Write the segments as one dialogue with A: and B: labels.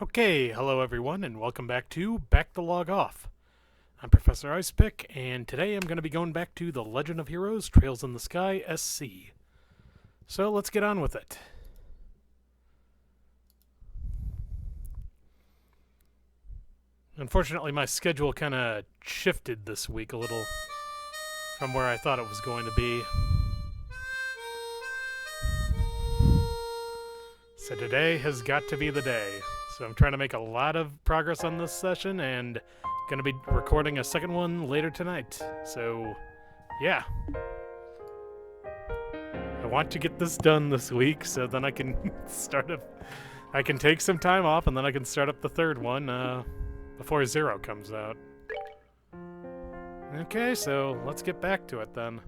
A: Okay, hello everyone, and welcome back to Back to Log Off. I'm Professor Icepick, and today I'm going to be going back to The Legend of Heroes Trails in the Sky SC. So let's get on with it. Unfortunately, my schedule kind of shifted this week a little from where I thought it was going to be. So today has got to be the day. So I'm trying to make a lot of progress on this session and going to be recording a second one later tonight. So, yeah. I want to get this done this week so then I can I can take some time off and then I can start up the third one before Zero comes out. Okay, so let's get back to it then.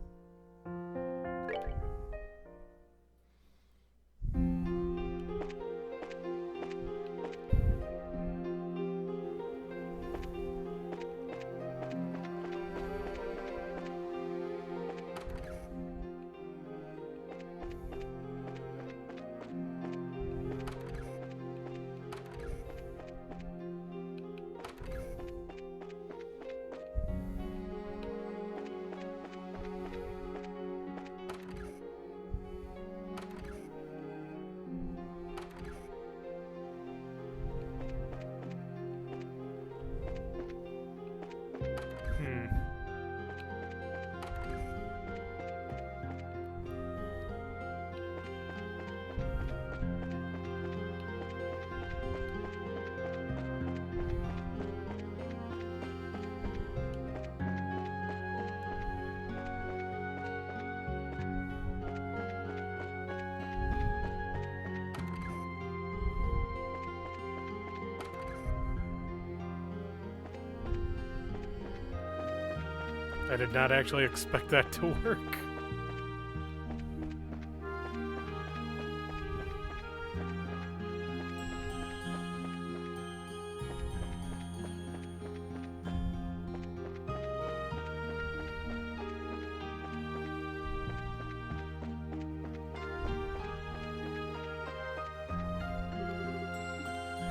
A: I did not actually expect that to work.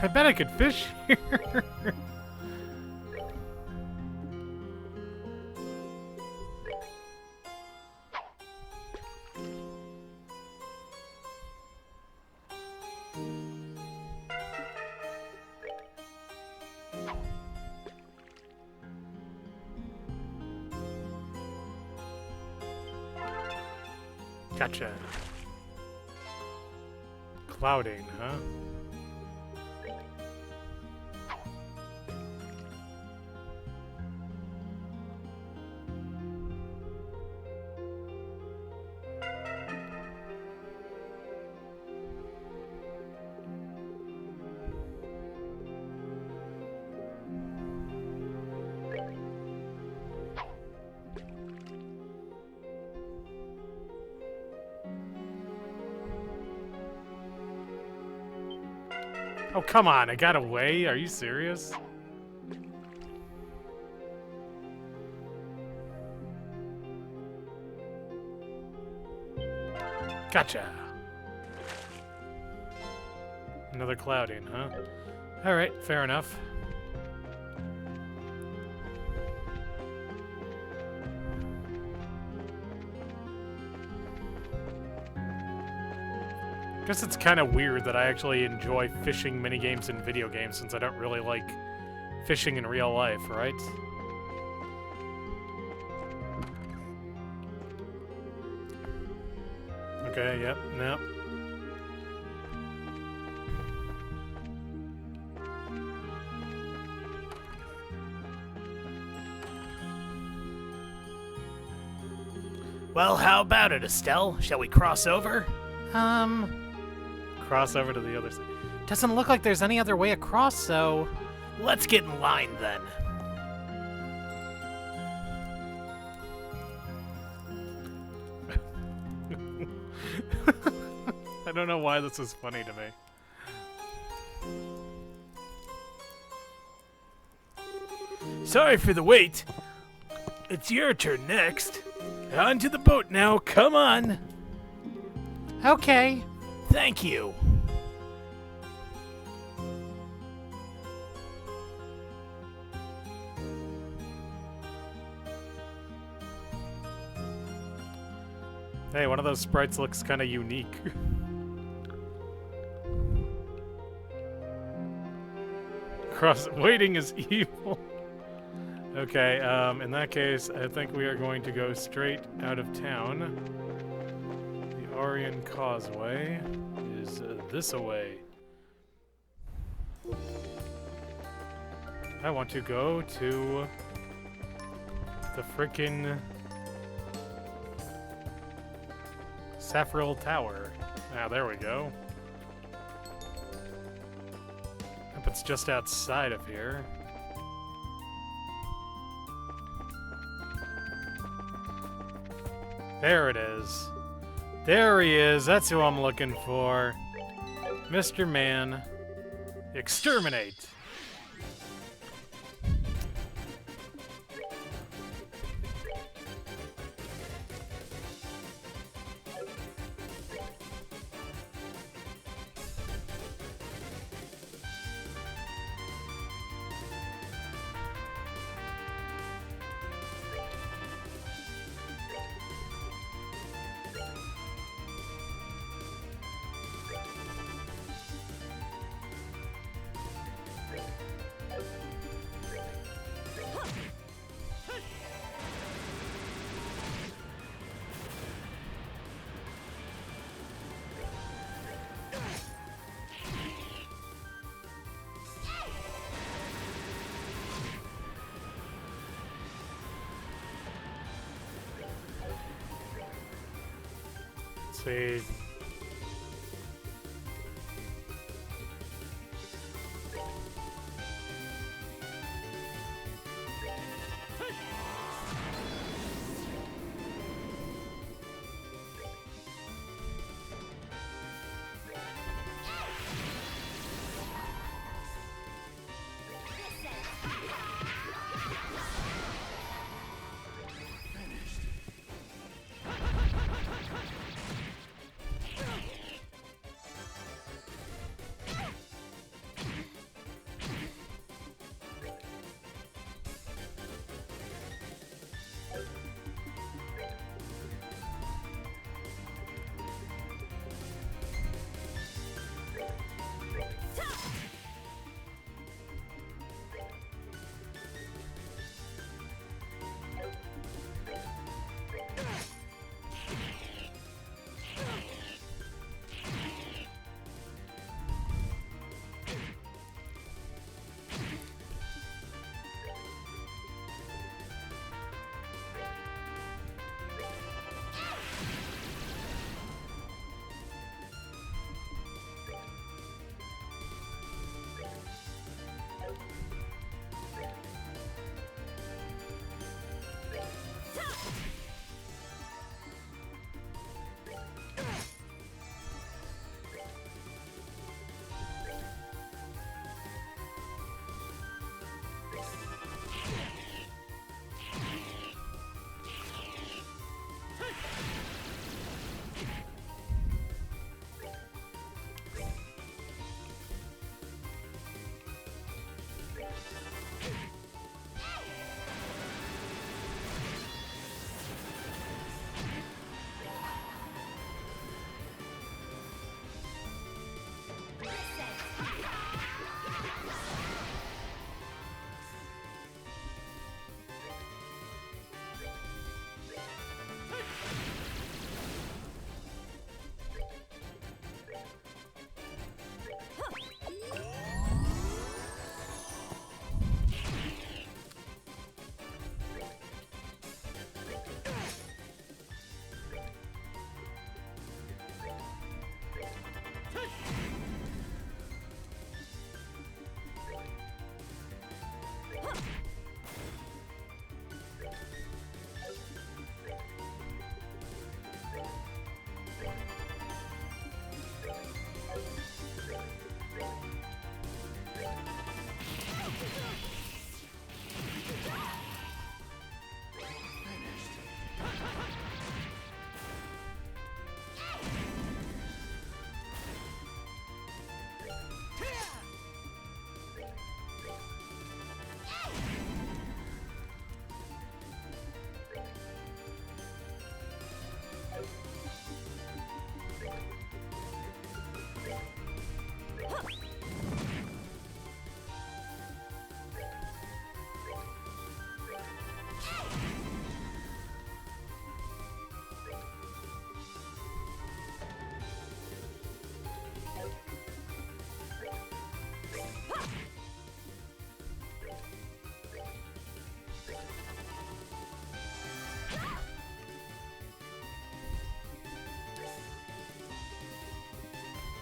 A: I bet I could fish here. Gotcha. Clouding, huh? Oh, come on, I got away? Are you serious? Gotcha. Another clouding, huh? Alright, fair enough. Guess it's kind of weird that I actually enjoy fishing minigames in video games since I don't really like fishing in real life, right? Okay, yep, nope.
B: Well, how about it, Estelle? Shall we cross over?
A: Cross over to the other side. Doesn't look like there's any other way across, so...
B: Let's get in line, then.
A: I don't know why this is funny to me.
B: Sorry for the wait. It's your turn next. On to the boat now, come on.
A: Okay.
B: Thank you.
A: Hey, one of those sprites looks kind of unique. Waiting is evil. Okay, in that case, I think we are going to go straight out of town. The Orion Causeway is this away. I want to go to the frickin' Saffril Tower. Ah, there we go. Hope it's just outside of here. There it is. There he is. That's who I'm looking for. Mr. Man. Exterminate! See.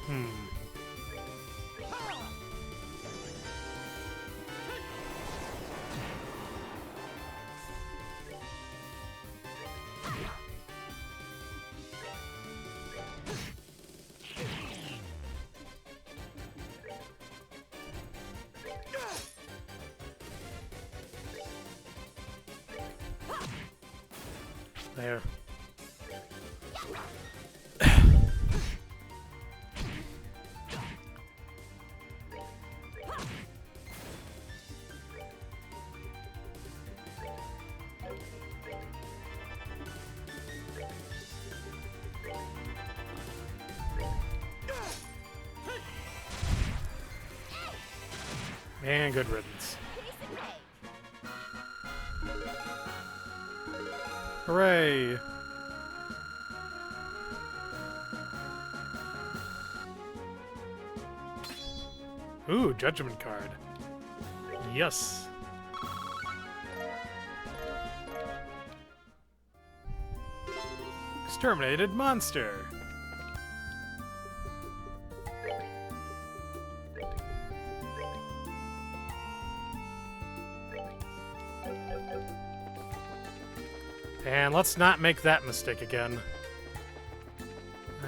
A: Hmm. There. And good riddance. Hooray! Ooh, judgment card. Yes. Exterminated monster. And let's not make that mistake again.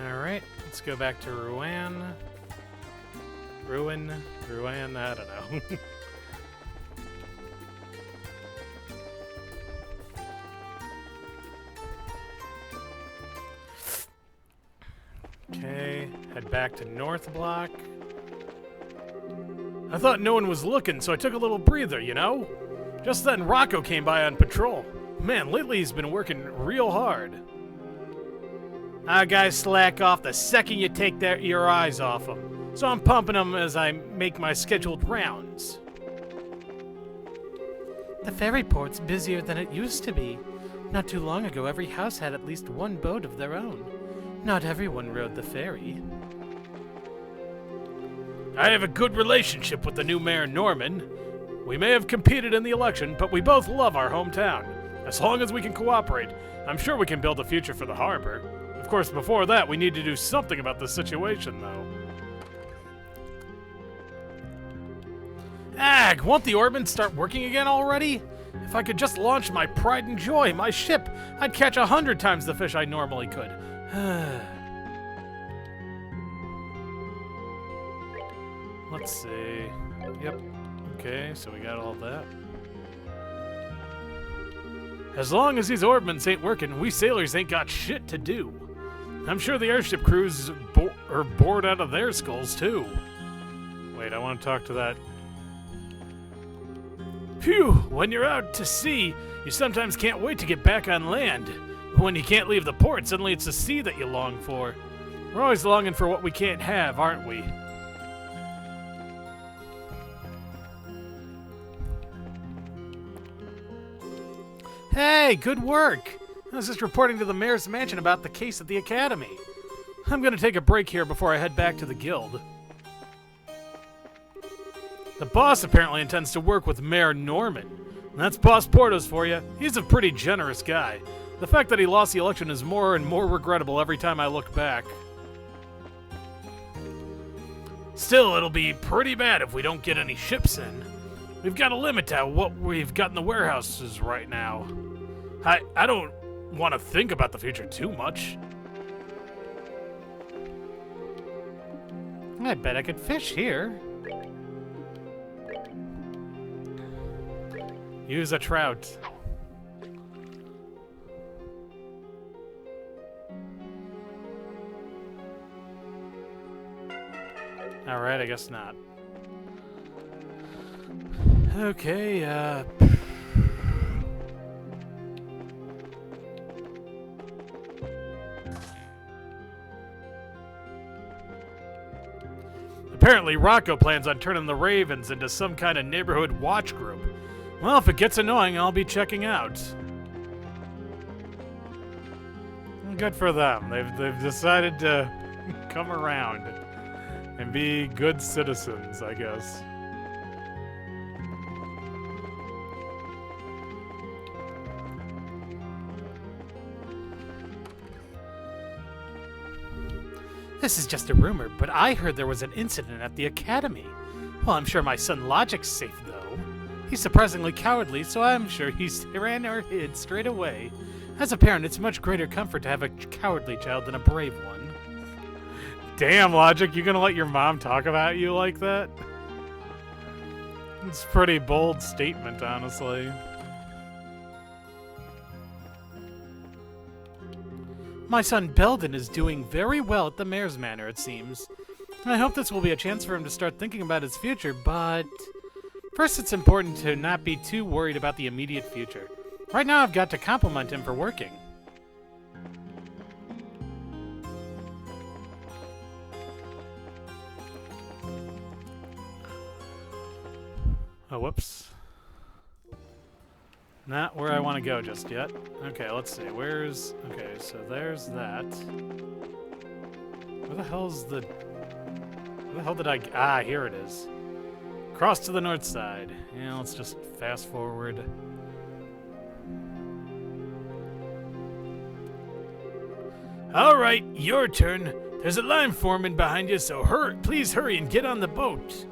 A: Alright, let's go back to Ruin, I don't know. Okay, head back to North Block. I thought no one was looking, so I took a little breather, you know? Just then, Rocco came by on patrol. Man, lately he's been working real hard. Guys slack off the second you take your eyes off them. So I'm pumping them as I make my scheduled rounds. The ferry port's busier than it used to be. Not too long ago, every house had at least one boat of their own. Not everyone rode the ferry. I have a good relationship with the new mayor, Norman. We may have competed in the election, but we both love our hometown. As long as we can cooperate, I'm sure we can build a future for the harbor. Of course, before that, we need to do something about the situation, though. Ag, won't the orbits start working again already? If I could just launch my pride and joy, my ship, I'd catch 100 times the fish I normally could. Let's see. Yep. Okay, so we got all that. As long as these orbments ain't working, we sailors ain't got shit to do. I'm sure the airship crews are bored out of their skulls, too. Wait, I want to talk to that. Phew! When you're out to sea, you sometimes can't wait to get back on land. When you can't leave the port, suddenly it's the sea that you long for. We're always longing for what we can't have, aren't we? Hey, good work! I was just reporting to the mayor's mansion about the case at the academy. I'm gonna take a break here before I head back to the guild. The boss apparently intends to work with Mayor Norman. That's Boss Portos for you. He's a pretty generous guy. The fact that he lost the election is more and more regrettable every time I look back. Still, it'll be pretty bad if we don't get any ships in. We've got a limit to what we've got in the warehouses right now. I don't want to think about the future too much. I bet I could fish here. Use a trout. Alright, I guess not. Okay, apparently, Rocco plans on turning the Ravens into some kind of neighborhood watch group. Well, if it gets annoying, I'll be checking out. Good for them. They've decided to come around and be good citizens, I guess. This is just a rumor, but I heard there was an incident at the academy. Well, I'm sure my son Logic's safe, though. He's surprisingly cowardly, so I'm sure he ran or hid straight away. As a parent, it's a much greater comfort to have a cowardly child than a brave one. Damn, Logic, you gonna let your mom talk about you like that? It's a pretty bold statement, honestly. My son Belden is doing very well at the Mayor's Manor, it seems. I hope this will be a chance for him to start thinking about his future, but first it's important to not be too worried about the immediate future. Right now I've got to compliment him for working. Oh, whoops. Not where I want to go just yet. Okay, let's see. Okay, so there's that. Where the hell's the... Where the hell did I... Ah, here it is. Cross to the north side. Yeah, let's just fast forward.
B: Alright, your turn. There's a line forming behind you, so please hurry and get on the boat.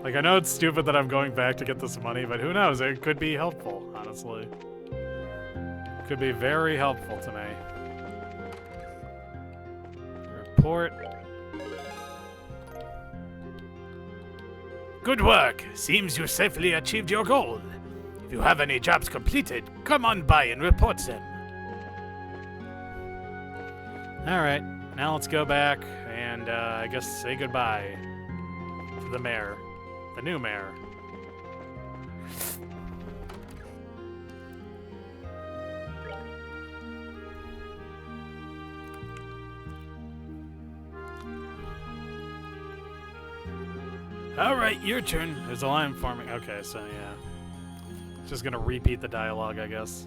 A: Like, I know it's stupid that I'm going back to get this money, but who knows? It could be helpful, honestly. Could be very helpful to me. Report.
B: Good work. Seems you safely achieved your goal. If you have any jobs completed, come on by and report them.
A: Alright, now let's go back and, I guess, say goodbye to the mayor. The new mayor.
B: Alright, your turn.
A: There's a line forming. Okay, so yeah. Just gonna repeat the dialogue, I guess.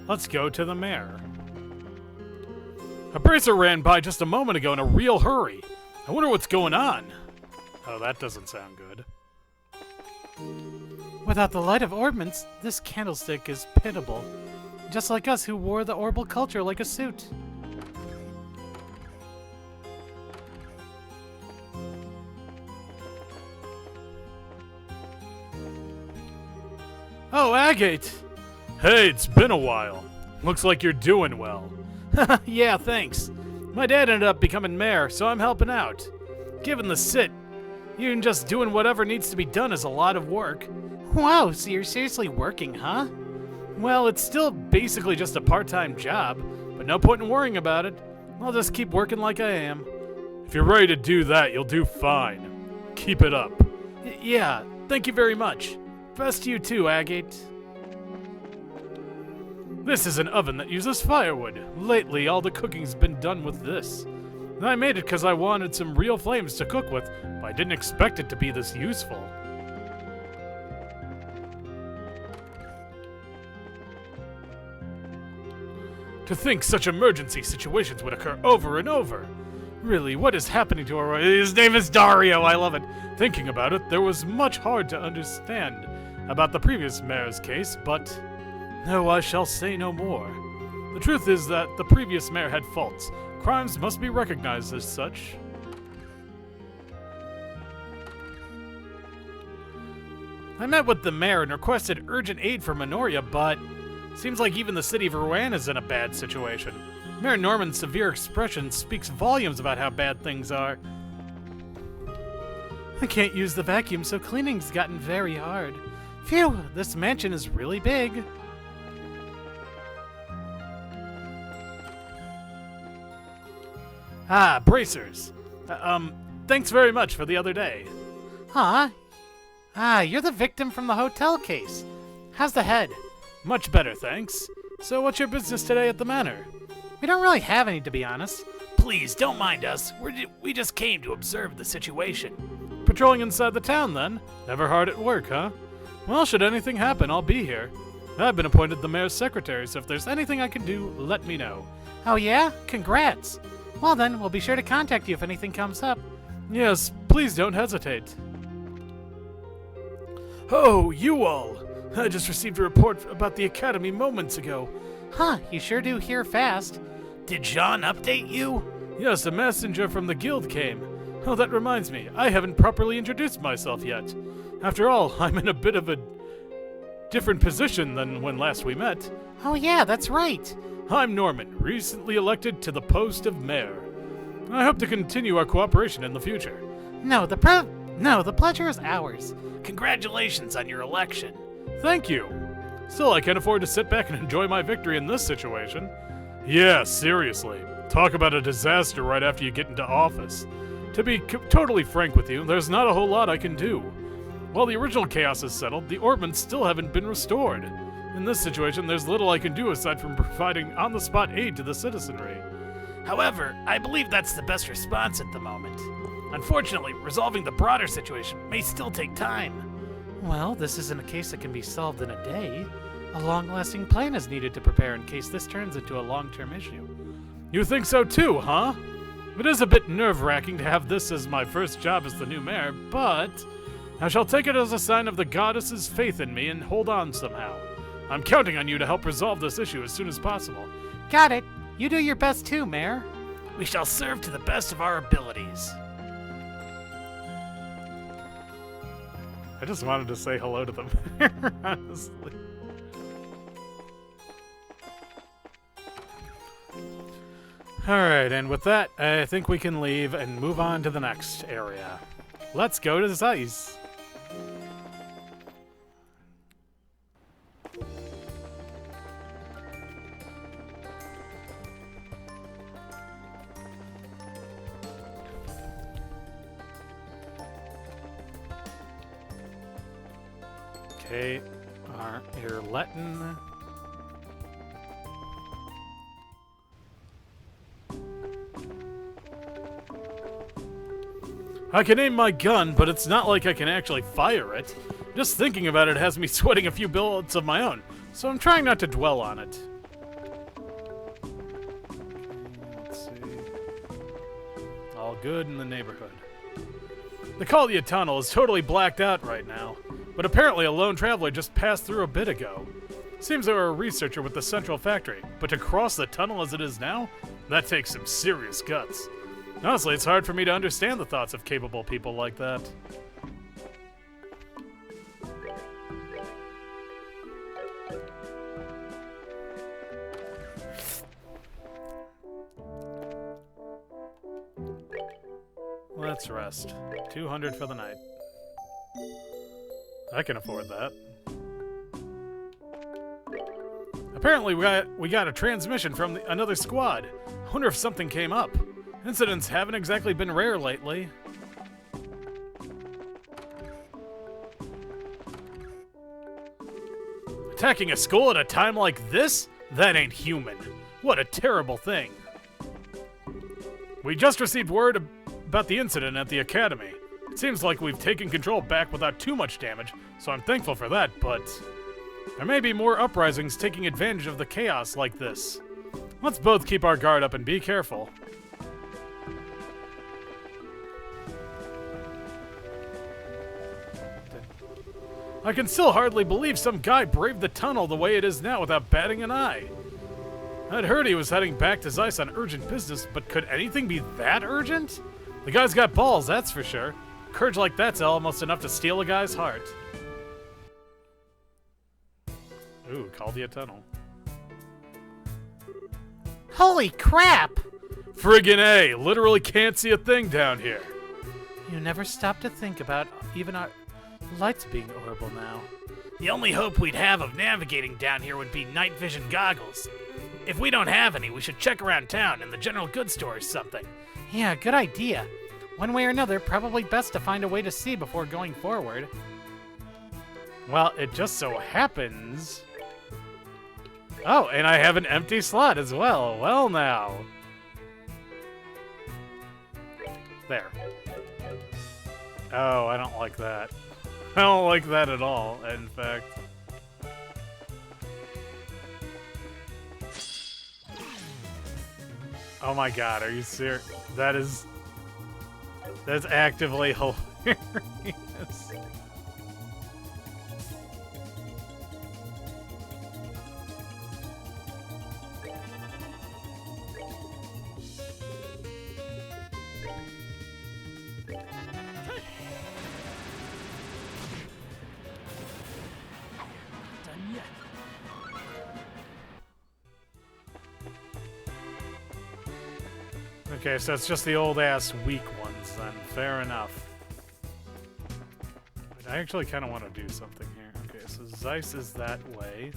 A: Let's go to the mayor. A bracer ran by just a moment ago in a real hurry. I wonder what's going on. Oh, that doesn't sound good. Without the light of ornaments, this candlestick is pitiable. Just like us who wore the orbital culture like a suit. Oh, Agate! Hey, it's been a while. Looks like you're doing well. Yeah, thanks. My dad ended up becoming mayor, so I'm helping out. Given the sit, even just doing whatever needs to be done is a lot of work. Wow, so you're seriously working, huh? Well, it's still basically just a part-time job, but no point in worrying about it. I'll just keep working like I am. If you're ready to do that, you'll do fine. Keep it up. Yeah, thank you very much. Best to you too, Agate. This is an oven that uses firewood. Lately, all the cooking's been done with this. I made it because I wanted some real flames to cook with, but I didn't expect it to be this useful. To think such emergency situations would occur over and over. Really, what is happening to our... His name is Dario, I love it. Thinking about it, there was much hard to understand about the previous mayor's case, but... No, I shall say no more. The truth is that the previous mayor had faults. Crimes must be recognized as such. I met with the mayor and requested urgent aid for Minoria, but seems like even the city of Rouen is in a bad situation. Mayor Norman's severe expression speaks volumes about how bad things are. I can't use the vacuum, so cleaning's gotten very hard. Phew, this mansion is really big. Ah, bracers. Thanks very much for the other day. Huh? Ah, you're the victim from the hotel case. How's the head? Much better, thanks. So what's your business today at the manor? We don't really have any, to be honest.
B: Please, don't mind us. We just came to observe the situation.
A: Patrolling inside the town, then? Never hard at work, huh? Well, should anything happen, I'll be here. I've been appointed the mayor's secretary, so if there's anything I can do, let me know.
C: Oh yeah? Congrats. Well then, we'll be sure to contact you if anything comes up.
A: Yes, please don't hesitate.
B: Oh, you all! I just received a report about the academy moments ago.
C: Huh, you sure do hear fast.
B: Did Jean update you?
A: Yes, a messenger from the guild came. Oh, that reminds me, I haven't properly introduced myself yet. After all, I'm in a bit of a different position than when last we met.
C: Oh yeah, that's right.
A: I'm Norman, recently elected to the post of mayor. I hope to continue our cooperation in the future.
C: No, the pleasure is ours.
B: Congratulations on your election.
A: Thank you. Still, I can't afford to sit back and enjoy my victory in this situation. Yeah, seriously. Talk about a disaster right after you get into office. To be totally frank with you, there's not a whole lot I can do. While the original chaos is settled, the orbments still haven't been restored. In this situation, there's little I can do aside from providing on-the-spot aid to the citizenry.
B: However, I believe that's the best response at the moment. Unfortunately, resolving the broader situation may still take time.
C: Well, this isn't a case that can be solved in a day. A long-lasting plan is needed to prepare in case this turns into a long-term issue.
A: You think so too, huh? It is a bit nerve-wracking to have this as my first job as the new mayor, but I shall take it as a sign of the goddess's faith in me and hold on somehow. I'm counting on you to help resolve this issue as soon as possible.
C: Got it. You do your best too, Mayor.
B: We shall serve to the best of our abilities.
A: I just wanted to say hello to them, honestly. Alright, and with that, I think we can leave and move on to the next area. Let's go to Zeiss. Okay, our Irletin. I can aim my gun, but it's not like I can actually fire it. Just thinking about it has me sweating a few bullets of my own, so I'm trying not to dwell on it. Let's see. All good in the neighborhood. The Carnelia tunnel is totally blacked out right now, but apparently a lone traveler just passed through a bit ago. Seems they were a researcher with the central factory, but to cross the tunnel as it is now, that takes some serious guts. Honestly, it's hard for me to understand the thoughts of capable people like that. Let's rest. 200 for the night. I can afford that. Apparently we got a transmission from another squad. I wonder if something came up. Incidents haven't exactly been rare lately. Attacking a school at a time like this? That ain't human. What a terrible thing. We just received word about the incident at the academy. It seems like we've taken control back without too much damage, so I'm thankful for that, but there may be more uprisings taking advantage of the chaos like this. Let's both keep our guard up and be careful. I can still hardly believe some guy braved the tunnel the way it is now without batting an eye. I'd heard he was heading back to Zeiss on urgent business, but could anything be that urgent? The guy's got balls, that's for sure. Courage like that's almost enough to steal a guy's heart. Ooh, Carnelia Tunnel.
C: Holy crap!
A: Friggin' A! Literally can't see a thing down here.
C: You never stop to think about even our lights being horrible now.
B: The only hope we'd have of navigating down here would be night vision goggles. If we don't have any, we should check around town in the general goods store or something.
C: Yeah, good idea. One way or another, probably best to find a way to see before going forward.
A: Well, it just so happens... Oh, and I have an empty slot as well. Well now. There. Oh, I don't like that. I don't like that at all, in fact. Oh my god, are you serious? That's actively hilarious. Okay, so it's just the old-ass weak ones, then. Fair enough. I actually kind of want to do something here. Okay, so Zeiss is that way.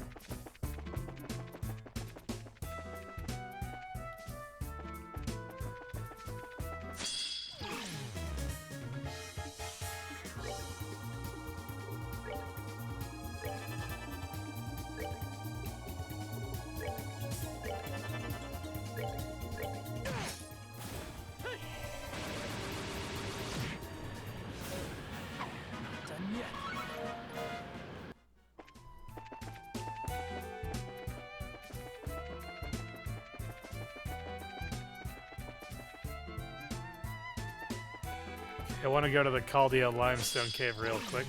A: I want to go to the Carnelia Limestone Cave real quick.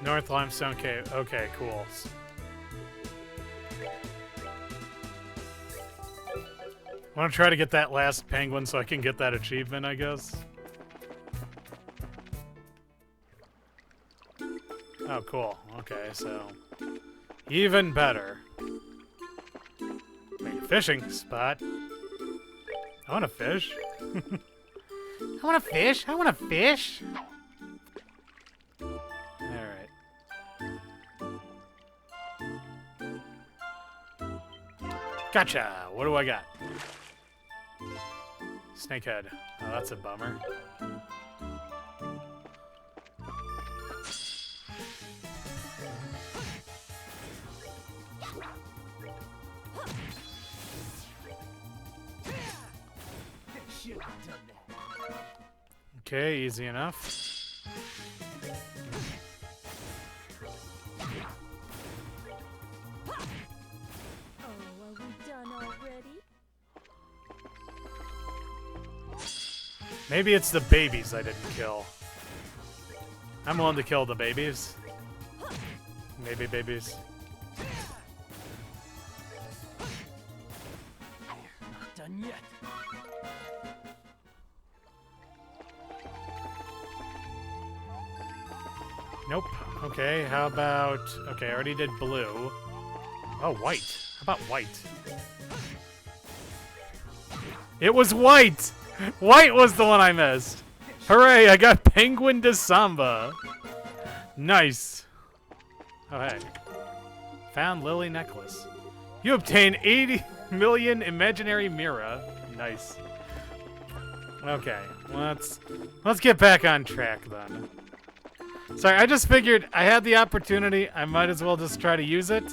A: North Limestone Cave. Okay, cool. I want to try to get that last penguin so I can get that achievement, I guess. Oh, cool. Okay, so... even better. Wait, fishing spot. I want to fish. I want to fish. I want to fish. Gotcha! What do I got? Snakehead. Oh, that's a bummer. Okay, easy enough. Maybe it's the babies I didn't kill. I'm willing to kill the babies. Maybe babies.
D: Not done yet.
A: Nope. Okay, how about... okay, I already did blue. Oh, white. How about white? It was white! White was the one I missed. Hooray, I got Penguin de Samba. Nice. Oh, hey. Found Lily Necklace. You obtain 80 million imaginary Mira. Nice. Okay, let's get back on track then. Sorry, I just figured I had the opportunity. I might as well just try to use it.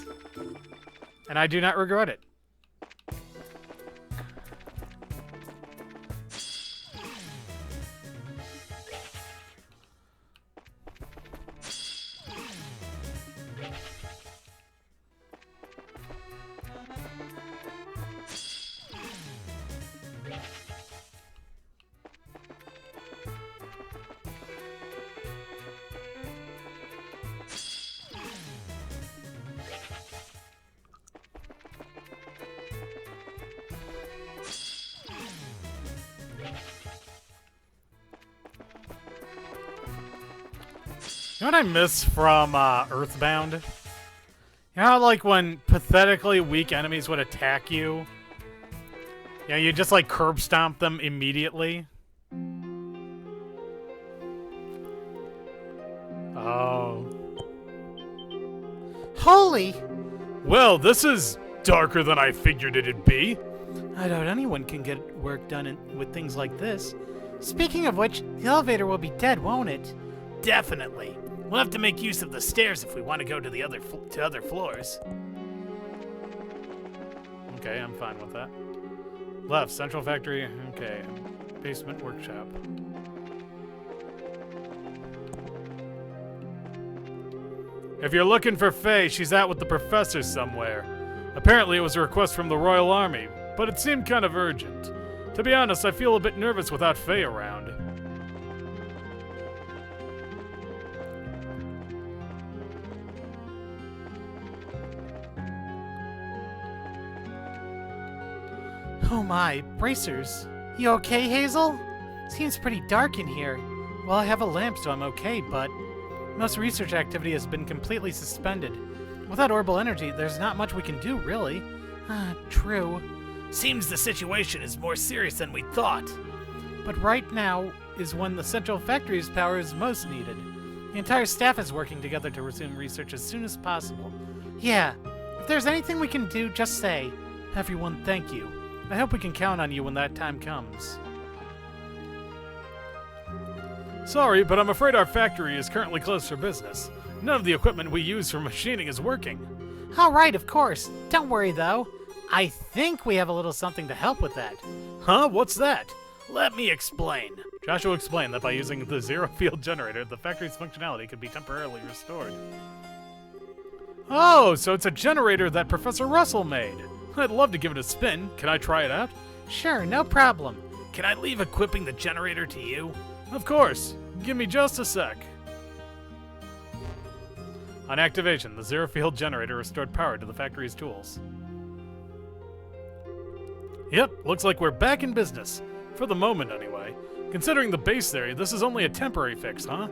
A: And I do not regret it. You know what I miss from Earthbound? You know how, like, when pathetically weak enemies would attack you? Yeah, you just, like, curb stomp them immediately? Oh.
C: Holy!
A: Well, this is darker than I figured it'd be.
C: I doubt anyone can get work done with things like this. Speaking of which, the elevator will be dead, won't it?
B: Definitely. We'll have to make use of the stairs if we want to go to the other floors.
A: Okay, I'm fine with that. Left, central factory. Okay, basement workshop. If you're looking for Faye, she's out with the professor somewhere. Apparently it was a request from the Royal Army, but it seemed kind of urgent. To be honest, I feel a bit nervous without Faye around.
C: Oh my, bracers. You okay, Hazel? Seems pretty dark in here. Well, I have a lamp, so I'm okay, but most research activity has been completely suspended. Without orbital energy, there's not much we can do, really. True.
B: Seems the situation is more serious than we thought.
C: But right now is when the central factory's power is most needed. The entire staff is working together to resume research as soon as possible. Yeah, if there's anything we can do, just say. Everyone, thank you. I hope we can count on you when that time comes.
A: Sorry, but I'm afraid our factory is currently closed for business. None of the equipment we use for machining is working.
C: All right, of course. Don't worry, though. I think we have a little something to help with that.
A: Huh? What's that?
B: Let me explain.
A: Joshua explained that by using the zero-field generator, the factory's functionality could be temporarily restored. Oh, so it's a generator that Professor Russell made. I'd love to give it a spin. Can I try it out?
C: Sure, no problem.
B: Can I leave equipping the generator to you?
A: Of course. Give me just a sec. On activation, the zero-field generator restored power to the factory's tools. Yep, looks like we're back in business. For the moment, anyway. Considering the base theory, this is only a temporary fix, huh?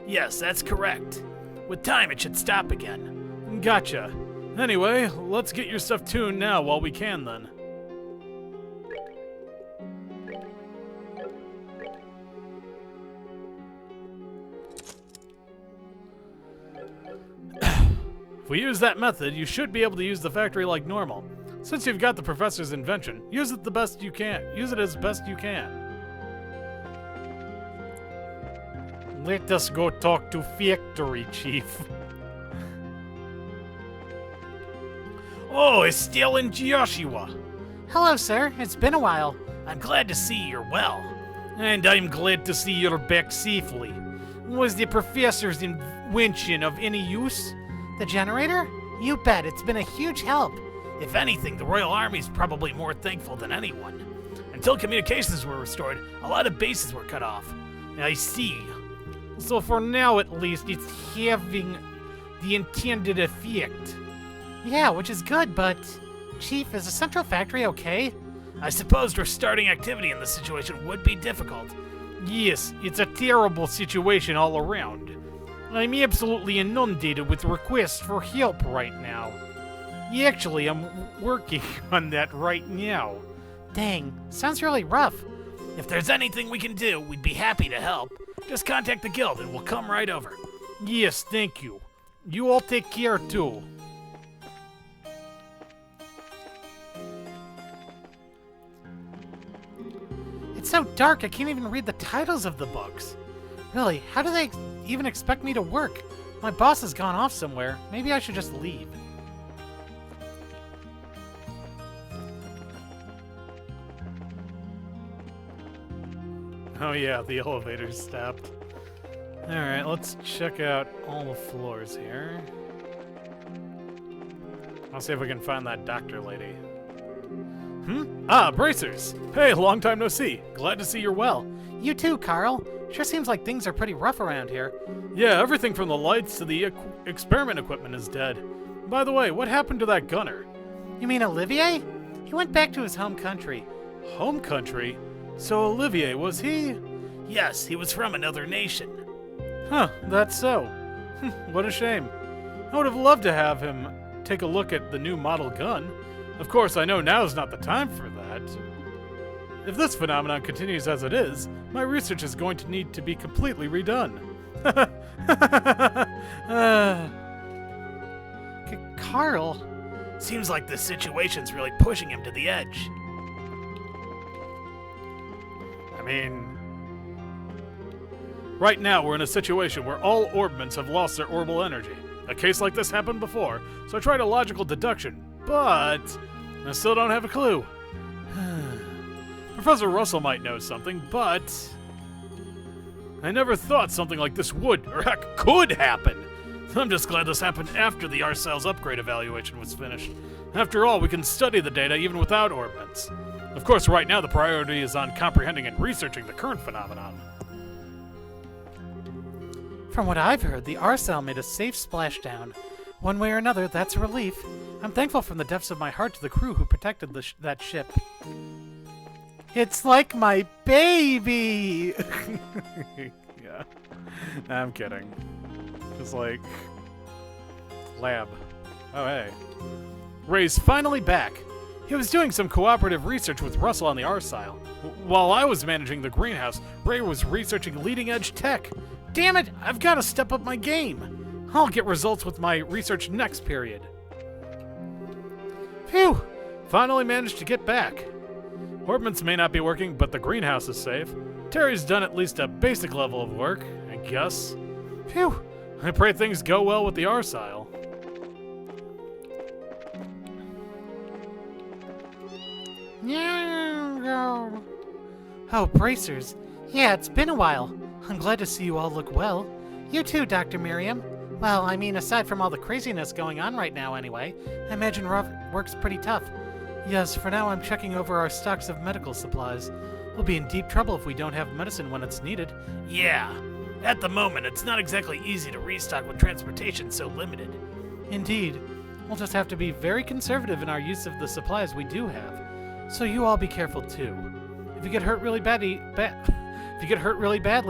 B: Yes, that's correct. With time, it should stop again.
A: Gotcha. Anyway, let's get your stuff tuned now while we can, then. If we use that method, you should be able to use the factory like normal. Since you've got the professor's invention, use it the best you can. Use it as best you can. Let us go talk to factory chief.
B: Oh, it's still in Joshua.
C: Hello, sir. It's been a while.
B: I'm glad to see you're well.
A: And I'm glad to see you're back safely. Was the professor's invention of any use?
C: The generator? You bet. It's been a huge help.
B: If anything, the Royal Army's probably more thankful than anyone. Until communications were restored, a lot of bases were cut off.
A: I see. So for now, at least, it's having the intended effect.
C: Yeah, which is good, but... Chief, is the central factory okay?
B: I suppose restarting activity in this situation would be difficult.
A: Yes, it's a terrible situation all around. I'm absolutely inundated with requests for help right now. Actually, I'm working on that right now.
C: Dang, sounds really rough.
B: If there's anything we can do, we'd be happy to help. Just contact the guild and we'll come right over.
A: Yes, thank you. You all take care, too.
C: It's so dark, I can't even read the titles of the books. Really, how do they even expect me to work? My boss has gone off somewhere. Maybe I should just leave.
A: Oh yeah, the elevator stopped. Alright, let's check out all the floors here. I'll see if we can find that doctor lady. Ah, bracers! Hey, long time no see. Glad to see you're well.
C: You too, Carl. Sure seems like things are pretty rough around here.
A: Yeah, everything from the lights to the experiment equipment is dead. By the way, what happened to that gunner?
C: You mean Olivier? He went back to his home country.
A: Home country? So Olivier, was he?
B: Yes, he was from another nation.
A: Huh, that's so. What a shame. I would have loved to have him take a look at the new model gun. Of course, I know now's not the time for that. If this phenomenon continues as it is, my research is going to need to be completely redone.
C: Carl?
B: Seems like this situation's really pushing him to the edge.
A: I mean, right now we're in a situation where all orbments have lost their orbital energy. A case like this happened before, so I tried a logical deduction, but I still don't have a clue. Professor Russell might know something, but I never thought something like this would, or heck, could happen. I'm just glad this happened after the R-Cells upgrade evaluation was finished. After all, we can study the data even without orbments. Of course, right now the priority is on comprehending and researching the current phenomenon.
C: From what I've heard, the R-Cell made a safe splashdown. One way or another, that's a relief. I'm thankful from the depths of my heart to the crew who protected that ship. It's like my baby!
A: Yeah. Nah, I'm kidding. Just like... lab. Oh, hey. Ray's finally back. He was doing some cooperative research with Russell on the R-Cell. While I was managing the greenhouse, Ray was researching leading-edge tech. Damn it! I've got to step up my game. I'll get results with my research next period. Phew! Finally managed to get back. Orbments may not be working, but the greenhouse is safe. Terry's done at least a basic level of work, I guess. Phew! I pray things go well with the R-Cell.
C: Oh, bracers. Yeah, it's been a while. I'm glad to see you all look well. You too, Dr. Miriam. Well, I mean, aside from all the craziness going on right now anyway, I imagine work's pretty tough. Yes, for now I'm checking over our stocks of medical supplies. We'll be in deep trouble if we don't have medicine when it's needed.
B: Yeah. At the moment, it's not exactly easy to restock when transportation's so limited.
C: Indeed. We'll just have to be very conservative in our use of the supplies we do have. So you all be careful too. If you get hurt really badly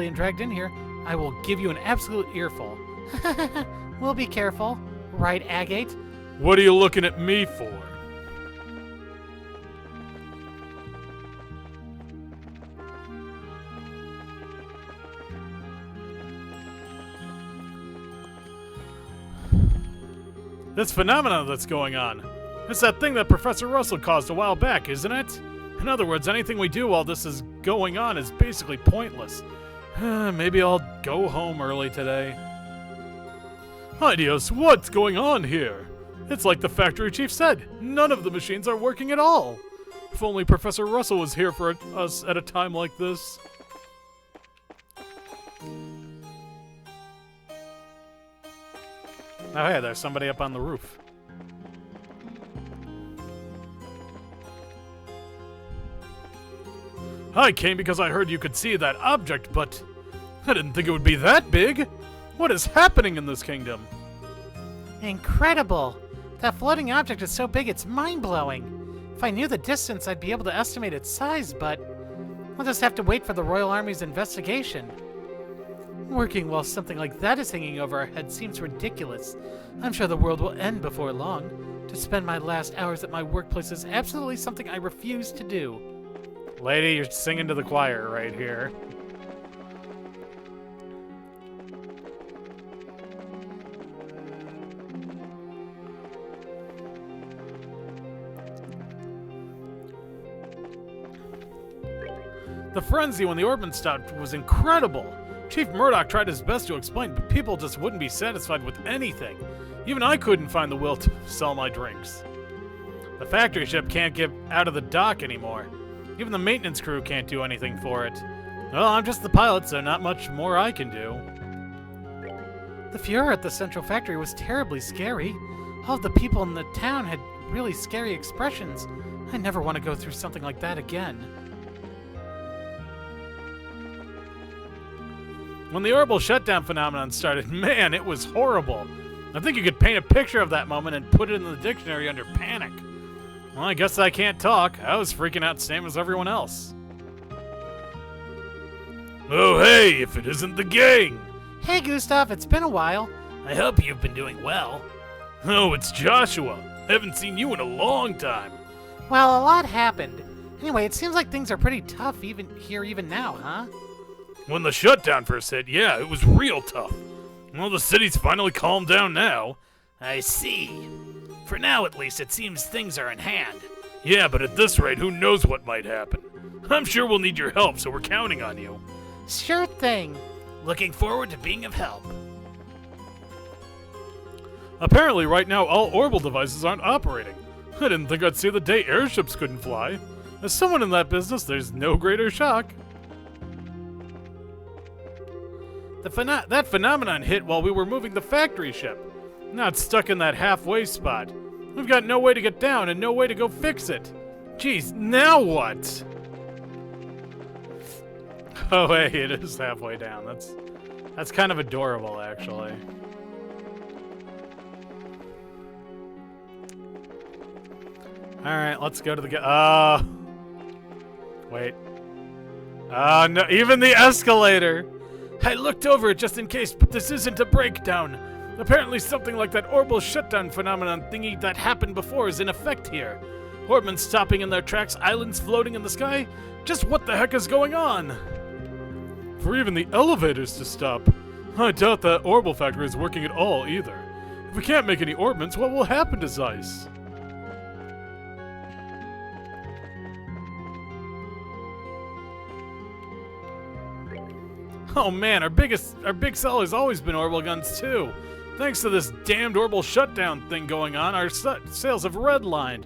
C: and dragged in here, I will give you an absolute earful. We'll be careful. Right, Agate?
A: What are you looking at me for? This phenomenon that's going on. It's that thing that Professor Russell caused a while back, isn't it? In other words, anything we do while this is going on is basically pointless. Maybe I'll go home early today. Ideos, what's going on here? It's like the factory chief said, none of the machines are working at all. If only Professor Russell was here for us at a time like this. Oh, hey, there's somebody up on the roof. I came because I heard you could see that object, but I didn't think it would be that big. What is happening in this kingdom?
C: Incredible! That floating object is so big it's mind-blowing. If I knew the distance, I'd be able to estimate its size, but I'll just have to wait for the Royal Army's investigation. Working while something like that is hanging over our heads seems ridiculous. I'm sure the world will end before long. To spend my last hours at my workplace is absolutely something I refuse to do.
A: Lady, you're singing to the choir right here. The frenzy when the orbment stopped was incredible. Chief Murdoch tried his best to explain, but people just wouldn't be satisfied with anything. Even I couldn't find the will to sell my drinks. The factory ship can't get out of the dock anymore. Even the maintenance crew can't do anything for it. Well, I'm just the pilot, so not much more I can do.
C: The Fuhrer at the Central Factory was terribly scary. All of the people in the town had really scary expressions. I never want to go through something like that again.
A: When the orbital shutdown phenomenon started, man, it was horrible. I think you could paint a picture of that moment and put it in the dictionary under panic. Well, I guess I can't talk. I was freaking out same as everyone else. Oh, hey, if it isn't the gang!
C: Hey, Gustav, it's been a while.
B: I hope you've been doing well.
A: Oh, it's Joshua. I haven't seen you in a long time.
C: Well, a lot happened. Anyway, it seems like things are pretty tough even now, huh?
A: When the shutdown first hit, yeah, it was real tough. Well, the city's finally calmed down now.
B: I see. For now, at least, it seems things are in hand.
A: Yeah, but at this rate, who knows what might happen. I'm sure we'll need your help, so we're counting on you.
C: Sure thing.
B: Looking forward to being of help.
A: Apparently, right now, all orbital devices aren't operating. I didn't think I'd see the day airships couldn't fly. As someone in that business, there's no greater shock. That phenomenon hit while we were moving the factory ship. Now it's stuck in that halfway spot. We've got no way to get down and no way to go fix it. Jeez, now what? Oh, hey, it is halfway down. That's kind of adorable, actually. Alright, let's go to the wait. No, even the escalator! I looked over it just in case, but this isn't a breakdown. Apparently something like that orbital shutdown phenomenon thingy that happened before is in effect here. Orbmen stopping in their tracks, islands floating in the sky? Just what the heck is going on? For even the elevators to stop. I doubt that orbital factory is working at all either. If we can't make any orbments, what will happen to Zeiss? Oh man, our big seller's always been orbital guns too. Thanks to this damned orbital shutdown thing going on, our sales have redlined.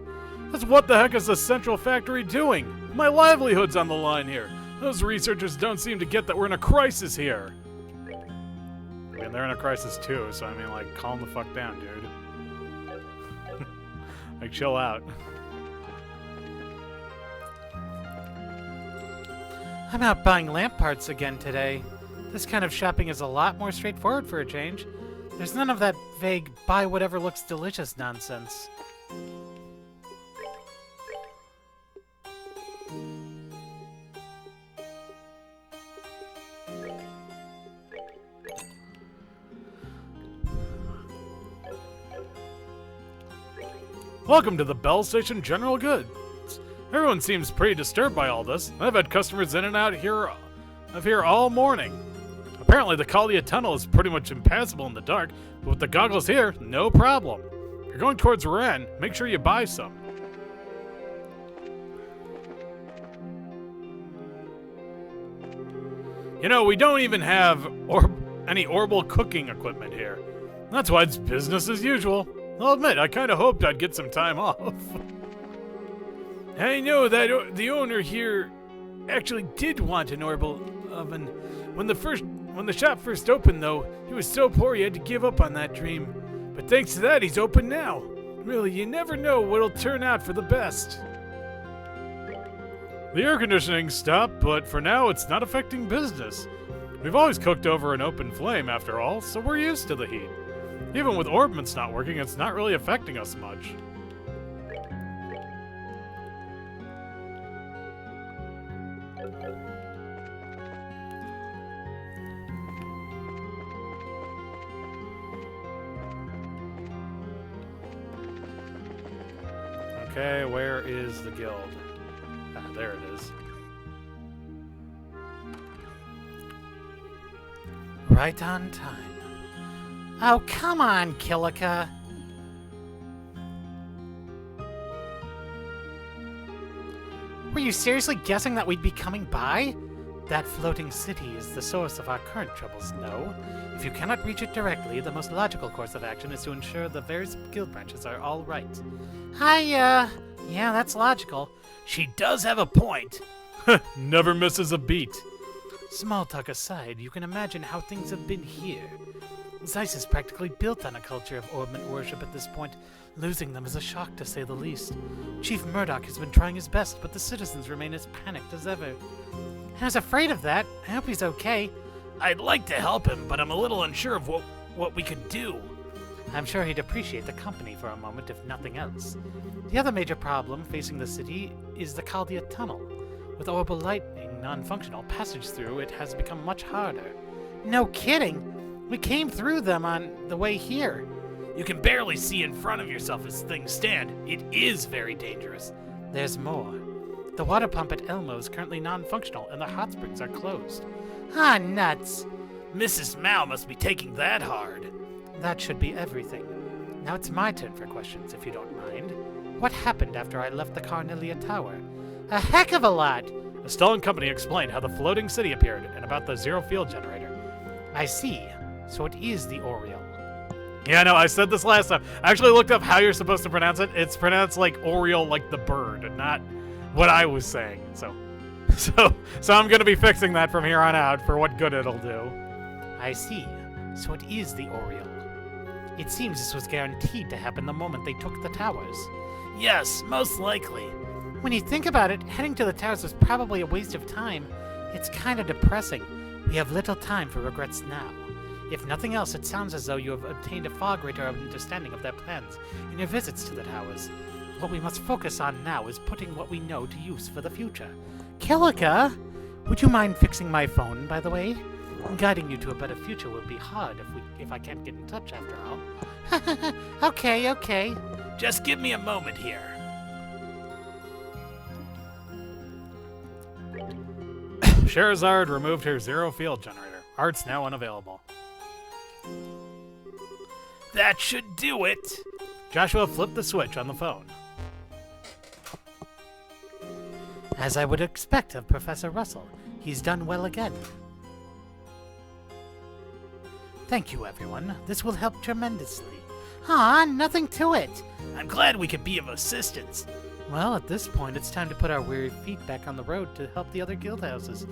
A: That's what the heck is the central factory doing? My livelihood's on the line here. Those researchers don't seem to get that we're in a crisis here. I mean, they're in a crisis too, so I mean, like, calm the fuck down, dude. Like, chill out.
C: I'm out buying lamp parts again today. This kind of shopping is a lot more straightforward for a change. There's none of that vague buy whatever looks delicious nonsense.
A: Welcome to the Bell Station General Goods. Everyone seems pretty disturbed by all this. I've had customers in and out of here all morning. Apparently the Carnelia Tunnel is pretty much impassable in the dark, but with the goggles here, no problem. If you're going towards Ren, make sure you buy some. You know, we don't even have any orbital cooking equipment here. That's why it's business as usual. I'll admit, I kind of hoped I'd get some time off. I know that the owner here actually did want an orbital oven. When the shop first opened, though, he was so poor he had to give up on that dream. But thanks to that, he's open now. Really, you never know what'll turn out for the best. The air conditioning stopped, but for now it's not affecting business. We've always cooked over an open flame, after all, so we're used to the heat. Even with orbments not working, it's not really affecting us much. Okay, where is the guild? Ah, there it is.
C: Right on time. Oh, come on, Kilika. Were you seriously guessing that we'd be coming by? That floating city is the source of our current troubles, no? If you cannot reach it directly, the most logical course of action is to ensure the various guild branches are all right. Yeah, that's logical.
B: She does have a point.
A: Never misses a beat.
C: Small talk aside, you can imagine how things have been here. Zeiss is practically built on a culture of ornament worship at this point. Losing them is a shock, to say the least. Chief Murdoch has been trying his best, but the citizens remain as panicked as ever. I was afraid of that. I hope he's okay.
B: I'd like to help him, but I'm a little unsure of what we could do.
C: I'm sure he'd appreciate the company for a moment, if nothing else. The other major problem facing the city is the Carnelia Tunnel. With orbital lightning non-functional passage through, it has become much harder. No kidding! We came through them on the way here.
B: You can barely see in front of yourself as things stand. It is very dangerous.
C: There's more. The water pump at Elmo is currently non-functional, and the hot springs are closed. Ah, nuts.
B: Mrs. Mao must be taking that hard.
C: That should be everything. Now it's my turn for questions, if you don't mind. What happened after I left the Carnelia Tower? A heck of a lot!
A: The stolen company explained how the floating city appeared and about the zero field generator.
C: I see. So it is the Oriole.
A: Yeah, no, I said this last time. I actually looked up how you're supposed to pronounce it. It's pronounced like Oriole, like the bird, not what I was saying. So I'm gonna be fixing that from here on out for what good it'll do.
C: I see. So it is the Oriole. It seems this was guaranteed to happen the moment they took the towers.
B: Yes, most likely.
C: When you think about it, heading to the towers was probably a waste of time. It's kind of depressing. We have little time for regrets now. If nothing else, it sounds as though you have obtained a far greater understanding of their plans in your visits to the towers. What we must focus on now is putting what we know to use for the future. Kilika, would you mind fixing my phone, by the way? Guiding you to a better future will be hard if I can't get in touch after all. Okay.
B: Just give me a moment here.
A: Scheherazade removed her zero field generator. Art's now unavailable.
B: That should do it.
A: Joshua flipped the switch on the phone.
C: As I would expect of Professor Russell, he's done well again. Thank you, everyone. This will help tremendously. Ah, nothing to it.
B: I'm glad we could be of assistance.
C: Well, at this point, it's time to put our weary feet back on the road to help the other guild houses.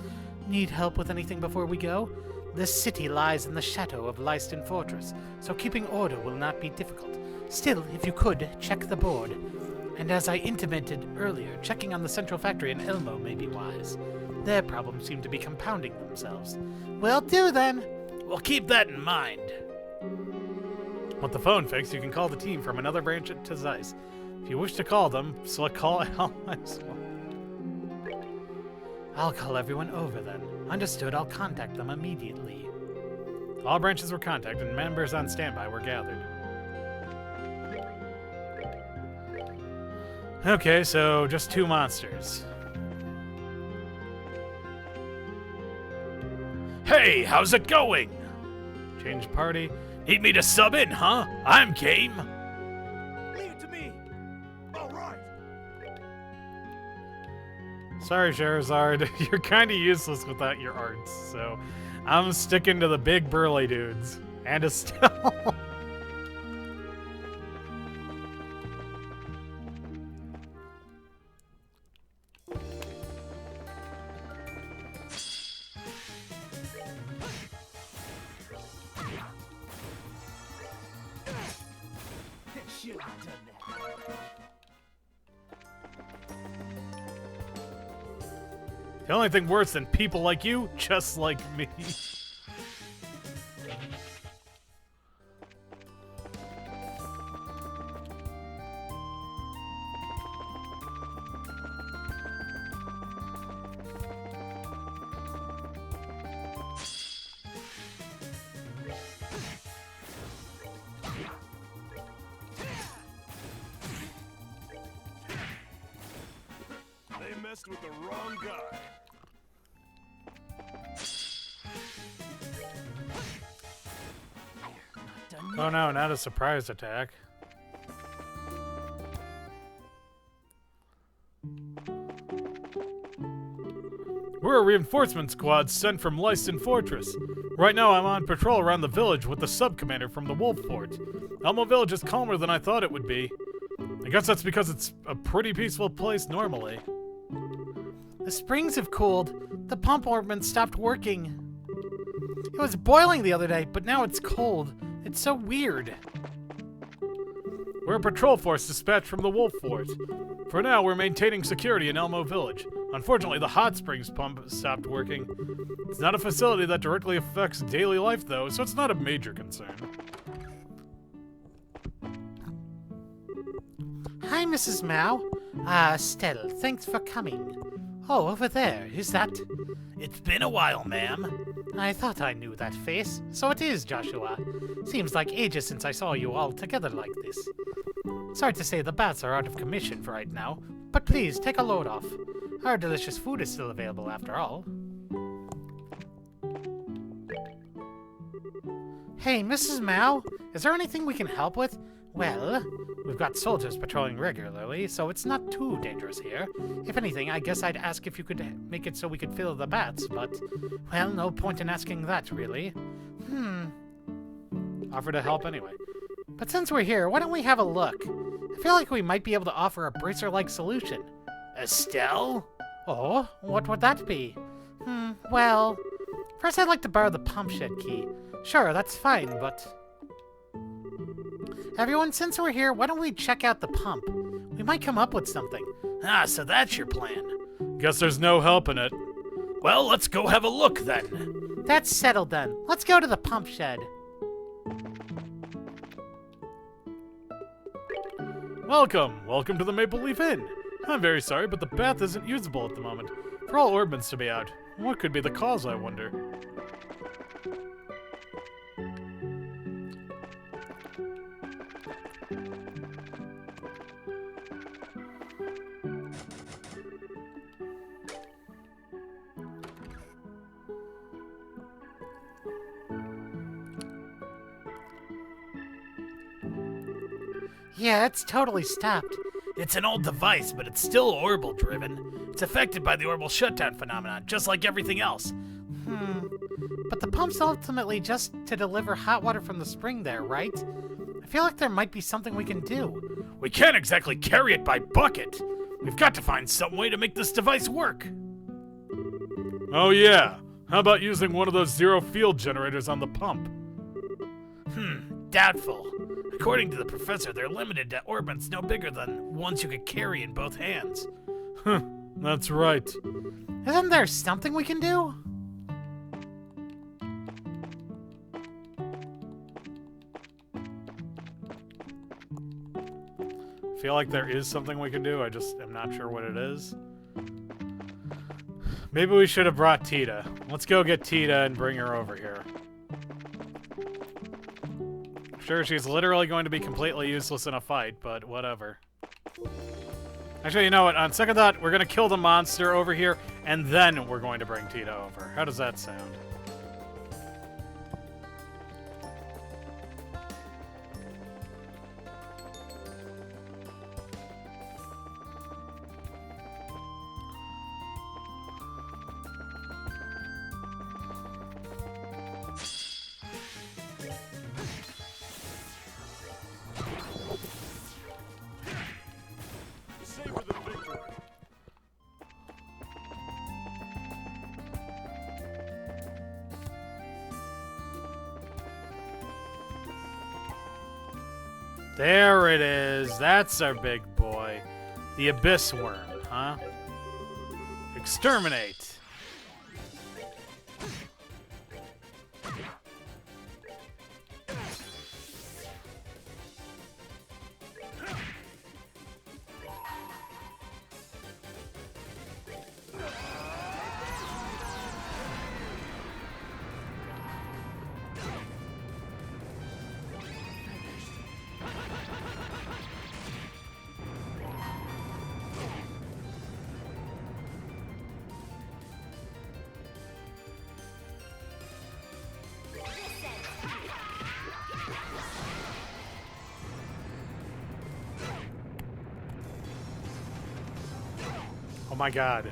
C: Need help with anything before we go? This city lies in the shadow of Leiston Fortress, so keeping order will not be difficult. Still, if you could, check the board. And as I intimated earlier, checking on the central factory in Elmo may be wise. Their problems seem to be compounding themselves. Will do, then.
B: We'll keep that in mind.
A: With the phone fixed, you can call the team from another branch at Zeiss. If you wish to call them, select Call Allies.
C: I'll call everyone over then. Understood, I'll contact them immediately.
A: All branches were contacted and members on standby were gathered. Okay, so just 2 monsters.
B: Hey, how's it going?
A: Change party.
B: Need me to sub in, huh? I'm game.
E: Leave it to me. All right.
A: Sorry, Scheherazade. You're kind of useless without your arts, so I'm sticking to the big burly dudes. And Estelle.
E: Should have done that.
A: The only thing worse than people like you, just like me.
E: They messed with the wrong guy.
A: Oh no, not a surprise attack. We're a reinforcement squad sent from Leiston Fortress. Right now I'm on patrol around the village with the sub-commander from the Wolf Fort. Elmo Village is calmer than I thought it would be. I guess that's because it's a pretty peaceful place normally.
C: The springs have cooled. The pump ornament stopped working. It was boiling the other day, but now it's cold. It's so weird.
A: We're a patrol force dispatched from the Wolf Fort. For now, we're maintaining security in Elmo Village. Unfortunately, the hot springs pump stopped working. It's not a facility that directly affects daily life, though, so it's not a major concern.
C: Hi, Mrs. Mao. Stell, thanks for coming. Oh, over there, is that?
B: It's been a while, ma'am.
C: I thought I knew that face. So it is, Joshua. Seems like ages since I saw you all together like this. Sorry to say the bats are out of commission for right now, but please take a load off. Our delicious food is still available after all. Hey, Mrs. Mao, is there anything we can help with? Well, we've got soldiers patrolling regularly, so it's not too dangerous here. If anything, I guess I'd ask if you could make it so we could fill the bats, but, well, no point in asking that, really.
A: Offer to help anyway.
C: But since we're here, why don't we have a look? I feel like we might be able to offer a bracer-like solution.
B: Estelle?
C: Oh, what would that be? Well, first I'd like to borrow the pump shed key. Sure, that's fine, but... Everyone, since we're here, why don't we check out the pump? We might come up with something.
B: Ah, so that's your plan.
A: Guess there's no helping it.
B: Well, let's go have a look then.
C: That's settled then. Let's go to the pump shed.
A: Welcome to the Maple Leaf Inn. I'm very sorry, but the bath isn't usable at the moment. For all orbmans to be out. What could be the cause, I wonder?
C: Yeah, it's totally stopped.
B: It's an old device, but it's still orbital driven. It's affected by the orbital shutdown phenomenon, just like everything else.
C: But the pump's ultimately just to deliver hot water from the spring there, right? I feel like there might be something we can do.
B: We can't exactly carry it by bucket. We've got to find some way to make this device work.
A: Oh yeah. How about using one of those zero field generators on the pump?
B: Doubtful. According to the professor, they're limited to orbits no bigger than ones you could carry in both hands.
A: That's right.
C: Isn't there something we can do?
A: Feel like there is something we can do, I just am not sure what it is. Maybe we should have brought Tita. Let's go get Tita and bring her over here. Sure, she's literally going to be completely useless in a fight, but whatever. Actually, you know what? On second thought, we're going to kill the monster over here, and then we're going to bring Tita over. How does that sound?
E: Savor the victory.
A: There it is. That's our big boy. The Abyss Worm, huh? Exterminate. Oh my god.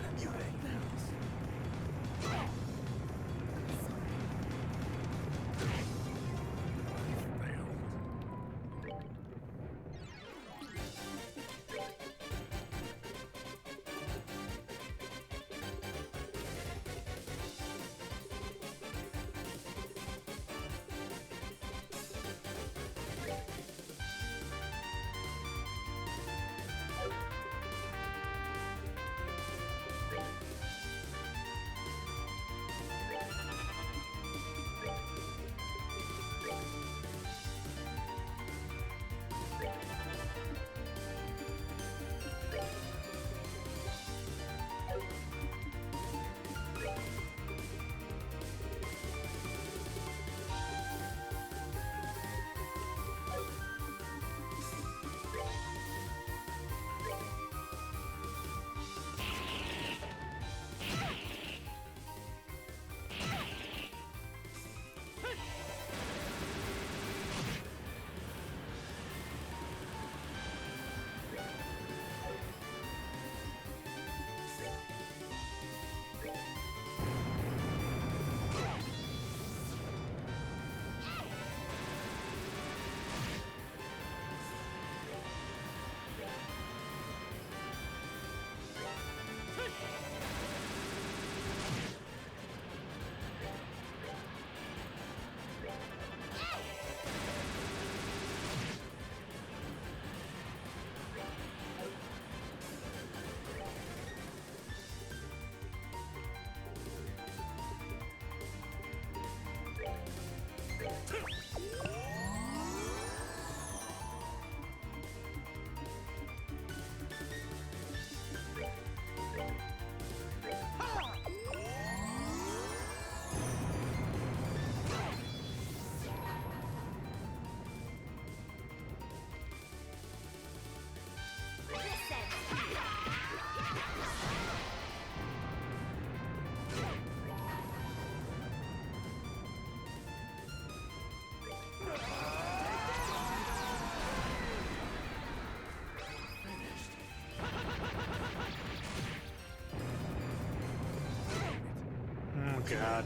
A: Oh, God.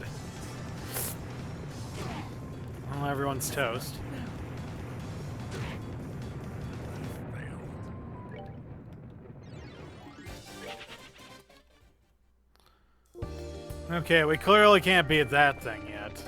A: Well, everyone's toast. Okay, we clearly can't beat that thing yet.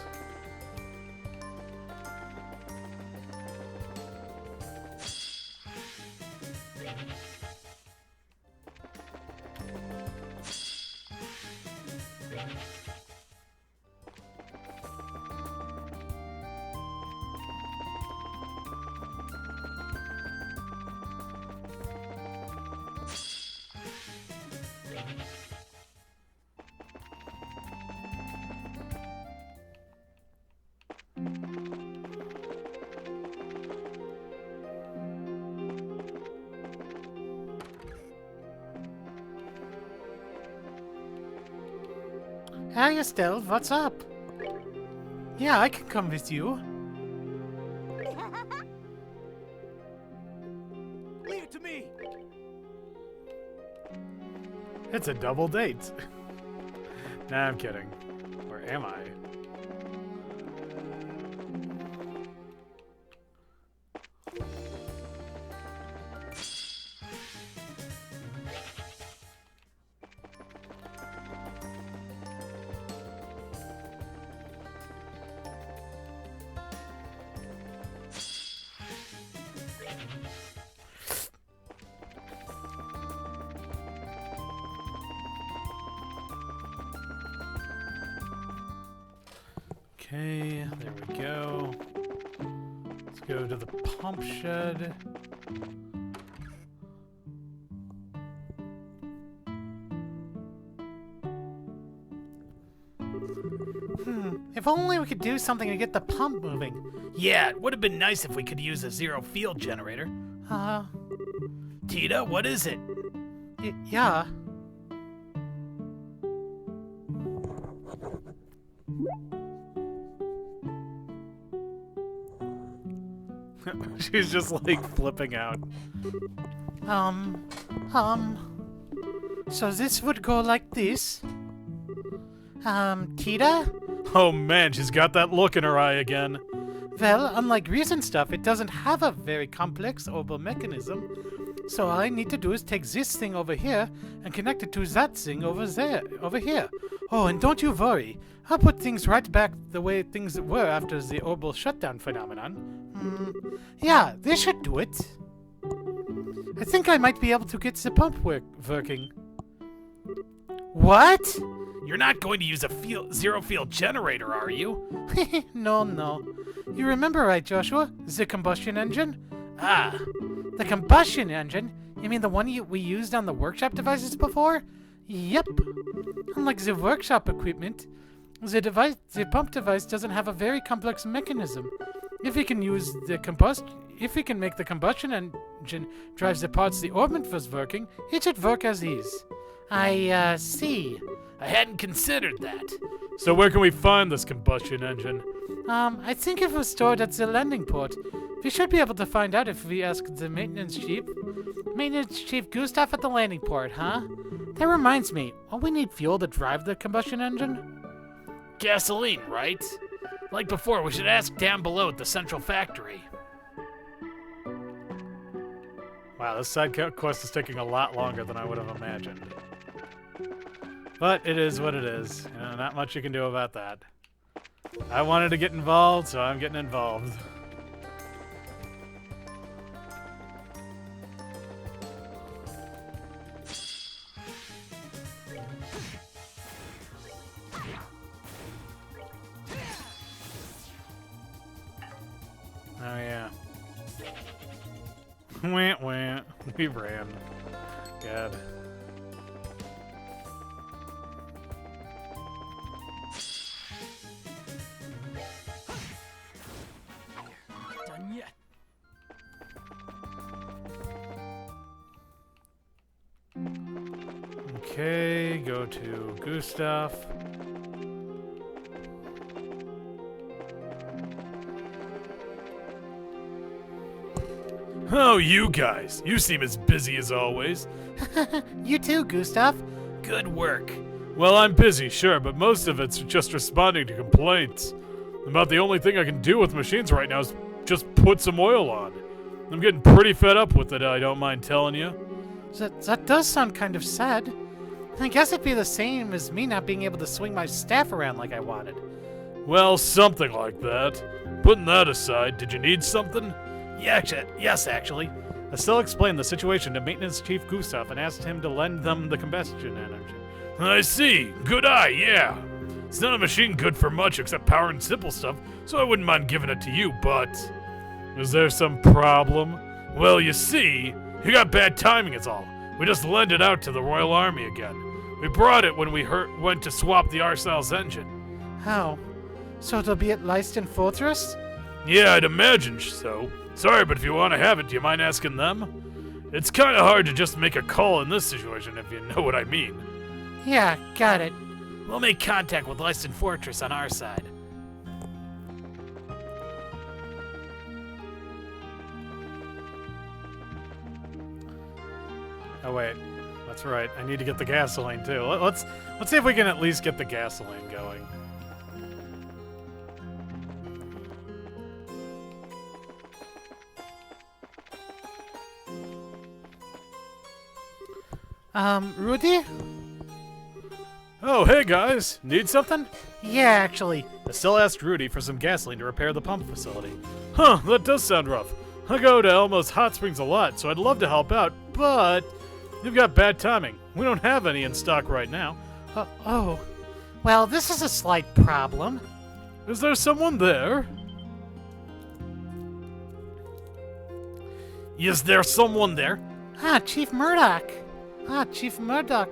C: Hey, Estelle, what's up? Yeah, I can come with you.
E: Leave it to me.
A: It's a double date. Nah, I'm kidding. Or am I? Okay, there we go. Let's go to the pump shed.
C: If only we could do something to get the pump moving.
B: Yeah, it would have been nice if we could use a zero field generator. Tita, what is it?
C: Yeah.
A: She's just like flipping out.
C: So this would go like this. Tita?
A: Oh man, she's got that look in her eye again.
C: Well, unlike recent stuff, it doesn't have a very complex orbital mechanism. So all I need to do is take this thing over here and connect it to that thing over here. Oh, and don't you worry. I'll put things right back the way things were after the orbital shutdown phenomenon. Yeah, this should do it. I think I might be able to get the pump working. What?
B: You're not going to use a zero field generator, are you?
C: No. You remember right, Joshua? The combustion engine?
B: Ah,
C: The combustion engine? You mean the one we used on the workshop devices before? Yep. Unlike the workshop equipment, the pump device doesn't have a very complex mechanism. If we can make the combustion engine drive the parts the orbit was working, it should work as is. I see.
B: I hadn't considered that.
A: So where can we find this combustion engine?
C: I think it was stored at the landing port. We should be able to find out if we ask the maintenance chief. Maintenance Chief Gustav at the landing port, huh? That reminds me, will we need fuel to drive the combustion engine?
B: Gasoline, right? Like before, we should ask down below at the central factory.
A: Wow, this side quest is taking a lot longer than I would have imagined. But it is what it is. You know, not much you can do about that. I wanted to get involved, so I'm getting involved. Wah, wah. We ran. God.
D: Done yet.
A: Okay, go to Gustav. Oh, you guys. You seem as busy as always.
C: You too, Gustav.
B: Good work.
A: Well, I'm busy, sure, but most of it's just responding to complaints. About the only thing I can do with machines right now is just put some oil on. I'm getting pretty fed up with it, I don't mind telling you.
C: That does sound kind of sad. I guess it'd be the same as me not being able to swing my staff around like I wanted.
A: Well, something like that. Putting that aside, did you need something?
B: Yes, actually.
A: Estelle explained the situation to Maintenance Chief Gustav and asked him to lend them the combustion energy. I see. Good eye, yeah. It's not a machine good for much except power and simple stuff, so I wouldn't mind giving it to you, but... Is there some problem? Well, you see, you got bad timing is all. We just lent it out to the Royal Army again. We brought it when we went to swap the Arsal's engine.
C: How? So it'll be at Leiston Fortress?
A: Yeah, I'd imagine so. Sorry, but if you want to have it, do you mind asking them? It's kind of hard to just make a call in this situation, if you know what I mean.
C: Yeah, got it.
B: We'll make contact with Leiston Fortress on our side.
A: Oh wait, that's right. I need to get the gasoline too. Let's see if we can at least get the gasoline going.
C: Rudy?
A: Oh, hey guys, need something?
C: Yeah, actually.
A: Estelle asked Rudy for some gasoline to repair the pump facility. Huh, that does sound rough. I go to Elmo's Hot Springs a lot, so I'd love to help out, but you've got bad timing. We don't have any in stock right now.
C: Oh. Well, this is a slight problem.
A: Is there someone there?
B: Is there someone there?
C: Chief Murdoch. Chief Murdoch.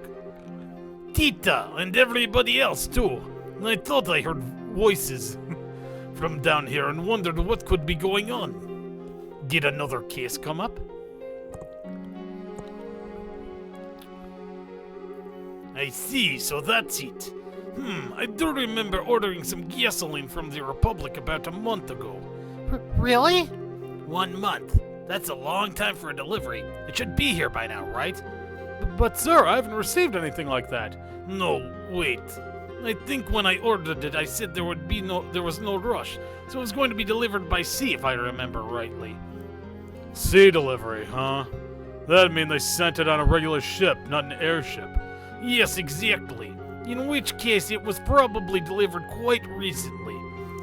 B: Tita and everybody else too. I thought I heard voices from down here and wondered what could be going on. Did another case come up? I see, so that's it. I do remember ordering some gasoline from the Republic about a month ago.
C: Really?
B: 1 month. That's a long time for a delivery. It should be here by now, right?
A: But sir, I haven't received anything like that.
B: No, wait. I think when I ordered it, I said there was no rush, so it was going to be delivered by sea, if I remember rightly.
A: Sea delivery, huh? That'd mean they sent it on a regular ship, not an airship.
B: Yes, exactly. In which case, it was probably delivered quite recently.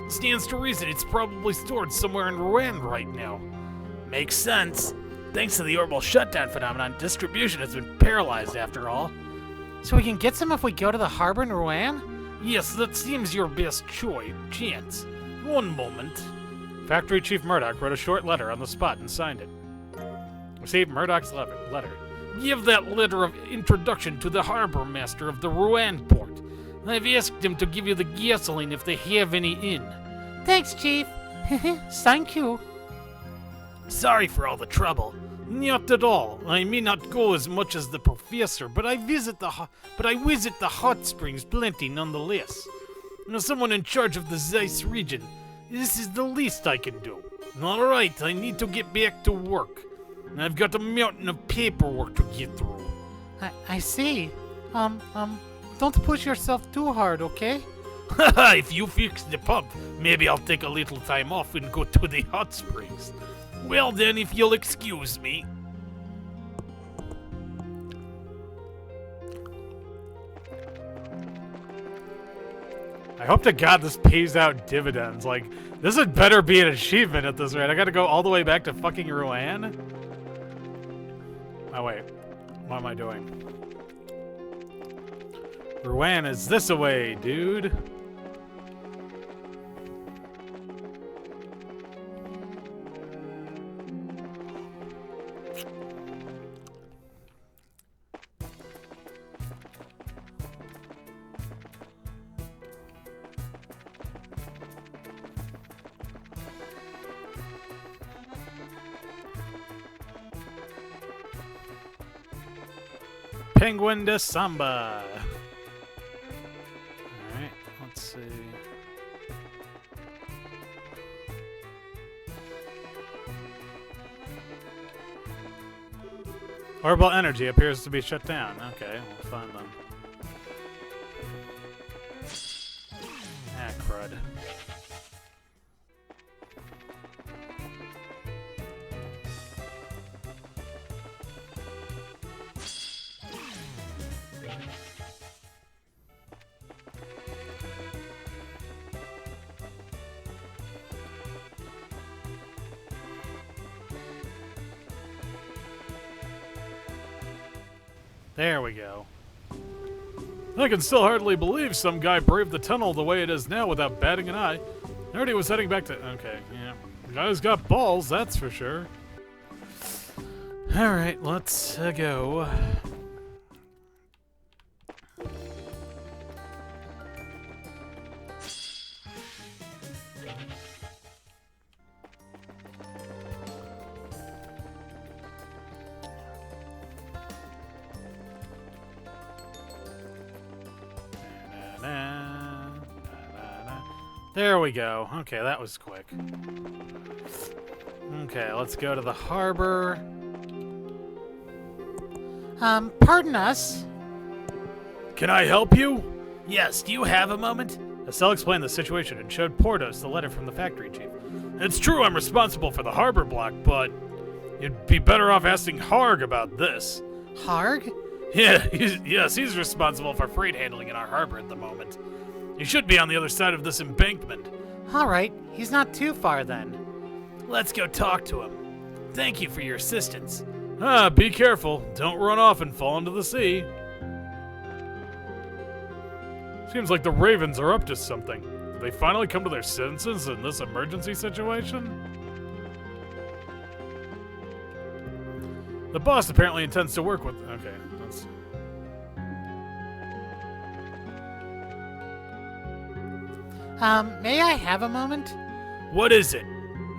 B: Stands to reason it's probably stored somewhere in Rouen right now. Makes sense. Thanks to the orbital shutdown phenomenon, distribution has been paralyzed after all.
C: So we can get some if we go to the harbor in Rouen?
B: Yes, that seems your best chance. One moment.
A: Factory Chief Murdoch wrote a short letter on the spot and signed it. Received Murdoch's letter.
B: Give that letter of introduction to the harbor master of the Rouen port. I've asked him to give you the gasoline if they have any in.
C: Thanks, Chief. Thank you.
B: Sorry for all the trouble. Not at all. I may not go as much as the professor, but I visit the hot springs plenty nonetheless. As someone in charge of the Zeiss region, this is the least I can do. All right, I need to get back to work. I've got a mountain of paperwork to get through.
C: I see. Don't push yourself too hard, okay?
B: Haha, if you fix the pump, maybe I'll take a little time off and go to the hot springs. Well then, if you'll excuse me.
A: I hope to God this pays out dividends. Like, this had better be an achievement at this rate. I gotta go all the way back to fucking Rouen? Oh wait, what am I doing? Rouen is this away, dude. Penguin de Samba. Alright, let's see. Orbital energy appears to be shut down. Okay, we'll find them. Ah, crud. There we go. I can still hardly believe some guy braved the tunnel the way it is now without batting an eye. I heard he was heading back to... Okay, yeah. The guy's got balls, that's for sure. Alright, let's go. There we go. Okay, that was quick. Okay, let's go to the harbor.
C: Pardon us.
B: Can I help you? Yes, do you have a moment?
A: Estelle explained the situation and showed Portos the letter from the factory chief.
B: It's true I'm responsible for the harbor block, but you'd be better off asking Harg about this.
C: Harg?
B: Yeah, he's responsible for freight handling in our harbor at the moment. He should be on the other side of this embankment.
C: Alright, he's not too far then.
B: Let's go talk to him. Thank you for your assistance.
A: Be careful. Don't run off and fall into the sea. Seems like the Ravens are up to something. Did they finally come to their senses in this emergency situation? The boss apparently intends to work with... Okay, that's...
C: May I have a moment?
B: What is it?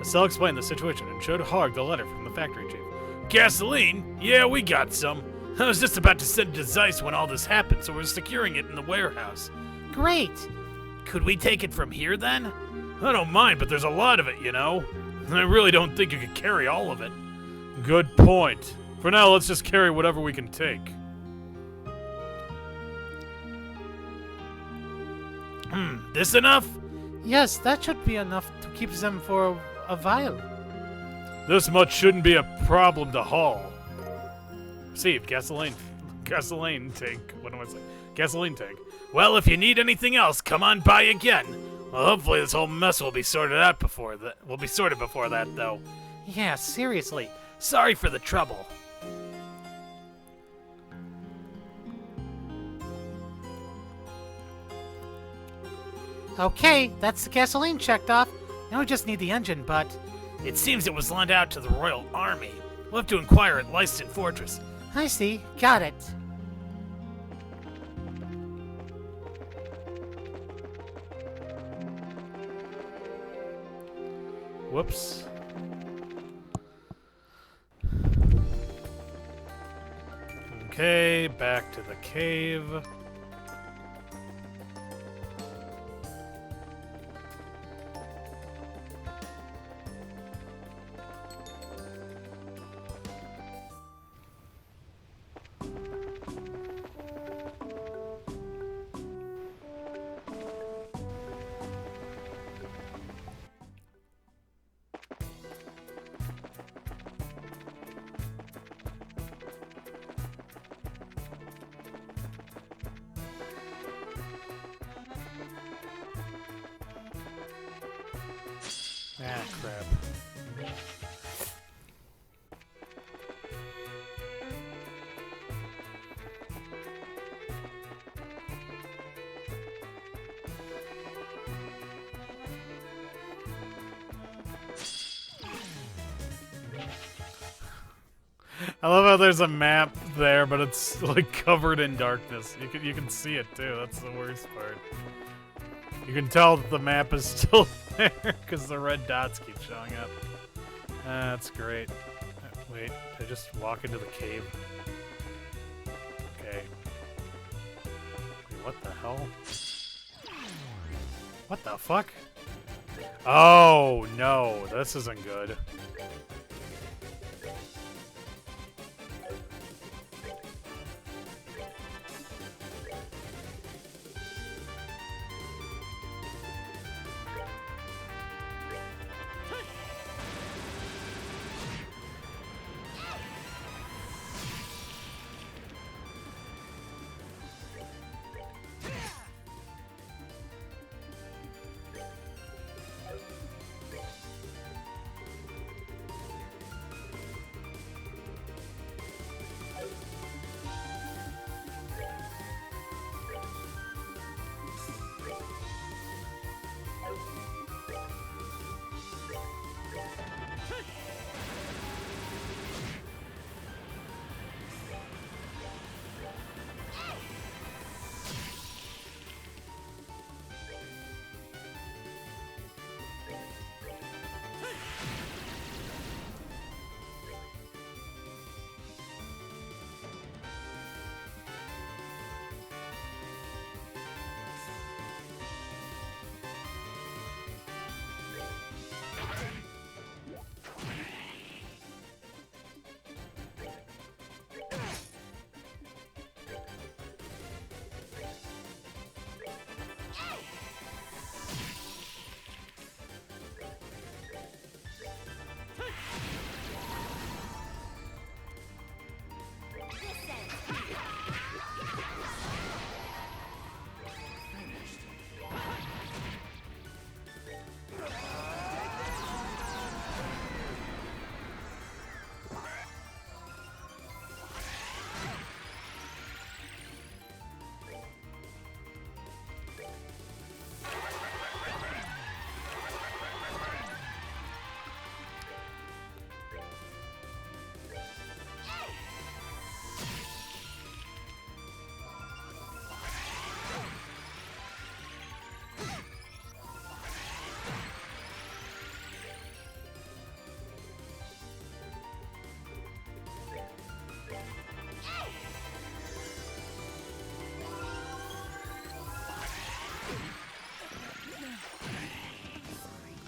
A: Estelle explained the situation and showed Harg the letter from the factory chief.
B: Gasoline? Yeah, we got some. I was just about to send it to Zeiss when all this happened, so we're securing it in the warehouse.
C: Great.
B: Could we take it from here, then? I don't mind, but there's a lot of it, you know? I really don't think you could carry all of it.
A: Good point. For now, let's just carry whatever we can take.
B: This enough?
C: Yes, that should be enough to keep them for a while.
A: This much shouldn't be a problem to haul. Received. Gasoline tank. What am I saying? Gasoline tank.
B: Well, if you need anything else, come on by again. Well, hopefully this whole mess will be sorted out before that. Will be sorted before that, though.
C: Yeah, seriously.
B: Sorry for the trouble.
C: Okay, that's the gasoline checked off. Now we just need the engine, but...
B: It seems it was lent out to the Royal Army. We'll have to inquire at Leiston Fortress.
C: I see. Got it.
A: Whoops. Okay, back to the cave. Ah, crap. I love how there's a map there, but it's like covered in darkness. You can see it too. That's the worst part. You can tell that the map is still there because the red dots keep showing up. That's great. Wait, I just walk into the cave. Okay, Okay. What the hell? What the fuck? Oh, no. This isn't good.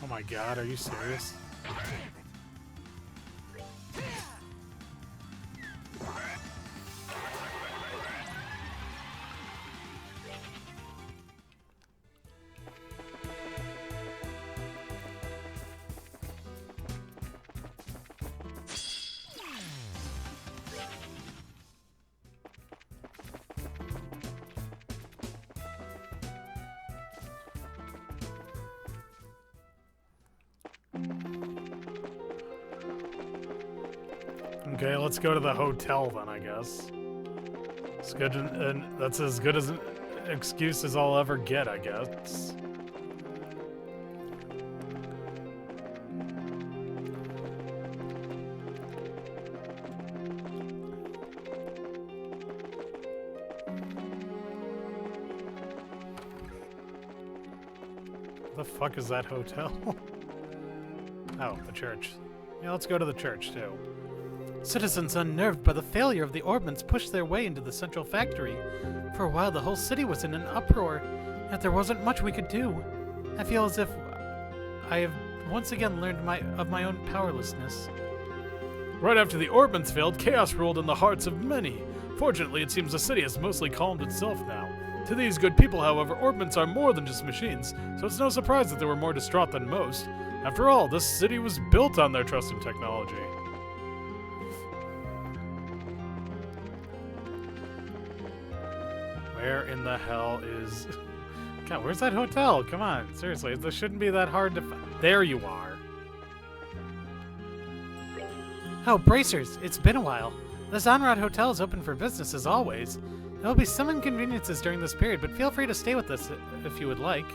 A: Oh my god, are you serious? Okay, let's go to the hotel then, I guess. It's good, and that's as good as an excuse as I'll ever get, I guess. The fuck is that hotel? Oh, the church. Yeah, let's go to the church, too.
C: Citizens unnerved by the failure of the orbments pushed their way into the central factory. For a while, the whole city was in an uproar, yet there wasn't much we could do. I feel as if I have once again learned of my own powerlessness.
A: Right after the orbments failed, chaos ruled in the hearts of many. Fortunately, it seems the city has mostly calmed itself now. To these good people, however, orbments are more than just machines, so it's no surprise that they were more distraught than most. After all, this city was built on their trust in technology. Where in the hell is... God, where's that hotel? Come on, seriously, this shouldn't be that hard to find. There you are.
C: Oh, bracers, it's been a while. The Zonrod Hotel is open for business as always. There will be some inconveniences during this period, but feel free to stay with us if you would like.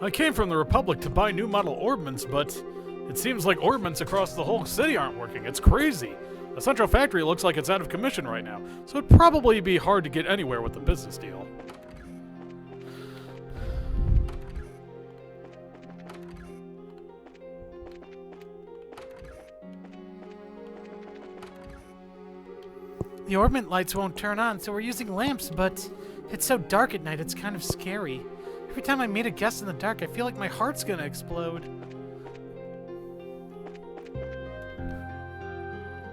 A: I came from the Republic to buy new model orbments, but it seems like orbments across the whole city aren't working. It's crazy. The central factory looks like it's out of commission right now, so it'd probably be hard to get anywhere with the business deal.
C: The orbit lights won't turn on, so we're using lamps, but it's so dark at night, it's kind of scary. Every time I meet a guest in the dark, I feel like my heart's gonna explode.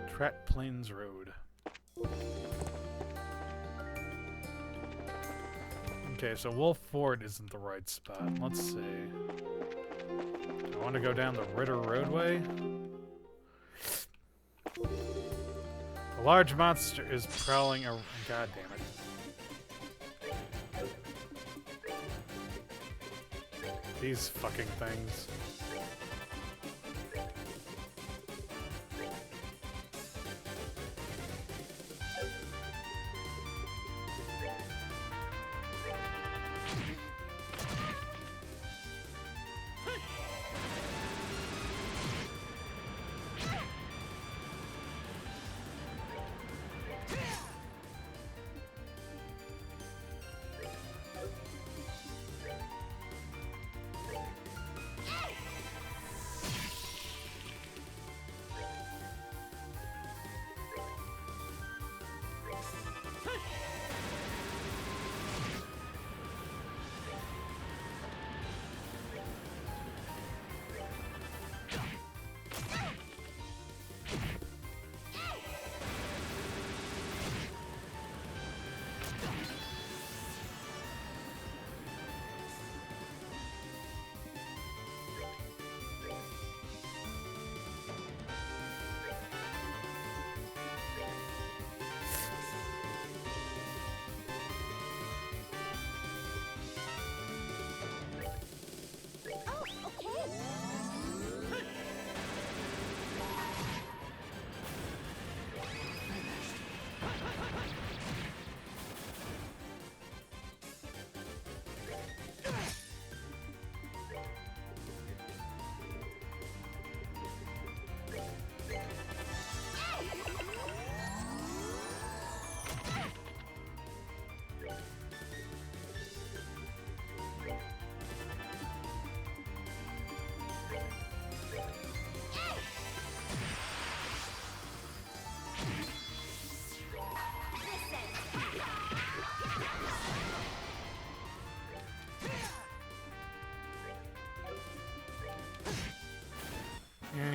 A: Trat Plains Road. Okay, so Wolf Ford isn't the right spot. Let's see. I want to go down the Ritter Roadway. A large monster is prowling around. God damn it. These fucking things.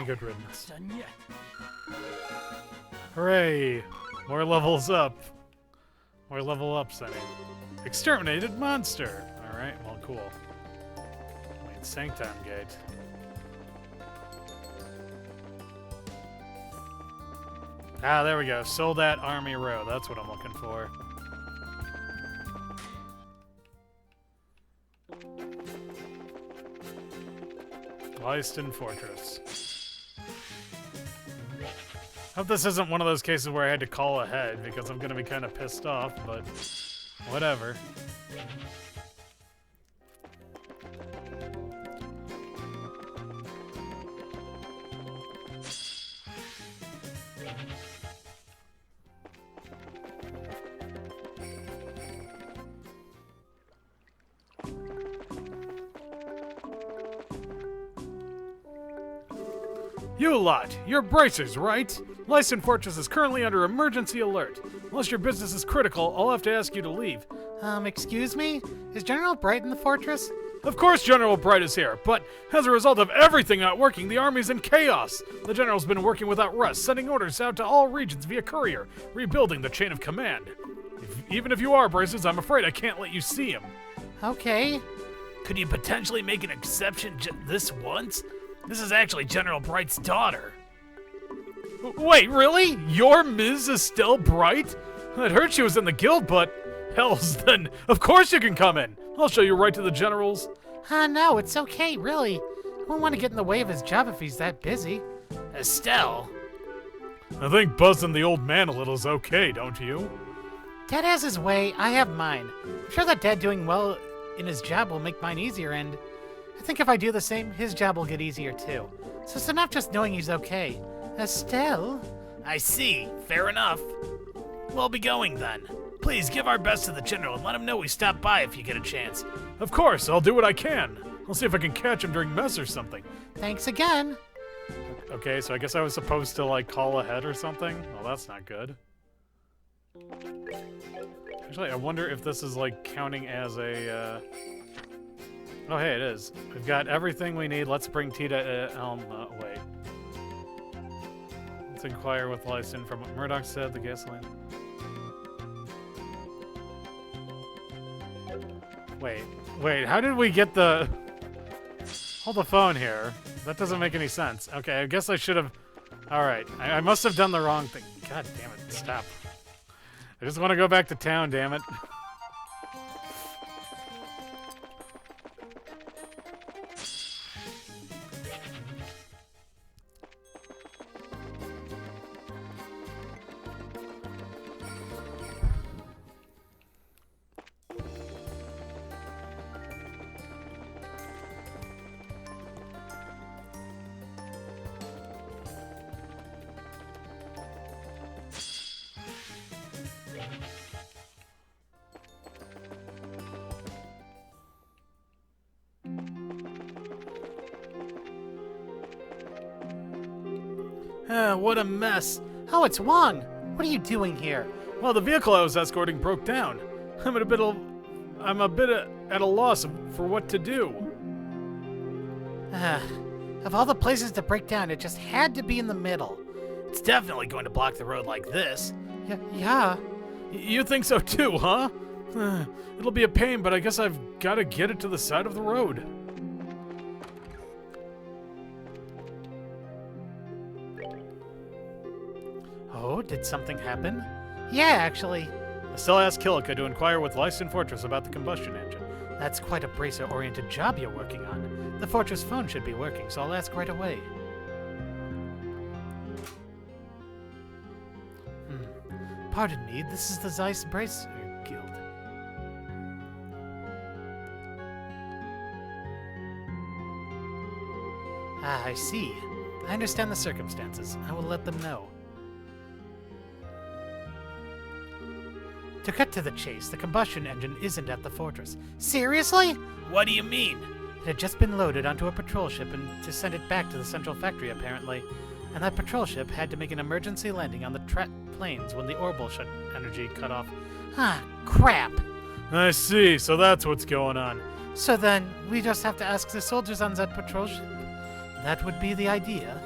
A: Good riddance.
D: Done yet.
A: Hooray! More levels up. More level ups, I mean. Exterminated monster! Alright, well, cool. Wait, Sanctum Gate. Ah, there we go. Soldat Army Row. That's what I'm looking for. Leiston Fortress. Hope this isn't one of those cases where I had to call ahead, because I'm gonna be kind of pissed off, but whatever. You lot, you're bracers, right? Leiston Fortress is currently under emergency alert. Unless your business is critical, I'll have to ask you to leave.
C: Excuse me? Is General Bright in the fortress?
A: Of course General Bright is here, but as a result of everything not working, the army's in chaos. The General's been working without rest, sending orders out to all regions via courier, rebuilding the chain of command. Even if you are bracers, I'm afraid I can't let you see him.
C: Okay.
B: Could you potentially make an exception this once? This is actually General Bright's daughter.
A: Wait, really? You're Ms. Estelle Bright? I'd heard she was in the guild, but hells then, of course you can come in. I'll show you right to the generals.
C: No, it's okay, really. I won't want to get in the way of his job if he's that busy.
B: Estelle?
A: I think buzzing the old man a little is okay, don't you?
C: Dad has his way, I have mine. I'm sure that Dad doing well in his job will make mine easier, and I think if I do the same, his job will get easier too. So it's enough just knowing he's okay. Estelle?
B: I see. Fair enough. We'll be going then. Please give our best to the General and let him know we stopped by if you get a chance.
A: Of course, I'll do what I can. I'll see if I can catch him during mess or something.
C: Thanks again.
A: Okay, so I guess I was supposed to, like, call ahead or something? Well, that's not good. Actually, I wonder if this is like counting as a. Oh, hey, it is. We've got everything we need. Let's bring Tita wait. Let's inquire with Lyson from what Murdoch said. The gasoline. Wait. How did we get the? Hold the phone here. That doesn't make any sense. Okay, I guess I should have. All right, I must have done the wrong thing. God damn it! Stop. I just want to go back to town. Damn it.
B: What a mess.
C: Oh, it's Wong. What are you doing here?
A: Well, the vehicle I was escorting broke down. I'm a bit at a loss for what to do.
C: Of all the places to break down, it just had to be in the middle.
B: It's definitely going to block the road like this.
C: Yeah.
A: You think so too, huh? It'll be a pain, but I guess I've got to get it to the side of the road.
C: Oh, did something happen? Yeah, actually.
A: I still asked Kilika to inquire with Lyson Fortress about the combustion engine.
C: That's quite a bracer-oriented job you're working on. The Fortress phone should be working, so I'll ask right away. Pardon me, this is the Zeiss Bracer Guild. Ah, I see. I understand the circumstances. I will let them know. To cut to the chase, the combustion engine isn't at the fortress. Seriously?
B: What do you mean?
C: It had just been loaded onto a patrol ship and to send it back to the central factory, apparently. And that patrol ship had to make an emergency landing on the plains when the orbital energy cut off. Ah, crap!
A: I see, so that's what's going on.
C: So then, we just have to ask the soldiers on that patrol ship? That would be the idea.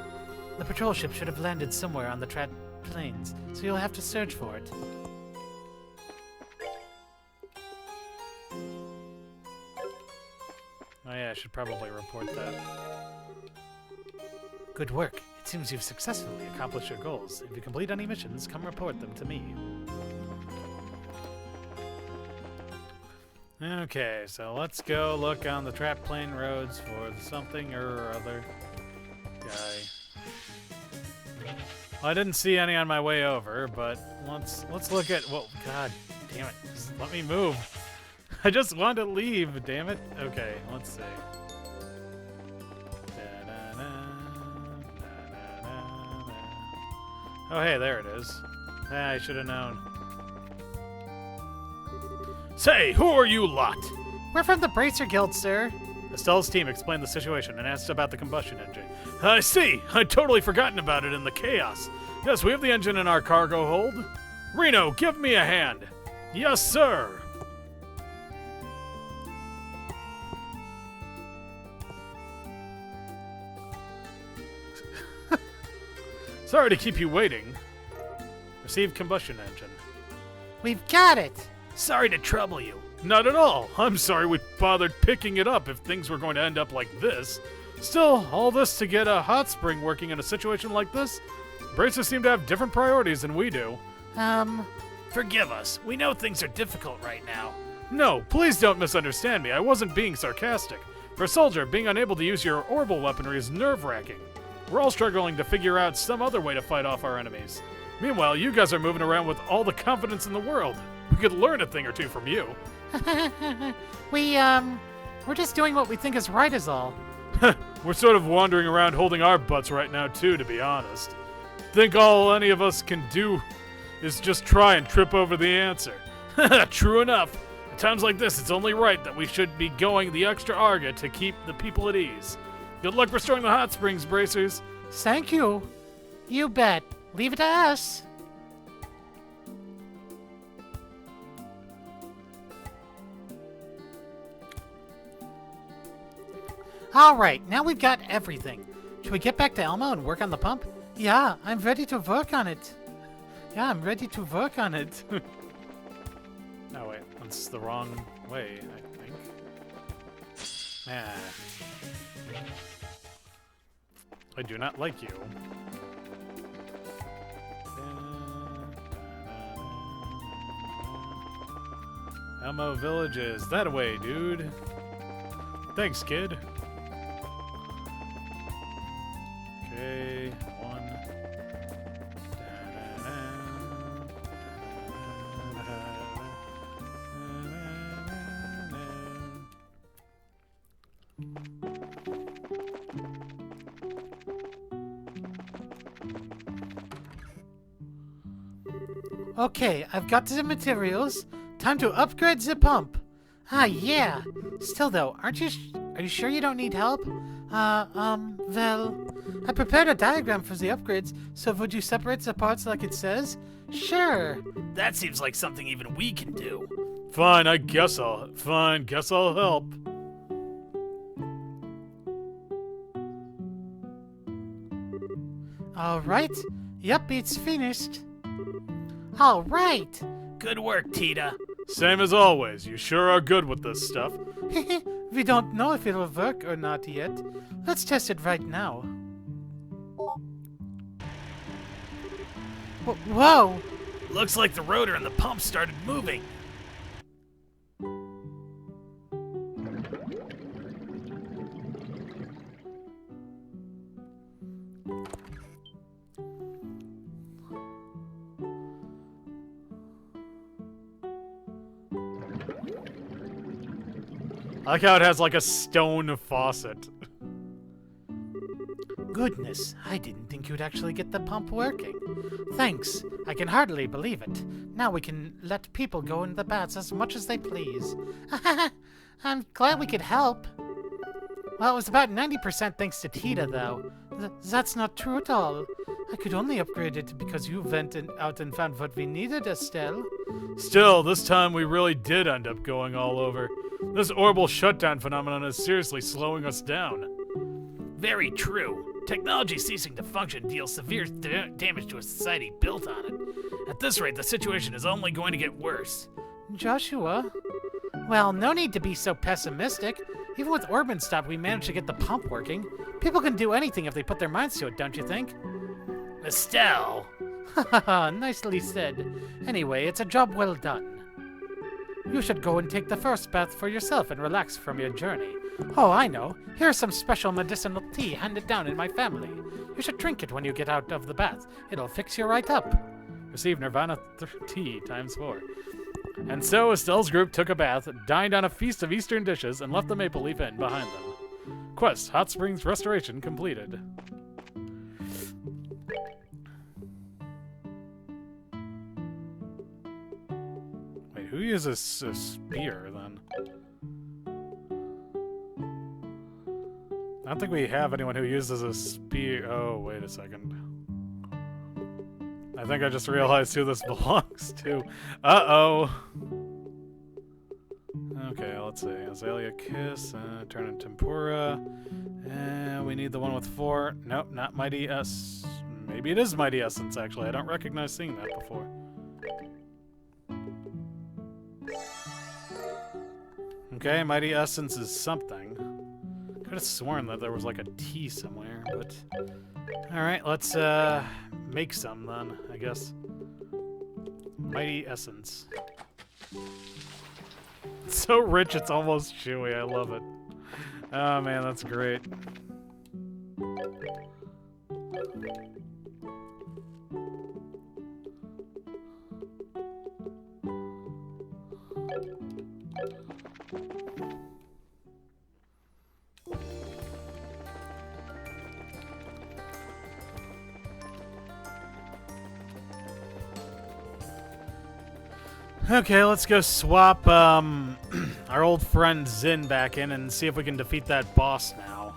C: The patrol ship should have landed somewhere on the plains, so you'll have to search for it.
A: Oh yeah, I should probably report that.
C: Good work. It seems you've successfully accomplished your goals. If you complete any missions, come report them to me.
A: Okay, so let's go look on the trap plane roads for something or other guy. Well, I didn't see any on my way over, but let's look at. Well, God damn it! Just let me move. I just want to leave. Damn it. Okay, let's see. Oh, hey, there it is. Ah, I should have known.
B: Say, who are you lot?
C: We're from the Bracer Guild, sir.
A: Estelle's team explained the situation and asked about the combustion engine.
B: I see. I'd totally forgotten about it in the chaos.
A: Yes, we have the engine in our cargo hold.
B: Reno, give me a hand. Yes, sir.
A: Sorry to keep you waiting. Received combustion engine.
C: We've got it!
B: Sorry to trouble you.
A: Not at all. I'm sorry we bothered picking it up if things were going to end up like this. Still, all this to get a hot spring working in a situation like this? Bracers seem to have different priorities than we do.
B: Forgive us. We know things are difficult right now.
A: No, please don't misunderstand me. I wasn't being sarcastic. For a soldier, being unable to use your orbital weaponry is nerve-wracking. We're all struggling to figure out some other way to fight off our enemies. Meanwhile, you guys are moving around with all the confidence in the world. We could learn a thing or two from you.
C: We're just doing what we think is right is all.
A: We're sort of wandering around holding our butts right now too, to be honest. Think all any of us can do is just try and trip over the answer.
B: True enough. At times like this, it's only right that we should be going the extra arga to keep the people at ease. Good luck restoring the hot springs, Bracers.
C: Thank you. You bet. Leave it to us. Alright, now we've got everything. Should we get back to Elmo and work on the pump? Yeah, I'm ready to work on it. Yeah, I'm ready to work on it.
A: Oh, wait. That's the wrong way, I think. Ah. I do not like you. Elmo Village is that way, dude. Thanks, kid. Okay, one.
C: Okay, I've got the materials. Time to upgrade the pump. Ah, yeah. Still though, are you sure you don't need help? Well, I prepared a diagram for the upgrades, so would you separate the parts like it says? Sure.
B: That seems like something even we can do.
A: Fine, guess I'll help.
C: Alright. Yep, it's finished. Alright.
B: Good work, Tita.
A: Same as always, you sure are good with this stuff.
C: We don't know if it'll work or not yet. Let's test it right now. Whoa!
B: Looks like the rotor and the pump started moving.
A: I like how it has like a stone faucet.
C: Goodness, I didn't think you'd actually get the pump working. Thanks, I can hardly believe it. Now we can let people go in the baths as much as they please. I'm glad we could help. Well, it was about 90% thanks to Tita, though. That's not true at all. I could only upgrade it because you went out and found what we needed, Estelle.
A: Still, this time we really did end up going all over. This horrible shutdown phenomenon is seriously slowing us down.
B: Very true. Technology ceasing to function deals severe damage to a society built on it. At this rate, the situation is only going to get worse.
C: Joshua? Well, no need to be so pessimistic. Even with Orban stop, we managed to get the pump working. People can do anything if they put their minds to it, don't you think?
B: Estelle!
C: Haha, nicely said. Anyway, it's a job well done. You should go and take the first bath for yourself and relax from your journey. Oh, I know. Here's some special medicinal tea handed down in my family. You should drink it when you get out of the bath. It'll fix you right up.
A: Receive Nirvana tea ×4. And so Estelle's group took a bath, dined on a feast of Eastern dishes, and left the Maple Leaf Inn behind them. Quest Hot Springs Restoration completed. Wait, who uses a spear then? I don't think we have anyone who uses a spear. Oh, wait a second. I think I just realized who this belongs to. Uh-oh. Okay, let's see. Azalea Kiss, turn into Tempura. We need the one with 4. Nope, not Mighty S. Maybe it is Mighty Essence, actually. I don't recognize seeing that before. Okay, Mighty Essence is something. Could have sworn that there was like a T somewhere, but... Alright, let's make some then, I guess. Mighty Essence. It's so rich it's almost chewy, I love it. Oh man, that's great. Okay, let's go swap our old friend Zin back in and see if we can defeat that boss now.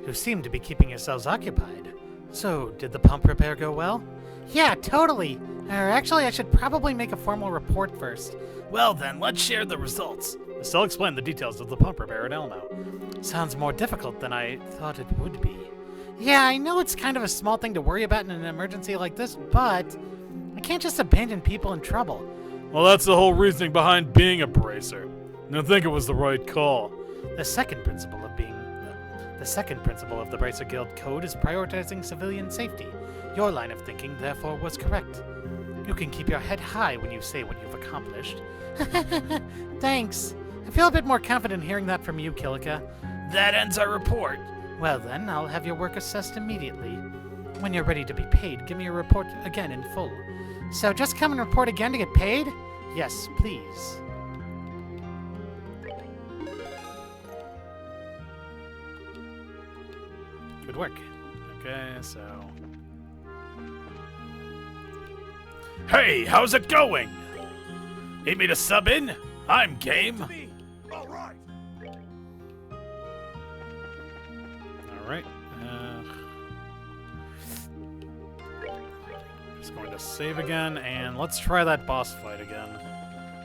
C: You seem to be keeping yourselves occupied. So, did the pump repair go well? Yeah, totally. Or actually, I should probably make a formal report first.
B: Well then, let's share the results.
A: Still explain the details of the pump repair at Elmo.
C: Sounds more difficult than I thought it would be. Yeah, I know it's kind of a small thing to worry about in an emergency like this, but I can't just abandon people in trouble.
A: Well, that's the whole reasoning behind being a bracer. I think it was the right call.
C: The second principle of the Bracer Guild Code is prioritizing civilian safety. Your line of thinking, therefore, was correct. You can keep your head high when you say what you've accomplished. Thanks. I feel a bit more confident hearing that from you, Kilika.
B: That ends our report.
C: Well then, I'll have your work assessed immediately. When you're ready to be paid, give me your report again in full. So just come and report again to get paid? Yes, please.
A: Good work. Okay, so...
B: Hey, how's it going? Need me to sub in? I'm game.
E: Me. All right.
A: Alright. Just going to save again, and let's try that boss fight again.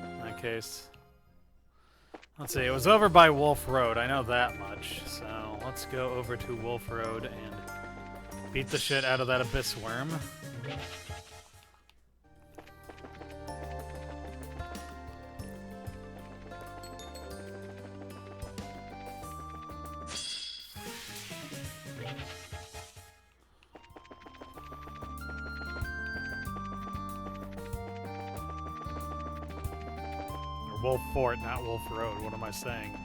A: In that case. Let's see, it was over by Wolf Road, I know that much. So let's go over to Wolf Road and beat the shit out of that Abyss Worm. Wolf Fort, not Wolf Road. What am I saying?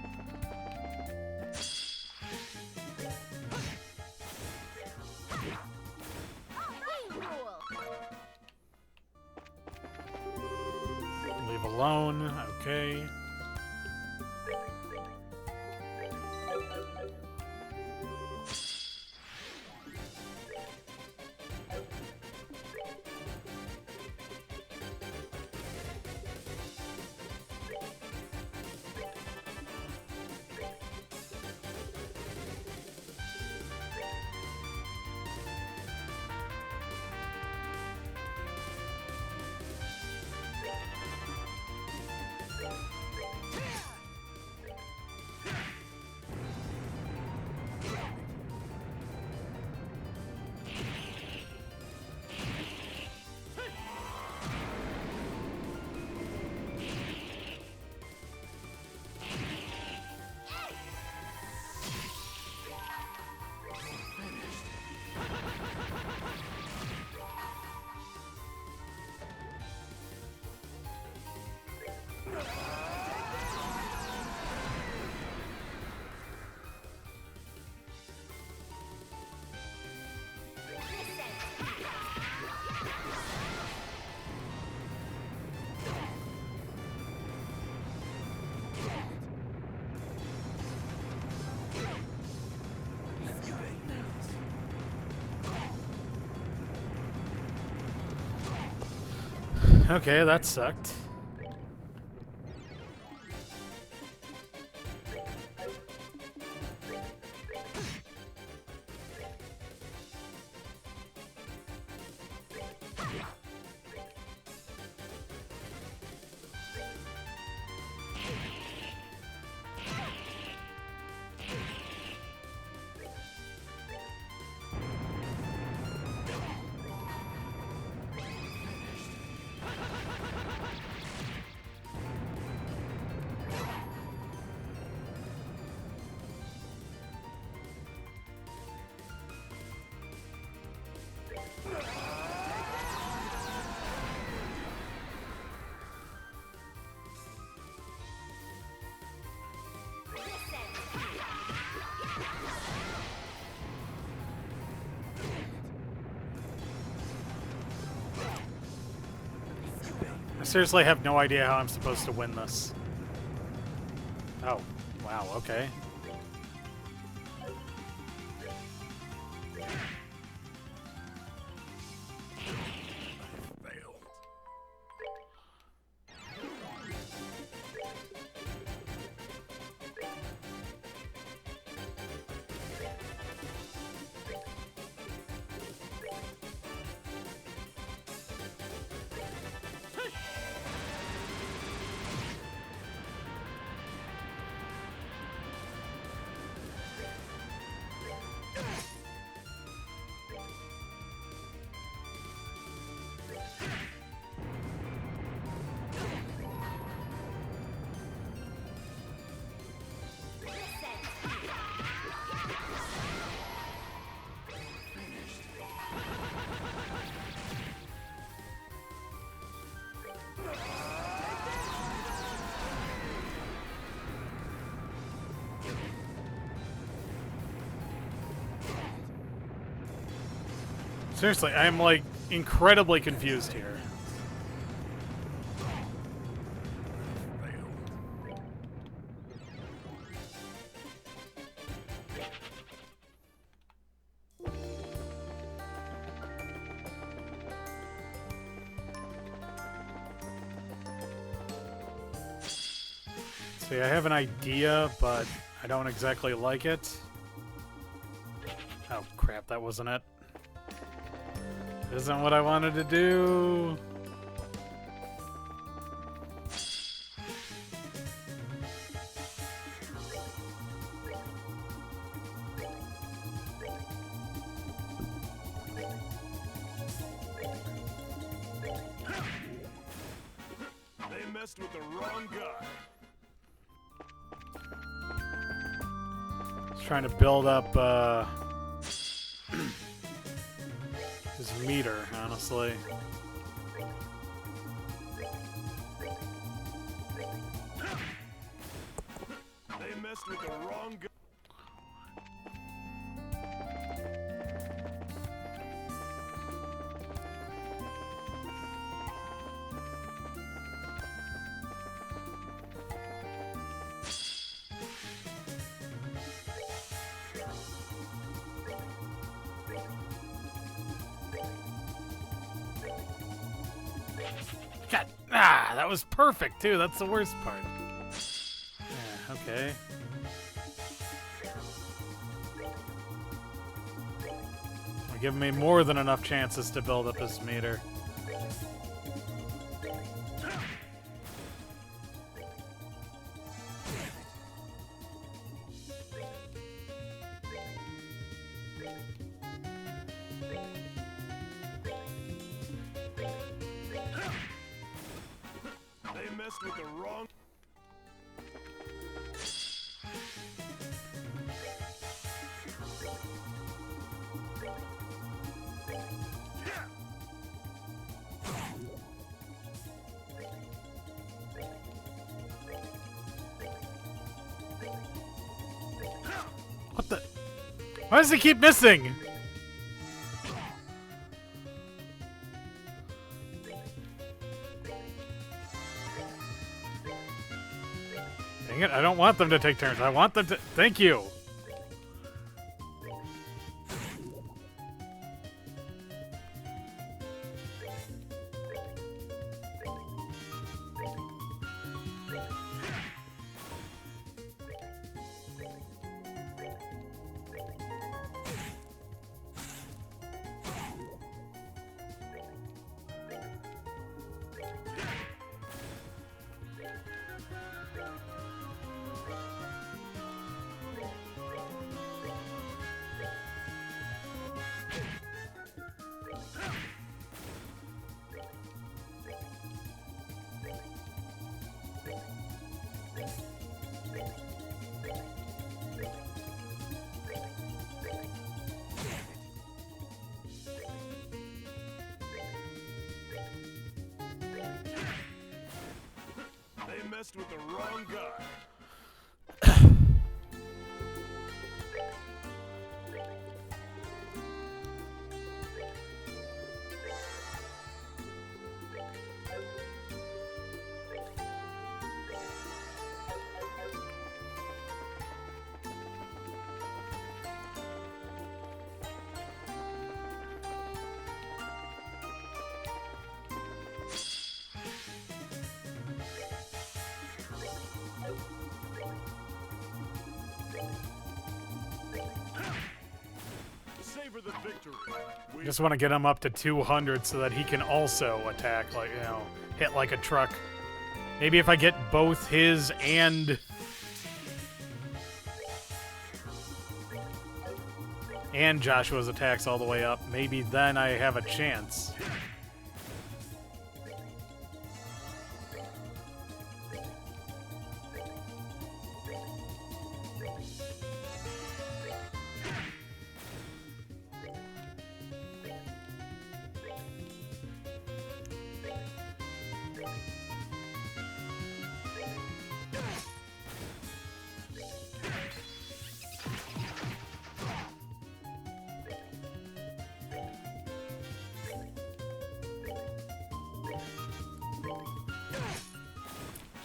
A: Leave alone. Okay. Okay, that sucked. I seriously have no idea how I'm supposed to win this. Oh, wow, okay.
E: Failed.
A: Seriously, I'm like incredibly confused here. See, I have an idea, but I don't exactly like it. Oh crap, that wasn't it. Isn't what I wanted to do.
E: They messed with the wrong guy.
A: Just trying to build up his meter, honestly.
E: They messed with the wrong guy.
A: God, that was perfect too. That's the worst part. Yeah, okay. You're giving me more than enough chances to build up his meter.
E: They messed with the wrong.
A: What the? Why does he keep missing? Dang it, I don't want them to take turns. I want them to... Thank you.
E: They messed with the wrong guy. Savor the victory. We
A: Just want to get him up to 200 so that he can also attack, like, you know, hit like a truck. Maybe if I get both his and Joshua's attacks all the way up, maybe then I have a chance.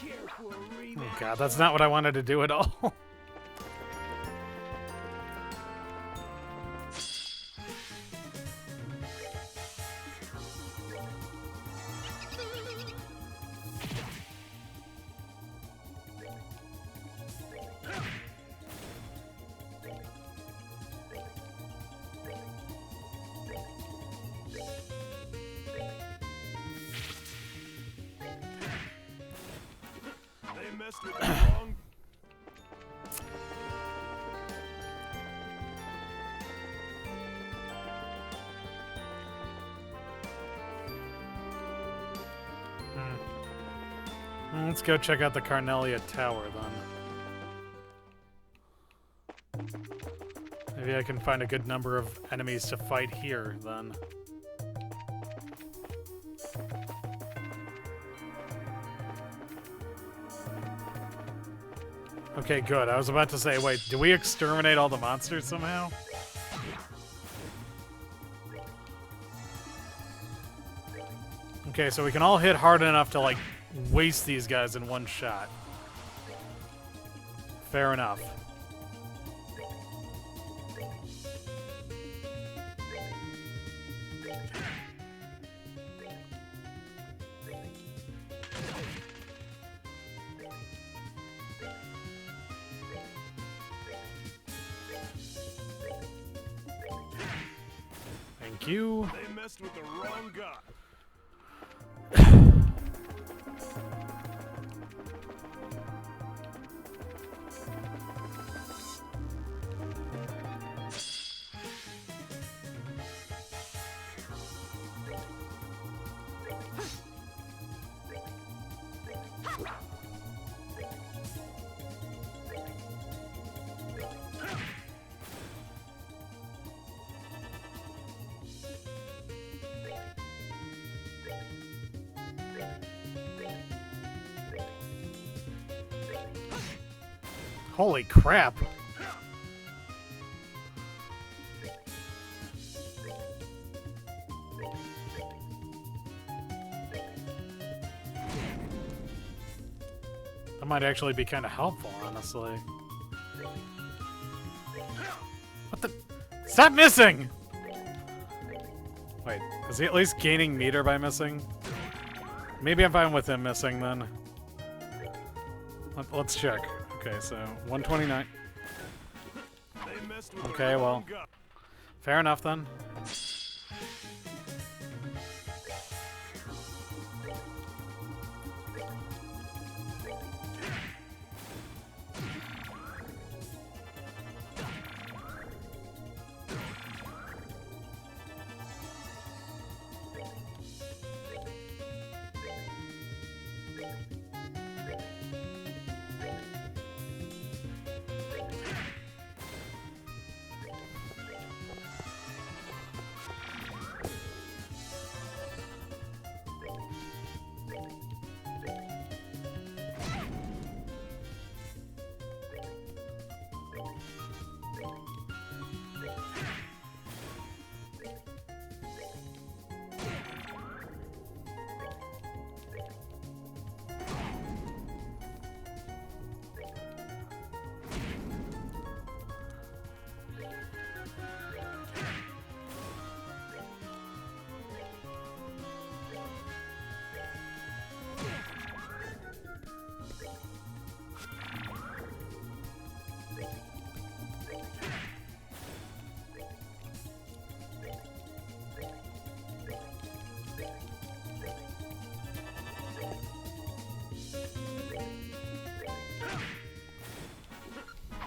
A: Oh god, that's not what I wanted to do at all.
E: They messed with the wrong.
A: Let's go check out the Carnelia Tower, then. Maybe I can find a good number of enemies to fight here, then. Okay, good. I was about to say, wait, do we exterminate all the monsters somehow? Okay, so we can all hit hard enough to, like, waste these guys in one shot. Fair enough. Thank you.
E: They messed with the wrong guy.
A: Holy crap. That might actually be kind of helpful, honestly. What the? Stop missing! Wait, is he at least gaining meter by missing? Maybe I'm fine with him missing, then. Let's check. Okay, so 129.
E: They messed with
A: Okay,
E: the
A: well,
E: wrong guy.
A: fair enough then.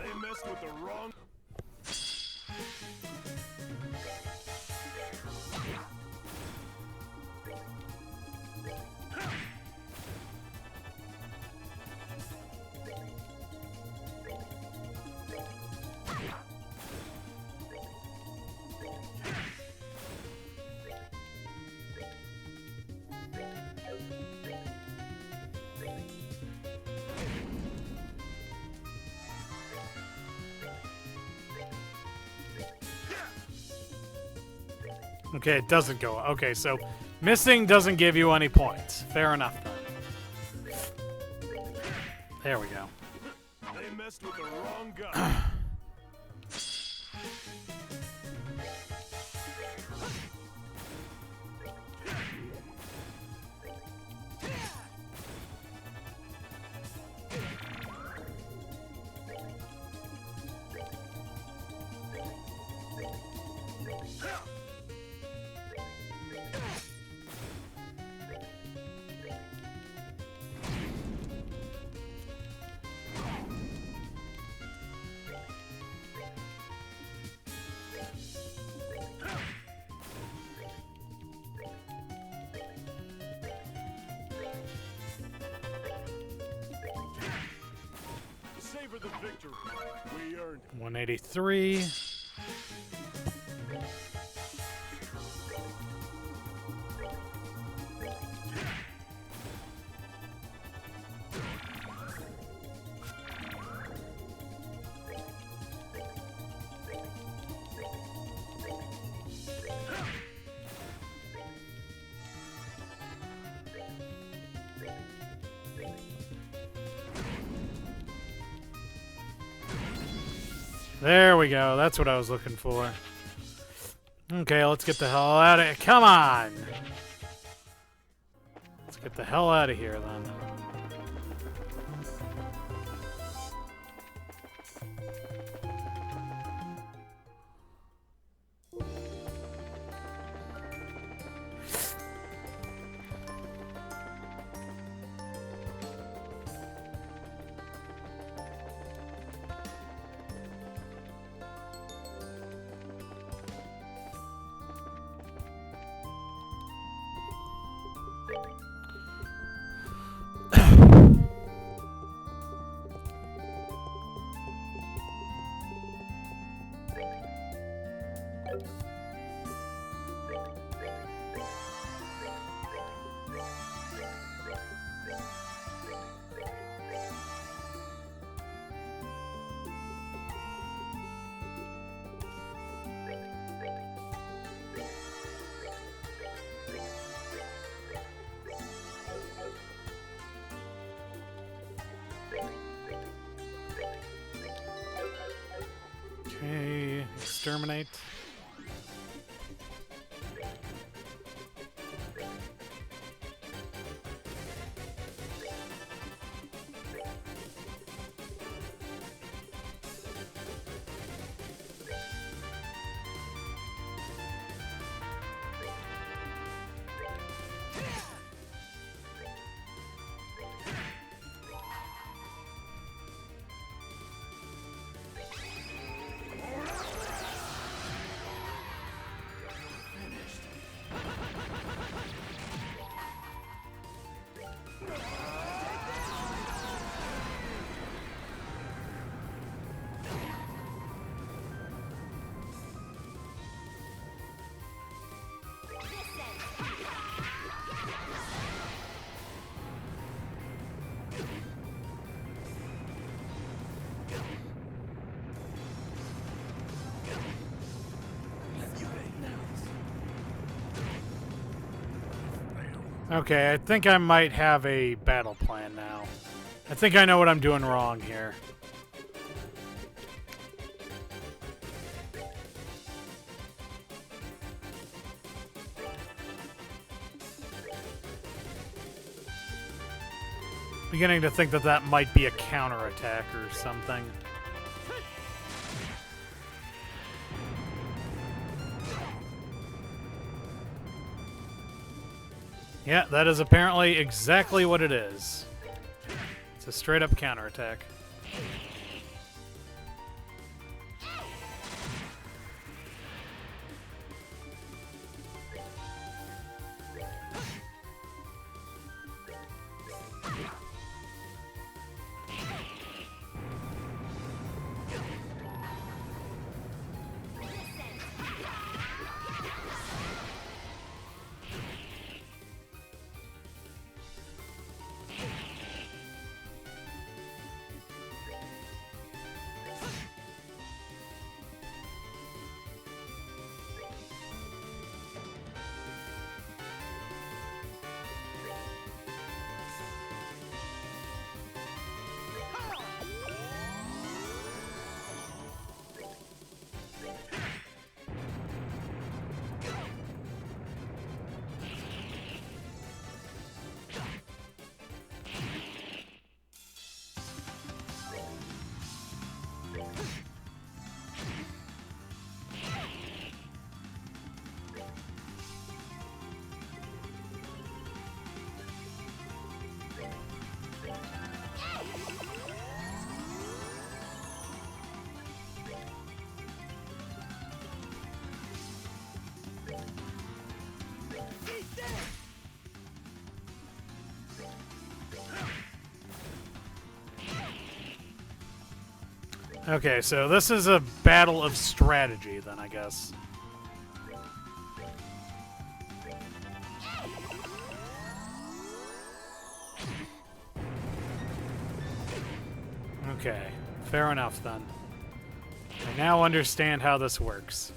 E: They messed with the wrong.
A: Okay, it doesn't go. Okay, so missing doesn't give you any points. Fair enough then. There we go.
E: They messed with the wrong guy. Savor the victory. We earned it.
A: 183. There we go. That's what I was looking for. Okay, let's get the hell out of here. Come on! Let's get the hell out of here, then. Okay, exterminate. Okay, I think I might have a battle plan now. I think I know what I'm doing wrong here. Beginning to think that that might be a counterattack or something. Yeah, that is apparently exactly what it is. It's a straight-up counterattack. Okay, so this is a battle of strategy, then, I guess. Okay, fair enough, then. I now understand how this works.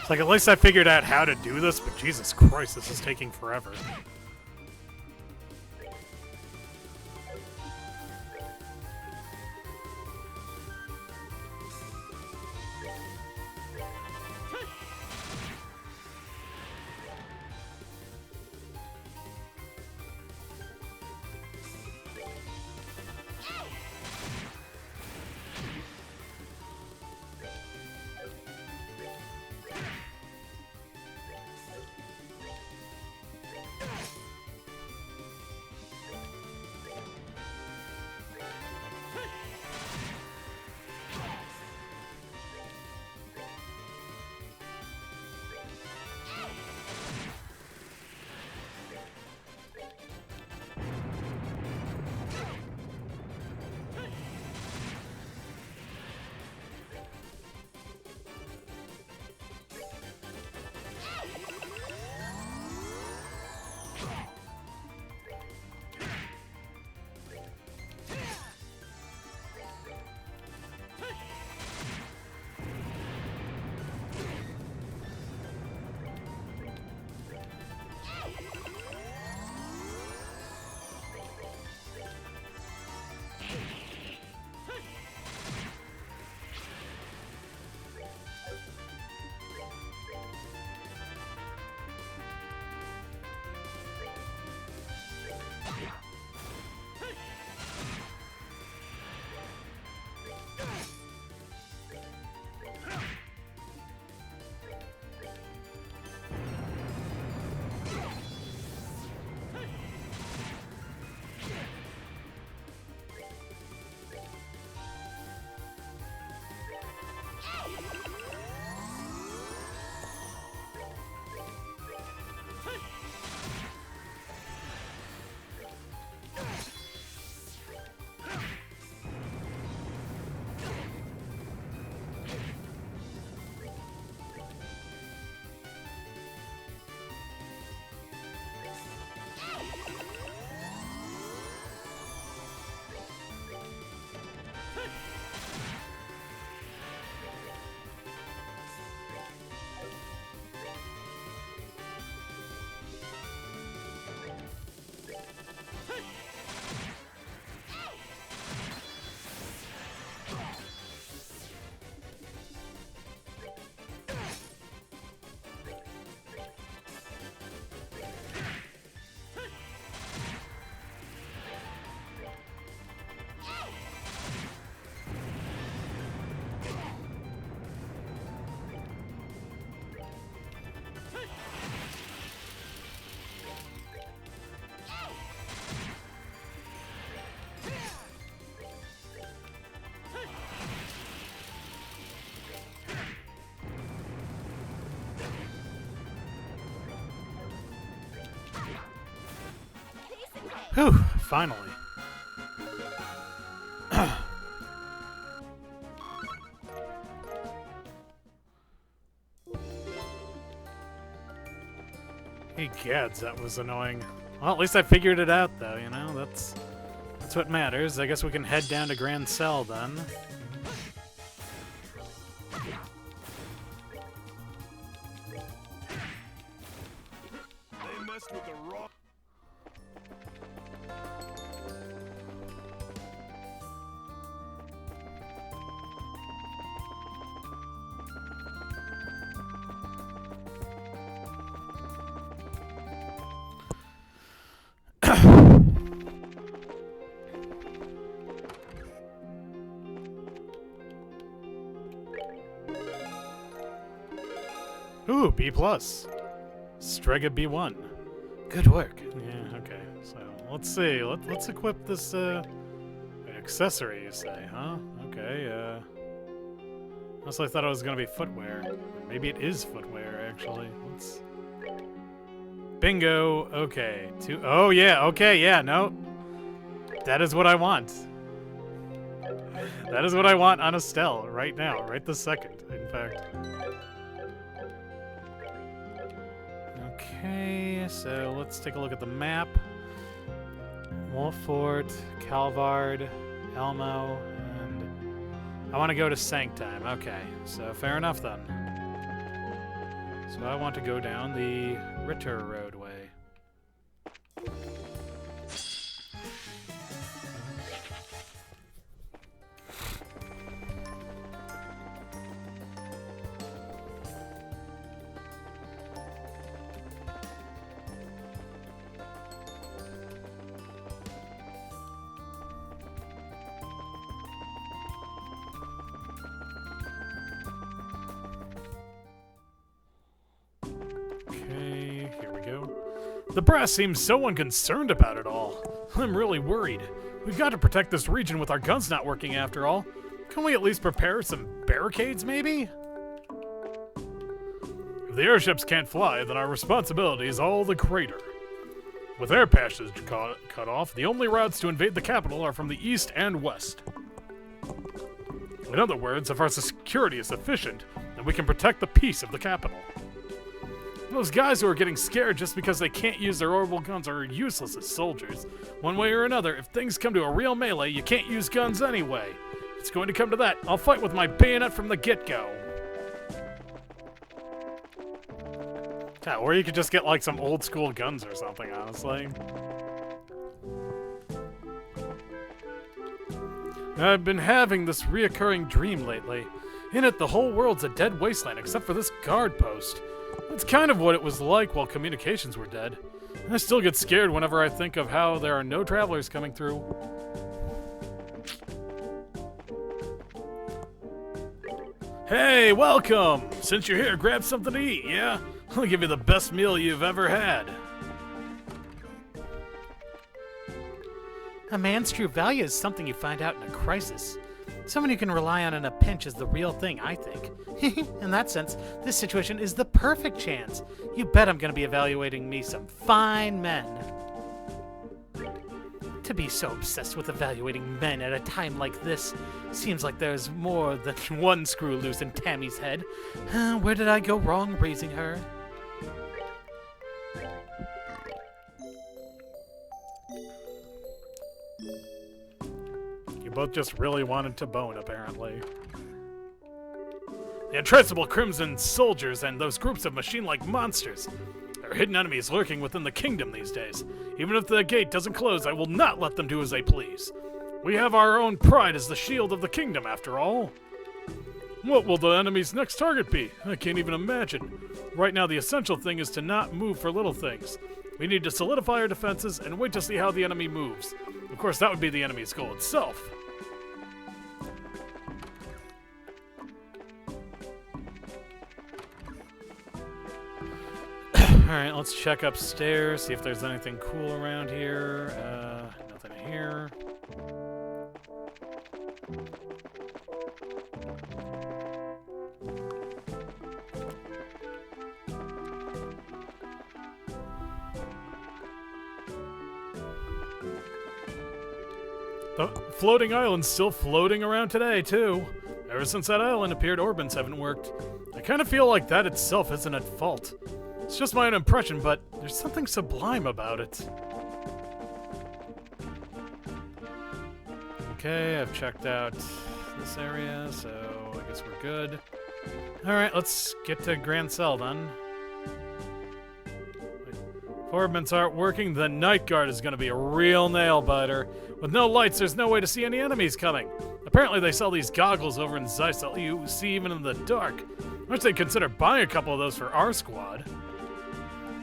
A: It's like, at least I figured out how to do this, but Jesus Christ, this is taking forever. Whew, finally. Hey gads, that was annoying. Well, at least I figured it out though, you know, that's what matters. I guess we can head down to Grand Cell then.
E: They messed with the wrong.
A: Ooh, B+. Strega B1. Good work. Yeah, okay. So, let's see. Let's equip this, accessory, you say, huh? Okay, also I thought it was gonna be footwear. Maybe it is footwear, actually. Let's... Bingo! Okay. Oh, yeah, okay, yeah, no. That is what I want. That is what I want on Estelle right now, right this second, in fact. Okay, so let's take a look at the map. Wolffort, Calvard, Elmo, and I want to go to Sanctime. Okay, so fair enough then. So I want to go down the Ritter roadway.
B: The brass seems so unconcerned about it all. I'm really worried. We've got to protect this region with our guns not working after all. Can we at least prepare some barricades, maybe? If the airships can't fly, then our responsibility is all the greater. With air passage cut off, the only routes to invade the capital are from the east and west. In other words, if our security is sufficient, then we can protect the peace of the capital. Those guys who are getting scared just because they can't use their orbital guns are useless as soldiers. One way or another, if things come to a real melee, you can't use guns anyway. If it's going to come to that, I'll fight with my bayonet from the get-go.
A: Yeah, or you could just get like some old school guns or something, honestly.
B: I've been having this reoccurring dream lately. In it, the whole world's a dead wasteland except for this guard post. That's kind of what it was like while communications were dead. I still get scared whenever I think of how there are no travelers coming through. Hey, welcome! Since you're here, grab something to eat, yeah? I'll give you the best meal you've ever had.
C: A man's true value is something you find out in a crisis. Someone you can rely on in a pinch is the real thing, I think. In that sense, this situation is the perfect chance. You bet I'm going to be evaluating me some fine men. To be so obsessed with evaluating men at a time like this seems like there's more than one screw loose in Tammy's head. Where did I go wrong raising her?
A: You both just really wanted to bone, apparently.
B: The untraceable Crimson soldiers and those groups of machine-like monsters. There are hidden enemies lurking within the kingdom these days. Even if the gate doesn't close, I will not let them do as they please. We have our own pride as the shield of the kingdom, after all. What will the enemy's next target be? I can't even imagine. Right now, the essential thing is to not move for little things. We need to solidify our defenses and wait to see how the enemy moves. Of course, that would be the enemy's goal itself.
A: Alright, let's check upstairs, see if there's anything cool around here. Nothing here.
B: The floating island's still floating around today, too. Ever since that island appeared, orbits haven't worked. I kind of feel like that itself isn't at fault. It's just my own impression, but there's something sublime about it.
A: Okay, I've checked out this area, so I guess we're good. Alright, let's get to Grand Cell then.
B: If orbits aren't working, the night guard is going to be a real nail-biter. With no lights, there's no way to see any enemies coming. Apparently they sell these goggles over in Zeiss that you see even in the dark. I wish they'd consider buying a couple of those for our squad.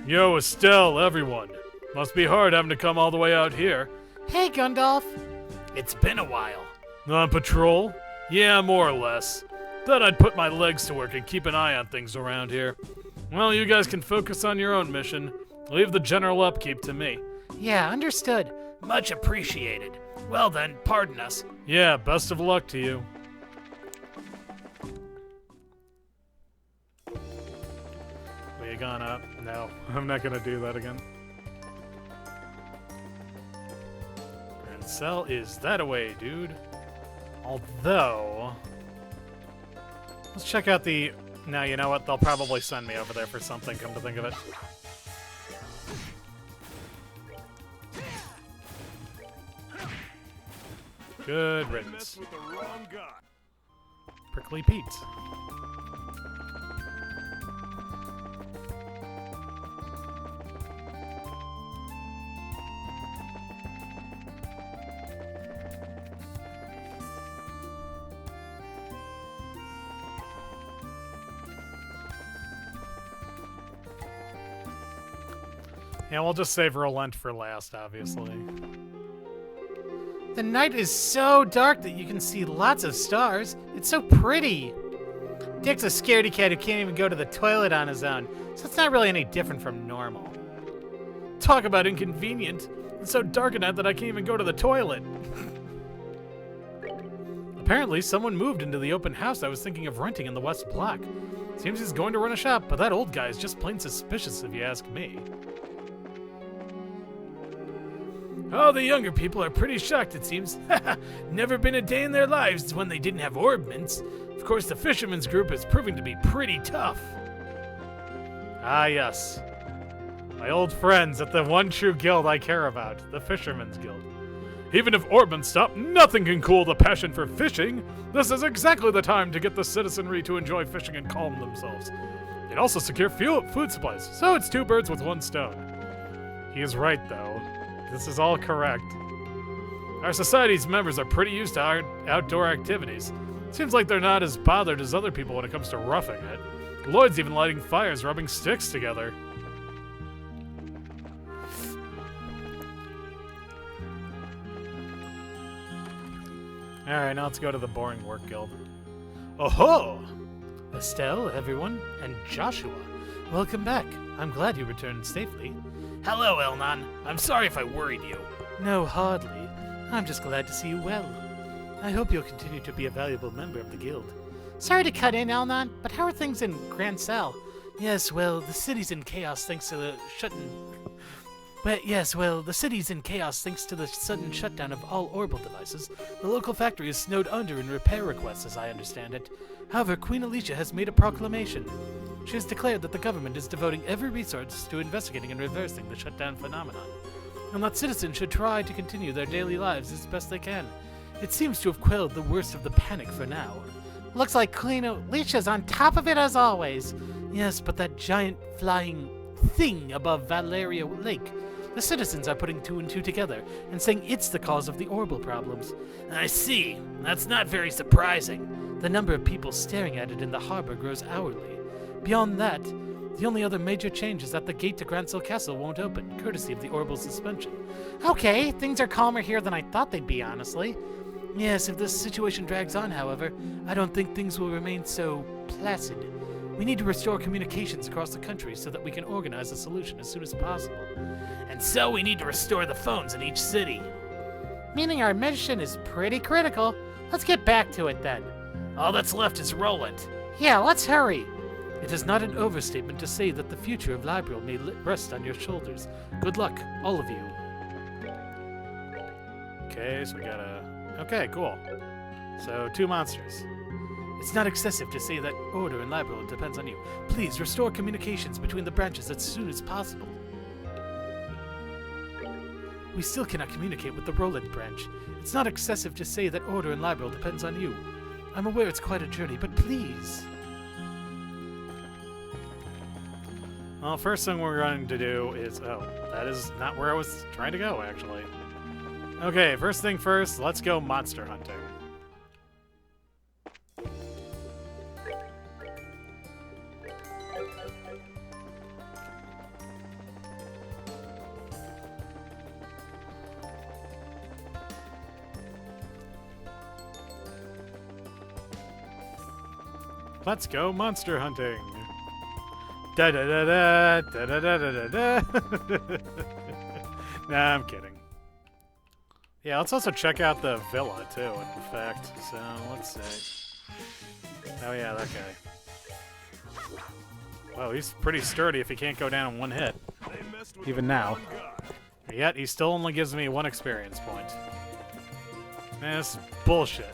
B: Yo, Estelle, everyone. Must be hard having to come all the way out here.
C: Hey, Gundalf!
B: It's been a while. On patrol? Yeah, more or less. Thought I'd put my legs to work and keep an eye on things around here. Well, you guys can focus on your own mission. Leave the general upkeep to me.
C: Yeah, understood.
B: Much appreciated. Well then, pardon us. Yeah, best of luck to you.
A: We gone up? No, I'm not gonna do that again.
B: Grand Cell is that away, dude. Although,
A: Let's check out the... No, you know what? They'll probably send me over there for something, come to think of it. Good
E: They
A: riddance.
E: messed with the wrong guy.
A: Prickly Pete. Yeah, we'll just save Rolent for last, obviously.
C: The night is so dark that you can see lots of stars. It's so pretty. Dick's a scaredy cat who can't even go to the toilet on his own, so it's not really any different from normal.
A: Talk about inconvenient. It's so dark at night that I can't even go to the toilet. Apparently, someone moved into the open house I was thinking of renting in the West Block. Seems he's going to run a shop, but that old guy is just plain suspicious if you ask me. Oh, the younger people are pretty shocked, it seems. Never been a day in their lives when they didn't have orb mints. Of course, the fisherman's group is proving to be pretty tough. Ah, yes. My old friends at the one true guild I care about, the Fisherman's Guild. Even if Orbmen stop, nothing can cool the passion for fishing. This is exactly the time to get the citizenry to enjoy fishing and calm themselves. It also secure food supplies, so it's 2 birds with 1 stone. He is right, though. This is all correct. Our society's members are pretty used to our outdoor activities. Seems like they're not as bothered as other people when it comes to roughing it. Lloyd's even lighting fires, rubbing sticks together. Alright, now let's go to the boring work guild. Oh-ho! Estelle, everyone, and Joshua. Welcome back. I'm glad you returned safely.
B: Hello, Elnon. I'm sorry if I worried you.
C: No, hardly. I'm just glad to see you well. I hope you'll continue to be a valuable member of the guild. Sorry to cut in, Elnon, but how are things in Grand Sal? Yes, well, the city's in chaos thanks to the the city's in chaos thanks to the sudden shutdown of all orbital devices. The local factory is snowed under in repair requests, as I understand it. However, Queen Alicia has made a proclamation. She has declared that the government is devoting every resource to investigating and reversing the shutdown phenomenon, and that citizens should try to continue their daily lives as best they can. It seems to have quelled the worst of the panic for now. Looks like Queen Alicia's on top of it as always. Yes, but that giant flying thing above Valeria Lake. The citizens are putting 2 and 2 together and saying it's the cause of the orbital problems.
B: I see. That's not very surprising.
C: The number of people staring at it in the harbor grows hourly. Beyond that, the only other major change is that the gate to Gransel Castle won't open, courtesy of the orbital suspension. Okay, things are calmer here than I thought they'd be, honestly. Yes, if this situation drags on, however, I don't think things will remain so placid. We need to restore communications across the country so that we can organize a solution as soon as possible.
B: And so we need to restore the phones in each city.
C: Meaning our mission is pretty critical. Let's get back to it then.
B: All that's left is Roland.
C: Yeah, let's hurry. It is not an overstatement to say that the future of Libril may rest on your shoulders. Good luck, all of you.
A: Okay, so we got a... Okay, cool. So, 2 monsters.
C: It's not excessive to say that order in Libril depends on you. Please restore communications between the branches as soon as possible. We still cannot communicate with the Roland branch. It's not excessive to say that order in Libril depends on you. I'm aware it's quite a journey, but please.
A: Well, first thing we're going to do is... Oh, that is not where I was trying to go, actually. Okay, first thing first, let's go monster hunting. Let's go monster hunting. Da da da da da da da da da. Nah, I'm kidding. Yeah, let's also check out the villa too, in fact. So let's see. Oh yeah, that guy. Well, he's pretty sturdy if he can't go down in 1 hit. Even now. Yet he still only gives me 1 experience point. Man, this is bullshit.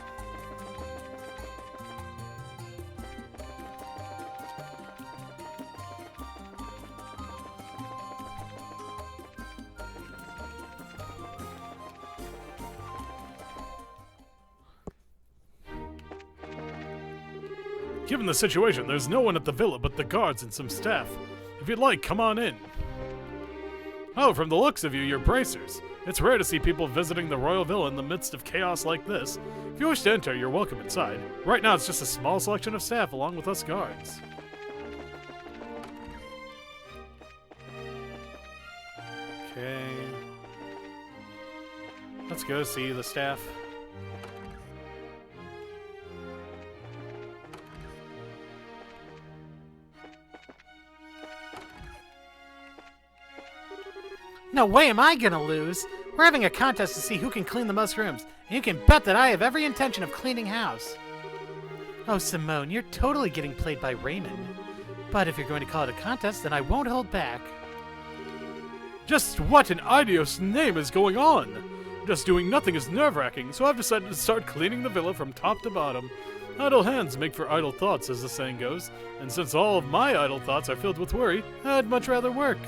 A: Given the situation, there's no one at the villa but the guards and some staff. If you'd like, come on in. Oh, from the looks of you, you're bracers. It's rare to see people visiting the royal villa in the midst of chaos like this. If you wish to enter, you're welcome inside. Right now, it's just a small selection of staff along with us guards. go see the staff.
C: No way am I gonna lose! We're having a contest to see who can clean the most rooms, and you can bet that I have every intention of cleaning house. Oh, Simone, you're totally getting played by Raymond. But if you're going to call it a contest, then I won't hold back.
A: Just what in Idios' name is going on? Just doing nothing is nerve-wracking, so I've decided to start cleaning the villa from top to bottom. Idle hands make for idle thoughts, as the saying goes, and since all of my idle thoughts are filled with worry, I'd much rather work.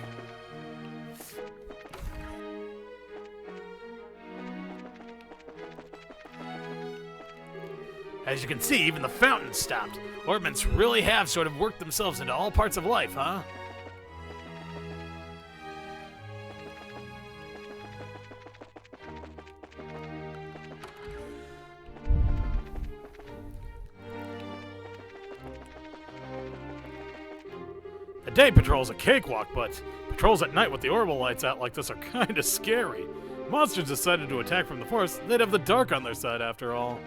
B: As you can see, even the fountain stopped. Ornaments really have sort of worked themselves into all parts of life, huh?
A: A day patrol's a cakewalk, but patrols at night with the orbital lights out like this are kinda scary. Monsters decided to attack from the forest, they'd have the dark on their side after all.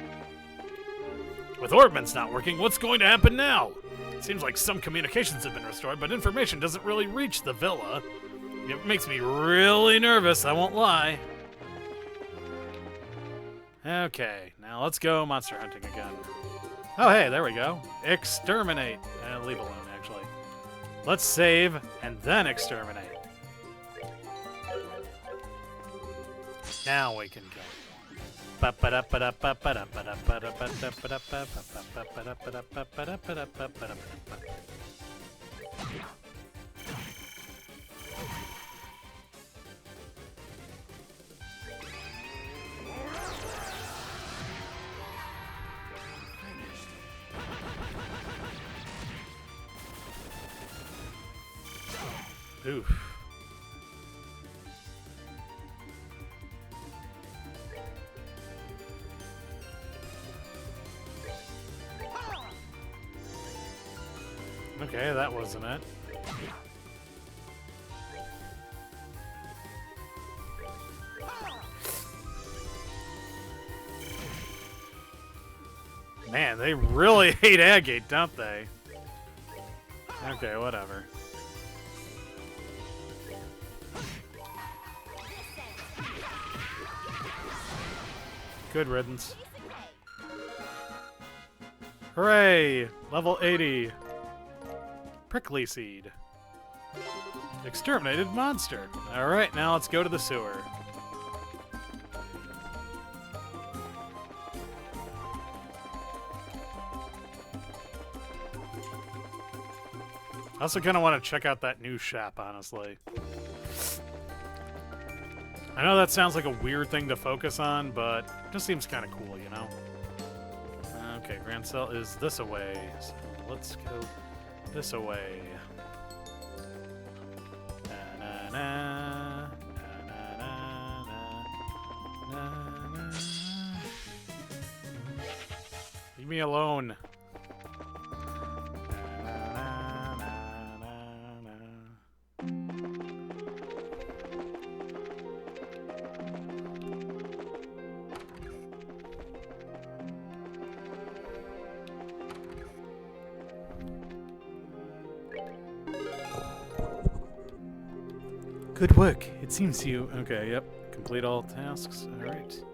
B: With orbments not working, what's going to happen now? It seems like some communications have been restored, but information doesn't really reach the villa. It makes me really nervous, I won't lie.
A: Okay, now let's go monster hunting again. Oh hey, there we go. Exterminate. Leave alone, actually. Let's save, and then exterminate. Now we can go. Oof. Okay, that wasn't it. Man, they really hate Agate, don't they? Okay, whatever. Good riddance. Hooray! Level 80. Prickly seed. Exterminated monster. Alright, now let's go to the sewer. I also kind of want to check out that new shop, honestly. I know that sounds like a weird thing to focus on, but it just seems kind of cool, you know? Okay, Grand Cell is this away, so let's go this away. Na, na, na, na, na, na, na, na. Leave me alone. Na, na, na, na, na. Good work. It seems you... Okay, yep. Complete all tasks. Alright.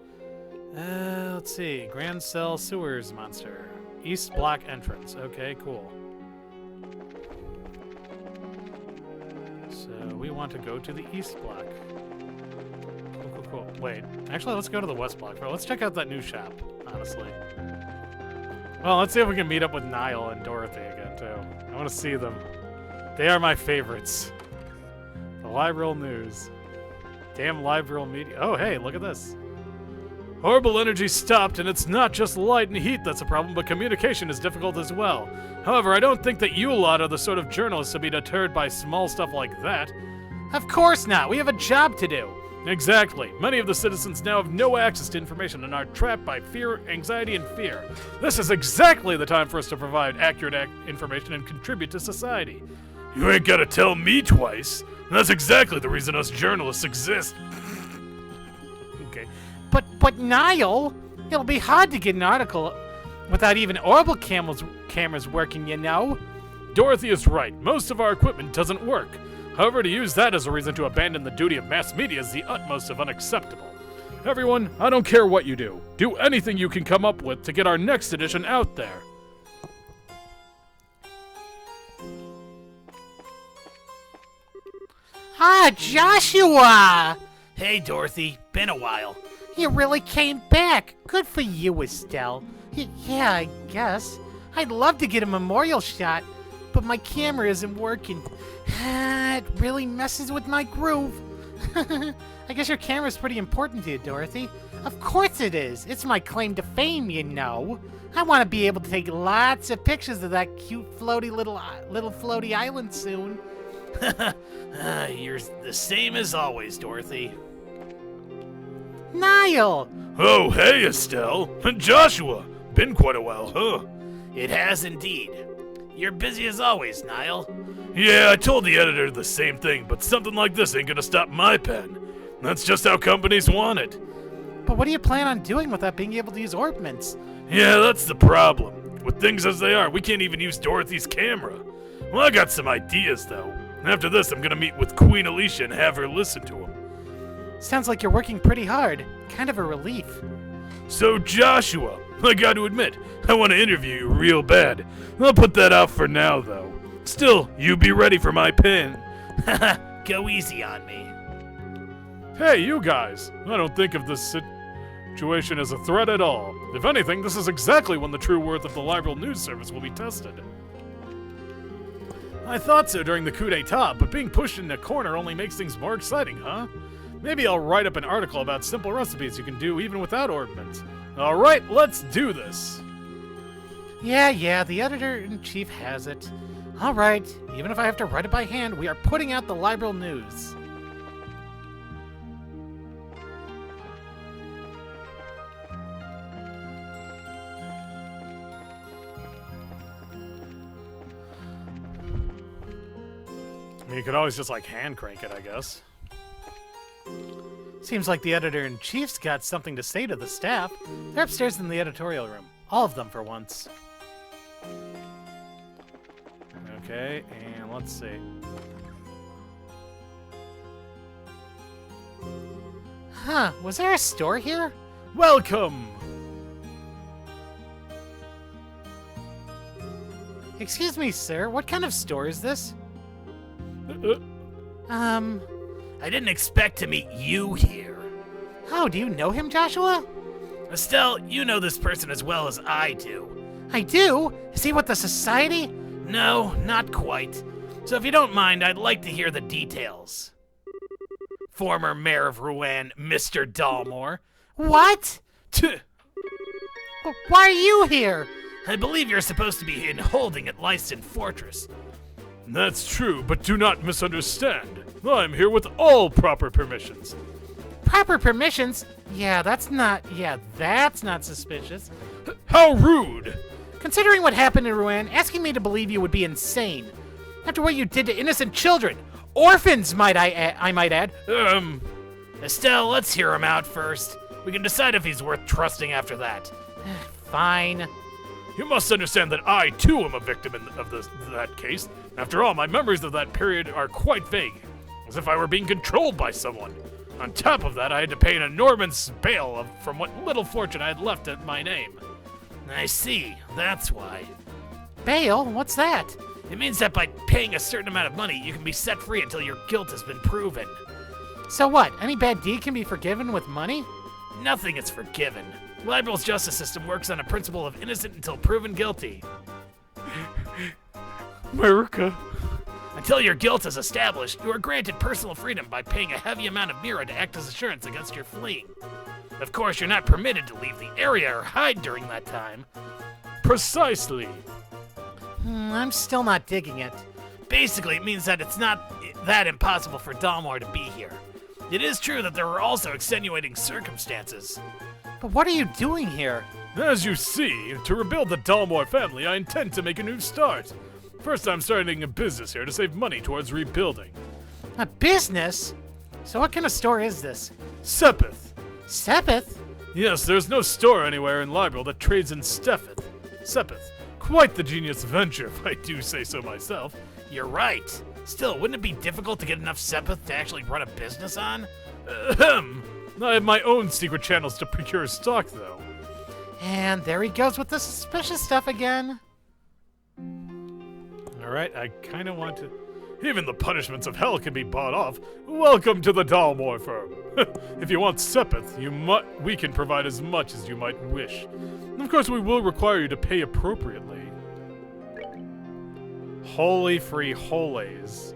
A: Let's see. Grand Cell Sewers Monster. East Block Entrance. Okay, cool. So, we want to go to the East Block. Cool, cool, cool. Wait. Actually, let's go to the West Block. Let's check out that new shop, honestly. Well, let's see if we can meet up with Niall and Dorothy again, too. I want to see them. They are my favorites. The Liberal News. Damn Liberal Media. Oh, hey, look at this. Horrible energy stopped, and it's not just light and heat that's a problem, but communication is difficult as well. However, I don't think that you lot are the sort of journalists to be deterred by small stuff like that.
C: Of course not! We have a job to do!
A: Exactly. Many of the citizens now have no access to information and are trapped by fear, anxiety, and fear. This is exactly the time for us to provide accurate information and contribute to society.
E: You ain't gotta tell me twice. That's exactly the reason us journalists exist.
A: Okay.
C: But Niall, it'll be hard to get an article without even orbital cameras working, you know.
A: Dorothy is right. Most of our equipment doesn't work. However, to use that as a reason to abandon the duty of mass media is the utmost of unacceptable. Everyone, I don't care what you do. Do anything you can come up with to get our next edition out there.
C: Ah, Joshua!
B: Hey, Dorothy. Been a while.
C: You really came back. Good for you, Estelle. Yeah, I guess. I'd love to get a memorial shot, but my camera isn't working. It really messes with my groove. I guess your camera's pretty important to you, Dorothy. Of course it is. It's my claim to fame, you know. I want to be able to take lots of pictures of that cute, floaty little floaty island soon.
B: You're the same as always, Dorothy.
C: Niall!
E: Oh, hey, Estelle. And Joshua. Been quite a while, huh?
B: It has indeed. You're busy as always, Niall.
E: Yeah, I told the editor the same thing, but something like this ain't gonna stop my pen. That's just how companies want it.
C: But what do you plan on doing without being able to use orbments?
E: Yeah, that's the problem. With things as they are, we can't even use Dorothy's camera. Well, I got some ideas, though. After this, I'm gonna meet with Queen Alicia and have her listen to them.
C: Sounds like you're working pretty hard. Kind of a relief.
E: So, Joshua, I gotta admit, I want to interview you real bad. I'll put that out for now, though. Still, you be ready for my pen.
B: Go easy on me.
A: Hey, you guys! I don't think of this situation as a threat at all. If anything, this is exactly when the true worth of the Liberal News Service will be tested. I thought so during the coup d'etat, but being pushed in a corner only makes things more exciting, huh? Maybe I'll write up an article about simple recipes you can do even without orbments. Alright, let's do this!
C: Yeah, the editor-in-chief has it. Alright, even if I have to write it by hand, we are putting out the Liberal News.
A: I mean, you could always just, like, hand crank it, I guess.
C: Seems like the editor-in-chief's got something to say to the staff. They're upstairs in the editorial room. All of them for once.
A: Okay, and let's see.
C: Huh, was there a store here?
A: Welcome!
C: Excuse me, sir, what kind of store is this?
B: I didn't expect to meet you here.
C: Oh, do you know him, Joshua?
B: Estelle, you know this person as well as I do.
C: I do? Is he with the society?
B: No, not quite. So if you don't mind, I'd like to hear the details. Former Mayor of Rouen, Mr. Dalmore.
C: What?
B: Tuh.
C: Why are you here?
B: I believe you're supposed to be in holding at Leiston Fortress.
A: That's true, but do not misunderstand. I'm here with all proper permissions.
C: Proper permissions? Yeah, that's not suspicious.
A: How rude!
C: Considering what happened in Rouen, asking me to believe you would be insane. After what you did to innocent children. Orphans, I might add.
B: Estelle, let's hear him out first. We can decide if he's worth trusting after that.
C: Fine.
A: You must understand that I, too, am a victim of that case. After all, my memories of that period are quite vague, as if I were being controlled by someone. On top of that, I had to pay an enormous bail from what little fortune I had left at my name.
B: I see. That's why.
C: Bail? What's that?
B: It means that by paying a certain amount of money, you can be set free until your guilt has been proven.
C: So what? Any bad deed can be forgiven with money?
B: Nothing is forgiven. Liberal's justice system works on a principle of innocent until proven guilty.
A: America.
B: Until your guilt is established, you are granted personal freedom by paying a heavy amount of mira to act as assurance against your fleeing. Of course, you're not permitted to leave the area or hide during that time.
A: Precisely.
C: I'm still not digging it.
B: Basically, it means that it's not that impossible for Dalmore to be here. It is true that there were also extenuating circumstances.
C: But what are you doing here?
A: As you see, to rebuild the Dalmore family, I intend to make a new start. First, I'm starting a business here to save money towards rebuilding.
C: A business? So what kind of store is this?
A: Sepith.
C: Sepith?
E: Yes, there's no store anywhere in Libreville that trades in Sepith. Quite the genius venture, if I do say so myself.
B: You're right. Still, wouldn't it be difficult to get enough Sepith to actually run a business on?
E: Ahem. I have my own secret channels to procure stock, though.
C: And there he goes with the suspicious stuff again.
E: Alright, I kinda want to... Even the punishments of hell can be bought off. Welcome to the Dalmore firm. If you want Sepith, we can provide as much as you might wish. And of course, we will require you to pay appropriately. Holy free holies.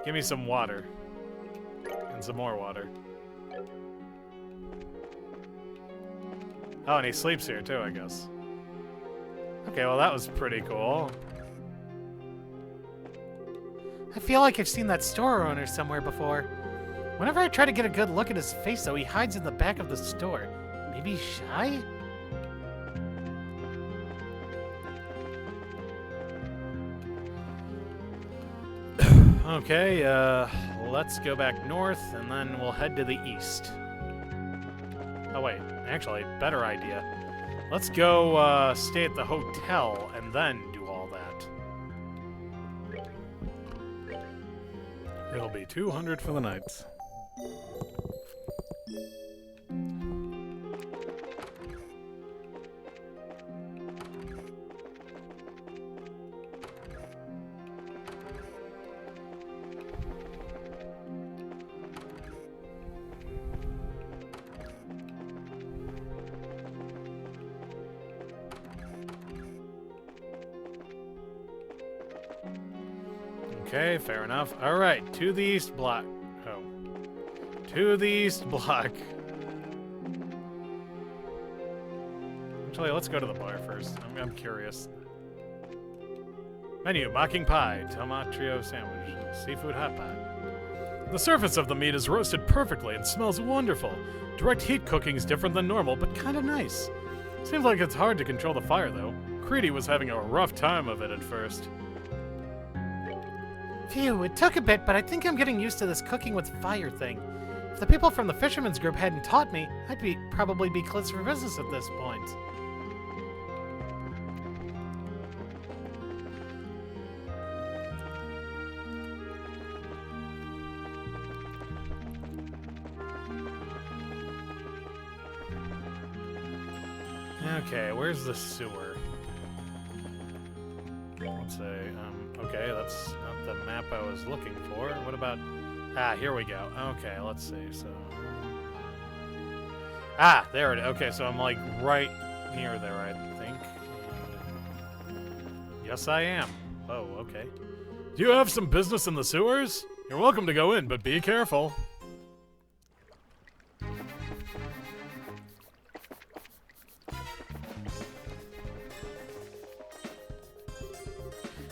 E: Give me some water. And some more water. Oh, and he sleeps here too, I guess. Okay, well that was pretty cool.
C: I feel like I've seen that store owner somewhere before. Whenever I try to get a good look at his face, though, he hides in the back of the store. Maybe he's shy?
A: Okay, let's go back north, and then we'll head to the east. Oh wait, actually, better idea. Let's go, stay at the hotel, and then do all that. It'll be 200 for the night. Okay, fair enough. Alright, to the east block. Oh. To the east block. Actually, let's go to the bar first. I'm curious. Menu, mocking pie, tomato sandwich, seafood hot pot. The surface of the meat is roasted perfectly and smells wonderful. Direct heat cooking is different than normal, but kind of nice. Seems like it's hard to control the fire, though. Creedy was having a rough time of it at first.
C: Phew, it took a bit, but I think I'm getting used to this cooking with fire thing. If the people from the fisherman's group hadn't taught me, I'd probably be closed for business at this point.
A: Okay, where's the sewer? Let's say, okay, that's not the map I was looking for. What about... Ah, here we go. Okay, let's see, so... Ah, there it is. Okay, so I'm, like, right near there, I think. Yes, I am. Oh, okay. Do you have some business in the sewers? You're welcome to go in, but be careful.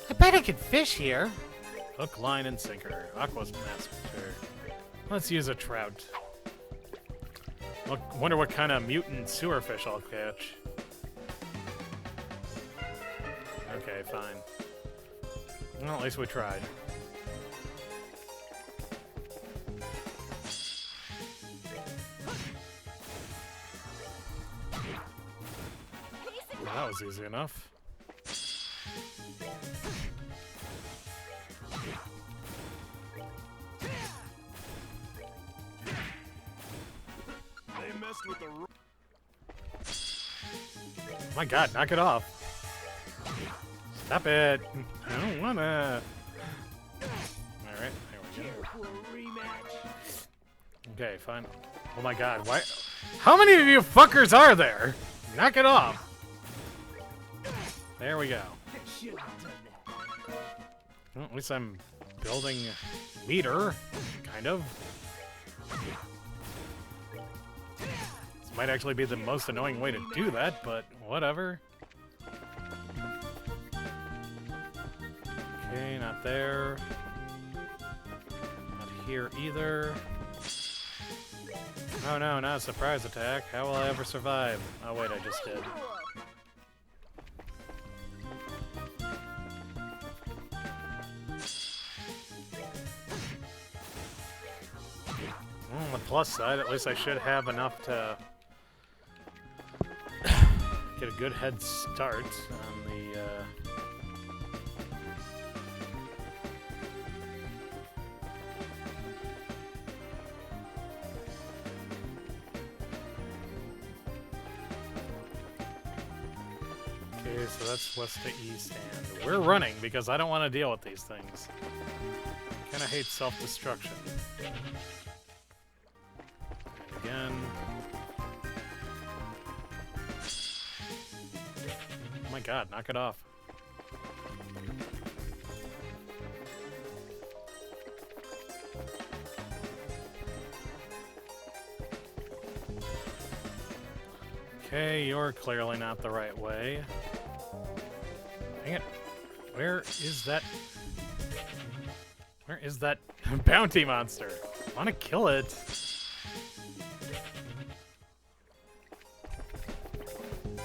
C: I bet I could fish here.
A: Hook, line, and sinker. Aqua's master. Let's use a trout. Wonder what kind of mutant sewer fish I'll catch. Okay, fine. Well, at least we tried. Well, that was easy enough. My god, knock it off. Stop it. I don't wanna. Alright, there we go. Okay, fine. Oh my god, why? How many of you fuckers are there? Knock it off. There we go. Well, at least I'm building meter, kind of. This might actually be the most annoying way to do that, but whatever. Okay, not there. Not here either. Oh no, not a surprise attack. How will I ever survive? Oh wait, I just did. plus side, at least I should have enough to get a good head start on the... Okay, so that's west to east, and we're running because I don't want to deal with these things. Kinda hate self-destruction. And again. Oh my god, knock it off. Okay, you're clearly not the right way. Dang it. Where is that? Where is that bounty monster? I want to kill it. I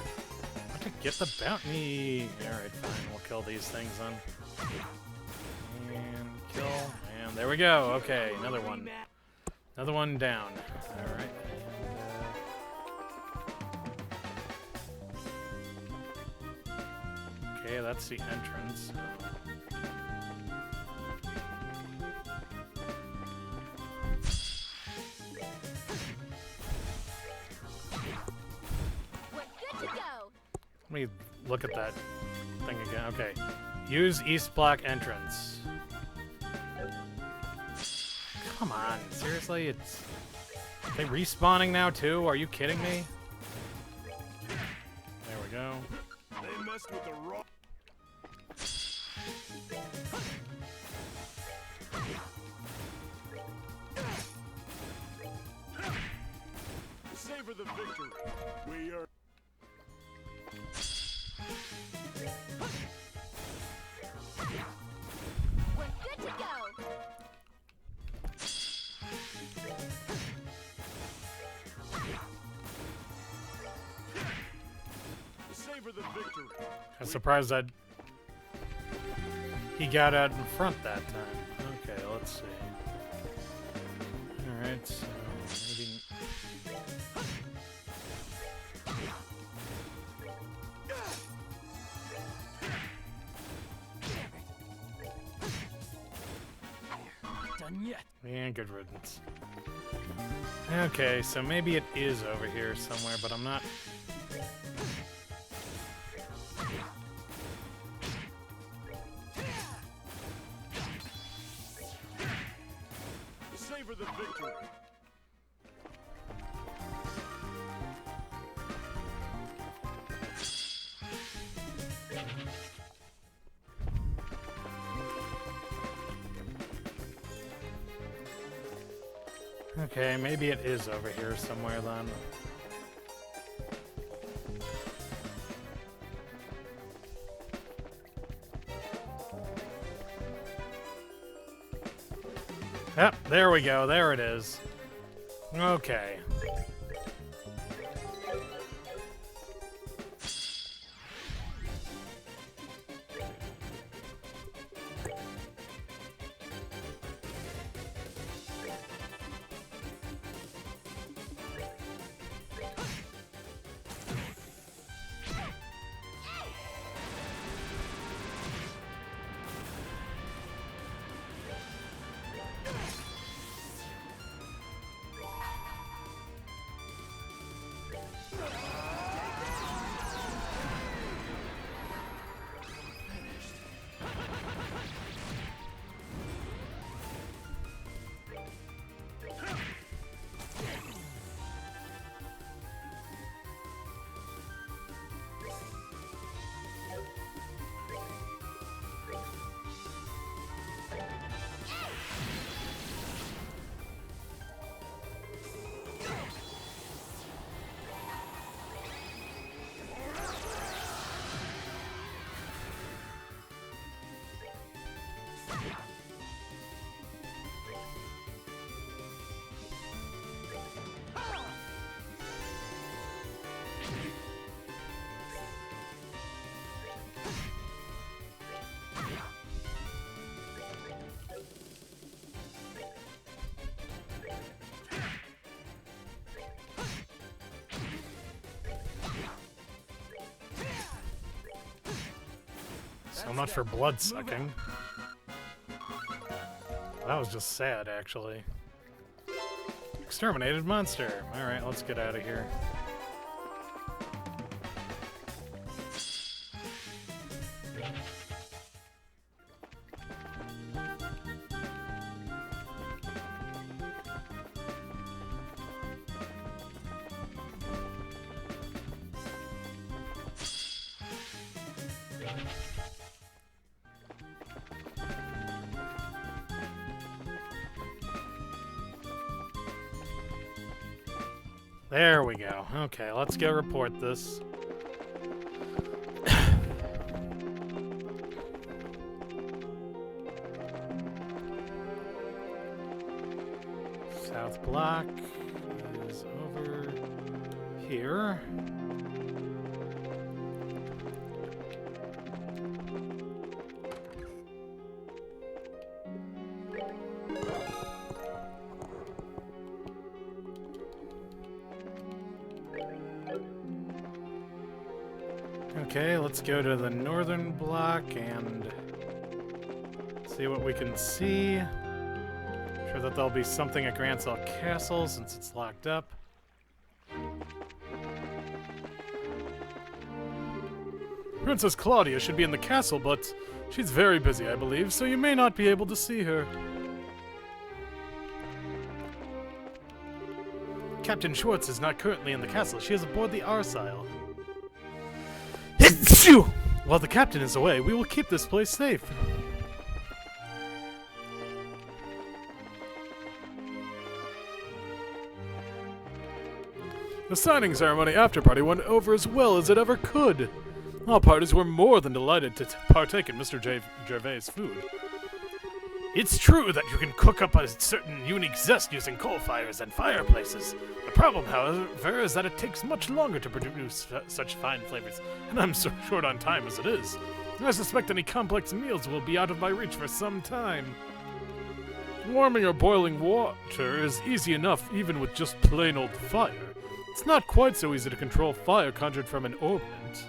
A: want to get the bounty. Alright, fine. We'll kill these things then. And kill. And there we go. Okay, another one. Another one down. Alright. Okay, that's the entrance. Let me look at that thing again. Okay. Use east block entrance. Come on. Seriously? It's... Are they respawning now too? Are you kidding me? There we go.
F: They messed with the rock. Savor the victory. We are.
G: We're good to go.
F: Savor the victory.
A: I'm surprised that he got out in front that time. Okay, let's see. Alright, so maybe...
D: Done yet.
A: And good riddance. Okay, so maybe it is over here somewhere, but I'm not...
F: Savor the victory.
A: Okay, maybe it is over here somewhere then. Yep, there we go. There it is. Okay. Well, not for blood sucking. That was just sad, actually. Exterminated monster. Alright, let's get out of here. There we go. Okay, let's go report this. South block is over here. Okay, let's go to the northern block and see what we can see. Sure that there'll be something at Grancel Castle since it's locked up.
E: Princess Claudia should be in the castle, but she's very busy, I believe, so you may not be able to see her.
A: Captain Schwartz is not currently in the castle. She is aboard the Arsile. While the captain is away, we will keep this place safe.
E: The signing ceremony after party went over as well as it ever could. All parties were more than delighted to partake in Mr. Gervais' food.
B: It's true that you can cook up a certain unique zest using coal fires and fireplaces. The problem, however, is that it takes much longer to produce such fine flavors, and I'm so short on time as it is. I suspect any complex meals will be out of my reach for some time.
E: Warming or boiling water is easy enough even with just plain old fire. It's not quite so easy to control fire conjured from an ornament.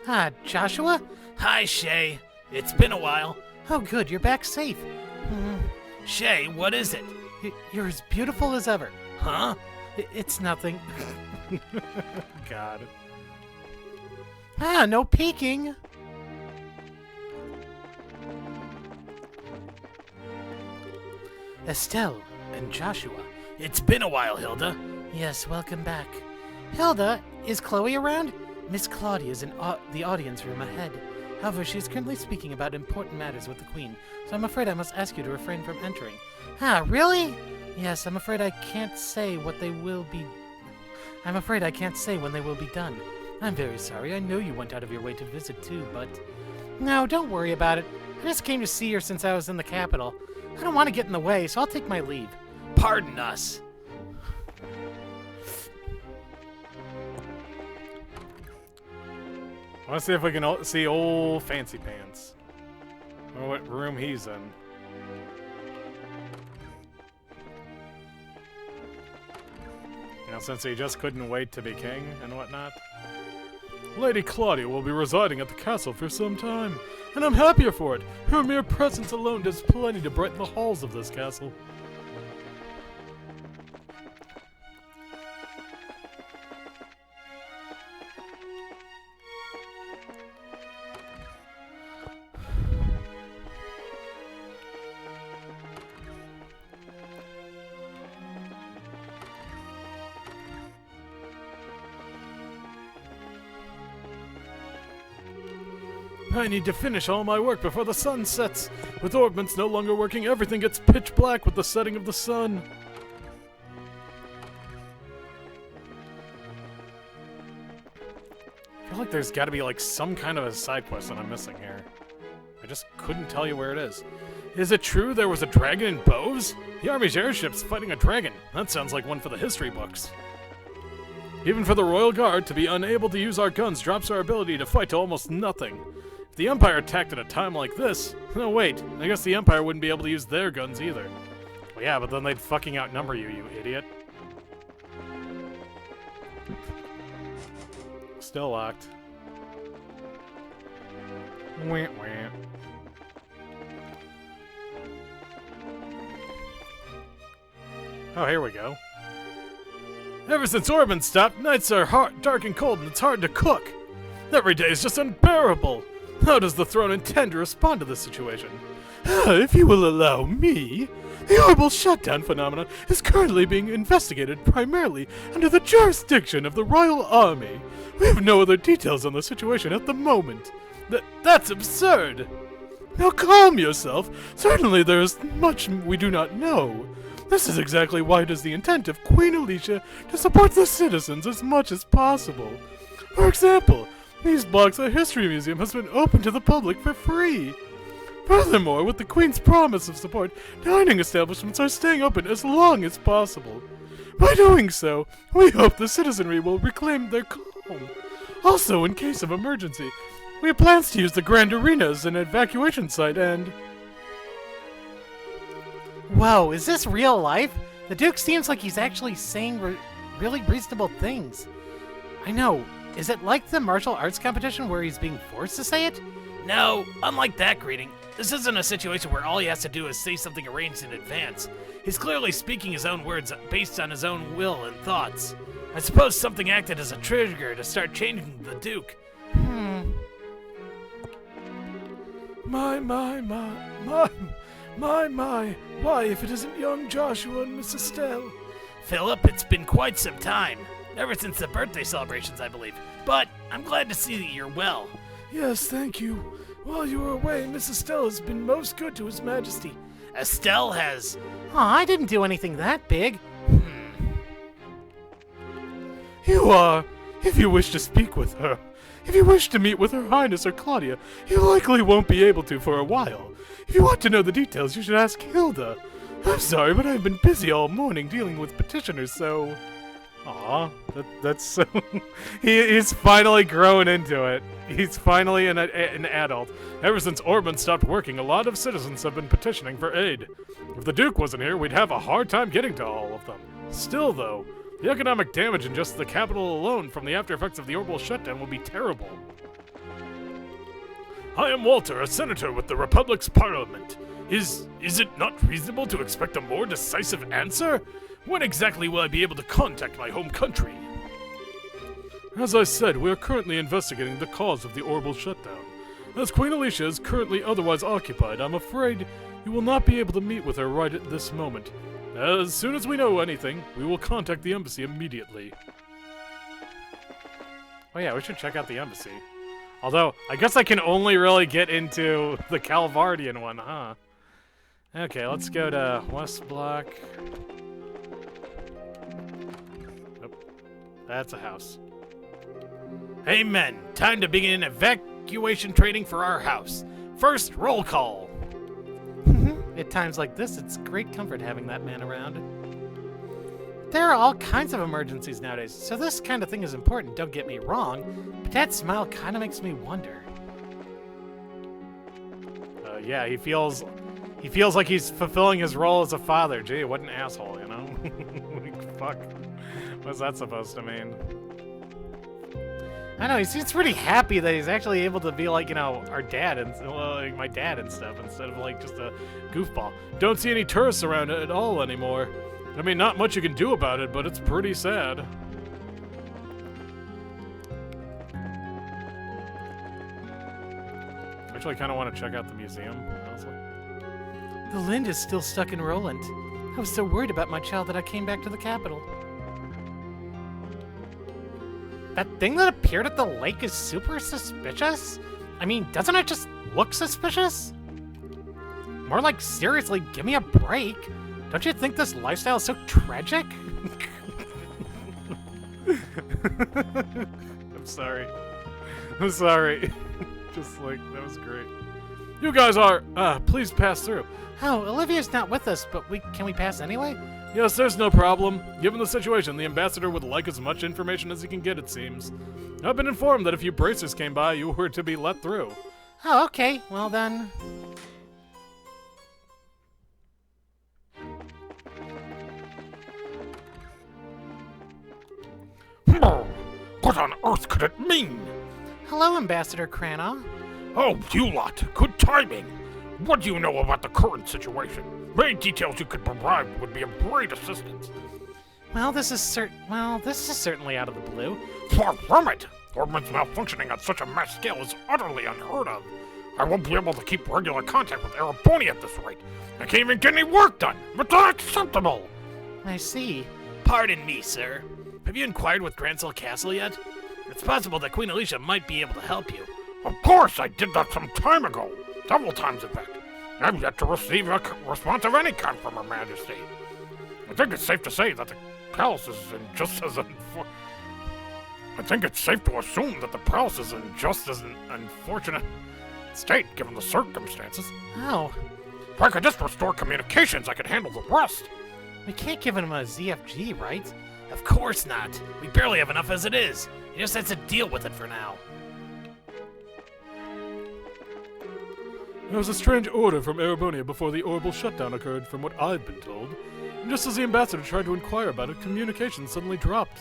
C: Ah, Joshua?
B: Hi, Shay. It's been a while.
C: Oh, good, you're back safe.
B: Shay, what is it?
C: You're as beautiful as ever.
B: Huh?
C: It's nothing.
A: God.
C: Ah, no peeking. Estelle and Joshua.
B: It's been a while, Hilda.
C: Yes, welcome back. Hilda, is Chloe around? Miss Claudia is in the audience room ahead. However, she is currently speaking about important matters with the Queen, so I'm afraid I must ask you to refrain from entering. Ah, really? Yes, I'm afraid I can't say what they will be... I'm afraid I can't say when they will be done. I'm very sorry. I know you went out of your way to visit too, but... No, don't worry about it. I just came to see her since I was in the capital. I don't want to get in the way, so I'll take my leave.
B: Pardon us.
A: I want to see if we can see old Fancy Pants. I don't know what room he's in. You know, since he just couldn't wait to be king and whatnot.
E: Lady Claudia will be residing at the castle for some time, and I'm happier for it. Her mere presence alone does plenty to brighten the halls of this castle. I need to finish all my work before the sun sets. With augments no longer working, everything gets pitch black with the setting of the sun.
A: I feel like there's got to be like some kind of a side quest that I'm missing here. I just couldn't tell you where it is.
E: Is it true there was a dragon in Bows? The Army's airship's fighting a dragon. That sounds like one for the history books. Even for the Royal Guard, to be unable to use our guns drops our ability to fight to almost nothing. If the Empire attacked at a time like this... No, wait. I guess the Empire wouldn't be able to use their guns either.
A: Well, yeah, but then they'd fucking outnumber you, you idiot. Still locked. Wah, wah. Oh, here we go.
E: Ever since Orban stopped, nights are hard, dark and cold, and it's hard to cook. Every day is just unbearable. How does the throne intend to respond to this situation? If you will allow me, the orbital shutdown phenomenon is currently being investigated primarily under the jurisdiction of the Royal Army. We have no other details on the situation at the moment. That's absurd! Now calm yourself. Certainly there is much we do not know. This is exactly why it is the intent of Queen Alicia to support the citizens as much as possible. For example, these blocks of History Museum has been open to the public for free. Furthermore, with the Queen's promise of support, dining establishments are staying open as long as possible. By doing so, we hope the citizenry will reclaim their calm. Also, in case of emergency, we have plans to use the Grand Arena as an evacuation site and...
C: Whoa, is this real life? The Duke seems like he's actually saying really reasonable things. I know. Is it like the martial arts competition where he's being forced to say it?
B: No, unlike that greeting, this isn't a situation where all he has to do is say something arranged in advance. He's clearly speaking his own words based on his own will and thoughts. I suppose something acted as a trigger to start changing the Duke.
E: My, why, if it isn't young Joshua and Miss Estelle?
B: Philip, it's been quite some time. Ever since the birthday celebrations, I believe. But I'm glad to see that you're well.
E: Yes, thank you. While you were away, Miss Estelle has been most good to His Majesty.
B: Estelle has...
C: Aw, I didn't do anything that big.
E: You are, if you wish to speak with her. If you wish to meet with Her Highness or Claudia, you likely won't be able to for a while. If you want to know the details, you should ask Hilda. I'm sorry, but I've been busy all morning dealing with petitioners, so...
A: Aw, that's so... he's finally grown into it. He's finally an adult.
E: Ever since Orban stopped working, a lot of citizens have been petitioning for aid. If the Duke wasn't here, we'd have a hard time getting to all of them. Still, though, the economic damage in just the capital alone from the after effects of the orbital shutdown will be terrible. I am Walter, a senator with the Republic's parliament. Is it not reasonable to expect a more decisive answer? When exactly will I be able to contact my home country? As I said, we are currently investigating the cause of the orbital shutdown. As Queen Alicia is currently otherwise occupied, I'm afraid you will not be able to meet with her right at this moment. As soon as we know anything, we will contact the embassy immediately.
A: Oh yeah, we should check out the embassy. Although, I guess I can only really get into the Calvardian one, huh? Okay, let's go to West Block. Nope. That's a house.
B: Hey men, time to begin evacuation training for our house. First, roll call.
C: At times like this, it's great comfort having that man around. There are all kinds of emergencies nowadays, so this kind of thing is important, don't get me wrong, but that smile kind of makes me wonder.
A: Yeah, he feels like he's fulfilling his role as a father. Gee, what an asshole, you know? Like, fuck. What's that supposed to mean?
C: I know, he seems pretty happy that he's actually able to be like, you know, our dad and like my dad and stuff instead of like just a goofball.
E: Don't see any tourists around at all anymore. I mean, not much you can do about it, but it's pretty sad.
A: Actually, I kind of want to check out the museum, honestly.
C: The Lind is still stuck in Roland. I was so worried about my child that I came back to the capital. That thing that appeared at the lake is super suspicious? I mean, doesn't it just look suspicious? More like, seriously, give me a break. Don't you think this lifestyle is so tragic?
A: I'm sorry. I'm sorry. Just like, that was great.
E: You guys are, please pass through.
C: Oh, Olivia's not with us, but can we pass anyway?
E: Yes, there's no problem. Given the situation, the ambassador would like as much information as he can get, it seems. I've been informed that if you bracers came by, you were to be let through.
C: Oh, okay. Well then...
E: What on earth could it mean?
C: Hello, Ambassador Crana.
E: Oh, you lot. Good timing. What do you know about the current situation? Any details you could provide would be of great assistance.
C: Well, this is certainly out of the blue.
E: Far from it. Orbman's malfunctioning on such a mass scale is utterly unheard of. I won't be able to keep regular contact with Ereboni at this rate. I can't even get any work done. It's unacceptable.
C: I see.
B: Pardon me, sir. Have you inquired with Grancel Castle yet? It's possible that Queen Alicia might be able to help you.
E: Of course, I did that some time ago. Several times, in fact. I've yet to receive a response of any kind from Her Majesty. I think it's safe to say that the palace is in just as unfortunate state, given the circumstances.
C: Oh,
E: If I could just restore communications, I could handle the rest.
C: we can't give him a ZFG, right?
B: Of course not. We barely have enough as it is. He just has to deal with it for now.
A: There was a strange order from Ereboni before the orbital shutdown occurred, from what I've been told. And just as the ambassador tried to inquire about it, communication suddenly dropped.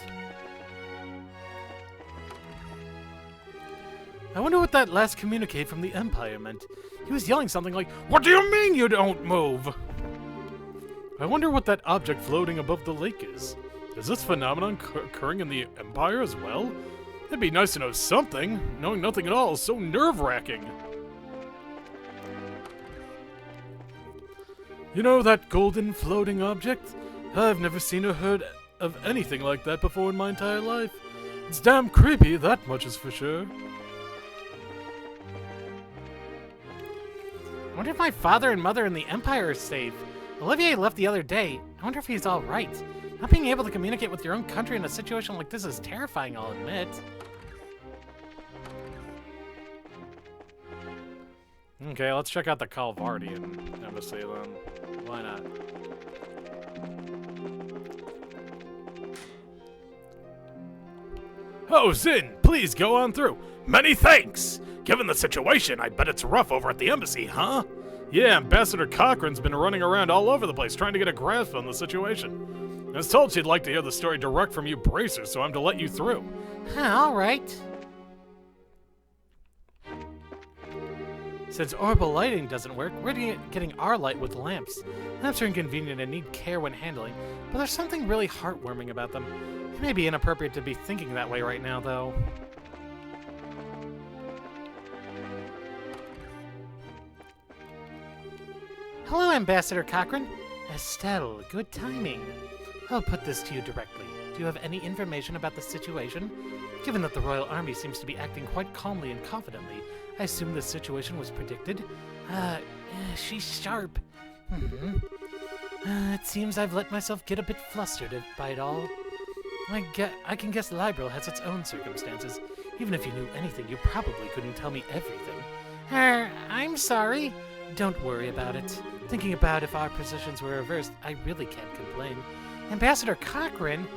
A: I wonder what that last communique from the Empire meant. He was yelling something like,
E: What do you mean you don't move?
A: I wonder what that object floating above the lake is. Is this phenomenon occurring in the Empire as well? It'd be nice to know something. Knowing nothing at all is so nerve-wracking. You know that golden floating object? I've never seen or heard of anything like that before in my entire life. It's damn creepy, that much is for sure.
C: I wonder if my father and mother in the Empire are safe. Olivier left the other day. I wonder if he's alright. Not being able to communicate with your own country in a situation like this is terrifying, I'll admit.
A: Okay, let's check out the Calvardian embassy then. Why not?
E: Oh, Zin, please go on through. Many thanks. Given the situation, I bet it's rough over at the embassy, huh?
A: Yeah, Ambassador Cochrane's been running around all over the place trying to get a grasp on the situation. I was told she'd like to hear the story direct from you bracers, so I'm to let you through.
C: Alright. Since orbital lighting doesn't work, we're getting our light with lamps. Lamps are inconvenient and need care when handling, but there's something really heartwarming about them. It may be inappropriate to be thinking that way right now, though. Hello, Ambassador Cochrane. Estelle, good timing. I'll put this to you directly. Do you have any information about the situation? Given that the Royal Army seems to be acting quite calmly and confidently, I assume this situation was predicted. She's sharp. It seems I've let myself get a bit flustered by it all. I can guess Liberal has its own circumstances. Even if you knew anything, you probably couldn't tell me everything. I'm sorry. Don't worry about it. Thinking about if our positions were reversed, I really can't complain. Ambassador Cochrane,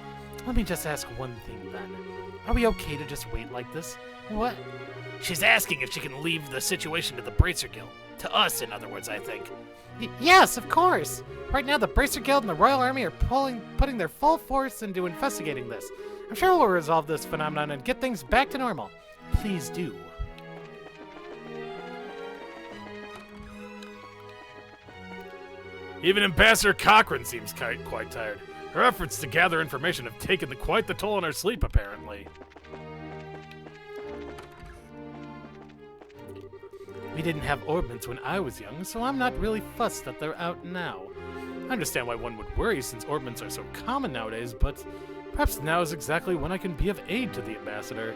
C: let me just ask one thing then. Are we okay to just wait like this? What?
B: She's asking if she can leave the situation to the Bracer Guild. To us, in other words, I think.
C: Yes, of course! Right now, the Bracer Guild and the Royal Army are putting their full force into investigating this. I'm sure we'll resolve this phenomenon and get things back to normal. Please do.
A: Even Ambassador Cochrane seems quite tired. Her efforts to gather information have taken quite the toll on her sleep, apparently. We didn't have orbments when I was young, so I'm not really fussed that they're out now. I understand why one would worry since orbments are so common nowadays, but perhaps now is exactly when I can be of aid to the Ambassador.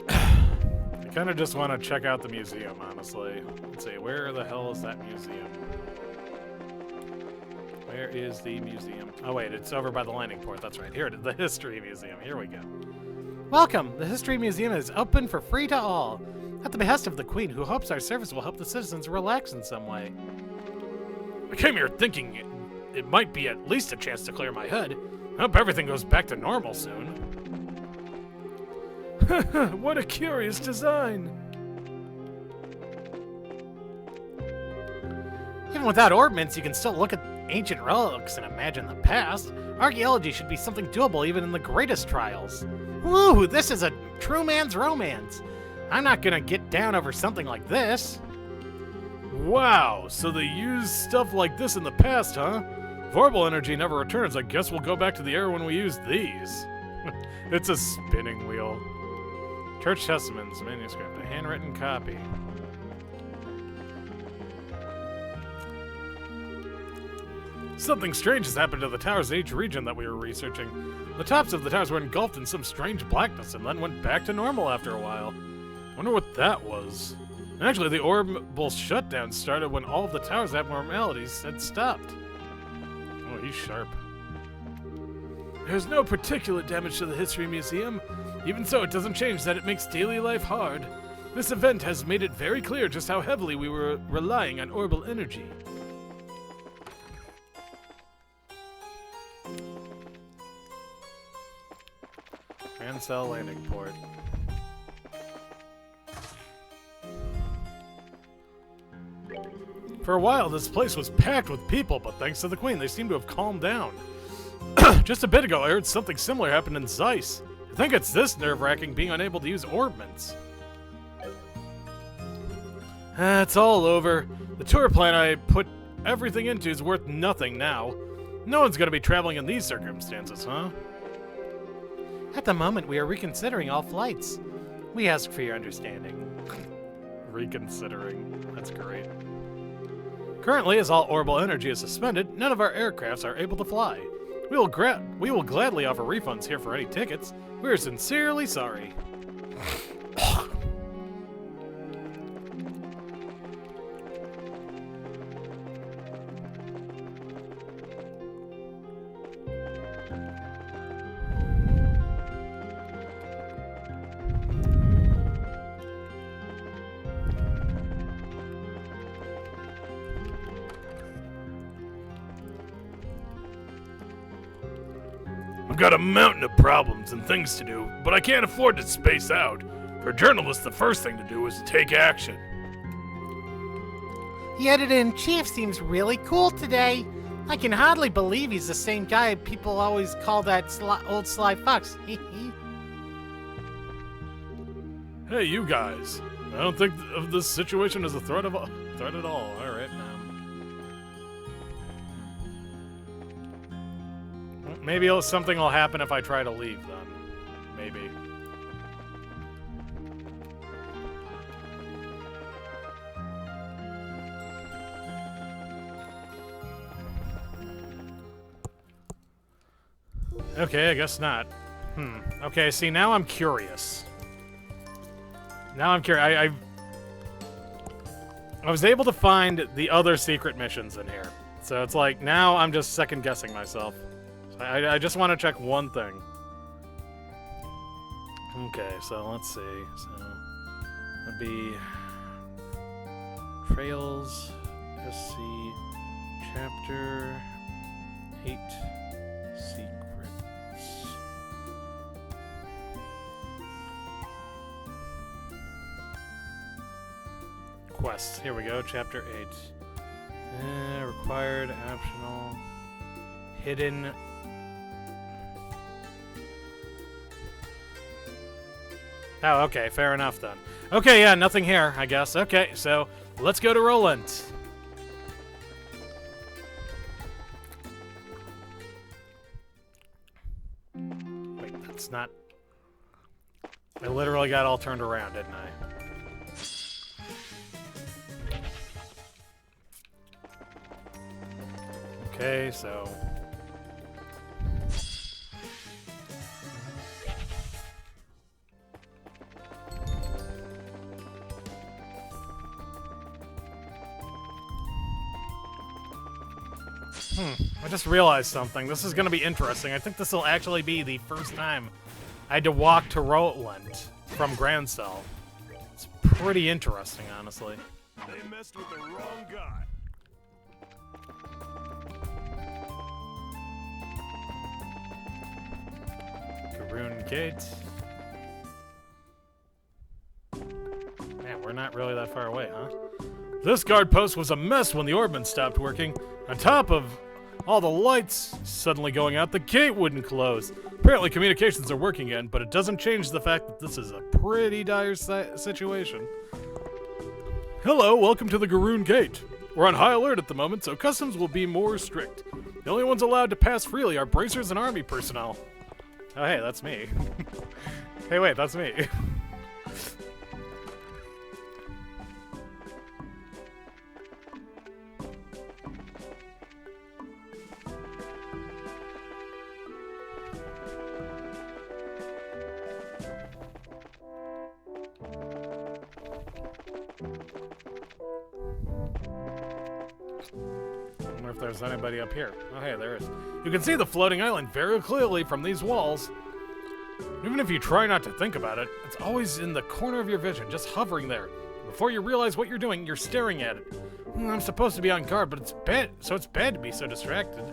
A: I kind of just want to check out the museum, honestly. Let's see, where the hell is that museum? Where is the museum? Oh wait, it's over by the landing port, that's right. Here it is, the History Museum. Here we go.
C: Welcome! The History Museum is open for free to all. At the behest of the Queen, who hopes our service will help the citizens relax in some way.
A: I came here thinking it might be at least a chance to clear my head. I hope everything goes back to normal soon. What a curious design!
C: Even without ornaments, you can still look at ancient relics and imagine the past. Archaeology should be something doable even in the greatest trials. Woo, this is a true man's romance. I'm not gonna get down over something like this.
E: Wow, so they used stuff like this in the past, huh? If orbital energy never returns, I guess we'll go back to the era when we used these. It's a spinning wheel. Church Testaments, manuscript, a handwritten copy. Something strange has happened to the towers in each region that we were researching. The tops of the towers were engulfed in some strange blackness and then went back to normal after a while. Wonder what that was. Actually, the orbital shutdown started when all of the towers' abnormalities had stopped. Oh, he's sharp. There's no particular damage to the History Museum. Even so, it doesn't change that it makes daily life hard. This event has made it very clear just how heavily we were relying on orbital energy.
A: Cell landing port.
E: For a while, this place was packed with people, but thanks to the Queen, they seem to have calmed down. Just a bit ago, I heard something similar happened in Zeiss. I think it's this nerve-wracking being unable to use ornaments. It's all over. The tour plan I put everything into is worth nothing now. No one's gonna be traveling in these circumstances, huh?
C: At the moment, we are reconsidering all flights. We ask for your understanding.
A: Reconsidering. That's great.
E: Currently, as all orbital energy is suspended, none of our aircrafts are able to fly. We will gladly offer refunds here for any tickets. We are sincerely sorry. I've got a mountain of problems and things to do, but I can't afford to space out. For journalists, the first thing to do is take action.
C: The editor-in-chief seems really cool today. I can hardly believe he's the same guy people always call that old sly fox.
E: Hey, you guys. I don't think of this situation as a threat at all. All right,
A: Maybe something will happen if I try to leave, then. Maybe. Okay, I guess not. Okay, see, now I'm curious. Now I'm curious. I was able to find the other secret missions in here. So it's like, now I'm just second-guessing myself. I just want to check one thing. Okay, so let's see. So that'd be Trails, SC, Chapter 8, Secrets. Quests. Here we go, Chapter 8. Required, optional, hidden. Oh, okay, fair enough then. Okay, yeah, nothing here, I guess. Okay, so let's go to Roland. Wait, that's not... I literally got all turned around, didn't I? Okay, so... I just realized something. This is going to be interesting. I think this will actually be the first time I had to walk to Roland from Grand Cell. It's pretty interesting, honestly.
F: They messed with the wrong guy.
A: Garoon Gate. Man, we're not really that far away, huh?
E: This guard post was a mess when the orbman stopped working. On top of all the lights suddenly going out, the gate wouldn't close. Apparently communications are working again, but it doesn't change the fact that this is a pretty dire situation. Hello, welcome to the Garoon Gate. We're on high alert at the moment, so customs will be more strict. The only ones allowed to pass freely are bracers and army personnel.
A: Oh, hey, that's me. Hey, wait, that's me. I wonder if there's anybody up here. Oh, hey, there is.
E: You can see the floating island very clearly from these walls. Even if you try not to think about it, it's always in the corner of your vision, just hovering there. Before you realize what you're doing, you're staring at it. I'm supposed to be on guard, but it's bad to be so distracted.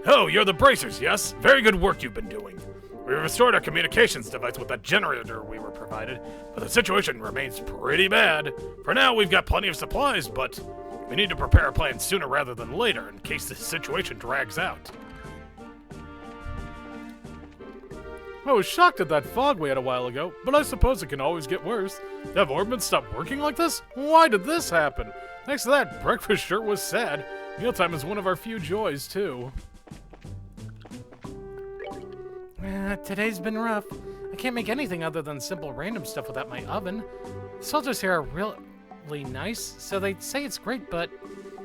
E: Oh, you're the bracers, yes? Very good work you've been doing. We restored our communications device with that generator we were provided, but the situation remains pretty bad. For now, we've got plenty of supplies, but we need to prepare a plan sooner rather than later in case the situation drags out.
A: I was shocked at that fog we had a while ago, but I suppose it can always get worse. Have orbits stopped working like this? Why did this happen? Thanks to that, breakfast sure was sad. Mealtime is one of our few joys, too.
C: Today's been rough. I can't make anything other than simple random stuff without my oven. The soldiers here are really nice, so they say it's great, but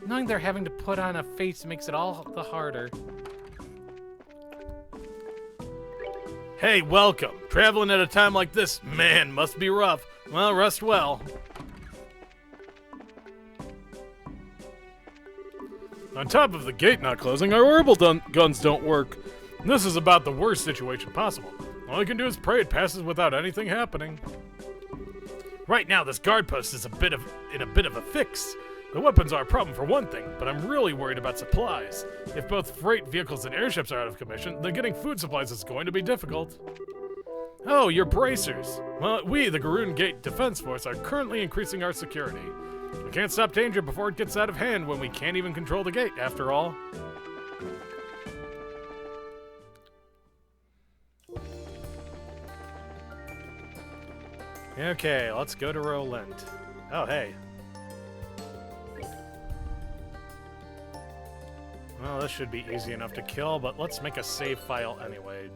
C: knowing they're having to put on a face makes it all the harder.
E: Hey, welcome. Traveling at a time like this, man, must be rough. Well, rest well.
A: On top of the gate not closing, our orbital guns don't work. This is about the worst situation possible. All I can do is pray it passes without anything happening.
E: Right now, this guard post is in a bit of a fix. The weapons are a problem for one thing, but I'm really worried about supplies. If both freight vehicles and airships are out of commission, then getting food supplies is going to be difficult. Oh, you're bracers. Well, we, the Garoon Gate Defense Force, are currently increasing our security. We can't stop danger before it gets out of hand when we can't even control the gate, after all.
A: Okay, let's go to Roland. Oh, hey. Well, this should be easy enough to kill, but let's make a save file anyway.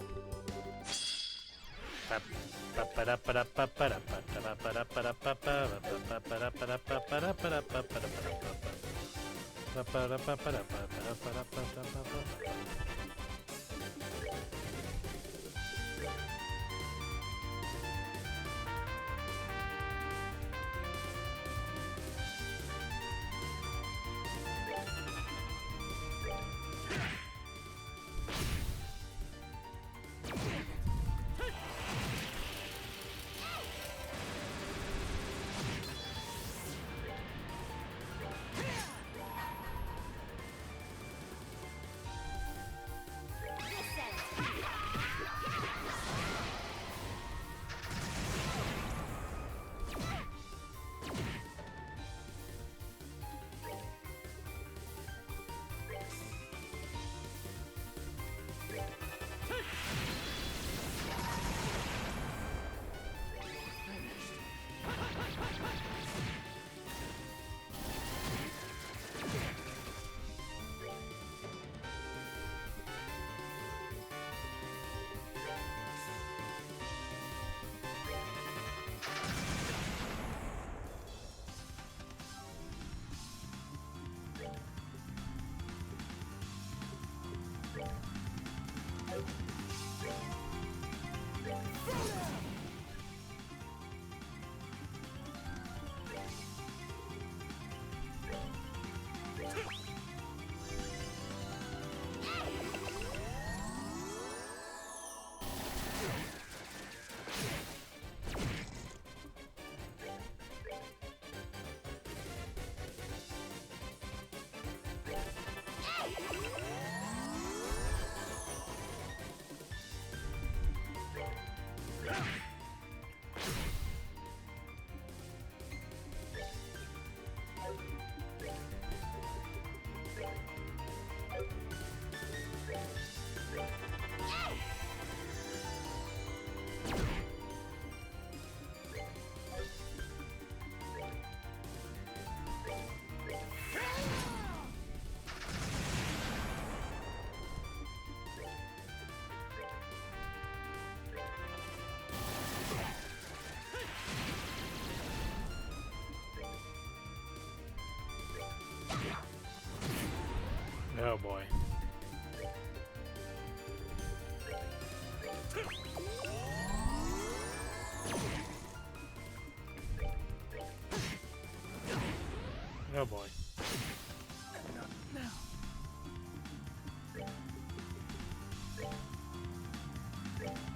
A: Oh boy.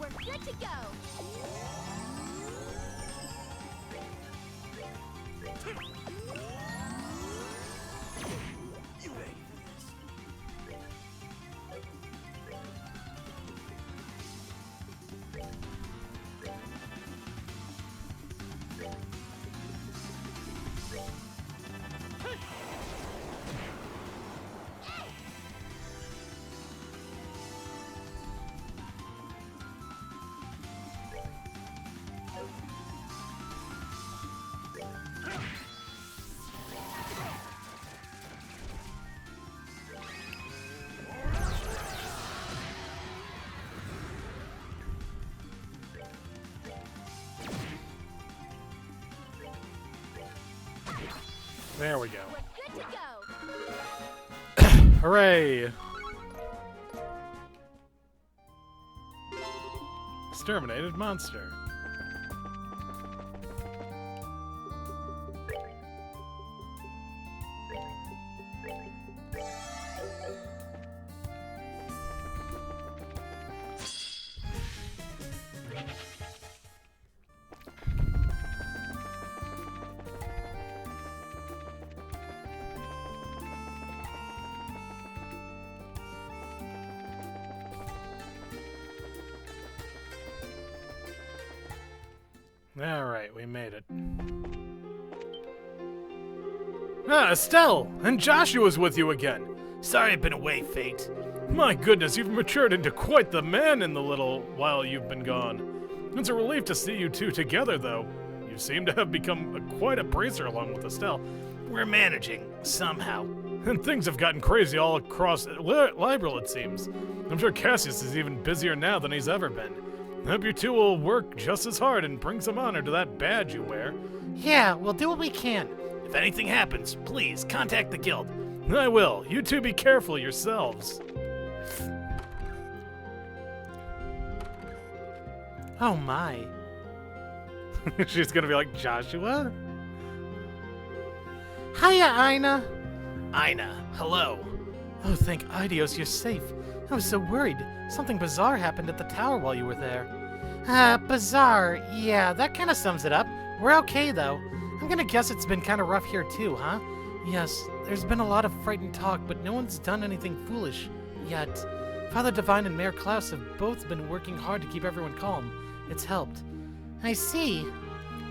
G: We're good to go.
A: There we go.
G: We're good to go.
A: Hooray! Exterminated monster. Alright, we made it.
E: Ah, Estelle! And Joshua's with you again!
B: Sorry I've been away, Fate.
E: My goodness, you've matured into quite the man in the little while you've been gone. It's a relief to see you two together, though. You seem to have become quite a bracer along with Estelle.
B: We're managing, somehow.
E: And things have gotten crazy all across Liberal, it seems. I'm sure Cassius is even busier now than he's ever been. I hope you two will work just as hard and bring some honor to that badge you wear.
C: Yeah, we'll do what we can.
B: If anything happens, please contact the guild.
E: I will. You two be careful yourselves.
C: Oh my.
A: She's gonna be like, Joshua?
C: Hiya, Ina.
B: Ina, hello.
C: Oh, thank Idios you're safe. I was so worried. Something bizarre happened at the tower while you were there. Bizarre. Yeah, that kind of sums it up. We're okay, though. I'm gonna guess it's been kind of rough here, too, huh? Yes, there's been a lot of frightened talk, but no one's done anything foolish yet. Father Divine and Mayor Klaus have both been working hard to keep everyone calm. It's helped. I see.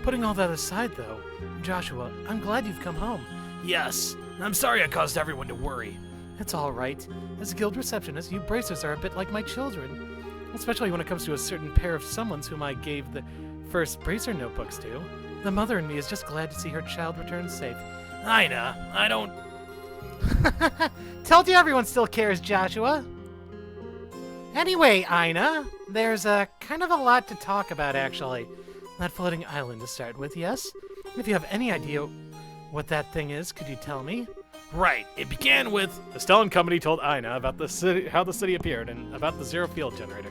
C: Putting all that aside, though, Joshua, I'm glad you've come home.
B: Yes, I'm sorry I caused everyone to worry.
C: It's all right. As a guild receptionist, you bracers are a bit like my children. Especially when it comes to a certain pair of someones whom I gave the first bracer notebooks to. The mother in me is just glad to see her child return safe.
B: Ina, I don't...
C: Told you everyone still cares, Joshua. Anyway, Ina, there's kind of a lot to talk about, actually. That floating island to start with, yes? If you have any idea what that thing is, could you tell me?
B: Right, it began with...
A: Estelle and company told Ina about the city, how the city appeared, and about the zero field generator.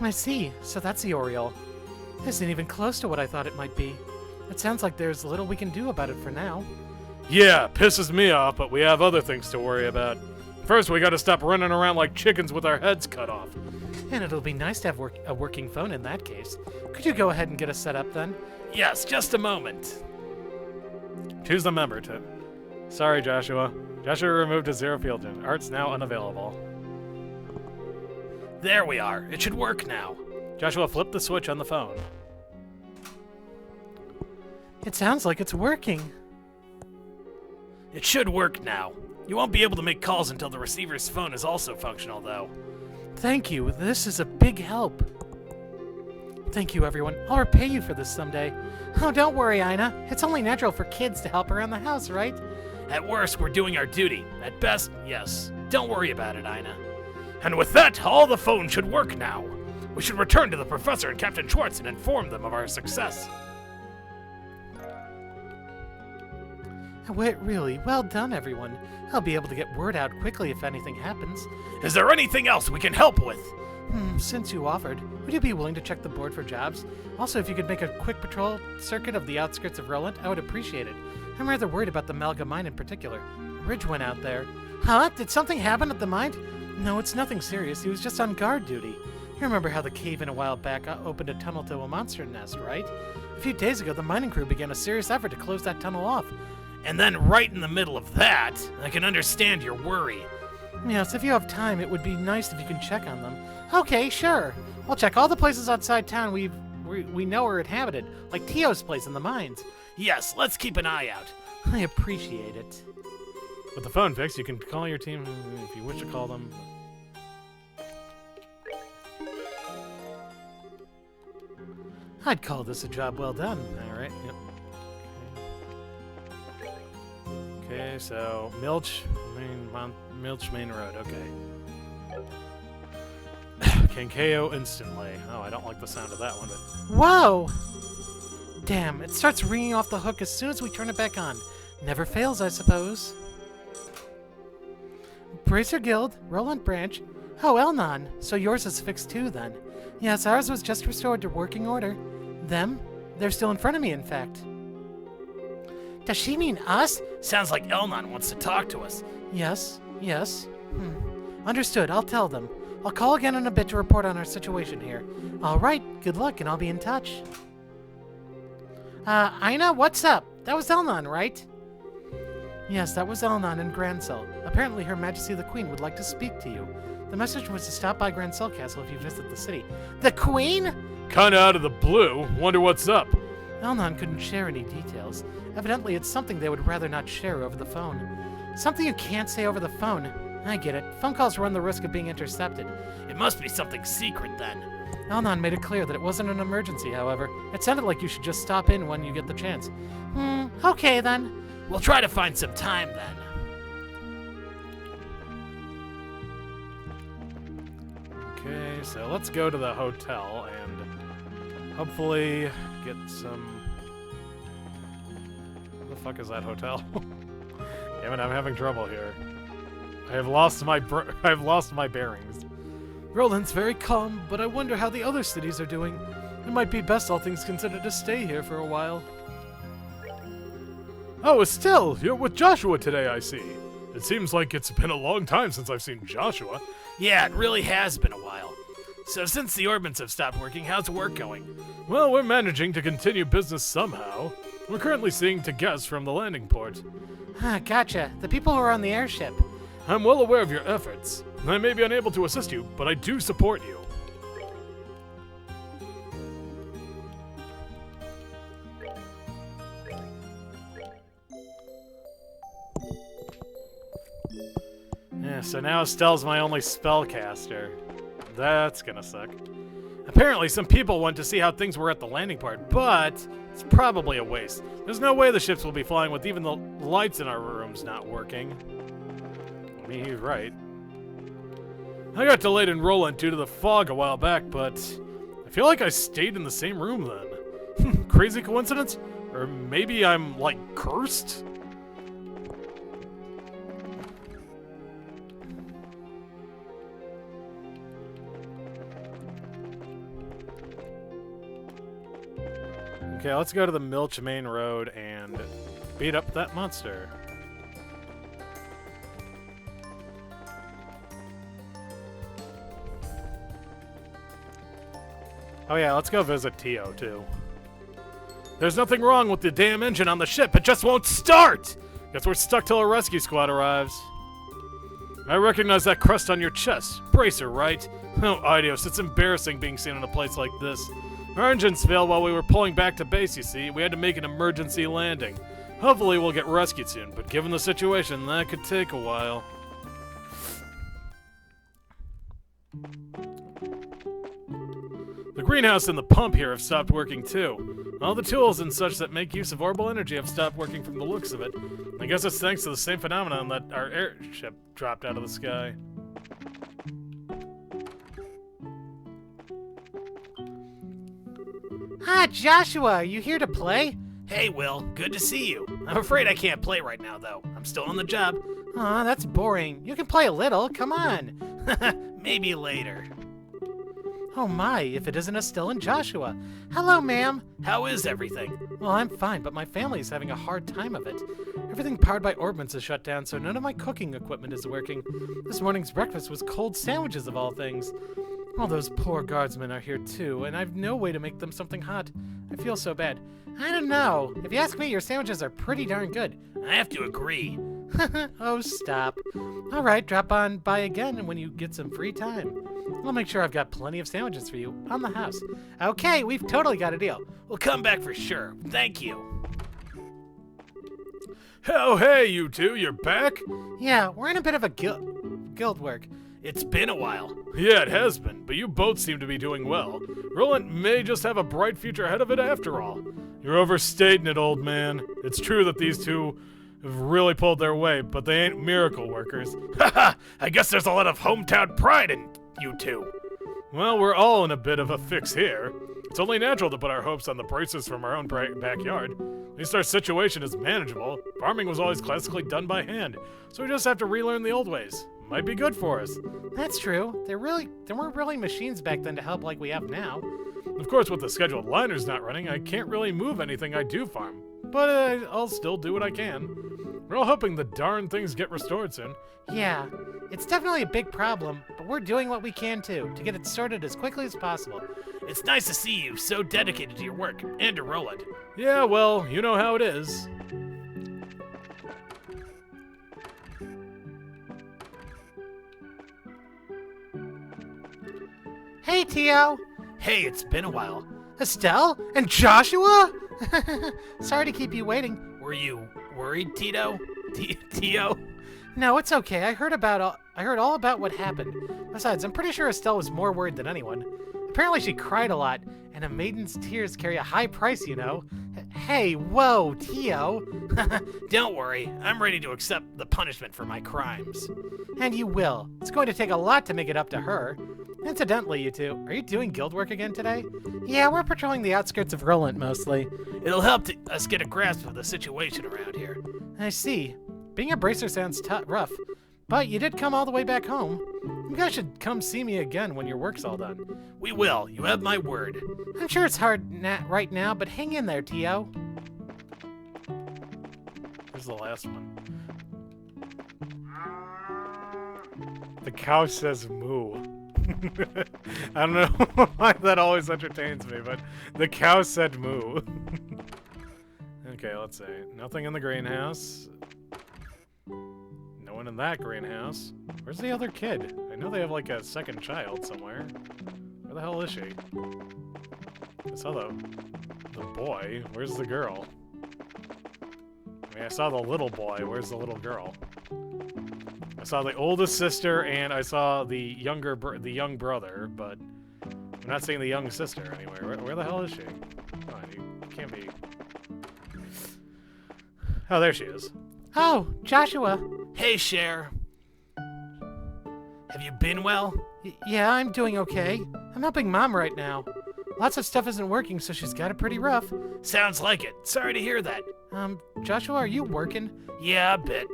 C: I see. So that's the Oriole. This isn't even close to what I thought it might be. It sounds like there's little we can do about it for now.
E: Yeah, pisses me off, but we have other things to worry about. First, we gotta stop running around like chickens with our heads cut off.
C: And it'll be nice to have a working phone in that case. Could you go ahead and get us set up then?
B: Yes, just a moment.
A: Choose the member to... Sorry, Joshua. Joshua removed his zero field gen. Art's now unavailable.
B: There we are. It should work now.
A: Joshua flipped the switch on the phone.
C: It sounds like it's working.
B: It should work now. You won't be able to make calls until the receiver's phone is also functional, though.
C: Thank you. This is a big help. Thank you, everyone. I'll repay you for this someday. Oh, don't worry, Ina. It's only natural for kids to help around the house, right?
B: At worst, we're doing our duty. At best, yes. Don't worry about it, Ina. And with that, all the phones should work now. We should return to the Professor and Captain Schwartz and inform them of our success.
C: Really, well done, everyone. I'll be able to get word out quickly if anything happens.
B: Is there anything else we can help with?
C: Since you offered, would you be willing to check the board for jobs? Also, if you could make a quick patrol circuit of the outskirts of Roland, I would appreciate it. I'm rather worried about the Malga mine in particular. Ridge went out there. Huh? Did something happen at the mine? No, it's nothing serious. He was just on guard duty. You remember how the cave-in a while back opened a tunnel to a monster nest, right? A few days ago, the mining crew began a serious effort to close that tunnel off.
B: And then right in the middle of that, I can understand your worry.
C: Yes, if you have time, it would be nice if you can check on them. Okay, sure. We'll check all the places outside town we know are inhabited, like Tio's place in the mines.
B: Yes, let's keep an eye out.
C: I appreciate it.
A: With the phone fixed, you can call your team if you wish to call them.
C: I'd call this a job well done.
A: Alright, yep. Okay, so Milch Main Road, okay. Kankeo instantly. Oh, I don't like the sound of that one, but
C: Whoa! Damn, it starts ringing off the hook as soon as we turn it back on. Never fails, I suppose. Bracer Guild, Roland Branch. Oh, Elnon, so yours is fixed too, then. Yes, ours was just restored to working order. Them? They're still in front of me, in fact.
B: Does she mean us? Sounds like Elnon wants to talk to us.
C: Yes. Understood, I'll tell them. I'll call again in a bit to report on our situation here. Alright, good luck, and I'll be in touch. Aina, what's up? That was Elnon, right? Yes, that was Elnon in Grancel. Apparently Her Majesty the Queen would like to speak to you. The message was to stop by Grancel Castle if you visit the city. The Queen?
E: Kinda out of the blue. Wonder what's up.
C: Elnon couldn't share any details. Evidently, it's something they would rather not share over the phone. Something you can't say over the phone. I get it. Phone calls run the risk of being intercepted.
B: It must be something secret then.
C: Elnon made it clear that it wasn't an emergency, however. It sounded like you should just stop in when you get the chance. Okay then.
B: We'll try to find some time then.
A: okay, so let's go to the hotel and hopefully get some. What the fuck is that hotel? Damn it, I'm having trouble here. I have lost my bearings.
C: Roland's very calm, but I wonder how the other cities are doing. It might be best, all things considered, to stay here for a while.
E: Oh, Estelle, you're with Joshua today, I see. It seems like it's been a long time since I've seen Joshua.
B: Yeah, it really has been a while. So since the orbits have stopped working, how's work going?
E: Well, we're managing to continue business somehow. We're currently seeing to guests from the landing port.
C: Gotcha. The people who are on the airship.
E: I'm well aware of your efforts. I may be unable to assist you, but I do support you.
A: Yeah, so now Estelle's my only spellcaster. That's gonna suck. Apparently, some people went to see how things were at the landing port, but it's probably a waste. There's no way the ships will be flying with even the lights in our rooms not working. I mean, he's right. I got delayed in Roland due to the fog a while back, but I feel like I stayed in the same room then. Crazy coincidence? Or maybe I'm, like, cursed? Okay, let's go to the Milch Main Road and beat up that monster. Oh yeah, let's go visit Tio, too. There's nothing wrong with the damn engine on the ship, it just won't start! Guess we're stuck till a rescue squad arrives. I recognize that crust on your chest. Bracer, right? Oh, Idios, it's embarrassing being seen in a place like this. Our engines failed while we were pulling back to base, you see. We had to make an emergency landing. Hopefully we'll get rescued soon, but given the situation, that could take a while. The greenhouse and the pump here have stopped working too. All the tools and such that make use of orbital energy have stopped working from the looks of it. I guess it's thanks to the same phenomenon that our airship dropped out of the sky.
C: Joshua, are you here to play?
B: Hey, Will, good to see you. I'm afraid I can't play right now, though. I'm still on the job.
C: Aw, that's boring. You can play a little, come on.
B: Maybe later.
C: Oh my, if it isn't Estelle and Joshua. Hello, ma'am.
B: How is everything?
C: Well, I'm fine, but my family is having a hard time of it. Everything powered by ordnance is shut down, so none of my cooking equipment is working. This morning's breakfast was cold sandwiches of all things. All those poor guardsmen are here too, and I've no way to make them something hot. I feel so bad. I don't know. If you ask me, your sandwiches are pretty darn good.
B: I have to agree.
C: Oh, stop. All right, drop on by again when you get some free time. I'll make sure I've got plenty of sandwiches for you on the house. Okay, we've totally got a deal.
B: We'll come back for sure. Thank you.
E: Oh, hey, you two, you're back?
C: Yeah, we're in a bit of a guild work.
B: It's been a while.
E: Yeah, it has been, but you both seem to be doing well. Roland may just have a bright future ahead of it after all. You're overstating it, old man. It's true that these two have really pulled their weight, but they ain't miracle workers.
B: Haha, I guess there's a lot of hometown pride in you two.
E: Well, we're all in a bit of a fix here. It's only natural to put our hopes on the bracers from our own backyard. At least our situation is manageable. Farming was always classically done by hand, so we just have to relearn the old ways. Might be good for us.
C: That's true. There weren't really machines back then to help like we have now.
E: Of course, with the scheduled liners not running, I can't really move anything I do farm. But I'll still do what I can. We're all hoping the darn things get restored soon.
C: Yeah, it's definitely a big problem, but we're doing what we can too, to get it sorted as quickly as possible.
B: It's nice to see you so dedicated to your work, and to Roland.
E: Yeah, well, you know how it is.
C: Hey, Tio!
B: Hey, it's been a while.
C: Estelle? And Joshua? Sorry to keep you waiting.
B: Were you worried, Tito? Tio?
C: No, it's okay. I heard all about what happened. Besides, I'm pretty sure Estelle was more worried than anyone. Apparently she cried a lot, and a maiden's tears carry a high price, you know. Hey, whoa, Tio.
B: Don't worry. I'm ready to accept the punishment for my crimes.
C: And you will. It's going to take a lot to make it up to her. Incidentally, you two, are you doing guild work again today? Yeah, we're patrolling the outskirts of Roland mostly.
B: It'll help us get a grasp of the situation around here.
C: I see. Being a bracer sounds rough, but you did come all the way back home. You guys should come see me again when your work's all done.
B: We will. You have my word.
C: I'm sure it's hard right now, but hang in there, Tio.
E: Here's the last one. The cow says moo. I don't know why that always entertains me, but the cow said moo. Okay, let's see. Nothing in the greenhouse. No one in that greenhouse. Where's the other kid? I know they have like a second child somewhere. Where the hell is she? I saw the boy. Where's the girl? I mean, I saw the little boy. Where's the little girl? I saw the oldest sister, and I saw the young brother, but I'm not seeing the young sister anywhere. Where the hell is she? Come on, you can't be... Oh, there she is.
C: Oh, Joshua.
B: Hey, Cher. Have you been well?
C: Yeah, I'm doing okay. I'm helping Mom right now. Lots of stuff isn't working, so she's got it pretty rough.
B: Sounds like it. Sorry to hear that.
C: Joshua, are you working?
B: Yeah, a bit.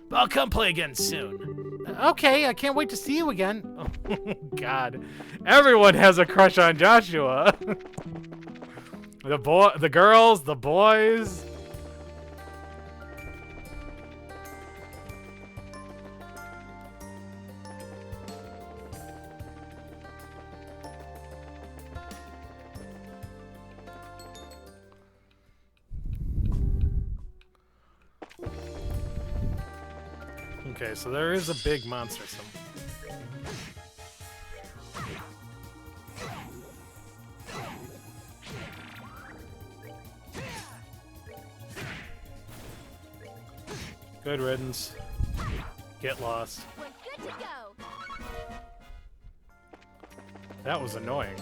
B: But I'll come play again soon.
C: Okay, I can't wait to see you again.
E: Oh, God. Everyone has a crush on Joshua. The girls, the boys. Okay, so there is a big monster somewhere. Good riddance. Get lost.
G: We're good to go.
E: That was annoying.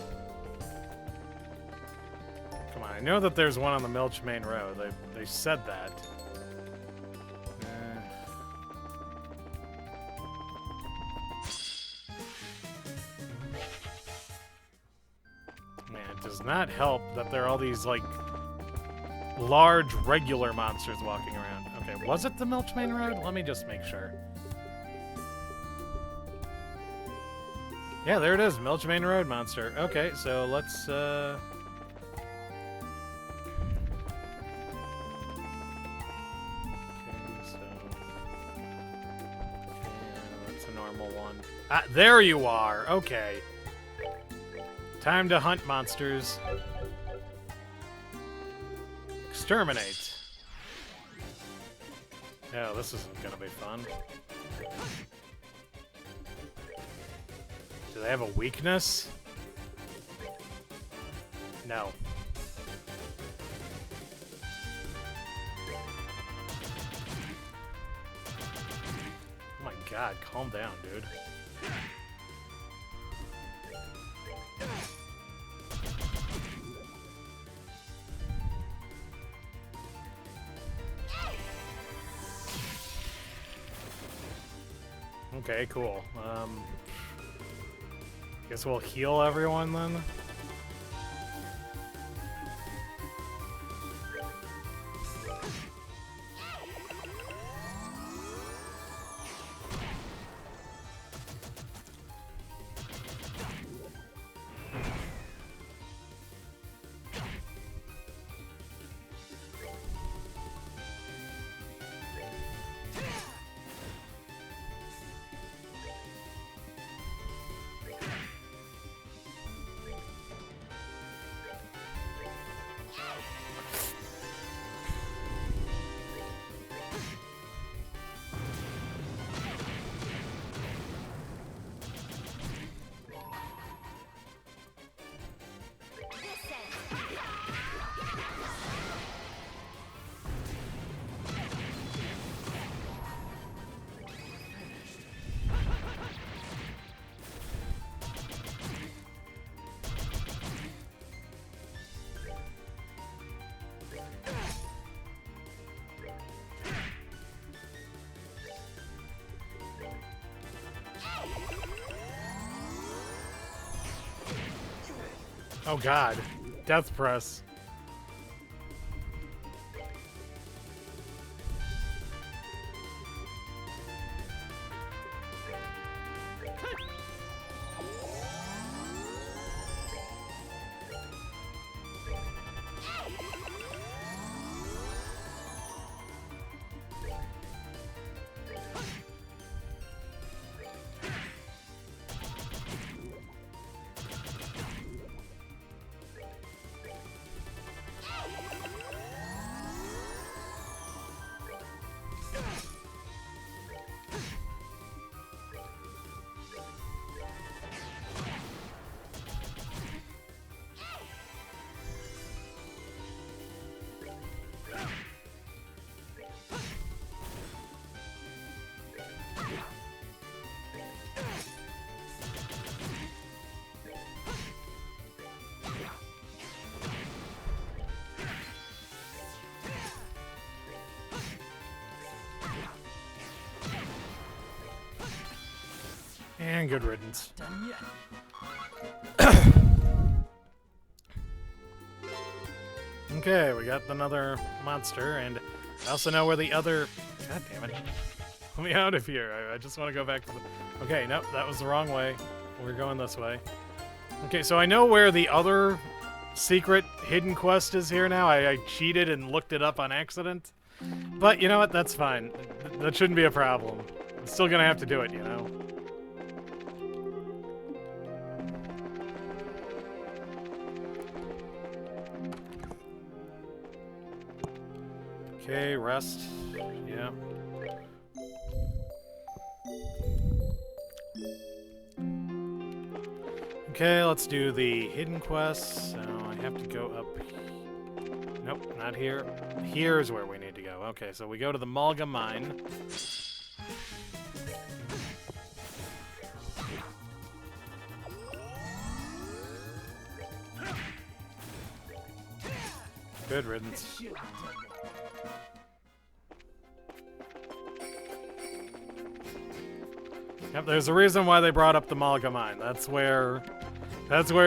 E: Come on, I know that there's one on the Milch Main Road. They said that. Man, it does not help that there are all these, like, large, regular monsters walking around. Okay, was it the Milch Main Road? Let me just make sure.
A: Yeah, there it is. Milchmane Road Monster. Okay, so let's, Okay, so... that's a normal one. Ah, there you are! Okay. Time to hunt monsters. Exterminate. Oh, this isn't gonna be fun. Do they have a weakness? No. Oh my god, calm down, dude. Okay, cool. Guess we'll heal everyone then. Oh god. Death press. And good riddance.
D: Done yet.
A: Okay, we got another monster, and I also know where the other... God damn it. Let me out of here. I just want to go back to the... Okay, nope, that was the wrong way. We're going this way. Okay, so I know where the other secret hidden quest is here now. I cheated and looked it up on accident. But you know what? That's fine. That shouldn't be a problem. I'm still gonna have to do it, you know? Okay, rest. Yeah. Okay, let's do the hidden quests. So I have to go up. Nope, not here. Here's where we need to go. Okay, so we go to the Malga Mine. Good riddance. Yep, there's a reason why they brought up the Malga Mine. That's where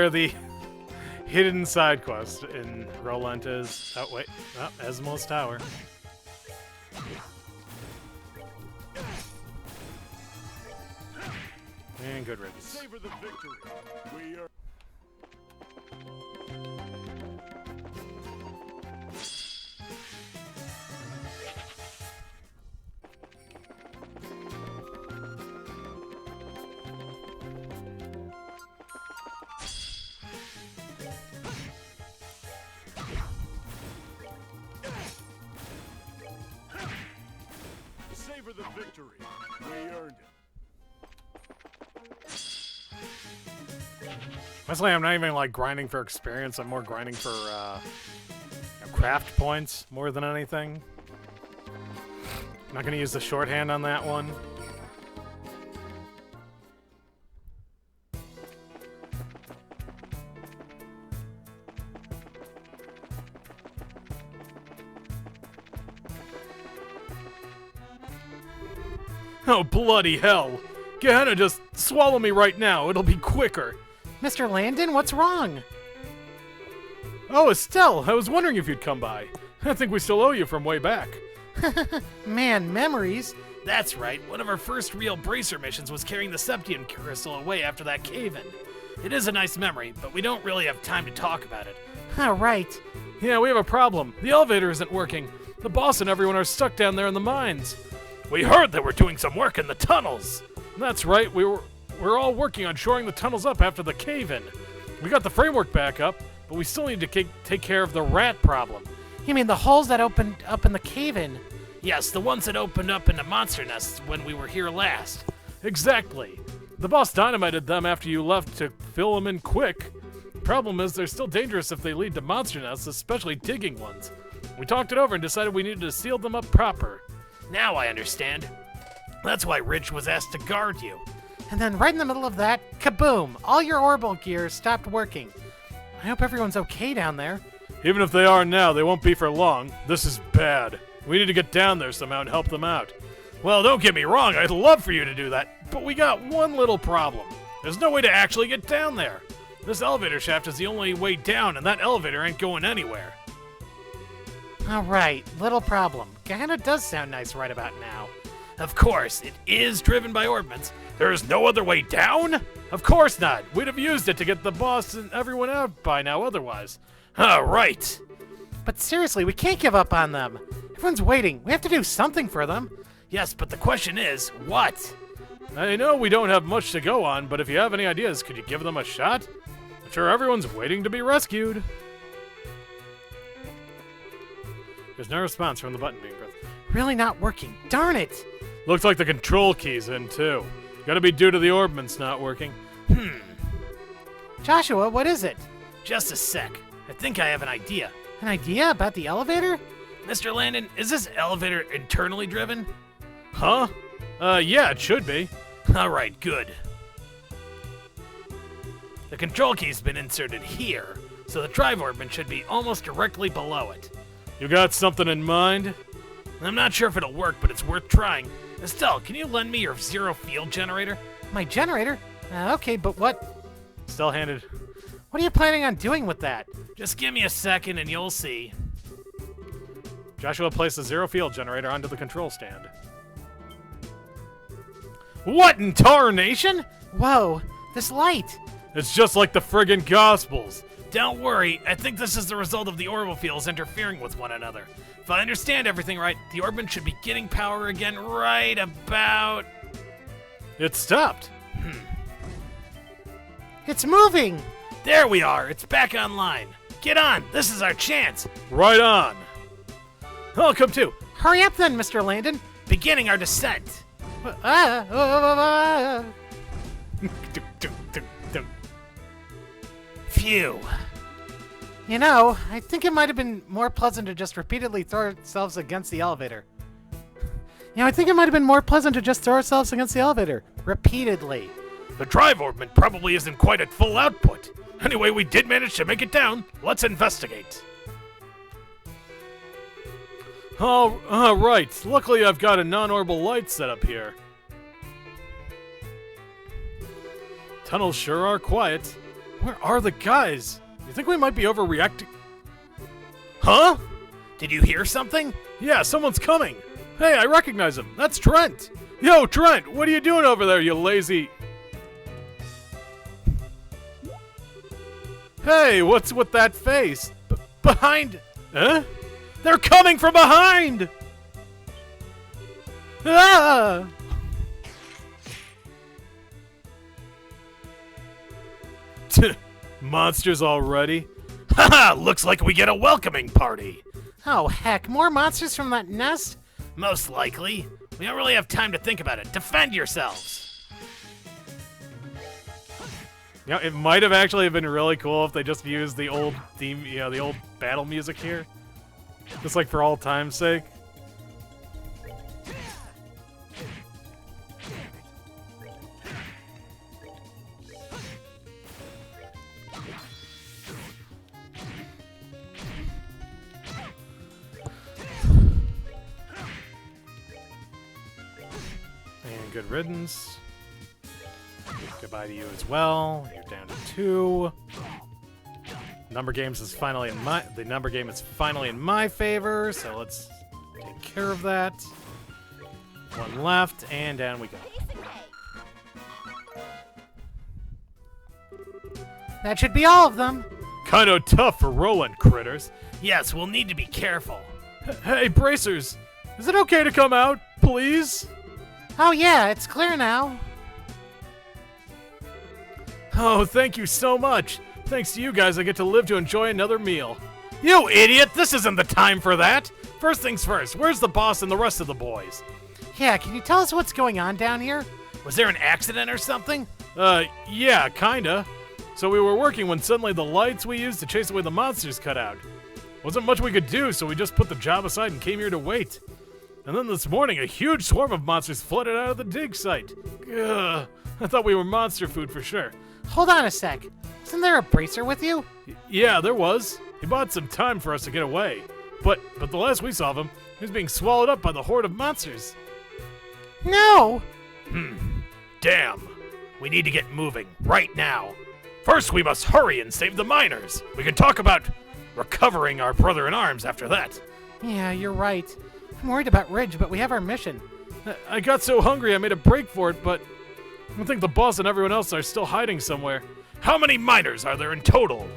A: the hidden side quest in Rolent is. Oh wait, oh, Esmo's Tower. And good riddance.
F: Savor the victory. We are. Savor the victory. We earned it.
A: Honestly, I'm not even like grinding for experience. I'm more grinding for craft points more than anything. I'm not going to use the shorthand on that one.
E: Oh, bloody hell! Gehenna, just swallow me right now. It'll be quicker.
C: Mr. Landon, what's wrong?
E: Oh, Estelle, I was wondering if you'd come by. I think we still owe you from way back.
C: Man, memories.
B: That's right. One of our first real bracer missions was carrying the Septium crystal away after that cave-in. It is a nice memory, but we don't really have time to talk about it.
C: Huh, right.
E: Yeah, we have a problem. The elevator isn't working. The boss and everyone are stuck down there in the mines.
B: We heard they were doing some work in the tunnels.
E: That's right. We're all working on shoring the tunnels up after the cave-in. We got the framework back up, but we still need to take care of the rat problem.
C: You mean the holes that opened up in the cave-in?
B: Yes, the ones that opened up into monster nests when we were here last.
E: Exactly. The boss dynamited them after you left to fill them in quick. Problem is, they're still dangerous if they lead to monster nests, especially digging ones. We talked it over and decided we needed to seal them up proper.
B: Now I understand. That's why Ridge was asked to guard you.
C: And then right in the middle of that, kaboom! All your orbital gears stopped working. I hope everyone's okay down there.
E: Even if they are now, they won't be for long. This is bad. We need to get down there somehow and help them out.
B: Well, don't get me wrong, I'd love for you to do that, but we got one little problem. There's no way to actually get down there. This elevator shaft is the only way down, and that elevator ain't going anywhere.
C: Alright, little problem. Gehenna does sound nice right about now.
B: Of course, it is driven by orbments.
E: There's no other way down? Of course not. We'd have used it to get the boss and everyone out by now otherwise.
B: Right.
C: But seriously, we can't give up on them. Everyone's waiting. We have to do something for them.
B: Yes, but the question is, what?
E: I know we don't have much to go on, but if you have any ideas, could you give them a shot? I'm sure everyone's waiting to be rescued. There's no response from the button being pressed.
C: Really not working. Darn it!
E: Looks like the control key's in, too. Gotta be due to the orbments not working.
C: Joshua, what is it?
B: Just a sec. I think I have an idea.
C: An idea about the elevator?
B: Mr. Landon, is this elevator internally driven?
E: Huh? Yeah, it should be.
B: Alright, good. The control key's been inserted here, so the drive orbment should be almost directly below it.
E: You got something in mind?
B: I'm not sure if it'll work, but it's worth trying. Estelle, can you lend me your zero field generator?
C: My generator? Okay, but what?
E: Still handed.
C: What are you planning on doing with that?
B: Just give me a second and you'll see.
E: Joshua placed the zero field generator onto the control stand.
B: What in tarnation?
C: Whoa, this light!
E: It's just like the friggin' Gospels.
B: Don't worry, I think this is the result of the orbital fields interfering with one another. If I understand everything right, the orbit should be getting power again right about...
E: It stopped.
C: It's moving!
B: There we are, it's back online. Get on, this is our chance.
E: Right on.
B: I'll come too.
C: Hurry up then, Mr. Landon!
B: Beginning our descent. Phew.
C: You know, I think it might have been more pleasant to just repeatedly throw ourselves against the elevator. Repeatedly.
B: The drive orbment probably isn't quite at full output. Anyway, we did manage to make it down. Let's investigate.
E: Oh, right. Luckily, I've got a non-orbital light set up here. Tunnels sure are quiet. Where are the guys? You think we might be overreacting?
B: Huh? Did you hear something?
E: Yeah, someone's coming. Hey, I recognize him. That's Trent. Yo, Trent, what are you doing over there, you lazy...
A: Hey, what's with that face? Behind... Huh? They're coming from behind! Ah! Monsters already?
B: Haha, looks like we get a welcoming party.
C: Oh, heck, more monsters from that nest?
B: Most likely. We don't really have time to think about it. Defend yourselves.
A: You know, it might have actually been really cool if they just used the old theme, you know, the old battle music here. Just like for all time's sake. And good riddance. Goodbye to you as well. You're down to 2. Number games is finally in my the number game is finally in my favor, so let's take care of that. 1 left, and down we go.
C: That should be all of them.
A: Kinda tough for rolling critters.
B: Yes, we'll need to be careful.
A: Hey, bracers! Is it okay to come out, please?
C: Oh yeah, it's clear now.
A: Oh, thank you so much. Thanks to you guys, I get to live to enjoy another meal.
B: You idiot! This isn't the time for that! First things first, where's the boss and the rest of the boys?
C: Yeah, can you tell us what's going on down here?
B: Was there an accident or something?
A: Yeah, kinda. So we were working when suddenly the lights we used to chase away the monsters cut out. Wasn't much we could do, so we just put the job aside and came here to wait. And then this morning, a huge swarm of monsters flooded out of the dig site. Ugh, I thought we were monster food for sure.
C: Hold on a sec. Isn't there a bracer with you?
A: Yeah, there was. He bought some time for us to get away. But the last we saw of him, he was being swallowed up by the horde of monsters.
C: No!
B: Damn. We need to get moving, right now. First, we must hurry and save the miners. We can talk about recovering our brother-in-arms after that.
C: Yeah, you're right. I'm worried about Ridge, but we have our mission.
A: I got so hungry I made a break for it, but I think the boss and everyone else are still hiding somewhere.
B: How many miners are there in total?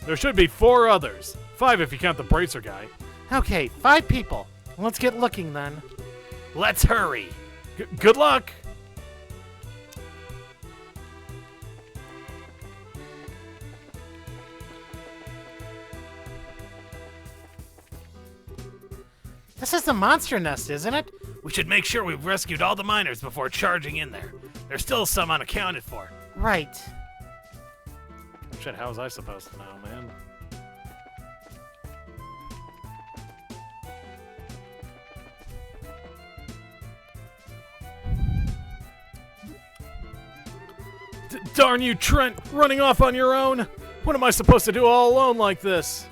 A: There should be 4 others. 5 if you count the bracer guy.
C: Okay, 5 people. Let's get looking then.
B: Let's hurry.
A: Good luck!
C: This is the monster nest, isn't it?
B: We should make sure we've rescued all the miners before charging in there. There's still some unaccounted for.
C: Right.
A: Shit, how was I supposed to know, man? Darn you, Trent! Running off on your own? What am I supposed to do all alone like this?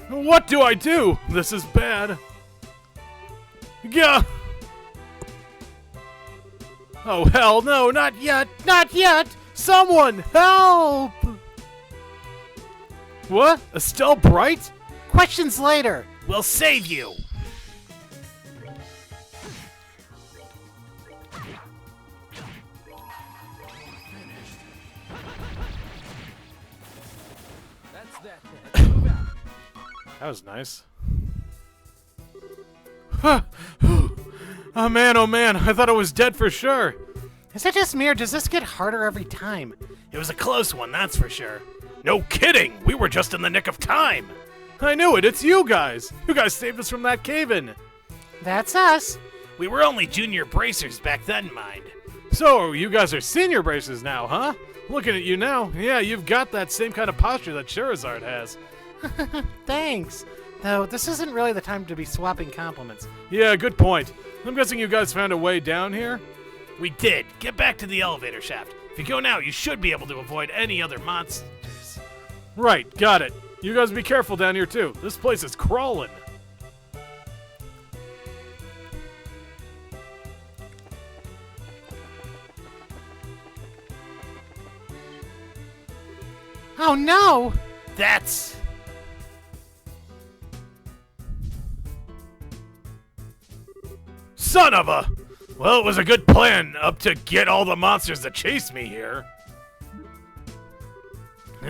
A: What do I do? This is bad. Yeah. Oh, hell no, not yet! Not yet! Someone, help! What? Estelle Bright?
C: Questions later.
B: We'll save you.
A: That was nice. Oh man, I thought I was dead for sure.
C: Is it just me, or does this get harder every time?
B: It was a close one, that's for sure. No kidding! We were just in the nick of time!
A: I knew it, it's you guys! You guys saved us from that cave-in!
C: That's us.
B: We were only junior bracers back then, mind.
A: So, you guys are senior bracers now, huh? Looking at you now, yeah, you've got that same kind of posture that Charizard has.
C: Thanks. Though, this isn't really the time to be swapping compliments.
A: Yeah, good point. I'm guessing you guys found a way down here?
B: We did. Get back to the elevator shaft. If you go now, you should be able to avoid any other monsters.
A: Right, got it. You guys be careful down here, too. This place is crawling.
C: Oh no!
B: That's... Son of a... Well, it was a good plan up to get all the monsters that chased me here.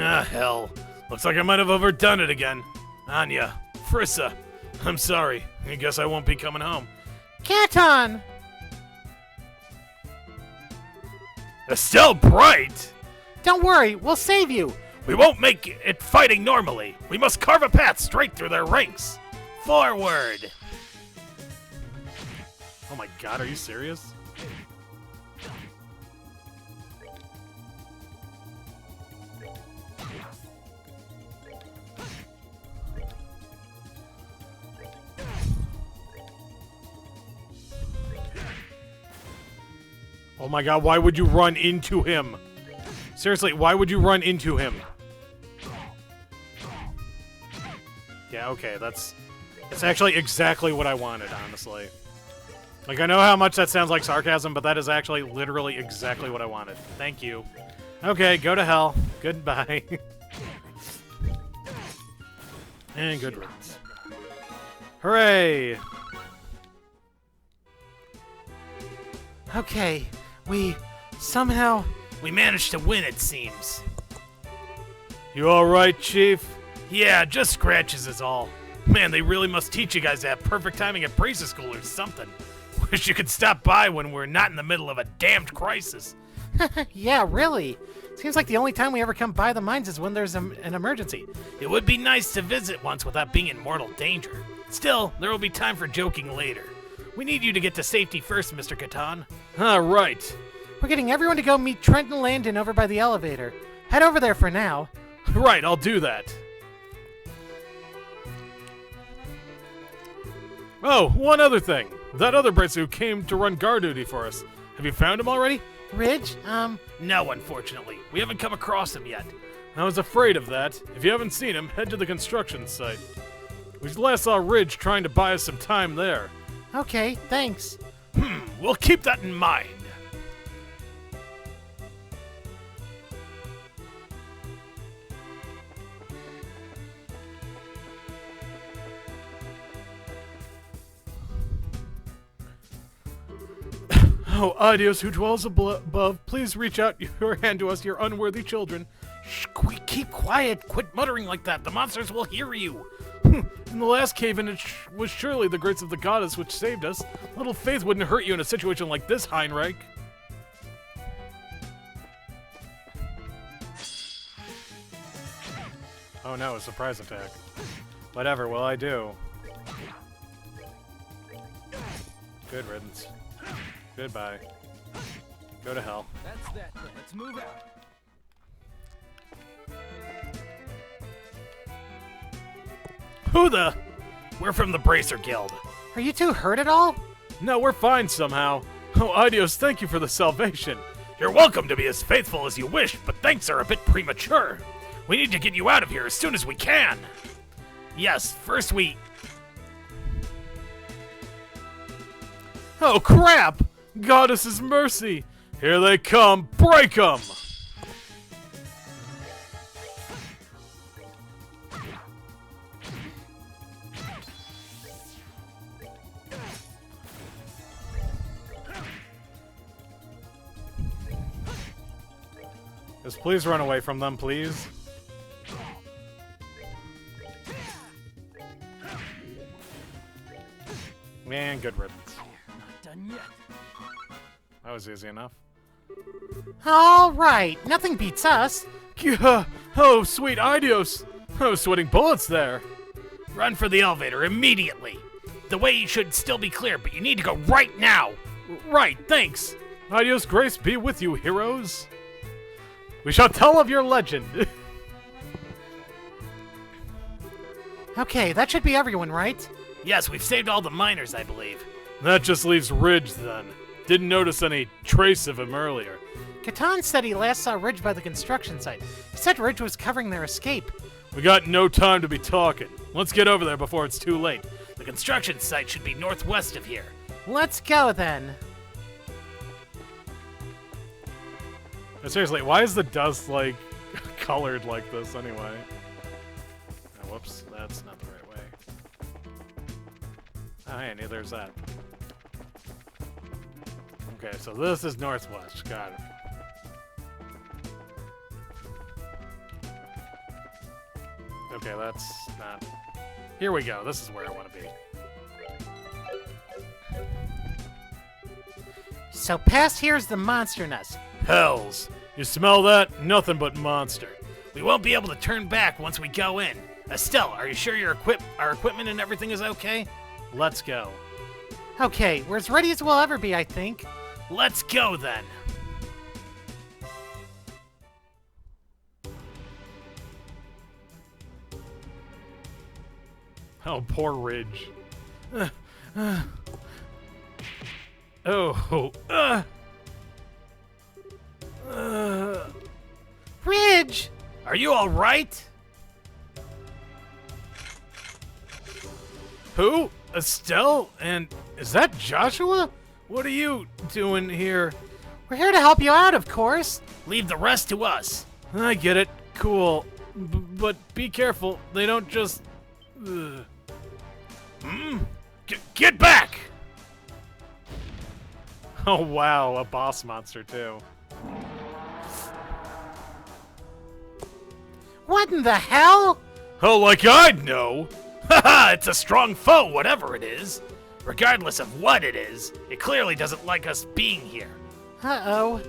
B: Ah, hell. Looks like I might have overdone it again. Anya, Frissa, I'm sorry. I guess I won't be coming home.
C: Katon!
B: Estelle Bright!
C: Don't worry, we'll save you.
B: We won't make it fighting normally. We must carve a path straight through their ranks. Forward!
A: Oh my god, are you serious? Oh my god, why would you run into him? Seriously, why would you run into him? Yeah, okay, that's actually exactly what I wanted, honestly. Like, I know how much that sounds like sarcasm, but that is actually literally exactly what I wanted. Thank you. Okay, go to hell. Goodbye. And good riddance. Hooray!
C: Okay, we somehow...
B: We managed to win, it seems.
A: You alright, Chief?
B: Yeah, just scratches is all. Man, they really must teach you guys to have perfect timing at bracer school or something. Wish you could stop by when we're not in the middle of a damned crisis.
C: Yeah, really. Seems like the only time we ever come by the mines is when there's an emergency.
B: It would be nice to visit once without being in mortal danger. Still, there will be time for joking later. We need you to get to safety first, Mr. Catan.
A: Right.
C: We're getting everyone to go meet Trent and Landon over by the elevator. Head over there for now.
A: Right, I'll do that. Oh, one other thing. That other bracer who came to run guard duty for us. Have you found him already?
C: Ridge,
B: No, unfortunately. We haven't come across him yet.
A: I was afraid of that. If you haven't seen him, head to the construction site. We last saw Ridge trying to buy us some time there.
C: okay, thanks.
B: We'll keep that in mind.
A: Oh, Adios, who dwells above, please reach out your hand to us, your unworthy children.
B: Shh, keep quiet. Quit muttering like that. The monsters will hear you.
A: In the last cave-in, it was surely the grace of the goddess which saved us. Little faith wouldn't hurt you in a situation like this, Heinrich. Oh no, a surprise attack. Whatever will I do? Good riddance. Goodbye. Go to hell.
H: That's that. Let's move out.
B: Who the? We're from the Bracer Guild.
C: Are you two hurt at all?
A: No, we're fine somehow. Oh, Adios, thank you for the salvation.
B: You're welcome to be as faithful as you wish, but thanks are a bit premature. We need to get you out of here as soon as we can. Yes, first we...
A: Oh, crap! Goddess's mercy! Here they come! Break 'em! Just please run away from them, please. Man, good riddance.
H: Not done yet.
A: That was easy enough.
C: All right, nothing beats us.
A: Gah! Oh, sweet Adios! I was sweating bullets there.
B: Run for the elevator immediately. The way should still be clear, but you need to go right now.
A: Right, thanks. Adios, grace be with you, heroes. We shall tell of your legend.
C: Okay, that should be everyone, right?
B: Yes, we've saved all the miners, I believe.
A: That just leaves Ridge, then. Didn't notice any trace of him earlier.
C: Catan said he last saw Ridge by the construction site. He said Ridge was covering their escape.
A: We got no time to be talking. Let's get over there before it's too late.
B: The construction site should be northwest of here.
C: Let's go then.
A: But seriously, why is the dust, like, colored like this anyway? Oh, whoops, that's not the right way. Oh, hey, neither there's that. Okay, so this is northwest. Got it. Okay, that's not... Here we go. This is where I want to be.
C: So past here's the monster nest.
B: Hells. You smell that? Nothing but monster. We won't be able to turn back once we go in. Estelle, are you sure our equipment and everything is okay?
A: Let's go.
C: Okay, we're as ready as we'll ever be, I think.
B: Let's go then.
A: Oh, poor Ridge. Oh.
C: Ridge!
B: Are you all right?
A: Who? Estelle? And is that Joshua? What are you doing here?
C: We're here to help you out, of course.
B: Leave the rest to us.
A: I get it. Cool. But be careful. They don't just...
B: Get back!
A: Oh, wow. A boss monster, too.
C: What in the hell?
B: Oh, like I'd know. Haha, it's a strong foe, whatever it is. Regardless of what it is, it clearly doesn't like us being here.
C: Uh-oh.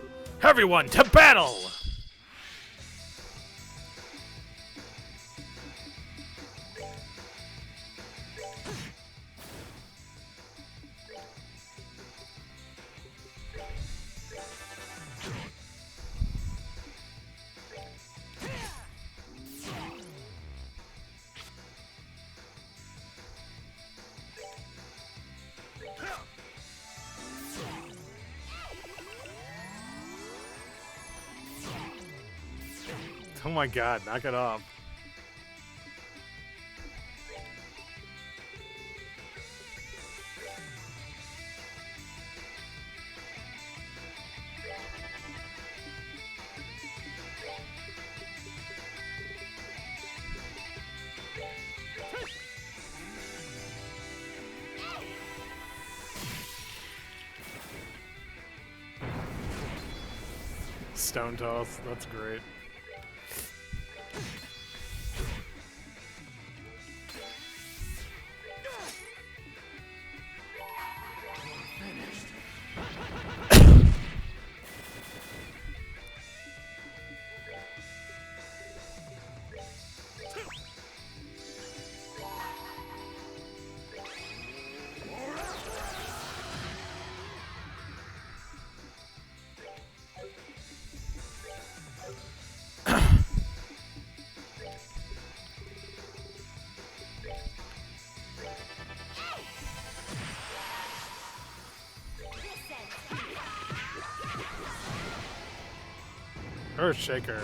B: Everyone, to battle!
A: Oh my god, knock it off. Stone toss, that's great. Earthshaker.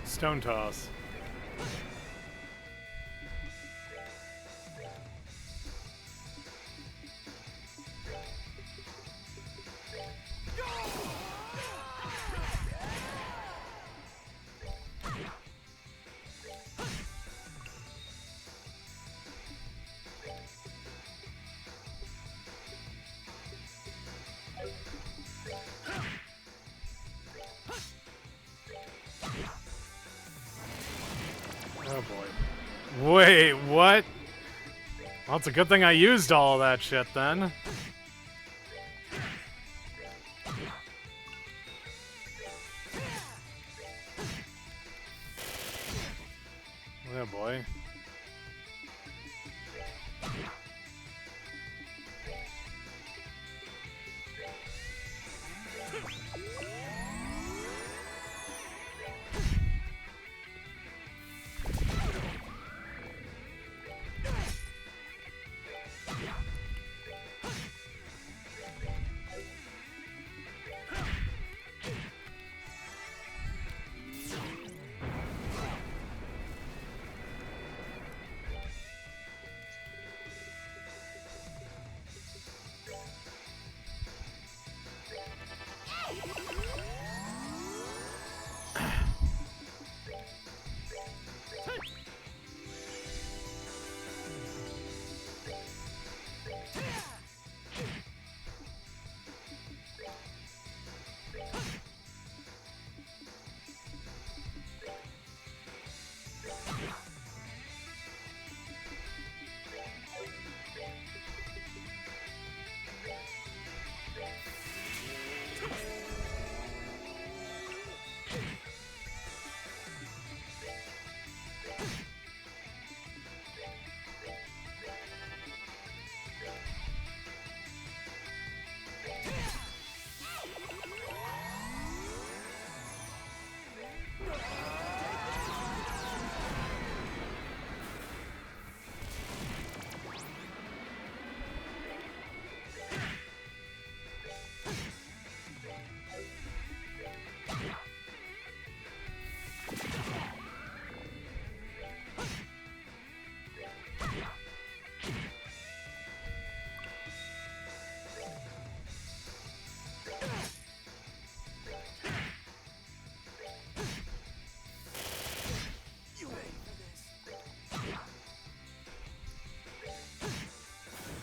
A: Stone toss. Oh boy. Wait, what? Well, it's a good thing I used all of that shit then. Oh boy.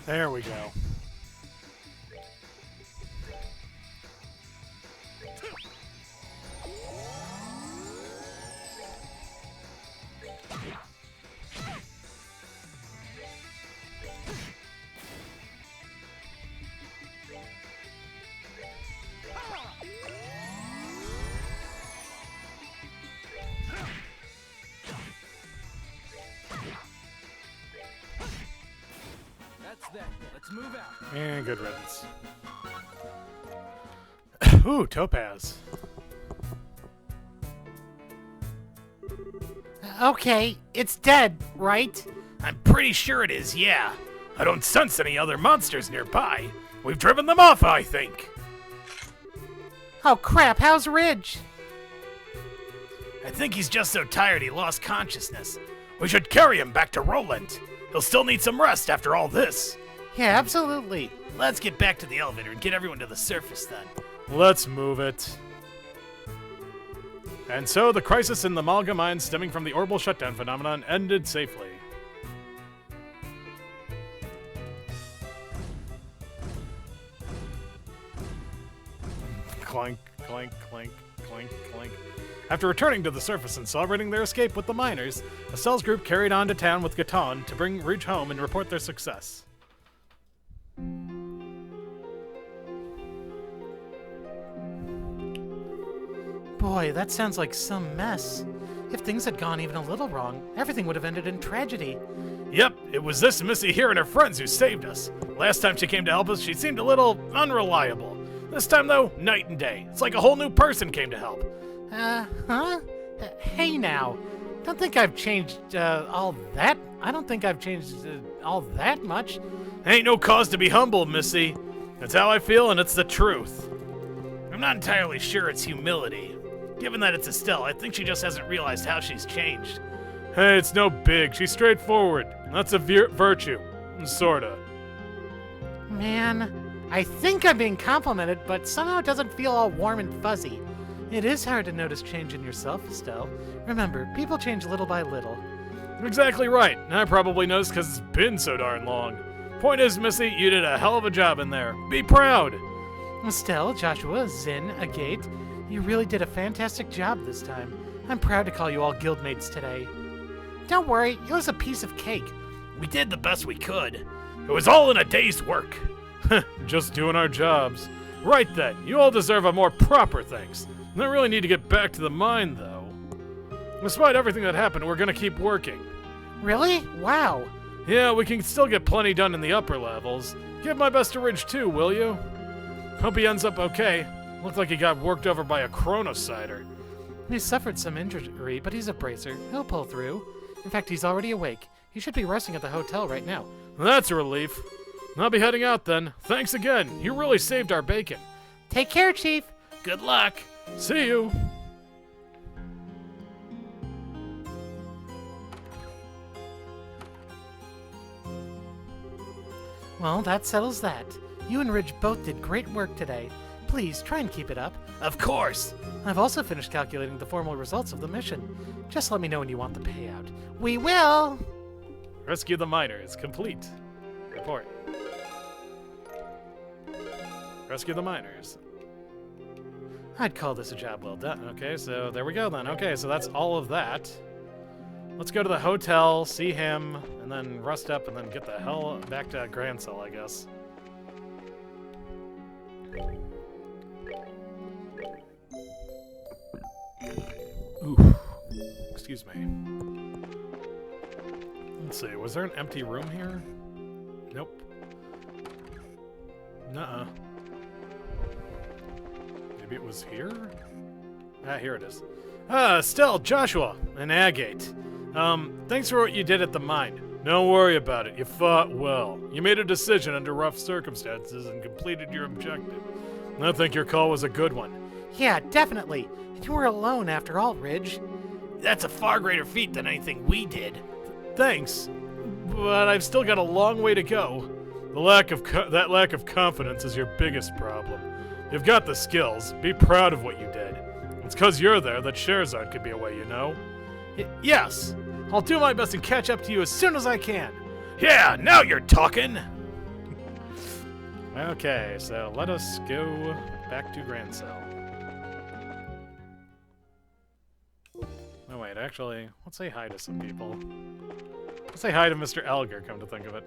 A: There we go.
H: That's that. Let's move out.
A: And good riddance. Ooh, topaz.
C: Okay, it's dead, right?
B: I'm pretty sure it is, yeah. I don't sense any other monsters nearby. We've driven them off, I think.
C: Oh crap, how's Ridge?
B: I think he's just so tired he lost consciousness. We should carry him back to Roland. He'll still need some rest after all this.
C: Yeah, absolutely.
B: Let's get back to the elevator and get everyone to the surface then.
A: Let's move it. And so the crisis in the Malga mine stemming from the orbital shutdown phenomenon ended safely. Clank, clank, clank, clank, clank. After returning to the surface and celebrating their escape with the miners, Estelle's group carried on to town with Gaton to bring Ridge home and report their success.
C: Boy, that sounds like some mess. If things had gone even a little wrong, everything would have ended in tragedy.
B: Yep, it was this Missy here and her friends who saved us. Last time she came to help us, she seemed a little unreliable. This time, though, night and day. It's like a whole new person came to help.
C: Huh? Hey now. Don't think I've changed, all that. I don't think I've changed, all that much.
B: Ain't no cause to be humble, Missy. That's how I feel, and it's the truth. I'm not entirely sure it's humility. Given that it's Estelle, I think she just hasn't realized how she's changed.
A: Hey, it's no big. She's straightforward. That's a virtue. Sorta.
C: Man, I think I'm being complimented, but somehow it doesn't feel all warm and fuzzy. It is hard to notice change in yourself, Estelle. Remember, people change little by little.
A: Exactly right. I probably noticed because it's been so darn long. Point is, Missy, you did a hell of a job in there. Be proud.
C: Estelle, Joshua, Zin, Agate, you really did a fantastic job this time. I'm proud to call you all guildmates today. Don't worry, it was a piece of cake.
B: We did the best we could. It was all in a day's work.
A: Just doing our jobs. Right then, you all deserve a more proper thanks. I really need to get back to the mine, though. Despite everything that happened, we're gonna keep working.
C: Really? Wow.
A: Yeah, we can still get plenty done in the upper levels. Give my best to Ridge too, will you? Hope he ends up okay. Looked like he got worked over by a chronocider.
C: He suffered some injury, but he's a bracer. He'll pull through. In fact, he's already awake. He should be resting at the hotel right now.
A: That's a relief. I'll be heading out then. Thanks again. You really saved our bacon.
C: Take care, Chief.
B: Good luck.
A: See you.
C: Well, that settles that. You and Ridge both did great work today. Please, try and keep it up.
B: Of course.
C: I've also finished calculating the formal results of the mission. Just let me know when you want the payout. We will!
A: Rescue the miners. Complete. Report. Rescue the miners.
C: I'd call this a job well done.
A: Okay, so there we go then. Okay, so that's all of that. Let's go to the hotel, see him, and then rest up, and then get the hell back to Grand Cell, I guess. Ooh. Excuse me. Let's see, was there an empty room here? Nope. Nuh-uh. Maybe it was here? Ah, here it is. Estelle, Joshua, and Agate. Thanks for what you did at the mine. Don't worry about it. You fought well. You made a decision under rough circumstances and completed your objective. I think your call was a good one.
C: Yeah, definitely. And you were alone after all, Ridge.
B: That's a far greater feat than anything we did.
A: Thanks, but I've still got a long way to go. That lack of confidence is your biggest problem. You've got the skills. Be proud of what you did. It's 'cause you're there that Sherazade could be away, you know? Yes. I'll do my best and catch up to you as soon as I can.
B: Yeah, now you're talking.
A: Okay, so let us go back to Grand Cell. No, wait, actually, let's say hi to some people. Let's say hi to Mr. Elgar, come to think of it.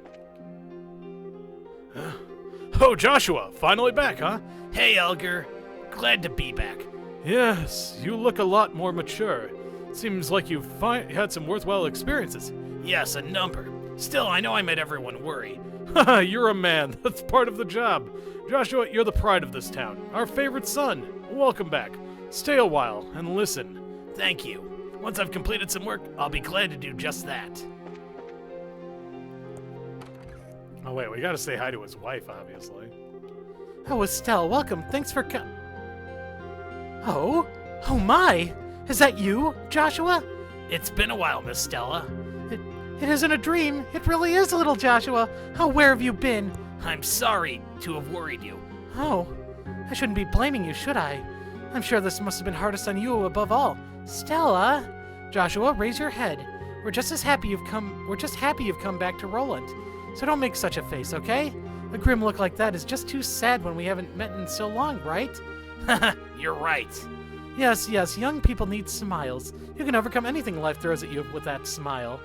E: Oh, Joshua, finally back, huh?
B: Hey, Elgar. Glad to be back.
E: Yes, you look a lot more mature. Seems like you've had some worthwhile experiences.
B: Yes, a number. Still, I know I made everyone worry.
E: Haha, you're a man. That's part of the job. Joshua, you're the pride of this town. Our favorite son. Welcome back. Stay a while and listen.
B: Thank you. Once I've completed some work, I'll be glad to do just that.
A: Oh, wait, we gotta say hi to his wife, obviously.
C: Oh, Estelle, welcome. Thanks for Oh? Oh my! Is that you, Joshua?
B: It's been a while, Miss Stella.
C: It isn't a dream. It really is little Joshua. Oh, where have you been?
B: I'm sorry to have worried you.
C: Oh, I shouldn't be blaming you, should I? I'm sure this must have been hardest on you above all. Stella? Joshua, raise your head. We're just happy you've come back to Roland. So don't make such a face, okay? A grim look like that is just too sad when we haven't met in so long, right?
B: You're right.
C: Yes, young people need smiles. You can overcome anything life throws at you with that smile.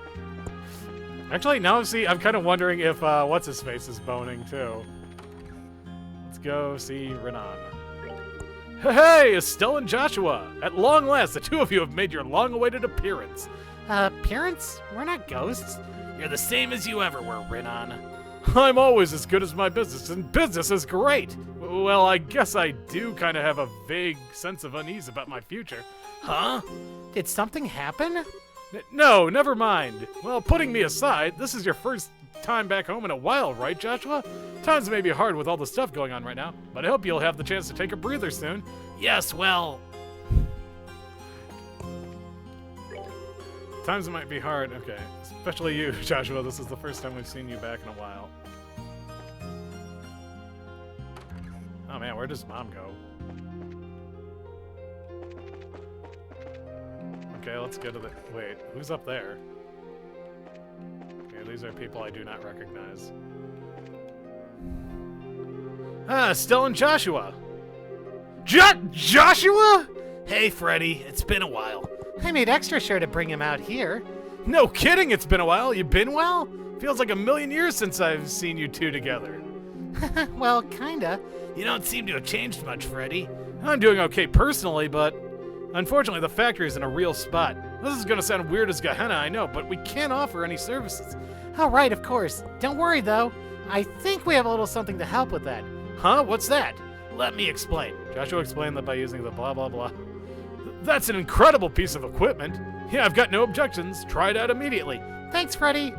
A: Actually, now I'm kind of wondering if what's-his-face is boning, too. Let's go see Renan.
E: Hey, Estelle and Joshua! At long last, the two of you have made your long-awaited appearance.
C: Appearance? We're not ghosts.
B: You're the same as you ever were, Renan.
E: I'm always as good as my business, and business is great! Well, I guess I do kind of have a vague sense of unease about my future.
B: Huh?
C: Did something happen?
E: No, never mind. Well, putting me aside, this is your first time back home in a while, right, Joshua? Times may be hard with all the stuff going on right now, but I hope you'll have the chance to take a breather soon.
B: Yes, well...
A: Times might be hard, okay. Especially you, Joshua. This is the first time we've seen you back in a while. Oh man, where does Mom go? Okay, let's go to the... Wait, who's up there? Okay, these are people I do not recognize.
E: Ah, Estelle and Joshua! Joshua?!
B: Hey, Freddy, it's been a while.
C: I made extra sure to bring him out here.
E: No kidding, it's been a while. You been well? Feels like a million years since I've seen you two together.
C: Well, kinda.
B: You don't seem to have changed much, Freddy.
E: I'm doing okay personally, but unfortunately the factory's in a real spot. This is gonna sound weird as Gehenna, I know, but we can't offer any services.
C: Oh, right, of course. Don't worry, though. I think we have a little something to help with that.
E: Huh? What's that?
B: Let me explain.
A: Joshua explained that by using the blah blah blah.
E: That's an incredible piece of equipment. Yeah, I've got no objections. Try it out immediately.
C: Thanks, Freddy.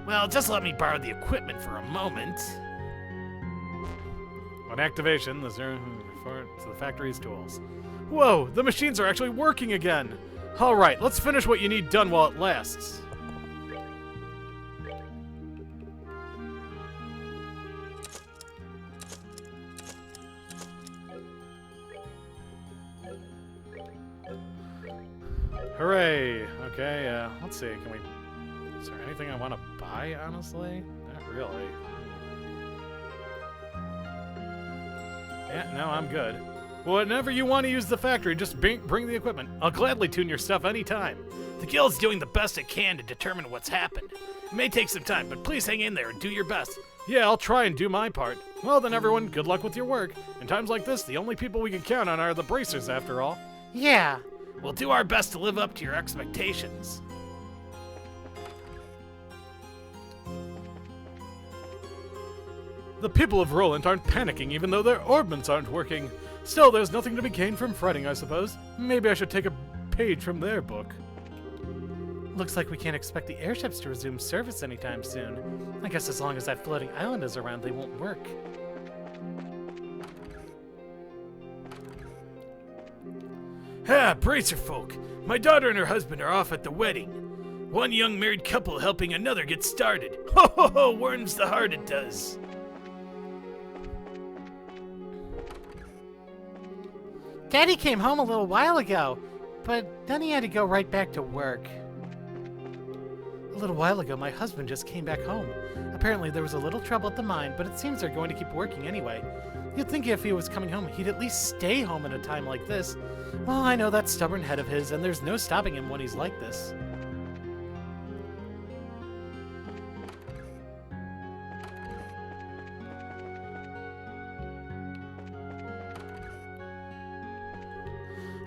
B: Well, just let me borrow the equipment for a moment.
A: On activation, the zero refer to the factory's tools.
E: Whoa, the machines are actually working again. All right, let's finish what you need done while it lasts.
A: Hooray! Okay, let's see. Can we... Is there anything I want to buy, honestly? Not really. Yeah, no, I'm good.
E: Whenever you want to use the factory, just bring the equipment. I'll gladly tune your stuff anytime.
B: The guild's doing the best it can to determine what's happened. It may take some time, but please hang in there and do your best.
E: Yeah, I'll try and do my part. Well then, everyone, good luck with your work. In times like this, the only people we can count on are the bracers, after all.
C: Yeah.
B: We'll do our best to live up to your expectations.
E: The people of Roland aren't panicking even though their orbments aren't working. Still, there's nothing to be gained from fretting, I suppose. Maybe I should take a page from their book.
C: Looks like we can't expect the airships to resume service anytime soon. I guess as long as that floating island is around, they won't work.
B: Ah, bracer folk. My daughter and her husband are off at the wedding. One young married couple helping another get started. Ho ho ho, warms the heart it does.
C: Daddy came home a little while ago, but then he had to go right back to work. A little while ago, my husband just came back home. Apparently, there was a little trouble at the mine, but it seems they're going to keep working anyway. You'd think if he was coming home, he'd at least stay home at a time like this. Well, I know that stubborn head of his, and there's no stopping him when he's like this.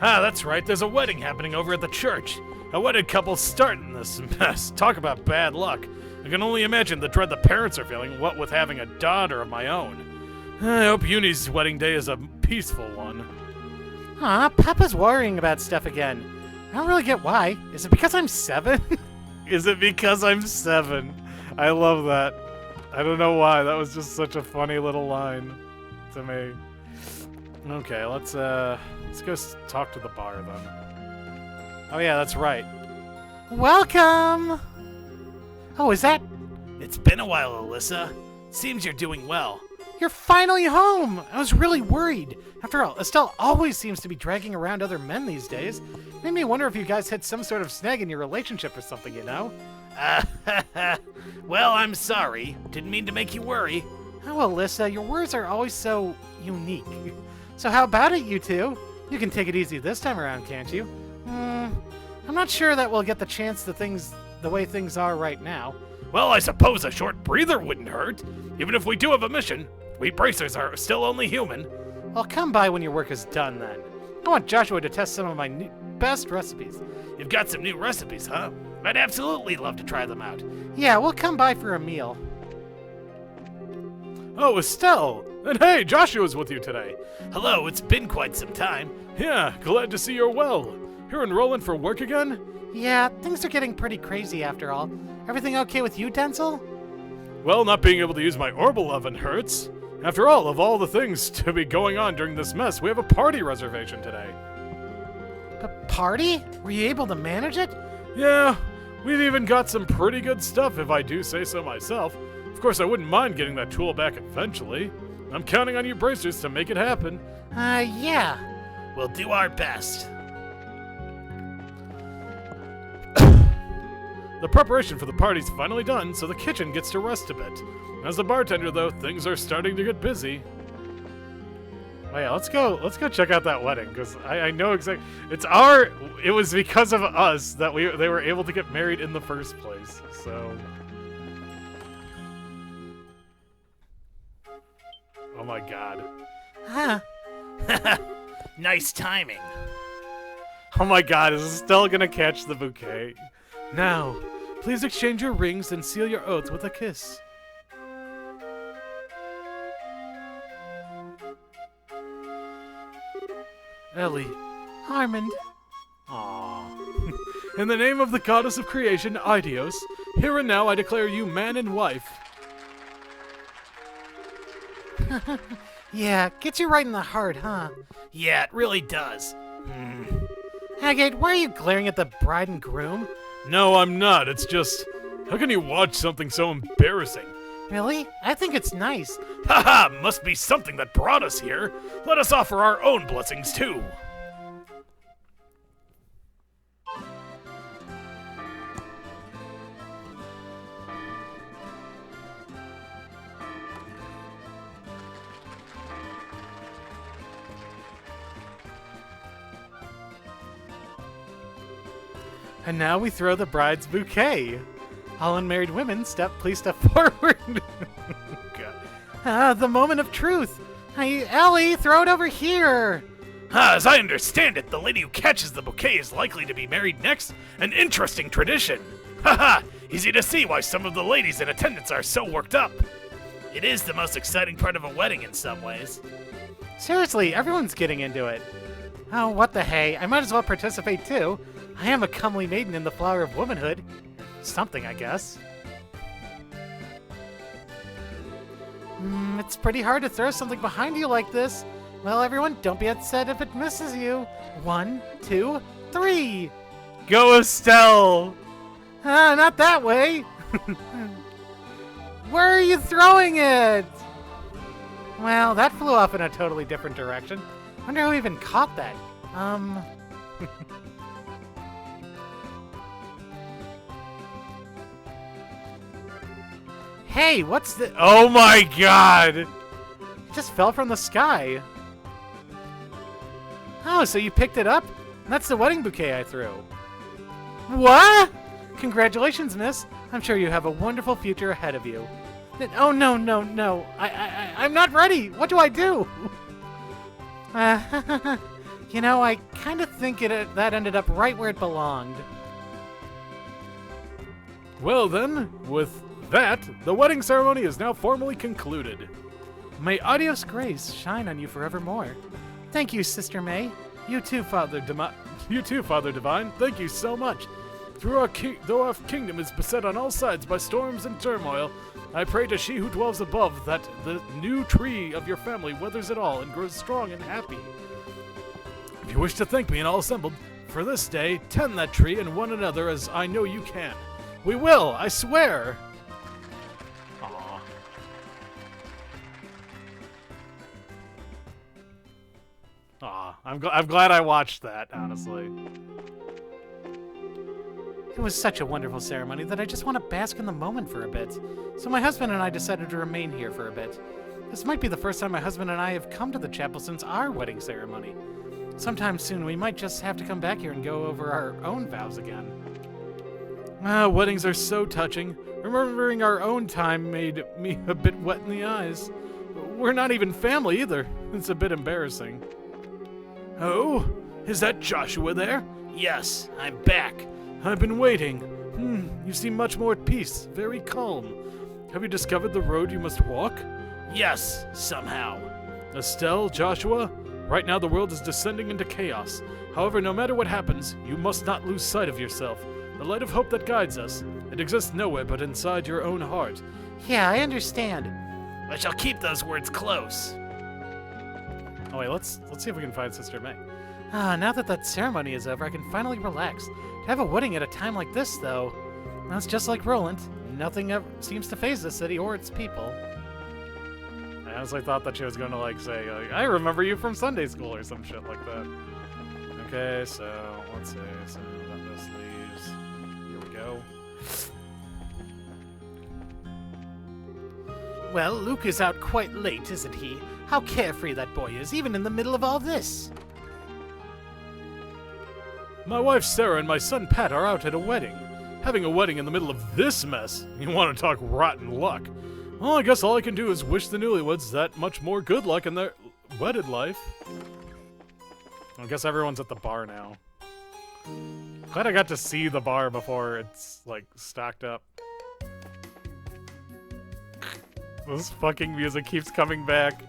E: Ah, that's right. There's a wedding happening over at the church. A wedded couple starting this mess. Talk about bad luck. I can only imagine the dread the parents are feeling, what with having a daughter of my own. I hope Uni's wedding day is a peaceful one.
C: Aw, Papa's worrying about stuff again. I don't really get why. Is it because I'm 7?
E: Is it because I'm 7? I love that. I don't know why. That was just such a funny little line to me. Okay, let's go talk to the bar then. Oh yeah, that's right.
C: Welcome! Oh, is that...
B: It's been a while, Alyssa. Seems you're doing well.
C: You're finally home! I was really worried. After all, Estelle always seems to be dragging around other men these days. Made me wonder if you guys hit some sort of snag in your relationship or something, you know?
B: Well, I'm sorry. Didn't mean to make you worry.
C: Oh, Alyssa, your words are always so unique. So how about it, you two? You can take it easy this time around, can't you? I'm not sure that we'll get the chance to the way things are right now.
E: Well, I suppose a short breather wouldn't hurt. Even if we do have a mission, we bracers are still only human.
C: I'll come by when your work is done, then. I want Joshua to test some of my best recipes.
B: You've got some new recipes, huh? I'd absolutely love to try them out.
C: Yeah, we'll come by for a meal.
E: Oh, Estelle! And hey, Joshua's with you today.
B: Hello, it's been quite some time.
E: Yeah, glad to see you're well. You're enrolling for work again?
C: Yeah, things are getting pretty crazy after all. Everything okay with you, Denzel?
E: Well, not being able to use my orbital oven hurts. After all, of all the things to be going on during this mess, we have a party reservation today.
C: A party? Were you able to manage it?
E: Yeah, we've even got some pretty good stuff, if I do say so myself. Of course, I wouldn't mind getting that tool back eventually. I'm counting on you bracers to make it happen.
C: Yeah.
B: We'll do our best.
E: The preparation for the party's finally done, so the kitchen gets to rest a bit. As a bartender, though, things are starting to get busy. Oh yeah, let's go check out that wedding, because I know exactly. It was because of us that they were able to get married in the first place, so. Oh my god.
C: Huh.
B: Nice timing.
E: Oh my god, is Estelle gonna catch the bouquet? Now, please exchange your rings and seal your oaths with a kiss. Ellie.
C: Armand.
E: Aww. In the name of the goddess of creation, Idios, here and now I declare you man and wife.
C: Yeah, gets you right in the heart, huh?
B: Yeah, it really does.
C: Agate, why are you glaring at the bride and groom?
E: No, I'm not. It's just, how can you watch something so embarrassing?
C: Really? I think it's nice.
B: Haha, must be something that brought us here. Let us offer our own blessings too.
C: And now we throw the bride's bouquet. All unmarried women, please step forward. The moment of truth. Hey, Ellie, throw it over here.
B: As I understand it, the lady who catches the bouquet is likely to be married next. An interesting tradition. Haha, easy to see why some of the ladies in attendance are so worked up. It is the most exciting part of a wedding in some ways.
C: Seriously, everyone's getting into it. Oh, what the hey, I might as well participate too. I am a comely maiden in the flower of womanhood. Something, I guess. It's pretty hard to throw something behind you like this. Well, everyone, don't be upset if it misses you. 1, 2, 3.
E: Go, Estelle!
C: Not that way. Where are you throwing it? Well, that flew off in a totally different direction. Wonder who even caught that. Hey, what's the... Oh my god! It just fell from the sky. Oh, so you picked it up? That's the wedding bouquet I threw. What? Congratulations, miss. I'm sure you have a wonderful future ahead of you. Oh, no, no, no. I'm not ready. What do I do? You know, I kind of think that ended up right where it belonged.
E: Well then, with that, the wedding ceremony is now formally concluded.
C: May Adios Grace shine on you forevermore. Thank you, Sister May.
E: You too, Father Divine. Thank you so much. Though our kingdom is beset on all sides by storms and turmoil, I pray to she who dwells above that the new tree of your family weathers it all and grows strong and happy. If you wish to thank me and all assembled for this day, tend that tree and one another as I know you can. We will, I swear. Aww. Aw, I'm glad I watched that, honestly.
C: It was such a wonderful ceremony that I just want to bask in the moment for a bit. So my husband and I decided to remain here for a bit. This might be the first time my husband and I have come to the chapel since our wedding ceremony. Sometime soon we might just have to come back here and go over our own vows again.
E: Weddings are so touching. Remembering our own time made me a bit wet in the eyes. We're not even family either. It's a bit embarrassing. Oh, is that Joshua there? Yes, I'm back. I've been waiting. You seem much more at peace, very calm. Have you discovered the road you must walk? Yes, somehow. Estelle, Joshua, right now the world is descending into chaos. However, no matter what happens, you must not lose sight of yourself. The light of hope that guides us, it exists nowhere but inside your own heart.
C: Yeah, I understand.
B: I shall keep those words close.
E: Oh wait, let's see if we can find Sister May.
C: Now that that ceremony is over, I can finally relax. To have a wedding at a time like this, though, that's just like Roland. Nothing ever seems to faze the city or its people.
E: I honestly thought that she was going to, like, say, I remember you from Sunday school or some shit like that. Okay, so, let's see. So, that just leaves. Here we go.
C: Well, Luke is out quite late, isn't he? How carefree that boy is, even in the middle of all this.
E: My wife Sarah and my son Pat are out at a wedding. Having a wedding in the middle of this mess? You want to talk rotten luck? Well, I guess all I can do is wish the newlyweds that much more good luck in their wedded life. I guess everyone's at the bar now. Glad I got to see the bar before it's, like, stocked up. This fucking music keeps coming back.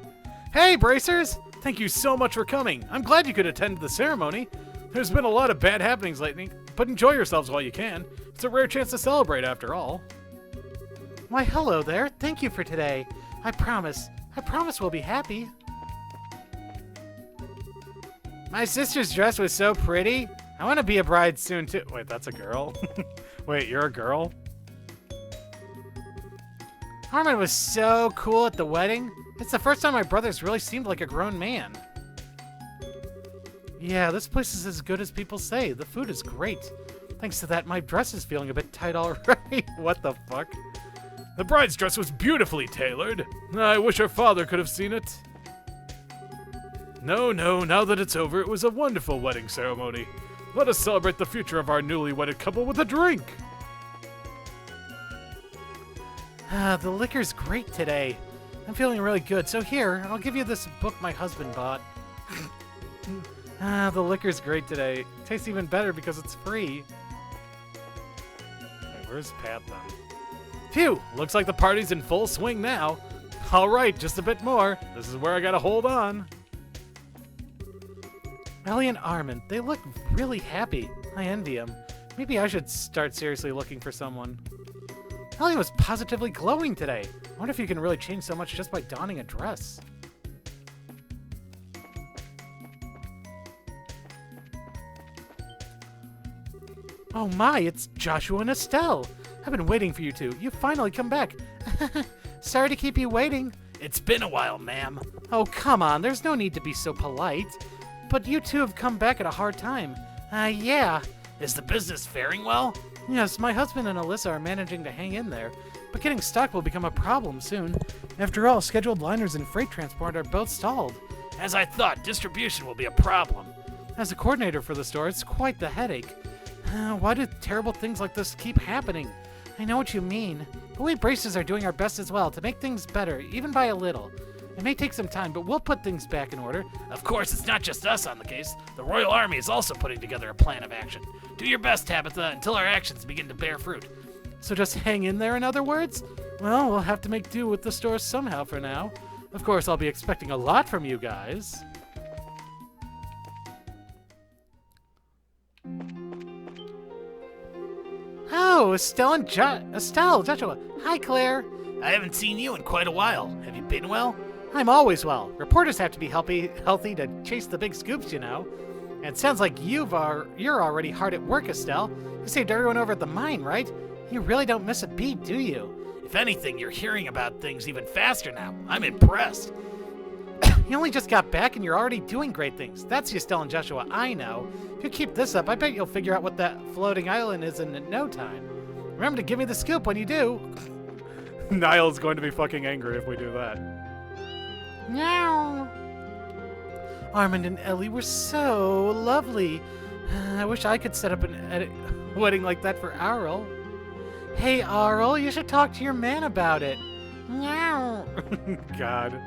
C: Hey, Bracers!
E: Thank you so much for coming. I'm glad you could attend the ceremony. There's been a lot of bad happenings lately, but enjoy yourselves while you can. It's a rare chance to celebrate after all.
C: Why, hello there. Thank you for today. I promise we'll be happy. My sister's dress was so pretty. I want to be a bride soon, too.
E: Wait, that's a girl? Wait, you're a girl?
C: Harmon was so cool at the wedding. It's the first time my brother's really seemed like a grown man. Yeah, this place is as good as people say. The food is great. Thanks to that, my dress is feeling a bit tight already. What the fuck?
E: The bride's dress was beautifully tailored. I wish her father could have seen it. No, now that it's over, it was a wonderful wedding ceremony. Let us celebrate the future of our newly wedded couple with a drink.
C: The liquor's great today. I'm feeling really good, so here, I'll give you this book my husband bought. The liquor's great today. Tastes even better because it's free.
E: Wait, where's Pat then? Phew! Looks like the party's in full swing now. Alright, just a bit more. This is where I gotta hold on.
C: Ellie and Armin, they look really happy. I envy them. Maybe I should start seriously looking for someone. Ellie was positively glowing today. I wonder if you can really change so much just by donning a dress. Oh my, it's Joshua and Estelle. I've been waiting for you two. You've finally come back. Sorry to keep you waiting.
B: It's been a while, ma'am.
C: Oh, come on. There's no need to be so polite. But you two have come back at a hard time. Yeah.
B: Is the business faring well?
C: Yes, my husband and Alyssa are managing to hang in there, but getting stock will become a problem soon. After all, scheduled liners and freight transport are both stalled.
B: As I thought, distribution will be a problem.
C: As a coordinator for the store, it's quite the headache. Why do terrible things like this keep happening? I know what you mean. But we Bracers are doing our best as well to make things better, even by a little. It may take some time, but we'll put things back in order.
B: Of course, it's not just us on the case. The Royal Army is also putting together a plan of action. Do your best, Tabitha, until our actions begin to bear fruit.
C: So just hang in there, in other words? Well, we'll have to make do with the store somehow for now. Of course, I'll be expecting a lot from you guys. Oh, Estelle, Joshua. Hi, Claire.
B: I haven't seen you in quite a while. Have you been well?
C: I'm always well. Reporters have to be healthy to chase the big scoops, you know. And it sounds like you're already hard at work, Estelle. You saved everyone over at the mine, right? You really don't miss a beat, do you?
B: If anything, you're hearing about things even faster now. I'm impressed.
C: You only just got back and you're already doing great things. That's Estelle and Joshua, I know. If you keep this up, I bet you'll figure out what that floating island is in no time. Remember to give me the scoop when you do.
A: Niall's going to be fucking angry if we do that.
C: Meow. Armand and Ellie were so lovely. I wish I could set up a wedding like that for Arl. Hey, Arl, you should talk to your man about it. Meow.
A: God.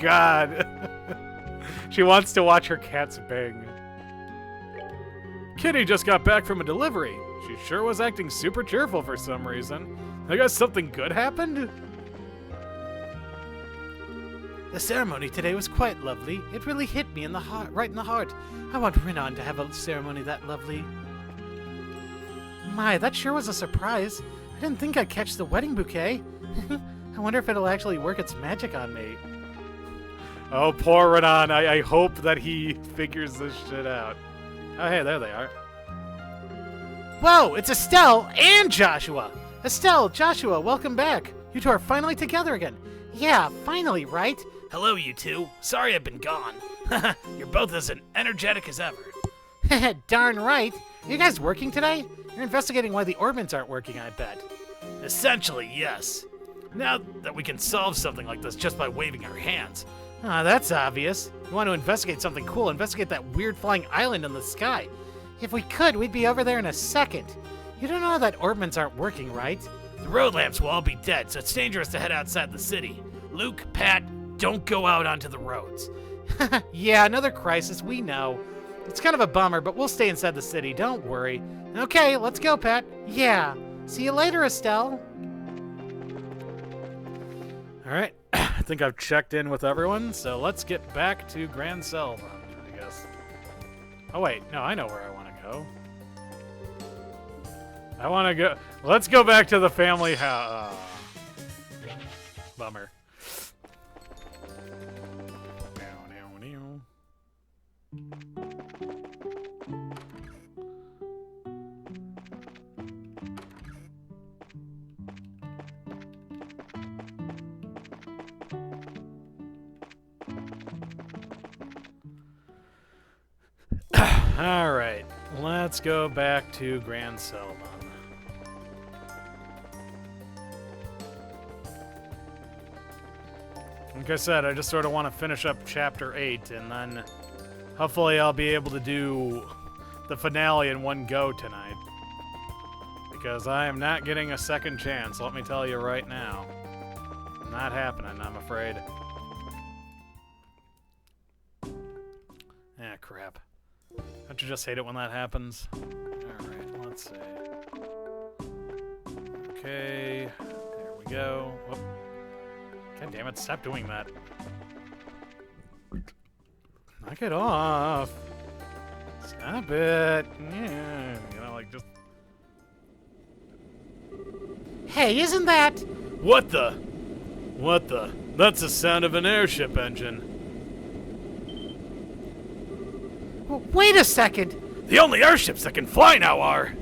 A: God. She wants to watch her cats bang. Kitty just got back from a delivery. She sure was acting super cheerful for some reason. I guess something good happened?
C: The ceremony today was quite lovely. It really hit me in the heart, right in the heart. I want Rinon to have a ceremony that lovely. My, that sure was a surprise. I didn't think I'd catch the wedding bouquet. I wonder if it'll actually work its magic on me.
A: Oh, poor Renan. I hope that he figures this shit out. Oh, hey, there they are.
C: Whoa, it's Estelle and Joshua! Estelle, Joshua, welcome back. You two are finally together again. Yeah, finally, right?
B: Hello, you two. Sorry I've been gone. You're both as energetic as ever.
C: Darn right. Are you guys working today? You're investigating why the orbits aren't working, I bet.
B: Essentially, yes. Now that we can solve something like this just by waving our hands.
C: Ah, that's obvious. You want to investigate something cool, investigate that weird flying island in the sky. If we could, we'd be over there in a second. You don't know that orbits aren't working, right?
B: The road lamps will all be dead, so it's dangerous to head outside the city. Luke, Pat, don't go out onto the roads.
C: Yeah, another crisis, we know. It's kind of a bummer, but we'll stay inside the city, don't worry. Okay, let's go, Pat. Yeah. See you later, Estelle.
A: Alright, I think I've checked in with everyone, so let's get back to Grand Selva, I guess. Oh wait, no, I know where I want to go. I want to go... Let's go back to the family house. Bummer. Alright, let's go back to Grand Selva. Like I said, I just sort of want to finish up Chapter 8, and then hopefully I'll be able to do the finale in one go tonight. Because I am not getting a second chance, let me tell you right now. Not happening, I'm afraid. Ah, crap. Don't you just hate it when that happens? Alright, let's see. Okay, there we go. Whoop. God damn it, stop doing that. Knock it off. Stop it. Yeah, you know, like just...
C: Hey, isn't that...
E: What the? What the? That's the sound of an airship engine.
C: Wait a second.
E: The only airships that can fly now are...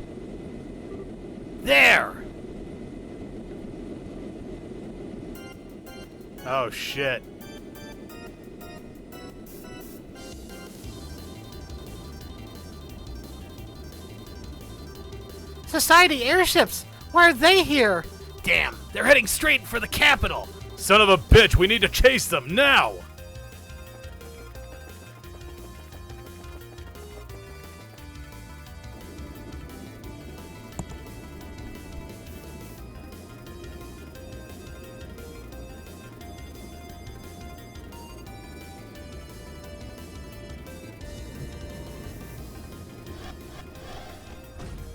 E: there! Oh, shit.
C: Society airships! Why are they here?
B: Damn, they're heading straight for the capital.
E: Son of a bitch, we need to chase them now!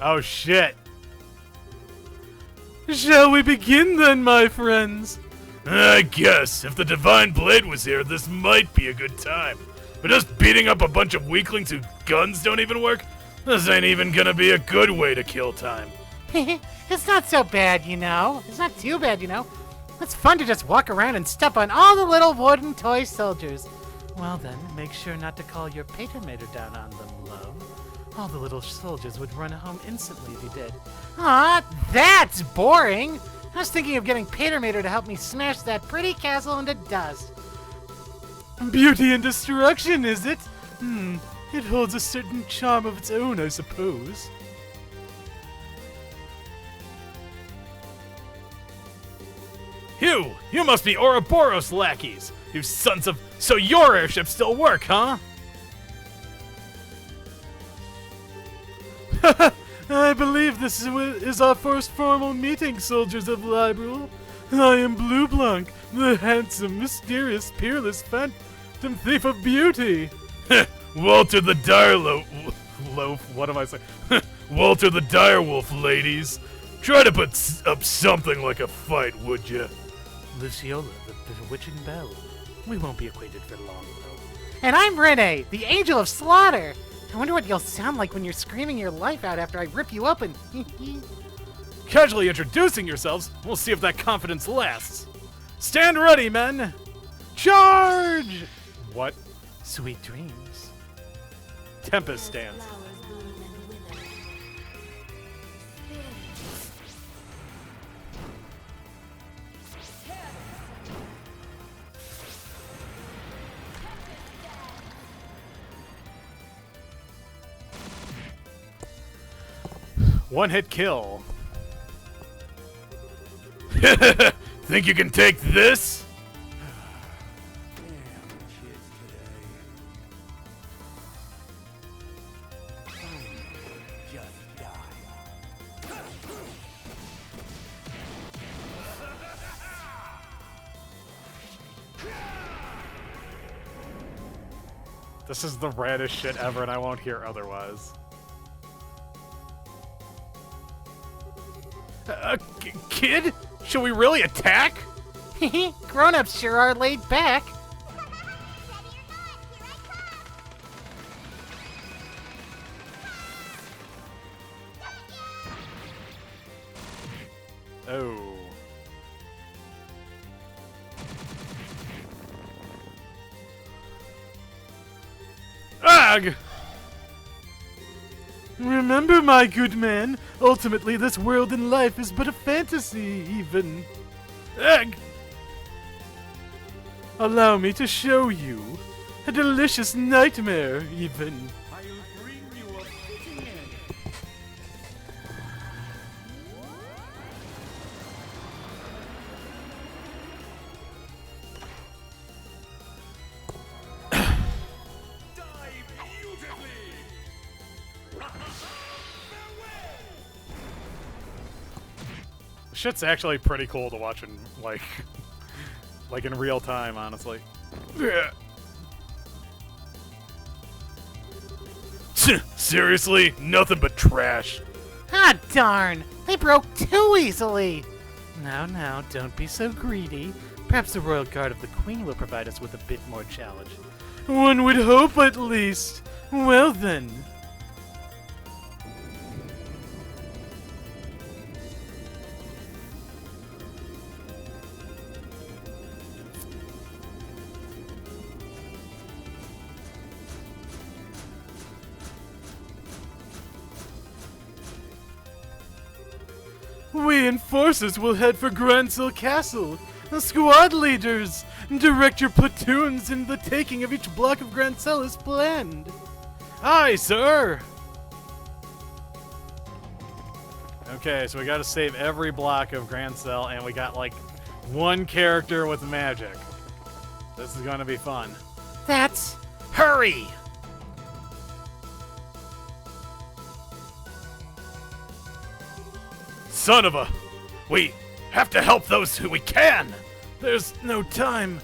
E: Oh shit.
A: Shall we begin then, my friends?
E: I guess. If the Divine Blade was here, this might be a good time. But just beating up a bunch of weaklings whose guns don't even work? This ain't even gonna be a good way to kill time.
C: It's not so bad, you know. It's not too bad, you know. It's fun to just walk around and step on all the little wooden toy soldiers. Well then, make sure not to call your patermater down on them, love. All the little soldiers would run home instantly if you did. Aw, that's boring! I was thinking of getting Patermater to help me smash that pretty castle into dust.
A: Beauty and destruction, is it? It holds a certain charm of its own, I suppose.
E: You must be Ouroboros lackeys! You sons of... So your airships still work, huh?
A: I believe this is our first formal meeting, soldiers of Liberal. I am Blue Blanc, the handsome, mysterious, peerless phantom thief of beauty.
E: Walter the Loaf, what am I saying? Walter the Direwolf, ladies. Try to put up something like a fight, would ya?
C: Luciola, the bewitching belle. We won't be acquainted for long, though. And I'm Renee, the Angel of Slaughter. I wonder what you'll sound like when you're screaming your life out after I rip you up and...
E: Casually introducing yourselves, we'll see if that confidence lasts. Stand ready, men! Charge!
A: What?
C: Sweet dreams.
E: Tempest stance.
A: One hit kill.
E: Think you can take this?
A: This is the raddest shit ever, and I won't hear otherwise.
E: Kid? Should we really attack?
C: Grown-ups sure are laid back.
A: Oh.
E: Ugh!
A: Remember, my good man, ultimately this world and life is but a fantasy, even.
E: Ugh!
A: Allow me to show you. A delicious nightmare, even.
F: I'll bring you a fitting end. Die beautifully!
A: Shit's actually pretty cool to watch in, like in real time, honestly.
E: Seriously? Nothing but trash.
C: Ah, darn! They broke too easily! Now, don't be so greedy. Perhaps the Royal Guard of the Queen will provide us with a bit more challenge.
A: One would hope, at least. Well then. We enforcers will head for Grancel Castle. The squad leaders, direct your platoons in the taking of each block of Grancel as planned.
E: Aye, sir!
A: Okay, so we got to save every block of Grand Cell, and we got like one character with magic. This is going to be fun.
C: That's...
B: Hurry!
E: Son of a... We have to help those who we can!
A: There's no time.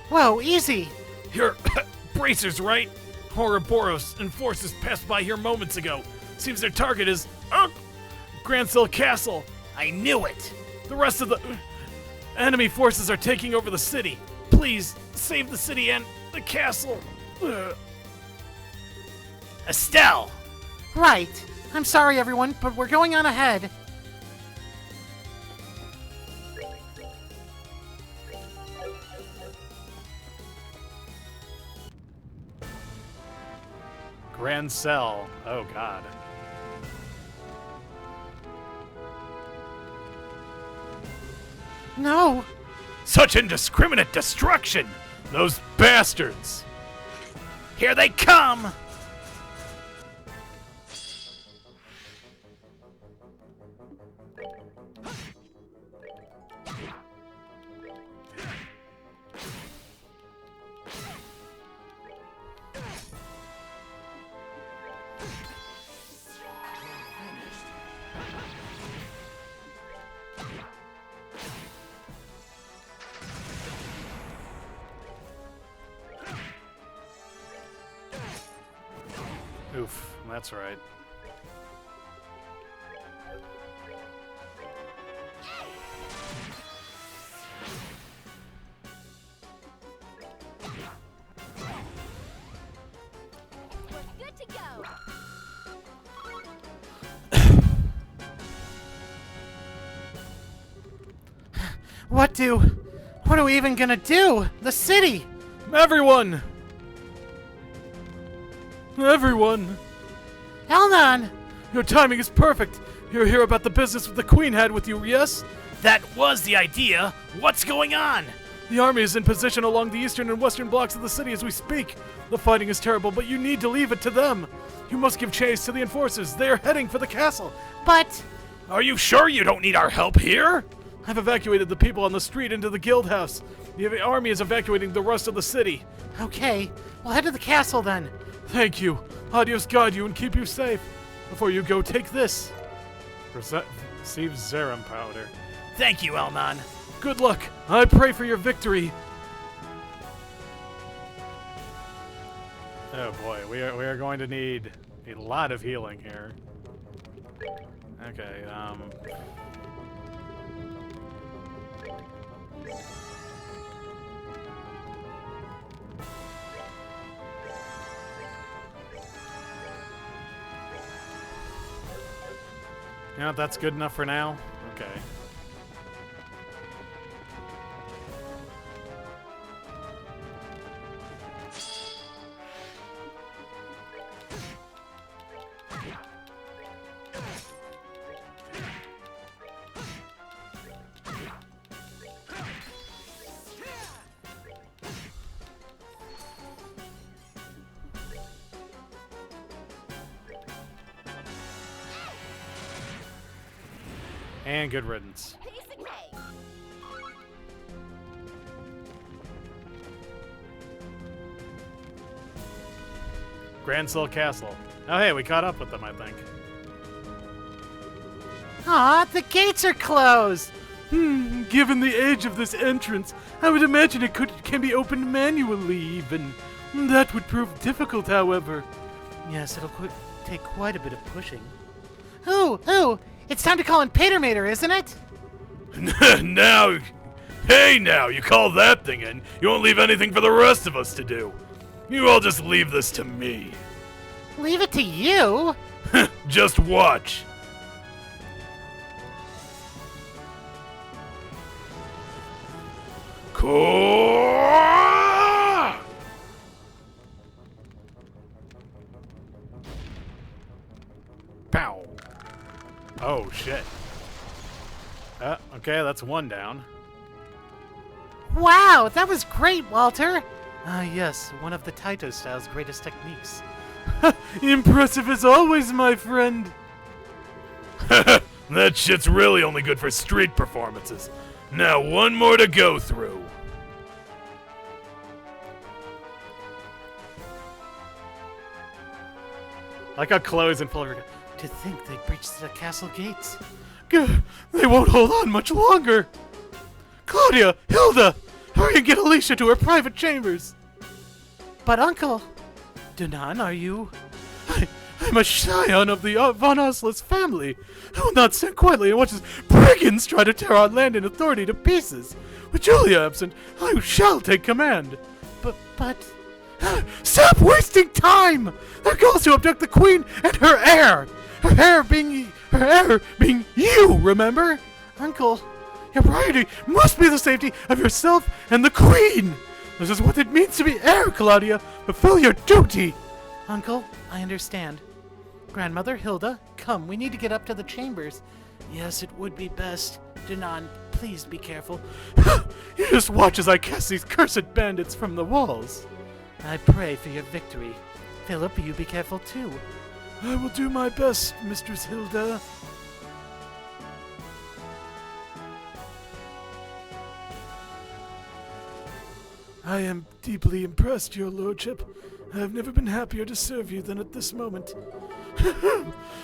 C: Whoa, easy!
B: You're bracers, right? Ouroboros and forces passed by here moments ago. Seems their target is
A: Grand Cell Castle.
B: I knew it.
A: The rest of the enemy forces are taking over the city. Please save the city and the castle.
B: Estelle!
C: Right. I'm sorry, everyone, but we're going on ahead.
A: Grand Cell. Oh, God.
C: No.
E: Such indiscriminate destruction! Those bastards!
B: Here they come!
A: Oof, that's right.
G: We're good to go.
C: What are we even gonna do? The city!
A: Everyone! Everyone!
C: Elnon!
A: Your timing is perfect. You're here about the business the Queen had with you, yes?
B: That was the idea. What's going on?
A: The army is in position along the eastern and western blocks of the city as we speak. The fighting is terrible, but you need to leave it to them. You must give chase to the enforcers. They are heading for the castle.
C: But...
E: Are you sure you don't need our help here?
A: I've evacuated the people on the street into the guild house. The army is evacuating the rest of the city.
C: okay, we'll head to the castle then.
A: Thank you. Adios guide you and keep you safe. Before you go, take this. Receive Zerum powder.
B: Thank you, Elnon.
A: Good luck. I pray for your victory. Oh boy, we are going to need a lot of healing here. Okay, you know, that's good enough for now. Okay. And good riddance.
G: Piece of cake.
A: Grand Cell Castle. Oh hey, we caught up with them, I think.
C: Aw, the gates are closed!
A: Given the age of this entrance, I would imagine it can be opened manually even. That would prove difficult, however.
C: Yes, it'll take quite a bit of pushing. Ooh! It's time to call in Patermater, isn't it?
E: Now, hey now, you call that thing in, you won't leave anything for the rest of us to do. You all just leave this to me.
C: Leave it to you?
E: Just watch.
A: Pow. Oh, shit. Okay, that's one down.
C: Wow, that was great, Walter! Ah, yes, one of the Taito style's greatest techniques.
E: Impressive as always, my friend. That shit's really only good for street performances. Now one more to go through.
A: Like how Chloe's in full regret.
C: To think they breached the castle gates.
E: They won't hold on much longer. Claudia, Hilda, hurry and get Alicia to her private chambers.
C: But Uncle, Dunan, are you?
E: I'm a scion of the von Oslis family. I will not stand quietly and watch as brigands try to tear our land and authority to pieces. With Julia absent, I shall take command.
C: But...
E: Stop wasting time! Their goal is to abduct the queen and her heir. Her heir being you, remember?
C: Uncle,
E: Your priority must be the safety of yourself and the queen. This is what it means to be heir, Claudia. Fulfill your duty.
C: Uncle, I understand. Grandmother, Hilda, come, we need to get up to the chambers. Yes, it would be best. Dunan, please be careful.
E: You just watch as I cast these cursed bandits from the walls.
C: I pray for your victory. Philip, you be careful too.
E: I will do my best, Mistress Hilda. I am deeply impressed, your lordship. I have never been happier to serve you than at this moment.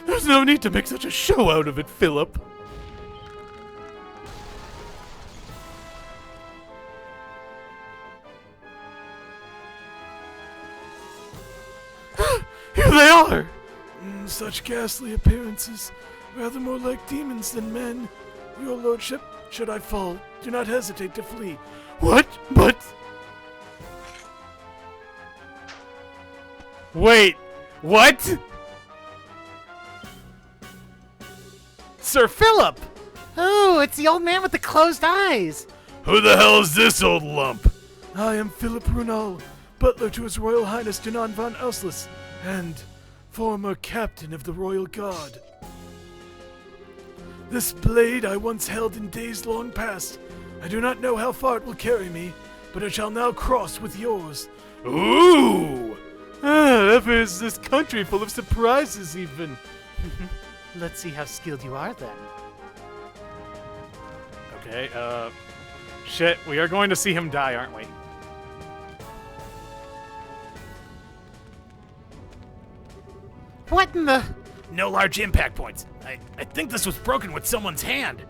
E: There's no need to make such a show out of it, Philip. Here they are! Such ghastly appearances. Rather more like demons than men. Your lordship, should I fall, do not hesitate to flee. What? But...
A: Wait, what? Sir Philip!
C: Oh, it's the old man with the closed eyes.
E: Who the hell is this old lump? I am Philip Runal, butler to His Royal Highness Dunan von Auslis, and former captain of the Royal Guard. This blade I once held in days long past. I do not know how far it will carry me, but it shall now cross with yours. Ooh! Ever is this country full of surprises, even.
C: Let's see how skilled you are then.
A: Okay, shit, we are going to see him die, aren't we?
C: What in the...
B: No large impact points. I think this was broken with someone's hand.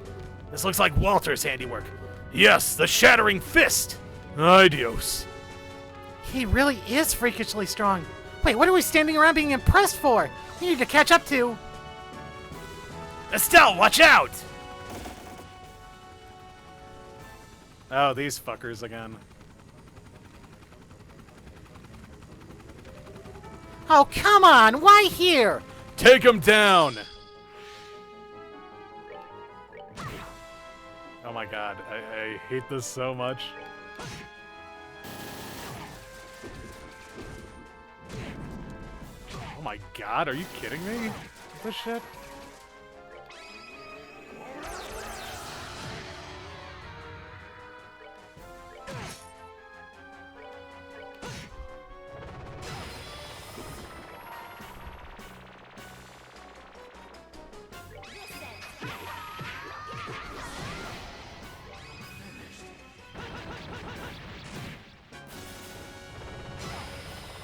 B: This looks like Walter's handiwork. Yes, the Shattering Fist.
E: Adios.
C: He really is freakishly strong. Wait, what are we standing around being impressed for? We need to catch up to...
B: Estelle, watch out!
A: Oh, these fuckers again.
C: Oh, come on! Why here?
A: Take him down! Oh my god, I hate this so much. Oh my god, are you kidding me? This shit?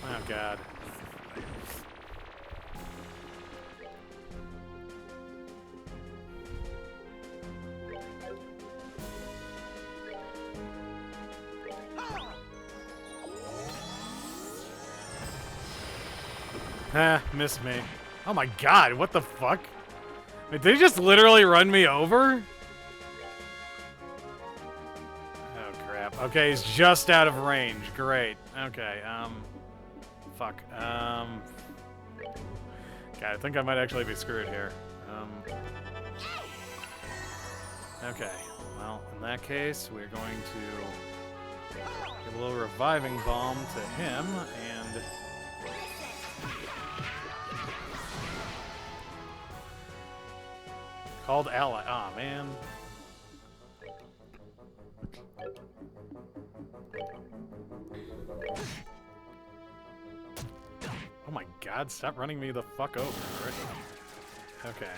A: Oh god. Missed me. Oh my god, what the fuck? Wait, did he just literally run me over? Oh crap. Okay, he's just out of range. Great. Okay, fuck. God, I think I might actually be screwed here. Okay, well, in that case, we're going to give a little reviving balm to him, and... Called ally. Aw, oh, man. Oh my god. God, stop running me the fuck over. Right? Okay.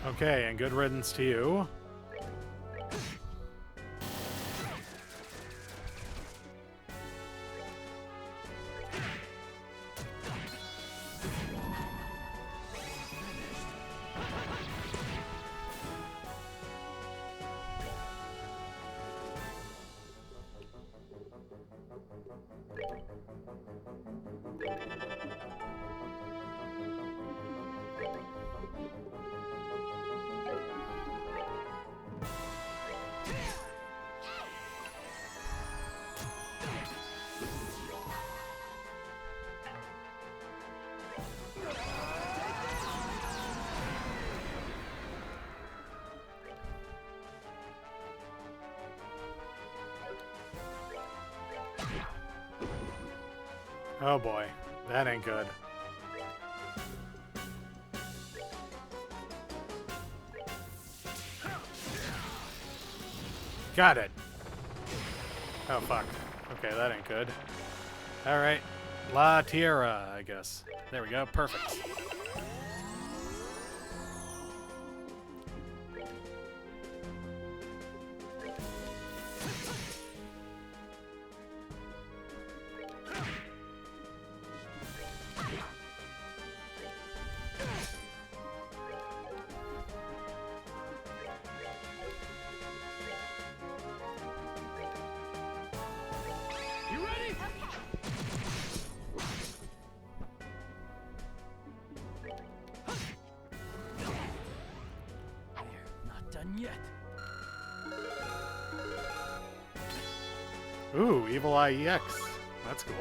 A: Okay, and good riddance to you. Oh boy, that ain't good. Got it. Oh fuck. Okay, that ain't good. Alright. La Tierra, I guess. There we go, perfect.
H: Yet.
A: Ooh, Evil Eye EX. That's cool.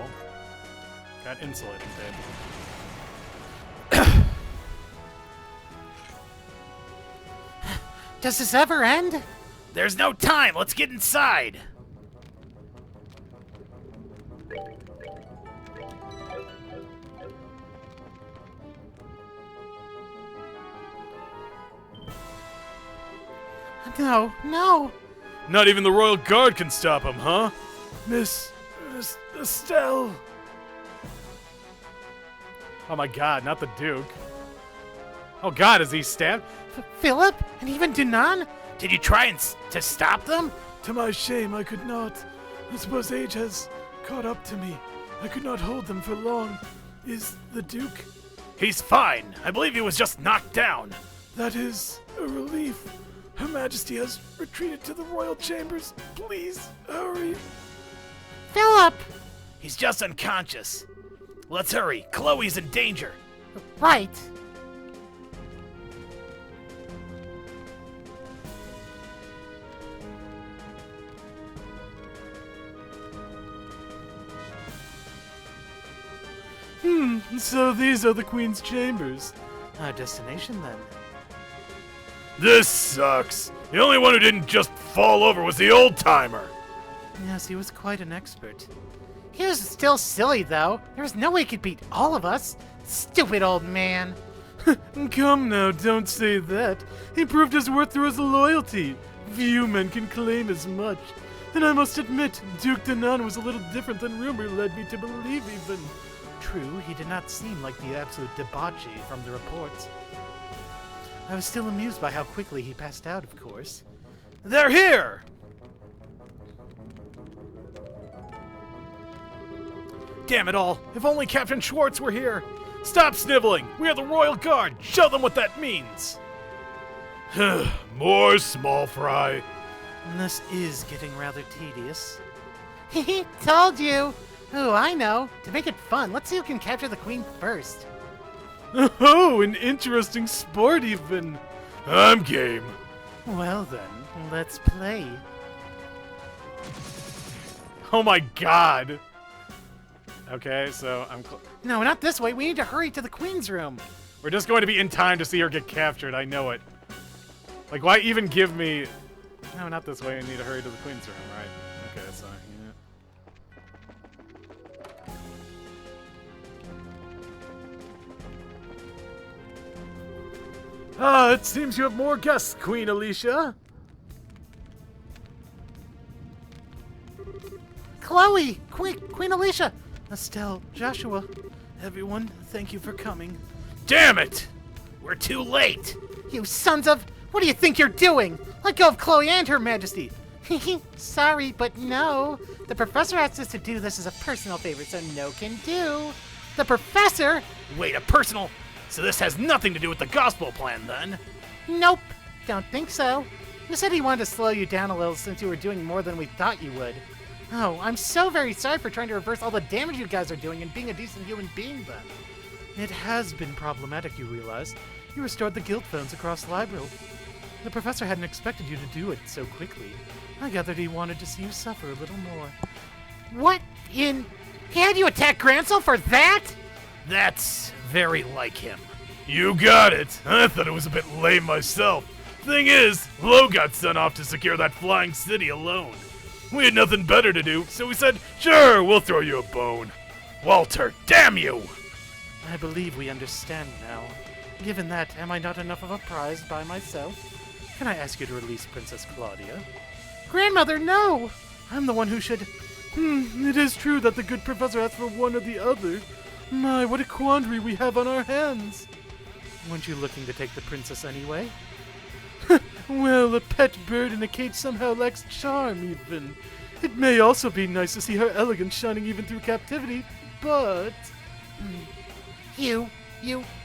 A: Got insulating tape.
C: Does this ever end?
B: There's no time. Let's get inside.
C: No, no.
E: Not even the Royal Guard can stop him, huh? Miss Estelle.
A: Oh my god, not the Duke. Oh god, is he stabbed?
C: Philip? And even Dunan?
B: Did you try to stop them?
E: To my shame, I could not. I suppose age has caught up to me. I could not hold them for long. Is the Duke?
B: He's fine. I believe he was just knocked down.
E: That is a relief. Her Majesty has retreated to the royal chambers. Please, hurry.
C: Philip!
B: He's just unconscious. Let's hurry. Chloe's in danger.
C: Right.
E: So these are the Queen's chambers.
C: Our destination, then.
E: This sucks. The only one who didn't just fall over was the old-timer.
C: Yes, he was quite an expert. He was still silly, though. There was no way he could beat all of us. Stupid old man.
E: Come now, don't say that. He proved his worth through his loyalty. Few men can claim as much. And I must admit, Duke Danan was a little different than rumor led me to believe even.
C: True, he did not seem like the absolute debauchee from the reports. I was still amused by how quickly he passed out, of course.
A: They're here! Damn it all! If only Captain Schwartz were here! Stop sniveling! We are the Royal Guard! Show them what that means!
E: More small fry.
C: This is getting rather tedious. He told you! Oh, I know. To make it fun, let's see who can capture the queen first.
A: Oh, an interesting sport even.
E: I'm game.
C: Well then, let's play.
A: Oh my god. Okay, so
C: No, not this way. We need to hurry to the queen's room.
A: we're just going to be in time to see her get captured. I know it. Like, why even give me... No, not this way. I need to hurry to the queen's room, right? Okay, so, yeah. Ah, it seems you have more guests, Queen Alicia.
C: Chloe! Queen Alicia! Estelle, Joshua, everyone, thank you for coming.
B: Damn it! We're too late!
C: You sons of... What do you think you're doing? Let go of Chloe and Her Majesty. Sorry, but no. The professor asked us to do this as a personal favor, so no can do. The professor?
B: Wait, a personal... So this has nothing to do with the gospel plan, then?
C: Nope. Don't think so. He said he wanted to slow you down a little since you were doing more than we thought you would. Oh, I'm so very sorry for trying to reverse all the damage you guys are doing and being a decent human being, then.
A: It has been problematic, you realize. You restored the guild phones across Libro. The professor hadn't expected you to do it so quickly. I gathered he wanted to see you suffer a little more.
C: What in... He had you attack Grancel for that?
B: That's very like him.
E: You got it. I thought it was a bit lame myself. Thing is, Lo got sent off to secure that flying city alone. We had nothing better to do, so we said, sure, we'll throw you a bone. Walter, damn you!
A: I believe we understand now. Given that, am I not enough of a prize by myself? Can I ask you to release Princess Claudia?
C: Grandmother, no!
A: I'm the one who should... it is true that the good professor asked for one or the other. My, what a quandary we have on our hands. Weren't you looking to take the princess anyway? Well, a pet bird in a cage somehow lacks charm, even. It may also be nice to see her elegance shining even through captivity, but...
C: You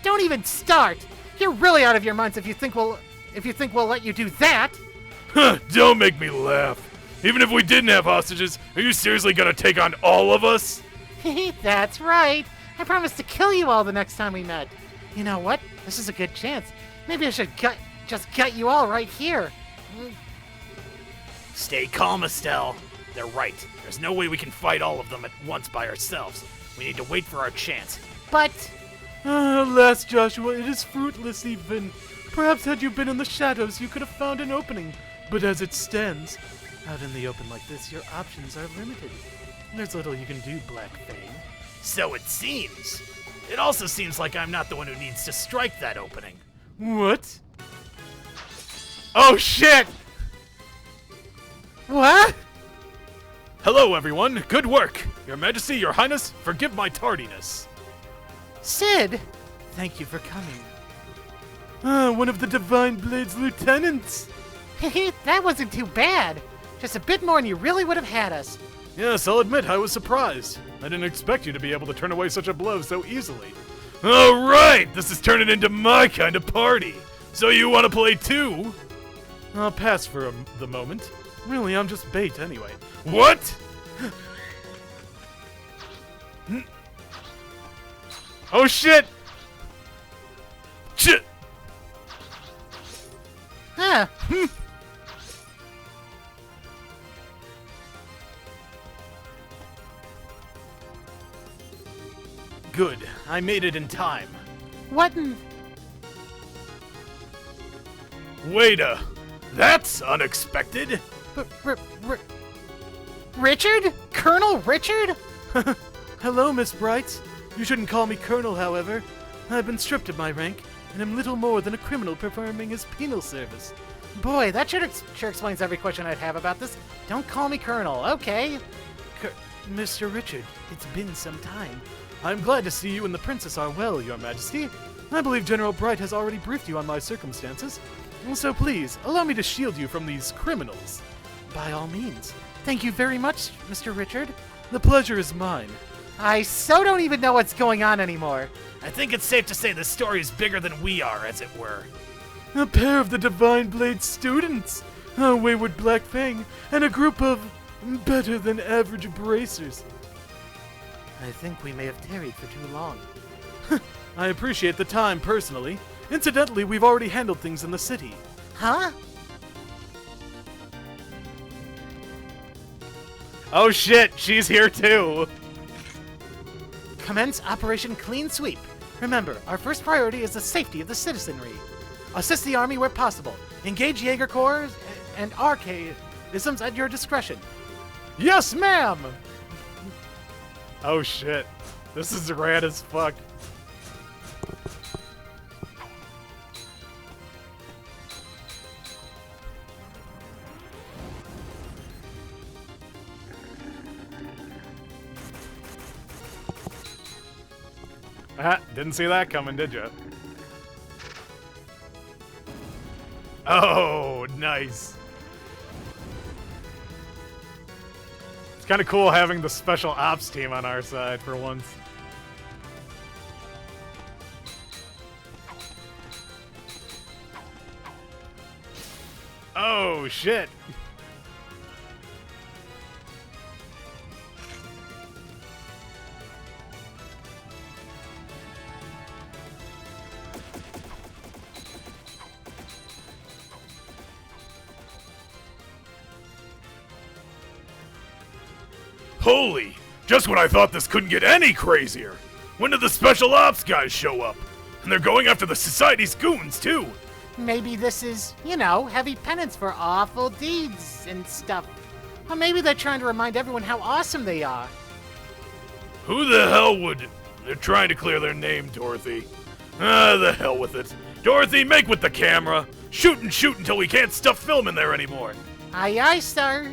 C: don't even start! You're really out of your minds if you think we'll let you do that!
E: Huh, don't make me laugh. Even if we didn't have hostages, are you seriously gonna take on all of us?
C: That's right! I promised to kill you all the next time we met. You know what? This is a good chance. Maybe I should just gut you all right here.
B: Stay calm, Estelle. They're right. There's no way we can fight all of them at once by ourselves. We need to wait for our chance.
C: But...
A: Alas, Joshua, it is fruitless even. Perhaps had you been in the shadows, you could have found an opening. But as it stands, out in the open like this, your options are limited. There's little you can do, Black Fang.
B: So it seems. It also seems like I'm not the one who needs to strike that opening.
A: What? Oh, shit!
C: What?
E: Hello, everyone. Good work. Your Majesty, Your Highness, forgive my tardiness.
C: Sid!
A: Thank you for coming. One of the Divine Blade's lieutenants!
C: That wasn't too bad. Just a bit more and you really would have had us.
E: Yes, I'll admit I was surprised. I didn't expect you to be able to turn away such a blow so easily. All right, this is turning into my kind of party. So you want to play too?
A: I'll pass for the moment. Really, I'm just bait anyway.
E: What?
A: Oh shit!
E: Shit!
C: Huh.
B: Good. I made it in time.
C: What in...
E: Wait that's unexpected.
C: Richard? Colonel Richard?
A: Hello, Miss Bright. You shouldn't call me Colonel, however. I've been stripped of my rank, and am little more than a criminal performing his penal service.
C: Boy, that sure explains every question I'd have about this. Don't call me Colonel, okay?
A: Mr. Richard, it's been some time. I'm glad to see you and the princess are well, Your Majesty. I believe General Bright has already briefed you on my circumstances. So please, allow me to shield you from these criminals.
C: By all means. Thank you very much, Mr. Richard.
A: The pleasure is mine.
C: I so don't even know what's going on anymore.
B: I think it's safe to say the story is bigger than we are, as it were.
A: A pair of the Divine Blade students, a wayward Black Fang, and a group of better-than-average bracers.
C: I think we may have tarried for too long.
A: I appreciate the time, personally. Incidentally, we've already handled things in the city.
C: Huh?
A: Oh shit, she's here too!
C: Commence Operation Clean Sweep. Remember, our first priority is the safety of the citizenry. Assist the army where possible. Engage Jaeger Corps and archaisms at your discretion.
A: Yes, ma'am! Oh shit. This is rad as fuck. Ah, didn't see that coming, did you? Oh, nice. It's kind of cool having the special ops team on our side for once. Oh, shit.
E: Holy! Just when I thought this couldn't get any crazier! When did the special ops guys show up? And they're going after the Society's goons, too!
C: Maybe this is, you know, heavy penance for awful deeds and stuff. Or maybe they're trying to remind everyone how awesome they are.
E: Who the hell would... They're trying to clear their name, Dorothy. Ah, the hell with it. Dorothy, make with the camera! Shoot and shoot until we can't stuff film in there anymore!
C: Aye aye, sir.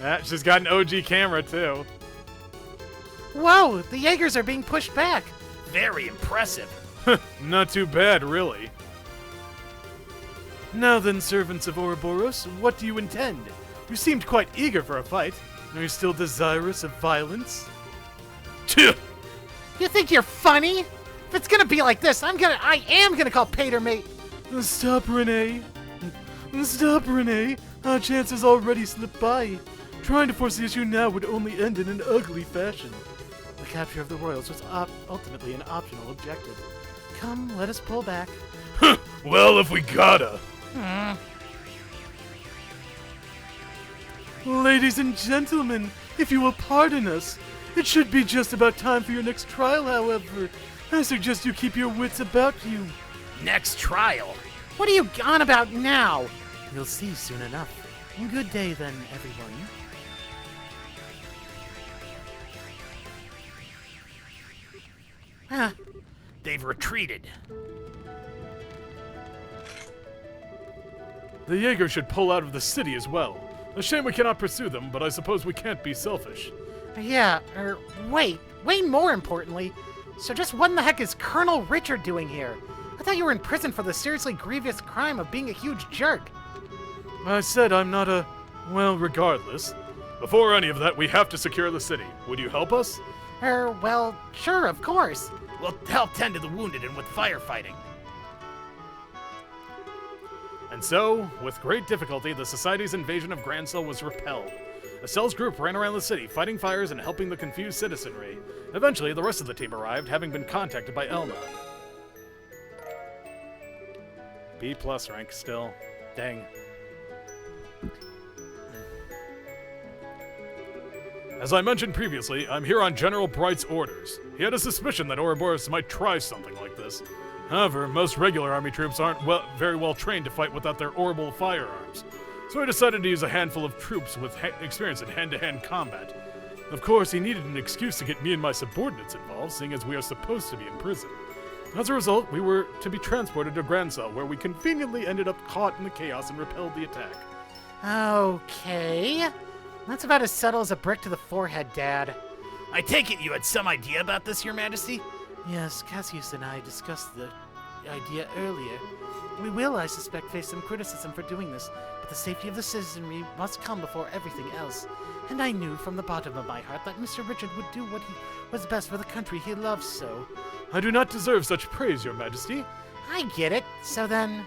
A: Ah, she's got an OG camera, too.
C: Whoa, the Jaegers are being pushed back.
B: Very impressive.
A: Not too bad, really. Now then, servants of Ouroboros, what do you intend? You seemed quite eager for a fight. Are you still desirous of violence?
E: Tch!
C: You think you're funny? If it's gonna be like this, I am gonna call Pater Mate.
A: Stop, Renee. Stop, Renee. Our chance has already slipped by. Trying to force the issue now would only end in an ugly fashion. The capture of the royals was ultimately an optional objective. Come, let us pull back.
E: Well, if we gotta.
A: Ladies and gentlemen, if you will pardon us, it should be just about time for your next trial, however. I suggest you keep your wits about you.
B: Next trial.
C: What are you on about now?
A: You'll see soon enough. Good day then, everyone.
C: Ah,
B: They've retreated.
E: The Jaeger should pull out of the city as well. A shame we cannot pursue them, but I suppose we can't be selfish.
C: yeah, wait, way more importantly. So just what in the heck is Colonel Richard doing here? I thought you were in prison for the seriously grievous crime of being a huge jerk.
E: I said I'm not a... Well, regardless. Before any of that, we have to secure the city. Would you help us?
C: Well, sure, of course.
B: We'll help tend to the wounded and with firefighting.
E: And so, with great difficulty, the Society's invasion of Grand Cell was repelled. Estelle's group ran around the city, fighting fires and helping the confused citizenry. Eventually, the rest of the team arrived, having been contacted by Elna. B+ rank still. Dang. As I mentioned previously, I'm here on General Bright's orders. He had a suspicion that Ouroboros might try something like this. However, most regular army troops aren't very well trained to fight without their orbital firearms, so he decided to use a handful of troops with experience in hand-to-hand combat. Of course, he needed an excuse to get me and my subordinates involved, seeing as we are supposed to be in prison. As a result, we were to be transported to Grand Cell, where we conveniently ended up caught in the chaos and repelled the attack.
C: Okay. That's about as subtle as a brick to the forehead, Dad.
B: I take it you had some idea about this, Your Majesty?
C: Yes, Cassius and I discussed the idea earlier. We will, I suspect, face some criticism for doing this, but the safety of the citizenry must come before everything else. And I knew from the bottom of my heart that Mr. Richard would do what he was best for the country he loves so.
E: I do not deserve such praise, Your Majesty.
C: I get it. So then...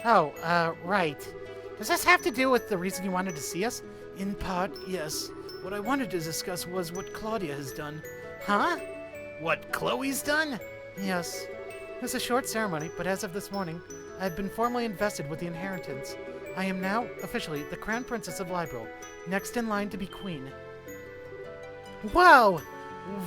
C: Oh, right. Does this have to do with the reason you wanted to see us? In part, yes. What I wanted to discuss was what Claudia has done. Huh? What Chloe's done? Yes. It was a short ceremony, but as of this morning, I have been formally invested with the inheritance. I am now, officially, the Crown Princess of Libro, next in line to be Queen. Wow!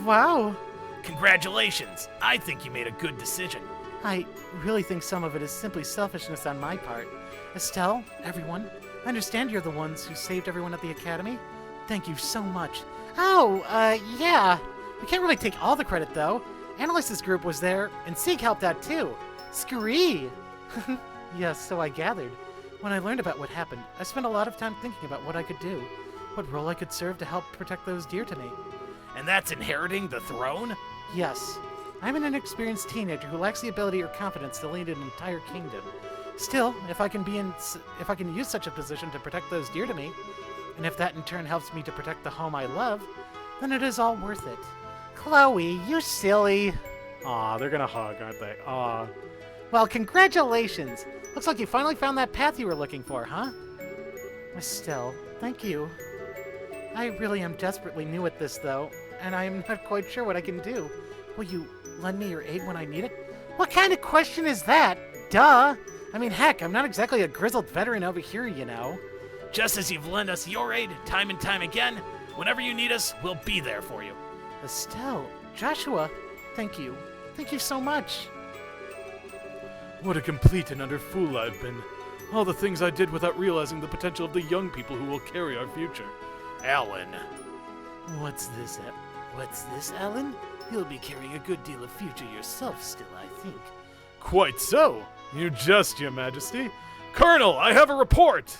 C: Wow!
B: Congratulations! I think you made a good decision.
C: I really think some of it is simply selfishness on my part. Estelle, everyone, I understand you're the ones who saved everyone at the Academy. Thank you so much. Oh, yeah. We can't really take all the credit, though. Annalise's group was there, and Sieg helped out, too. Scree! Yes, so I gathered. When I learned about what happened, I spent a lot of time thinking about what I could do, what role I could serve to help protect those dear to me.
B: And that's inheriting the throne?
C: Yes. I'm an inexperienced teenager who lacks the ability or confidence to lead an entire kingdom. Still, if I can use such a position to protect those dear to me, and if that in turn helps me to protect the home I love, then it is all worth it. Chloe, you silly.
A: Aw, they're gonna hug, aren't they? Aw.
C: Well, congratulations. Looks like you finally found that path you were looking for, huh? Estelle, thank you. I really am desperately new at this, though, and I am not quite sure what I can do. Will you lend me your aid when I need it? What kind of question is that? Duh! I mean, heck, I'm not exactly a grizzled veteran over here, you know.
B: Just as you've lent us your aid time and time again, whenever you need us, we'll be there for you.
C: Estelle, Joshua, thank you. Thank you so much.
E: What a complete and utter fool I've been. All the things I did without realizing the potential of the young people who will carry our future.
B: Alan.
C: What's this, Alan? You'll be carrying a good deal of future yourself still, I think.
E: Quite so. You jest, Your Majesty. Colonel, I have a report!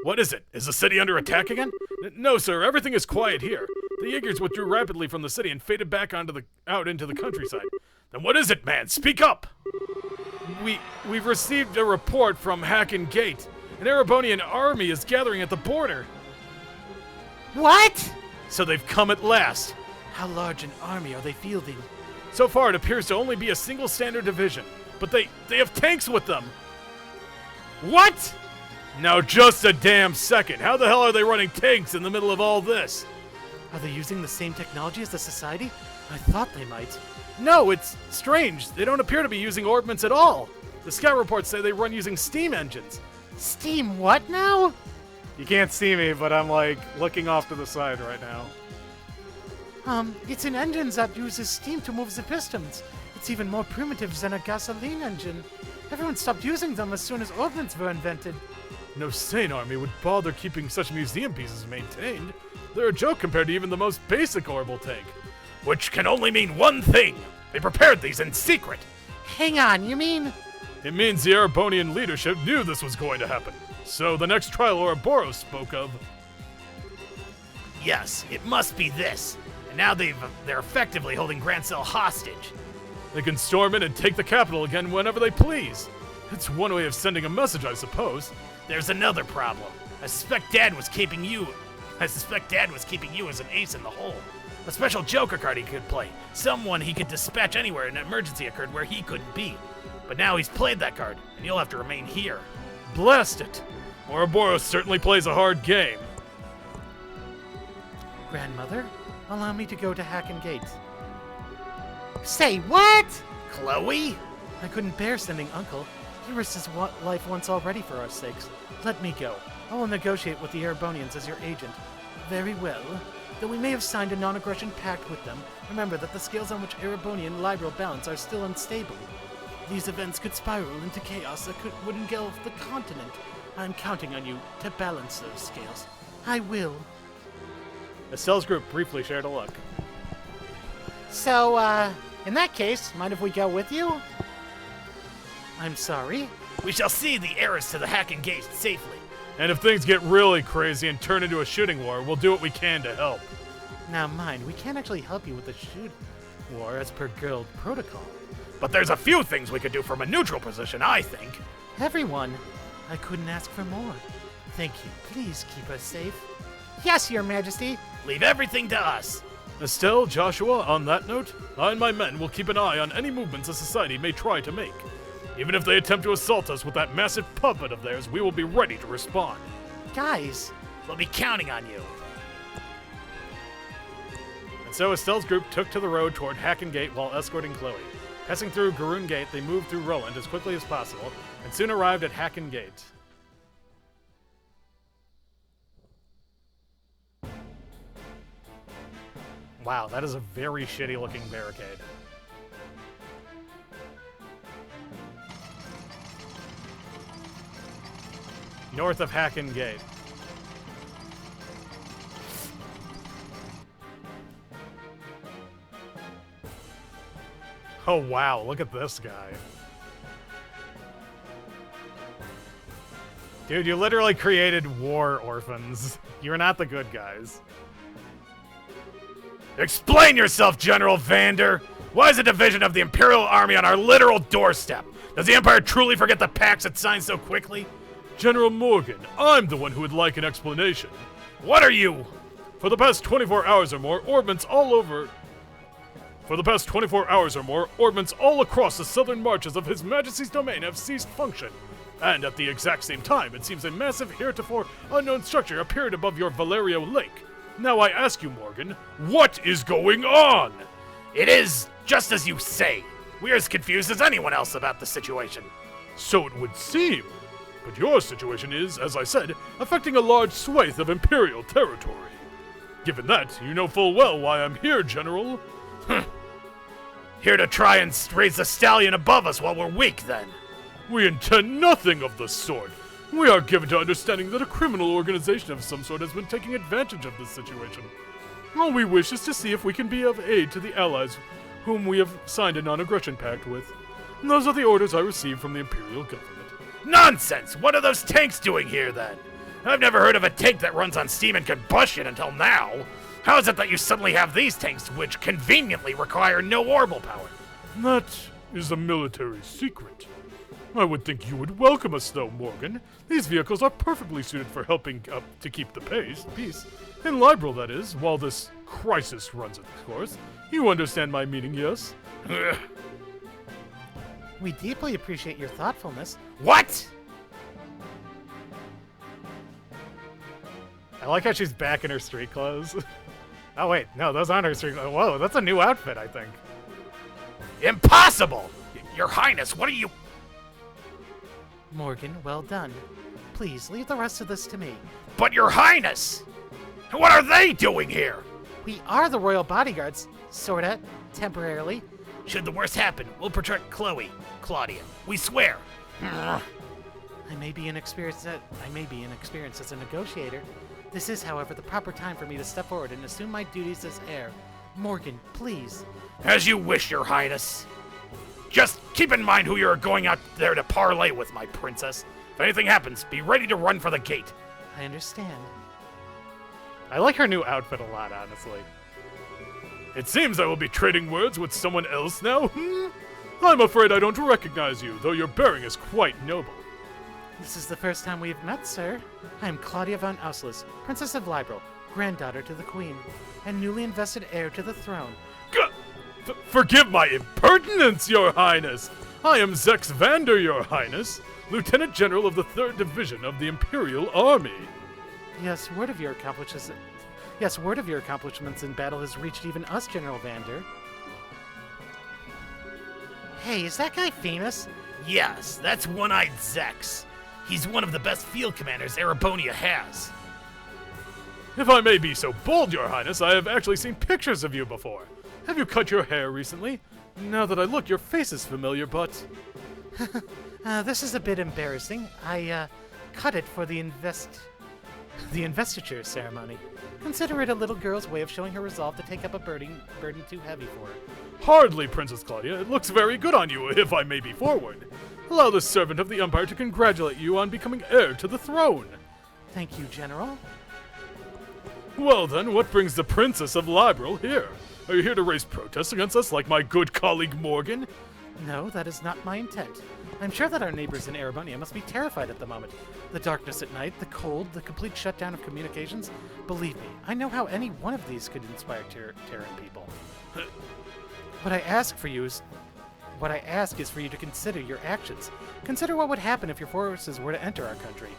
E: What is it? Is the city under attack again? No, sir. Everything is quiet here. The Jaegers withdrew rapidly from the city and faded back out into the countryside. Then what is it, man? Speak up! We've received a report from Hacken Gate. An Erebonian army is gathering at the border.
C: What?
E: So they've come at last.
C: How large an army are they fielding?
E: So far, it appears to only be a single standard division, but they have tanks with them. What? Now just a damn second. How the hell are they running tanks in the middle of all this?
C: Are they using the same technology as the Society? I thought they might.
E: No, it's strange. They don't appear to be using ordnance at all. The scout reports say they run using steam engines.
C: Steam what now?
A: You can't see me, but I'm like looking off to the side right now.
C: It's an engine that uses steam to move the pistons. It's even more primitive than a gasoline engine. Everyone stopped using them as soon as ordnance were invented.
E: No sane army would bother keeping such museum pieces maintained. They're a joke compared to even the most basic orbital tank.
B: Which can only mean one thing. They prepared these in secret.
C: Hang on, you mean?
E: It means the Erebonian leadership knew this was going to happen. So the next trial Ouroboros spoke of...
B: Yes, it must be this. And now they're effectively holding Grancel hostage.
E: They can storm in and take the capital again whenever they please. It's one way of sending a message, I suppose.
B: There's another problem. I suspect Dad was keeping you as an ace in the hole. A special Joker card he could play. Someone he could dispatch anywhere an emergency occurred where he couldn't be. But now he's played that card, and you'll have to remain here.
E: Blast it! Ouroboros certainly plays a hard game.
C: Grandmother, allow me to go to Hacken Gate. Say what?
B: Chloe?
C: I couldn't bear sending Uncle. He risked his life once already for our sakes. Let me go. I will negotiate with the Erebonians as your agent. Very well. Though we may have signed a non-aggression pact with them, remember that the scales on which Erebonian Libro balance are still unstable. These events could spiral into chaos that would engulf the continent. I'm counting on you to balance those scales. I will.
A: Estelle's group briefly shared a look.
C: So, in that case, mind if we go with you? I'm sorry?
B: We shall see the heirs to the Hacken Gate safely.
E: And if things get really crazy and turn into a shooting war, we'll do what we can to help.
C: Now mind, we can't actually help you with the shoot war as per guild protocol.
B: But there's a few things we could do from a neutral position, I think.
C: Everyone, I couldn't ask for more. Thank you. Please keep us safe. Yes, Your Majesty.
B: Leave everything to us.
E: Estelle, Joshua, on that note, I and my men will keep an eye on any movements the society may try to make. Even if they attempt to assault us with that massive puppet of theirs, we will be ready to respond.
C: Guys,
B: We'll be counting on you.
A: And so Estelle's group took to the road toward Hacken Gate while escorting Chloe. Passing through Garoon Gate, they moved through Roland as quickly as possible, and soon arrived at Hacken Gate. Wow, that is a very shitty-looking barricade. North of Hacken Gate. Oh wow, look at this guy. Dude, you literally created war orphans. You're not the good guys.
B: Explain yourself, General Vander! Why is a division of the Imperial Army on our literal doorstep? Does the Empire truly forget the pacts it signed so quickly?
E: General Morgan, I'm the one who would like an explanation.
B: What are you?
E: For the past 24 hours or more, ordnance all across the southern marches of His Majesty's domain have ceased function. And at the exact same time, it seems a massive heretofore unknown structure appeared above your Valerio Lake. Now I ask you, Morgan, what is going on?
B: It is just as you say. We're as confused as anyone else about the situation.
E: So it would seem. But your situation is, as I said, affecting a large swathe of Imperial territory. Given that, you know full well why I'm here, General.
B: Here to try and raise the stallion above us while we're weak, then.
E: We intend nothing of the sort. We are given to understanding that a criminal organization of some sort has been taking advantage of this situation. All we wish is to see if we can be of aid to the allies whom we have signed a non-aggression pact with. And those are the orders I received from the Imperial government.
B: Nonsense! What are those tanks doing here, then? I've never heard of a tank that runs on steam and combustion until now. How is it that you suddenly have these tanks which conveniently require no orbital power?
E: That is a military secret. I would think you would welcome us, though, Morgan. These vehicles are perfectly suited for helping up to keep the peace. In Liberal, that is, while this crisis runs its course. You understand my meaning, yes?
C: we deeply appreciate your thoughtfulness.
B: What?
A: I like how she's back in her street clothes. Oh wait, no, those aren't her street clothes. Whoa, that's a new outfit, I think.
B: Impossible! Your Highness, what are you...
C: Morgan, well done. Please, leave the rest of this to me.
B: But Your Highness! What are they doing here?
C: We are the royal bodyguards, sorta, temporarily.
B: Should the worst happen, we'll protect Chloe, Claudia. We swear.
C: I may be inexperienced as a negotiator. This is, however, the proper time for me to step forward and assume my duties as heir. Morgan, please.
B: As you wish, Your Highness. Just keep in mind who you're going out there to parley with, my princess. If anything happens, be ready to run for the gate.
C: I understand.
A: I like her new outfit a lot, honestly.
E: It seems I will be trading words with someone else now. I'm afraid I don't recognize you, though your bearing is quite noble.
C: This is the first time we've met, sir. I am Claudia von Auslis, Princess of Liberal, granddaughter to the Queen, and newly invested heir to the throne.
E: Forgive my impertinence, Your Highness! I am Zex Vander, Your Highness, Lieutenant General of the 3rd Division of the Imperial Army.
C: Yes, word of your accomplishments in battle has reached even us, General Vander. Hey, is that guy famous?
B: Yes, that's One-Eyed Zex. He's one of the best field commanders Erebonia has.
E: If I may be so bold, Your Highness, I have actually seen pictures of you before. Have you cut your hair recently? Now that I look, your face is familiar, but...
C: This is a bit embarrassing. I, cut it for the investiture ceremony. Consider it a little girl's way of showing her resolve to take up a burden too heavy for her.
E: Hardly, Princess Claudia. It looks very good on you, if I may be forward. Allow the servant of the Empire to congratulate you on becoming heir to the throne.
C: Thank you, General.
E: Well then, what brings the Princess of Liberal here? Are you here to raise protests against us like my good colleague Morgan?
C: No, that is not my intent. I'm sure that our neighbors in Erebonia must be terrified at the moment. The darkness at night, the cold, the complete shutdown of communications. Believe me, I know how any one of these could inspire terror in people. What I ask is for you to consider your actions. Consider what would happen if your forces were to enter our country.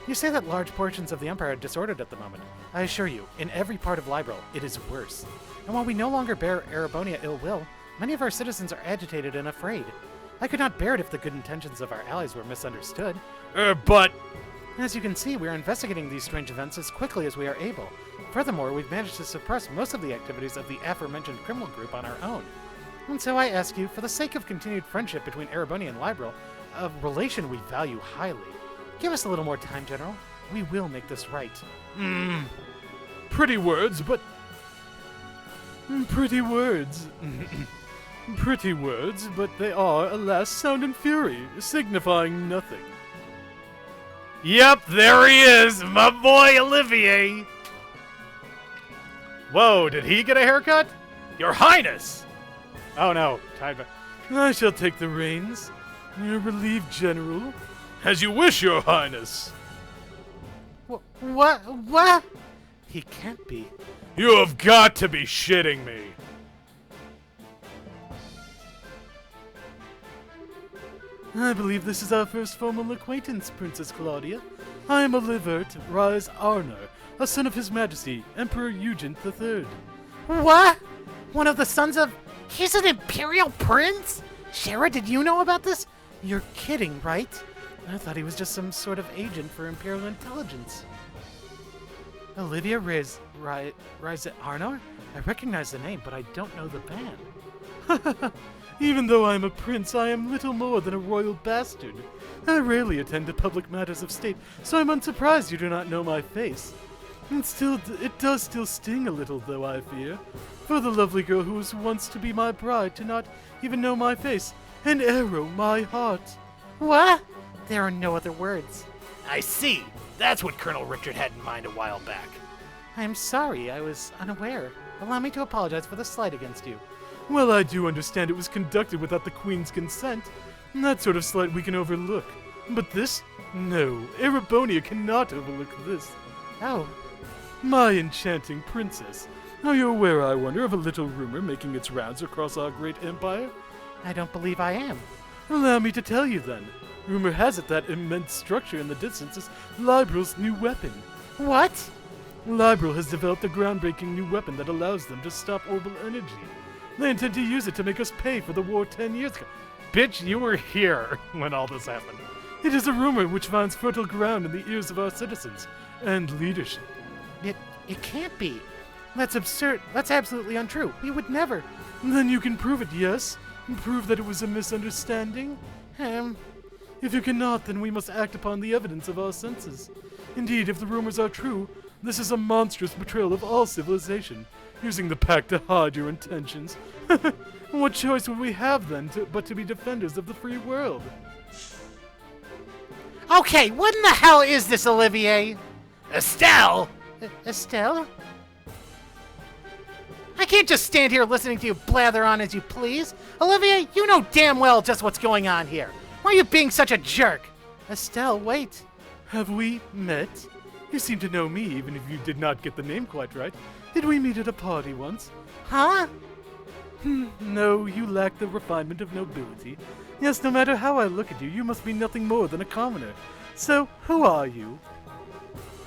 C: You say that large portions of the Empire are disordered at the moment. I assure you, in every part of Liberal, it is worse. And while we no longer bear Erebonia ill will, many of our citizens are agitated and afraid. I could not bear it if the good intentions of our allies were misunderstood.
E: But...
C: As you can see, we are investigating these strange events as quickly as we are able. Furthermore, we've managed to suppress most of the activities of the aforementioned criminal group on our own. And so I ask you, for the sake of continued friendship between Erebonia and Liberal, a relation we value highly, give us a little more time, General. We will make this right.
E: Pretty words, but... Pretty words. Pretty words, but they are, alas, sound and fury, signifying nothing.
B: Yep, there he is, my boy Olivier.
A: Whoa, did he get a haircut?
B: Your Highness.
A: Oh no, tied back.
E: I shall take the reins. Your relieved general. As you wish, Your Highness.
C: What? He can't be.
E: You have got to be shitting me.
C: I believe this is our first formal acquaintance, Princess Claudia. I am Olivert Rise Arner, a son of His Majesty, Emperor Eugene III. What? One of the sons of... He's an Imperial Prince? Shara, did you know about this? You're kidding, right? I thought he was just some sort of agent for Imperial intelligence. Olivia Rise Arner? I recognize the name, but I don't know the band. Even though I am a prince, I am little more than a royal bastard. I rarely attend to public matters of state, so I'm unsurprised you do not know my face. And still, it does still sting a little, though, I fear, for the lovely girl who was once to be my bride to not even know my face, and arrow my heart. What? There are no other words.
B: I see. That's what Colonel Richard had in mind a while back.
C: I'm sorry, I was unaware. Allow me to apologize for the slight against you.
E: Well, I do understand it was conducted without the Queen's consent. That sort of slight we can overlook. But this? No, Erebonia cannot overlook this.
C: Oh.
E: My enchanting princess. Are you aware, I wonder, of a little rumor making its rounds across our great empire?
C: I don't believe I am.
E: Allow me to tell you then. Rumor has it that immense structure in the distance is Liberal's new weapon.
C: What?
E: Liberal has developed a groundbreaking new weapon that allows them to stop orbital energy. They intend to use it to make us pay for the war 10 years ago.
A: Bitch, you were here when all this happened.
E: It is a rumor which finds fertile ground in the ears of our citizens and leadership.
C: It can't be. That's absurd. That's absolutely untrue. We would never.
E: Then you can prove it, yes? And prove that it was a misunderstanding? If you cannot, then we must act upon the evidence of our senses. Indeed, if the rumors are true, this is a monstrous betrayal of all civilization, using the pact to hide your intentions. What choice would we have then but to be defenders of the free world?
C: Okay, what in the hell is this, Olivier?
B: Estelle!
C: Estelle? I can't just stand here listening to you blather on as you please. Olivier, you know damn well just what's going on here. Why are you being such a jerk? Estelle, wait.
E: Have we met? You seem to know me, even if you did not get the name quite right. Did we meet at a party once?
C: Huh?
E: No, you lack the refinement of nobility. Yes, no matter how I look at you, you must be nothing more than a commoner. So, who are you?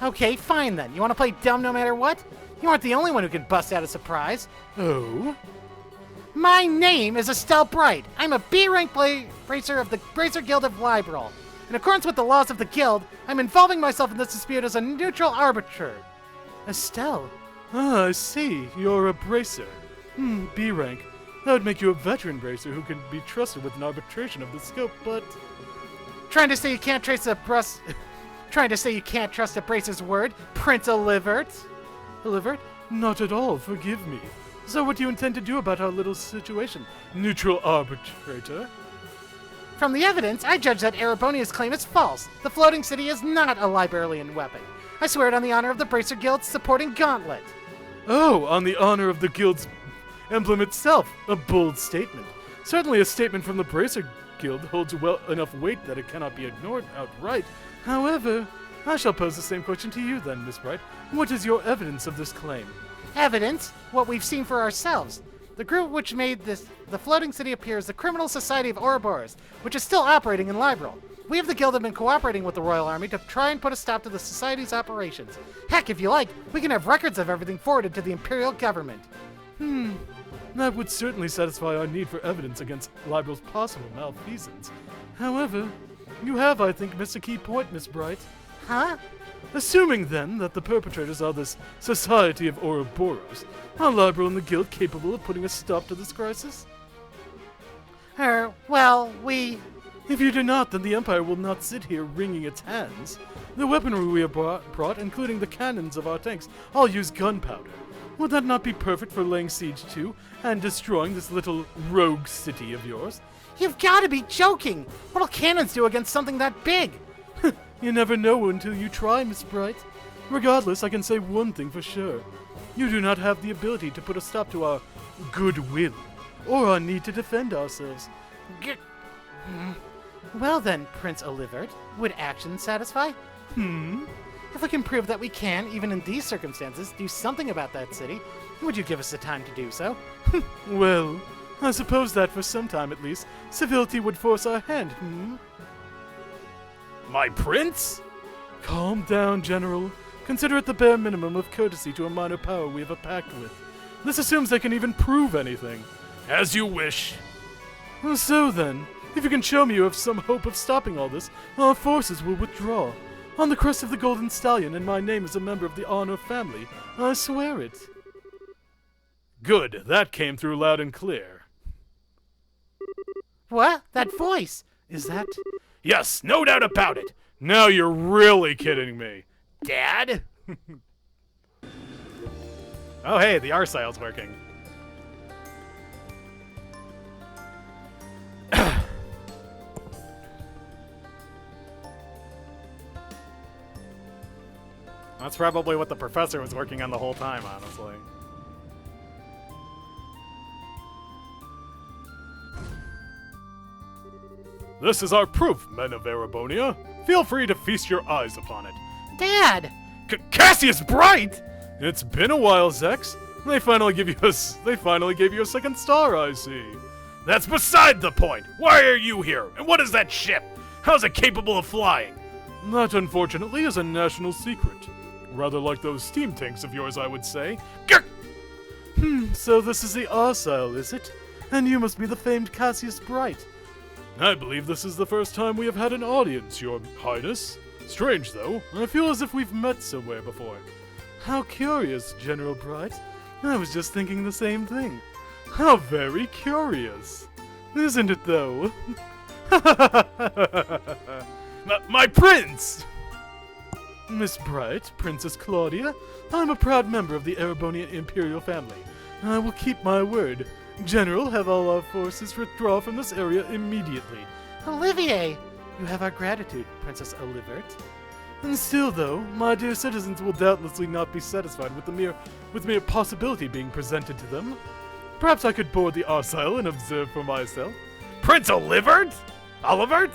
C: Okay, fine then. You want to play dumb no matter what? You aren't the only one who can bust out a surprise.
E: Oh?
C: My name is Estelle Bright. I'm a B-rank bracer of the Bracer Guild of Liberal. In accordance with the laws of the guild, I'm involving myself in this dispute as a neutral arbiter. Estelle.
E: Ah, I see. You're a bracer. B rank. That would make you a veteran bracer who can be trusted with an arbitration of the scope, but...
C: Trying to say you can't trust a bracer's word, Prince Olivert?
E: Olivert? Not at all, forgive me. So what do you intend to do about our little situation, neutral arbitrator?
C: From the evidence, I judge that Erebonia's claim is false. The floating city is not a Liberalian weapon. I swear it on the honor of the Bracer Guild's supporting gauntlet.
E: Oh, on the honor of the guild's emblem itself. A bold statement. Certainly a statement from the Bracer Guild holds well enough weight that it cannot be ignored outright. However, I shall pose the same question to you then, Miss Bright. What is your evidence of this claim?
C: Evidence? What we've seen for ourselves. The group which made the floating city appear as the Criminal Society of Ouroboros, which is still operating in Liberal. We of the Guild have been cooperating with the Royal Army to try and put a stop to the Society's operations. Heck, if you like, we can have records of everything forwarded to the Imperial Government.
E: That would certainly satisfy our need for evidence against Liberal's possible malfeasance. However, you have, I think, missed a key point, Miss Bright.
C: Huh?
E: Assuming, then, that the perpetrators are this Society of Ouroboros, are Liberal and the Guild capable of putting a stop to this crisis?
C: Well, we...
E: If you do not, then the Empire will not sit here wringing its hands. The weaponry we have brought, including the cannons of our tanks, all use gunpowder. Would that not be perfect for laying siege to and destroying this little rogue city of yours?
C: You've got to be joking! What'll cannons do against something that big?
E: You never know until you try, Miss Bright. Regardless, I can say one thing for sure. You do not have the ability to put a stop to our goodwill, or our need to defend ourselves.
C: Well then, Prince Olivert, would action satisfy? If we can prove that we can, even in these circumstances, do something about that city, would you give us the time to do so?
E: Well, I suppose that for some time at least, civility would force our hand,
B: My prince?
E: Calm down, General. Consider it the bare minimum of courtesy to a minor power we have a pact with. This assumes they can even prove anything.
B: As you wish.
E: So then, if you can show me you have some hope of stopping all this, our forces will withdraw. On the crest of the Golden Stallion, and my name is a member of the Honor family. I swear it.
B: Good, that came through loud and clear.
C: What? That voice? Is that...
B: Yes, no doubt about it. Now you're really kidding me. Dad?
A: Oh hey, the R-Sile's working. That's probably what the professor was working on the whole time, honestly.
B: This is our proof, men of Erebonia. Feel free to feast your eyes upon it.
C: Dad!
B: Cassius Bright! It's been a while, Zex. They finally gave you a second star, I see. That's beside the point. Why are you here? And what is that ship? How's it capable of flying?
E: That, unfortunately, is a national secret. Rather like those steam tanks of yours, I would say. So this is the R-Sile, is it? And you must be the famed Cassius Bright.
B: I believe this is the first time we have had an audience, Your Highness. Strange, though.
E: I feel as if we've met somewhere before. How curious, General Bright. I was just thinking the same thing. How very curious. Isn't it, though?
B: My prince!
E: Miss Bright, Princess Claudia, I'm a proud member of the Erebonia Imperial family. I will keep my word. General, have all our forces withdraw from this area immediately.
C: Olivier!
E: You have our gratitude, Princess Olivert. And still, though, my dear citizens will doubtlessly not be satisfied with mere possibility being presented to them. Perhaps I could board the R-Sile and observe for myself.
B: Prince Olivert? Olivert?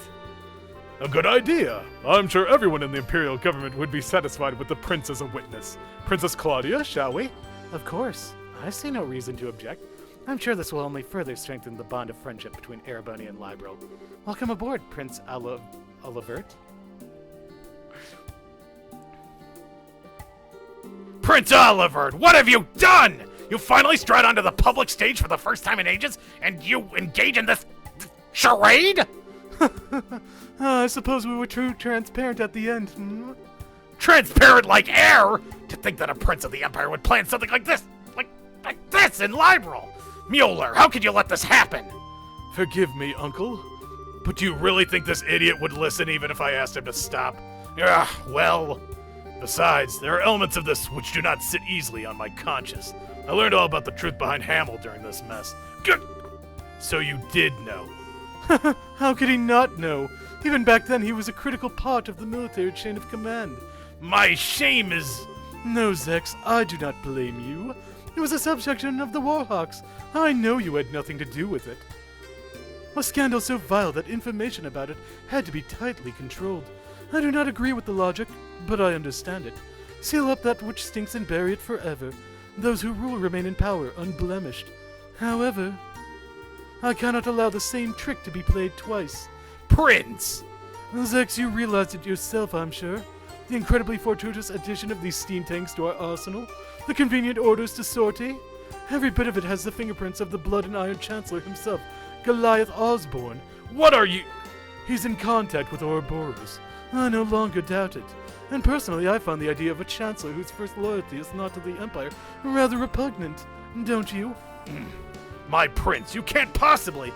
B: A good idea. I'm sure everyone in the Imperial government would be satisfied with the prince as a witness. Princess Claudia, shall we?
C: Of course. I see no reason to object. I'm sure this will only further strengthen the bond of friendship between Erebonia and Liberal. Welcome aboard, Prince Olivert.
B: Prince Olivert, what have you done? You finally stride onto the public stage for the first time in ages, and you engage in this charade?
E: I suppose we were too transparent at the end.
B: Transparent like air? To think that a prince of the Empire would plan something like this, like this in Liberal. Mueller, how could you let this happen?
E: Forgive me, Uncle.
B: But do you really think this idiot would listen even if I asked him to stop? Well... Besides, there are elements of this which do not sit easily on my conscience. I learned all about the truth behind Hamill during this mess. Good. So you did know.
E: How could he not know? Even back then, he was a critical part of the military chain of command.
B: My shame is...
A: No, Zex, I do not blame you. It was a subsection of the Warhawks. I know you had nothing to do with it. A scandal so vile that information about it had to be tightly controlled. I do not agree with the logic, but I understand it. Seal up that which stinks and bury it forever. Those who rule remain in power, unblemished. However, I cannot allow the same trick to be played twice.
B: Prince!
A: Zex, you realized it yourself, I'm sure. The incredibly fortuitous addition of these steam tanks to our arsenal. The convenient orders to sortie. Every bit of it has the fingerprints of the Blood and Iron Chancellor himself, Goliath Osborne.
B: What are you...
A: He's in contact with Ouroboros. I no longer doubt it. And personally, I find the idea of a Chancellor whose first loyalty is not to the Empire rather repugnant. Don't you?
B: My prince, you can't possibly...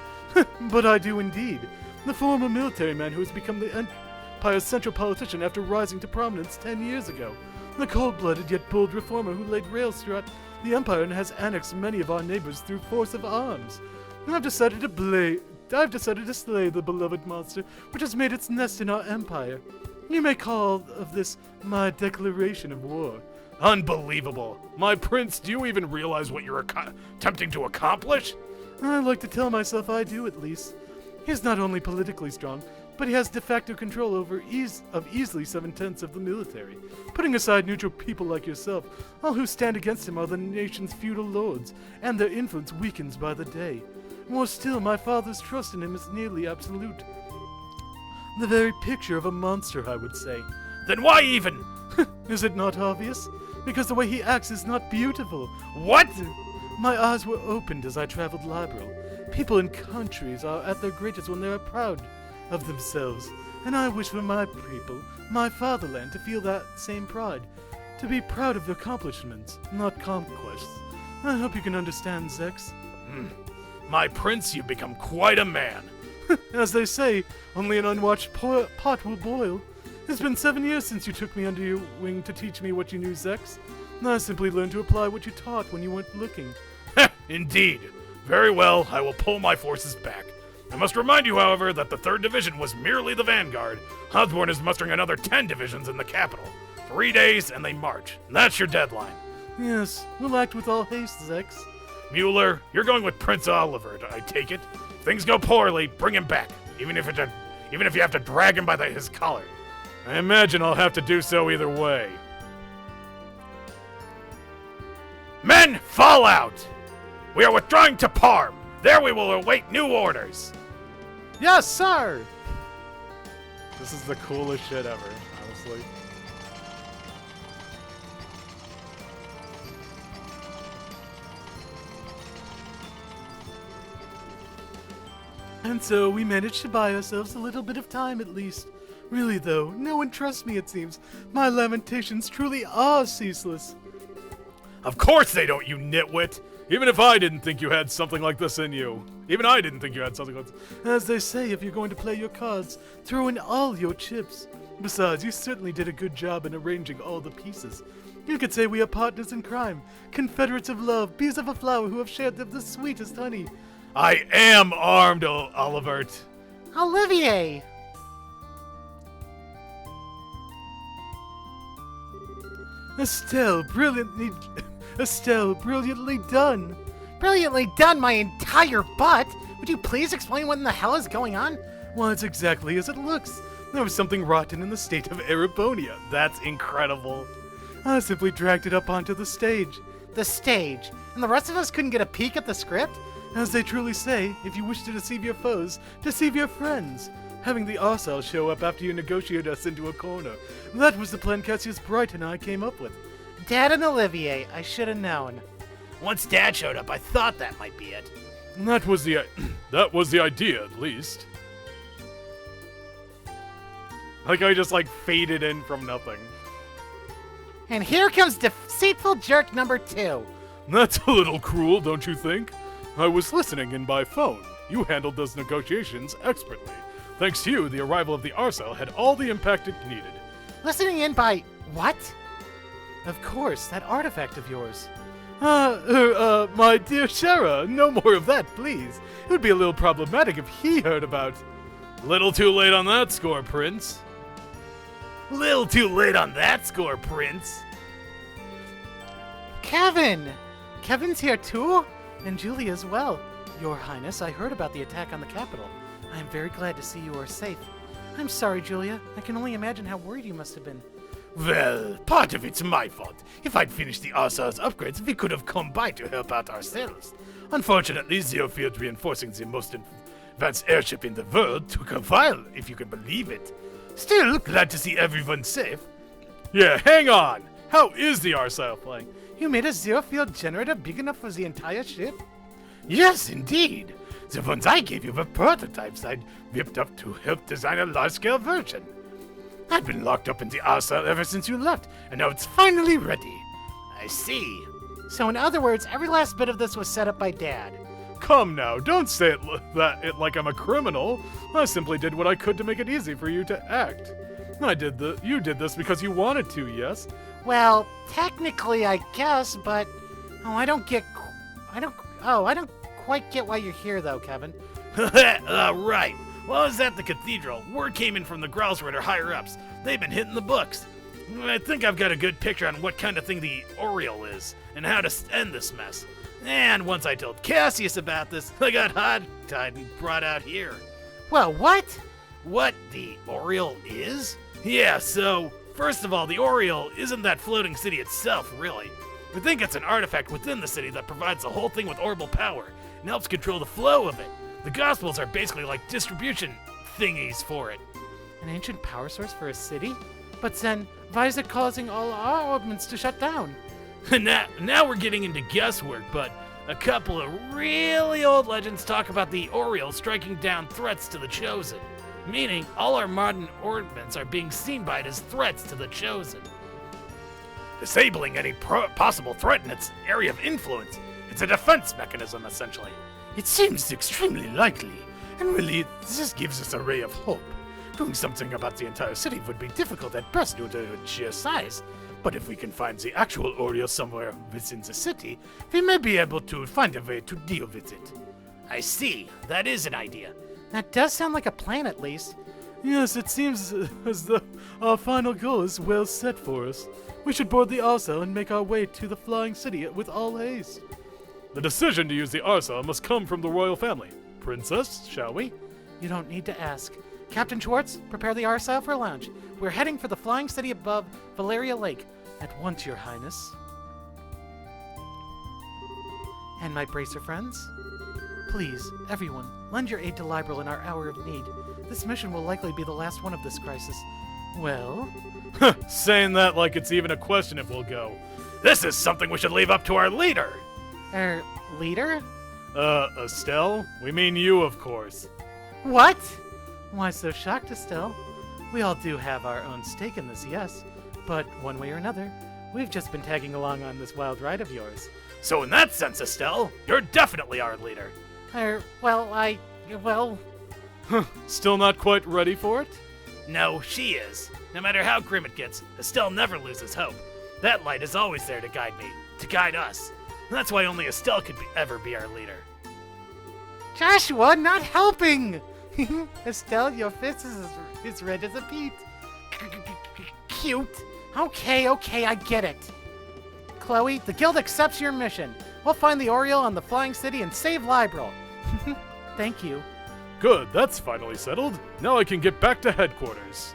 A: But I do indeed. The former military man who has become the Empire's central politician after rising to prominence 10 years ago. The cold-blooded yet bold reformer who laid rails throughout the Empire and has annexed many of our neighbors through force of arms. I've decided to slay the beloved monster which has made its nest in our empire. You may call of this my declaration of war.
B: Unbelievable. My prince, do you even realize what you're attempting to accomplish?
A: I like to tell myself I do, at least. He's not only politically strong, but he has de facto control over easily 7/10 of the military. Putting aside neutral people like yourself, all who stand against him are the nation's feudal lords, and their influence weakens by the day. More still, my father's trust in him is nearly absolute. The very picture of a monster, I would say.
B: Then why even?
A: Is it not obvious? Because the way he acts is not beautiful.
B: What?
A: My eyes were opened as I traveled liberal. People in countries are at their greatest when they are proud of themselves. And I wish for my people, my fatherland, to feel that same pride. To be proud of their accomplishments, not conquests. I hope you can understand, Zex.
B: My prince, you've become quite a man.
A: As they say, only an unwatched pot will boil. It's been 7 years since you took me under your wing to teach me what you knew, Zex. I simply learned to apply what you taught when you weren't looking.
B: Indeed. Very well, I will pull my forces back. I must remind you, however, that the 3rd Division was merely the vanguard. Osborne is mustering another 10 divisions in the capital. 3 days, and they march. That's your deadline.
A: Yes, we'll act with all haste, Zex.
B: Mueller, you're going with Prince Oliver, I take it. If things go poorly, bring him back, even if you have to drag him by his collar.
E: I imagine I'll have to do so either way.
B: Men, fall out! We are withdrawing to Parm. There we will await new orders.
C: Yes, sir!
E: This is the coolest shit ever, honestly.
A: And so we managed to buy ourselves a little bit of time at least. Really though, no one trusts me it seems. My lamentations truly are ceaseless.
E: Of course they don't, you nitwit! Even if I didn't think you had something like this in you. Even I didn't think you had something like this.
A: As they say, if you're going to play your cards, throw in all your chips. Besides, you certainly did a good job in arranging all the pieces. You could say we are partners in crime, confederates of love, bees of a flower who have shared the sweetest honey.
E: I am armed, Olivert.
C: Olivier!
A: Estelle, brilliantly done.
C: Brilliantly done, my entire butt! Would you please explain what in the hell is going on?
A: Well, it's exactly as it looks. There was something rotten in the state of Erebonia. That's incredible. I simply dragged it up onto the stage.
C: The stage? And the rest of us couldn't get a peek at the script?
A: As they truly say, if you wish to deceive your foes, deceive your friends. Having the Arcel show up after you negotiate us into a corner. That was the plan Cassius Bright and I came up with.
C: Dad and Olivier, I should have known.
B: Once Dad showed up, I thought that might be it.
E: That was the idea, at least.
A: Like I just faded in from nothing.
C: And here comes deceitful jerk number 2.
E: That's a little cruel, don't you think? I was listening in by phone. You handled those negotiations expertly. Thanks to you, the arrival of the Arcel had all the impact it needed.
C: Listening in by what?
A: Of course, that artifact of yours. My dear Shara, no more of that, please. It would be a little problematic if he heard about...
E: Little too late on that score, Prince.
B: Little too late on that score, Prince.
C: Kevin! Kevin's here too? And Julia as well. Your Highness, I heard about the attack on the Capitol. I am very glad to see you are safe. I'm sorry, Julia. I can only imagine how worried you must have been.
B: Well, part of it's my fault. If I'd finished the Arsar's upgrades, we could have come by to help out ourselves. Unfortunately, Zeofield reinforcing the most advanced airship in the world took a while, if you can believe it. Still, glad to see everyone safe.
E: Yeah, hang on! How is the Arsile flying?
C: You made a zero-field generator big enough for the entire ship?
B: Yes, indeed. The ones I gave you were prototypes I'd whipped up to help design a large-scale version. I've been locked up in the Arsile ever since you left, and now it's finally ready. I see.
C: So in other words, every last bit of this was set up by Dad.
E: Come now, don't say it like I'm a criminal. I simply did what I could to make it easy for you to act. You did this because you wanted to, yes?
C: Well, technically, I guess, but I don't quite get why you're here, though, Kevin.
B: Right. Well, I was at the cathedral. Word came in from the Growlsritter higher-ups. They've been hitting the books. I think I've got a good picture on what kind of thing the Oriole is, and how to end this mess. And once I told Cassius about this, I got hog-tied and brought out here.
C: Well, what?
B: What the Oriole is? Yeah, so, first of all, the Oriole isn't that floating city itself, really. We think it's an artifact within the city that provides the whole thing with orbital power and helps control the flow of it. The Gospels are basically like distribution thingies for it.
C: An ancient power source for a city? But then, why is it causing all our ordnance to shut down?
B: Now we're getting into guesswork, but a couple of really old legends talk about the Oriole striking down threats to the Chosen, meaning all our modern ordnance are being seen by it as threats to the Chosen. Disabling any possible threat in its area of influence. It's a defense mechanism, essentially. It seems extremely likely, and really, this gives us a ray of hope. Doing something about the entire city would be difficult at best due to its sheer size, but if we can find the actual Oriole somewhere within the city, we may be able to find a way to deal with it. I see. That is an idea.
C: That does sound like a plan, at least.
E: Yes, it seems as though our final goal is well set for us. We should board the Arsile and make our way to the flying city with all haste. The decision to use the Arsile must come from the royal family. Princess, shall we?
C: You don't need to ask. Captain Schwartz, prepare the Arsile for launch. We're heading for the flying city above Valeria Lake. At once, Your Highness. And my bracer friends? Please, everyone, lend your aid to Liberal in our hour of need. This mission will likely be the last one of this crisis. Well?
E: Saying that like it's even a question if we'll go.
B: This is something we should leave up to our leader.
C: Leader?
E: Estelle? We mean you, of course.
C: What? Why so shocked, Estelle? We all do have our own stake in this, yes. But one way or another, we've just been tagging along on this wild ride of yours.
B: So in that sense, Estelle, you're definitely our leader.
E: Still not quite ready for it?
B: No, she is. No matter how grim it gets, Estelle never loses hope. That light is always there to guide me, to guide us. And that's why only Estelle could ever be our leader.
C: Joshua, not helping! Estelle, your face is red as a beet. Cute. Okay, I get it. Chloe, the guild accepts your mission. We'll find the Oriole on the flying city and save Liberal. Thank you.
E: Good, that's finally settled. Now I can get back to headquarters.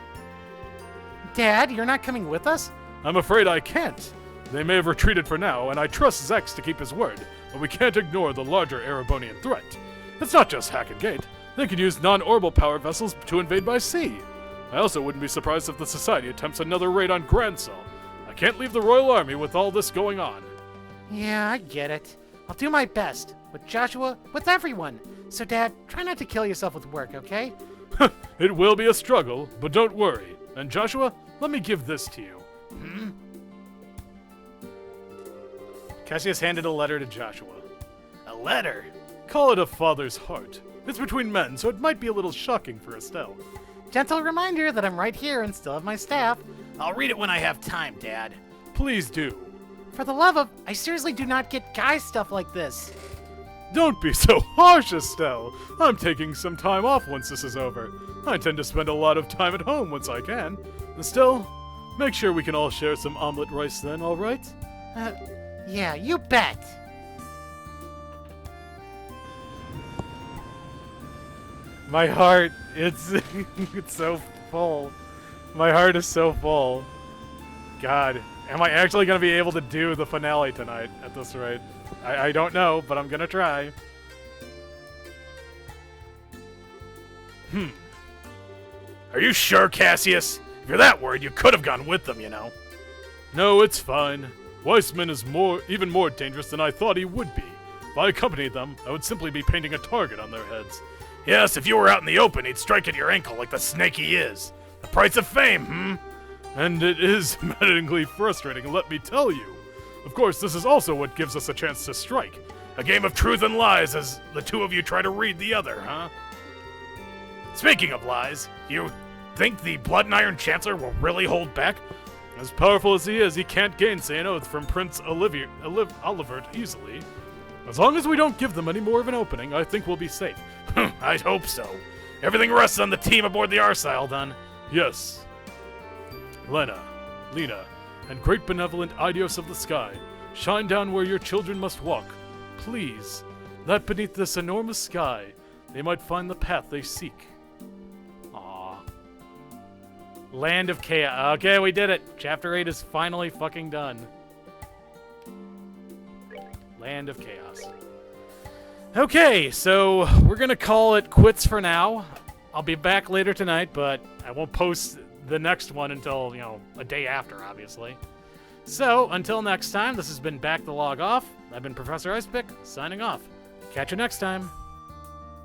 C: Dad, you're not coming with us?
E: I'm afraid I can't. They may have retreated for now, and I trust Zex to keep his word, but we can't ignore the larger Erebonian threat. It's not just Hack and Gate. They could use non-orbital power vessels to invade by sea. I also wouldn't be surprised if the Society attempts another raid on Gransel. I can't leave the Royal Army with all this going on.
C: Yeah, I get it. I'll do my best. With Joshua, with everyone. So, Dad, try not to kill yourself with work, okay?
E: It will be a struggle, but don't worry. And Joshua, let me give this to you. Cassius handed a letter to Joshua.
B: A letter?
E: Call it a father's heart. It's between men, so it might be a little shocking for Estelle.
C: Gentle reminder that I'm right here and still have my staff.
B: I'll read it when I have time, Dad.
E: Please do.
C: For the love of, I seriously do not get guy stuff like this.
E: Don't be so harsh, Estelle. I'm taking some time off once this is over. I tend to spend a lot of time at home once I can. Estelle, make sure we can all share some omelet rice then, alright?
C: Yeah, you bet.
A: My heart, it's it's so full. My heart is so full. God, am I actually going to be able to do the finale tonight at this rate? I don't know, but I'm going to try.
B: Are you sure, Cassius? If you're that worried, you could have gone with them, you know.
E: No, it's fine. Weissman is even more dangerous than I thought he would be. If I accompanied them, I would simply be painting a target on their heads.
B: Yes, if you were out in the open, he'd strike at your ankle like the snake he is. The price of fame,
E: And it is maddeningly frustrating, let me tell you. Of course, this is also what gives us a chance to strike.
B: A game of truth and lies as the two of you try to read the other, huh? Speaking of lies, you think the Blood and Iron Chancellor will really hold back?
E: As powerful as he is, he can't gainsay an oath from Prince Olivert easily. As long as we don't give them any more of an opening, I think we'll be safe.
B: I'd hope so. Everything rests on the team aboard the Arsile, then.
E: Yes. Lena, and great benevolent Idios of the sky, shine down where your children must walk. Please, that beneath this enormous sky, they might find the path they seek.
A: Aw. Land of Chaos. Okay, we did it. Chapter 8 is finally fucking done. Land of Chaos. Okay, so we're gonna call it quits for now. I'll be back later tonight, but I won't post the next one until, a day after, obviously. So, until next time, this has been Back the Log Off. I've been Professor Icepick, signing off. Catch you next time.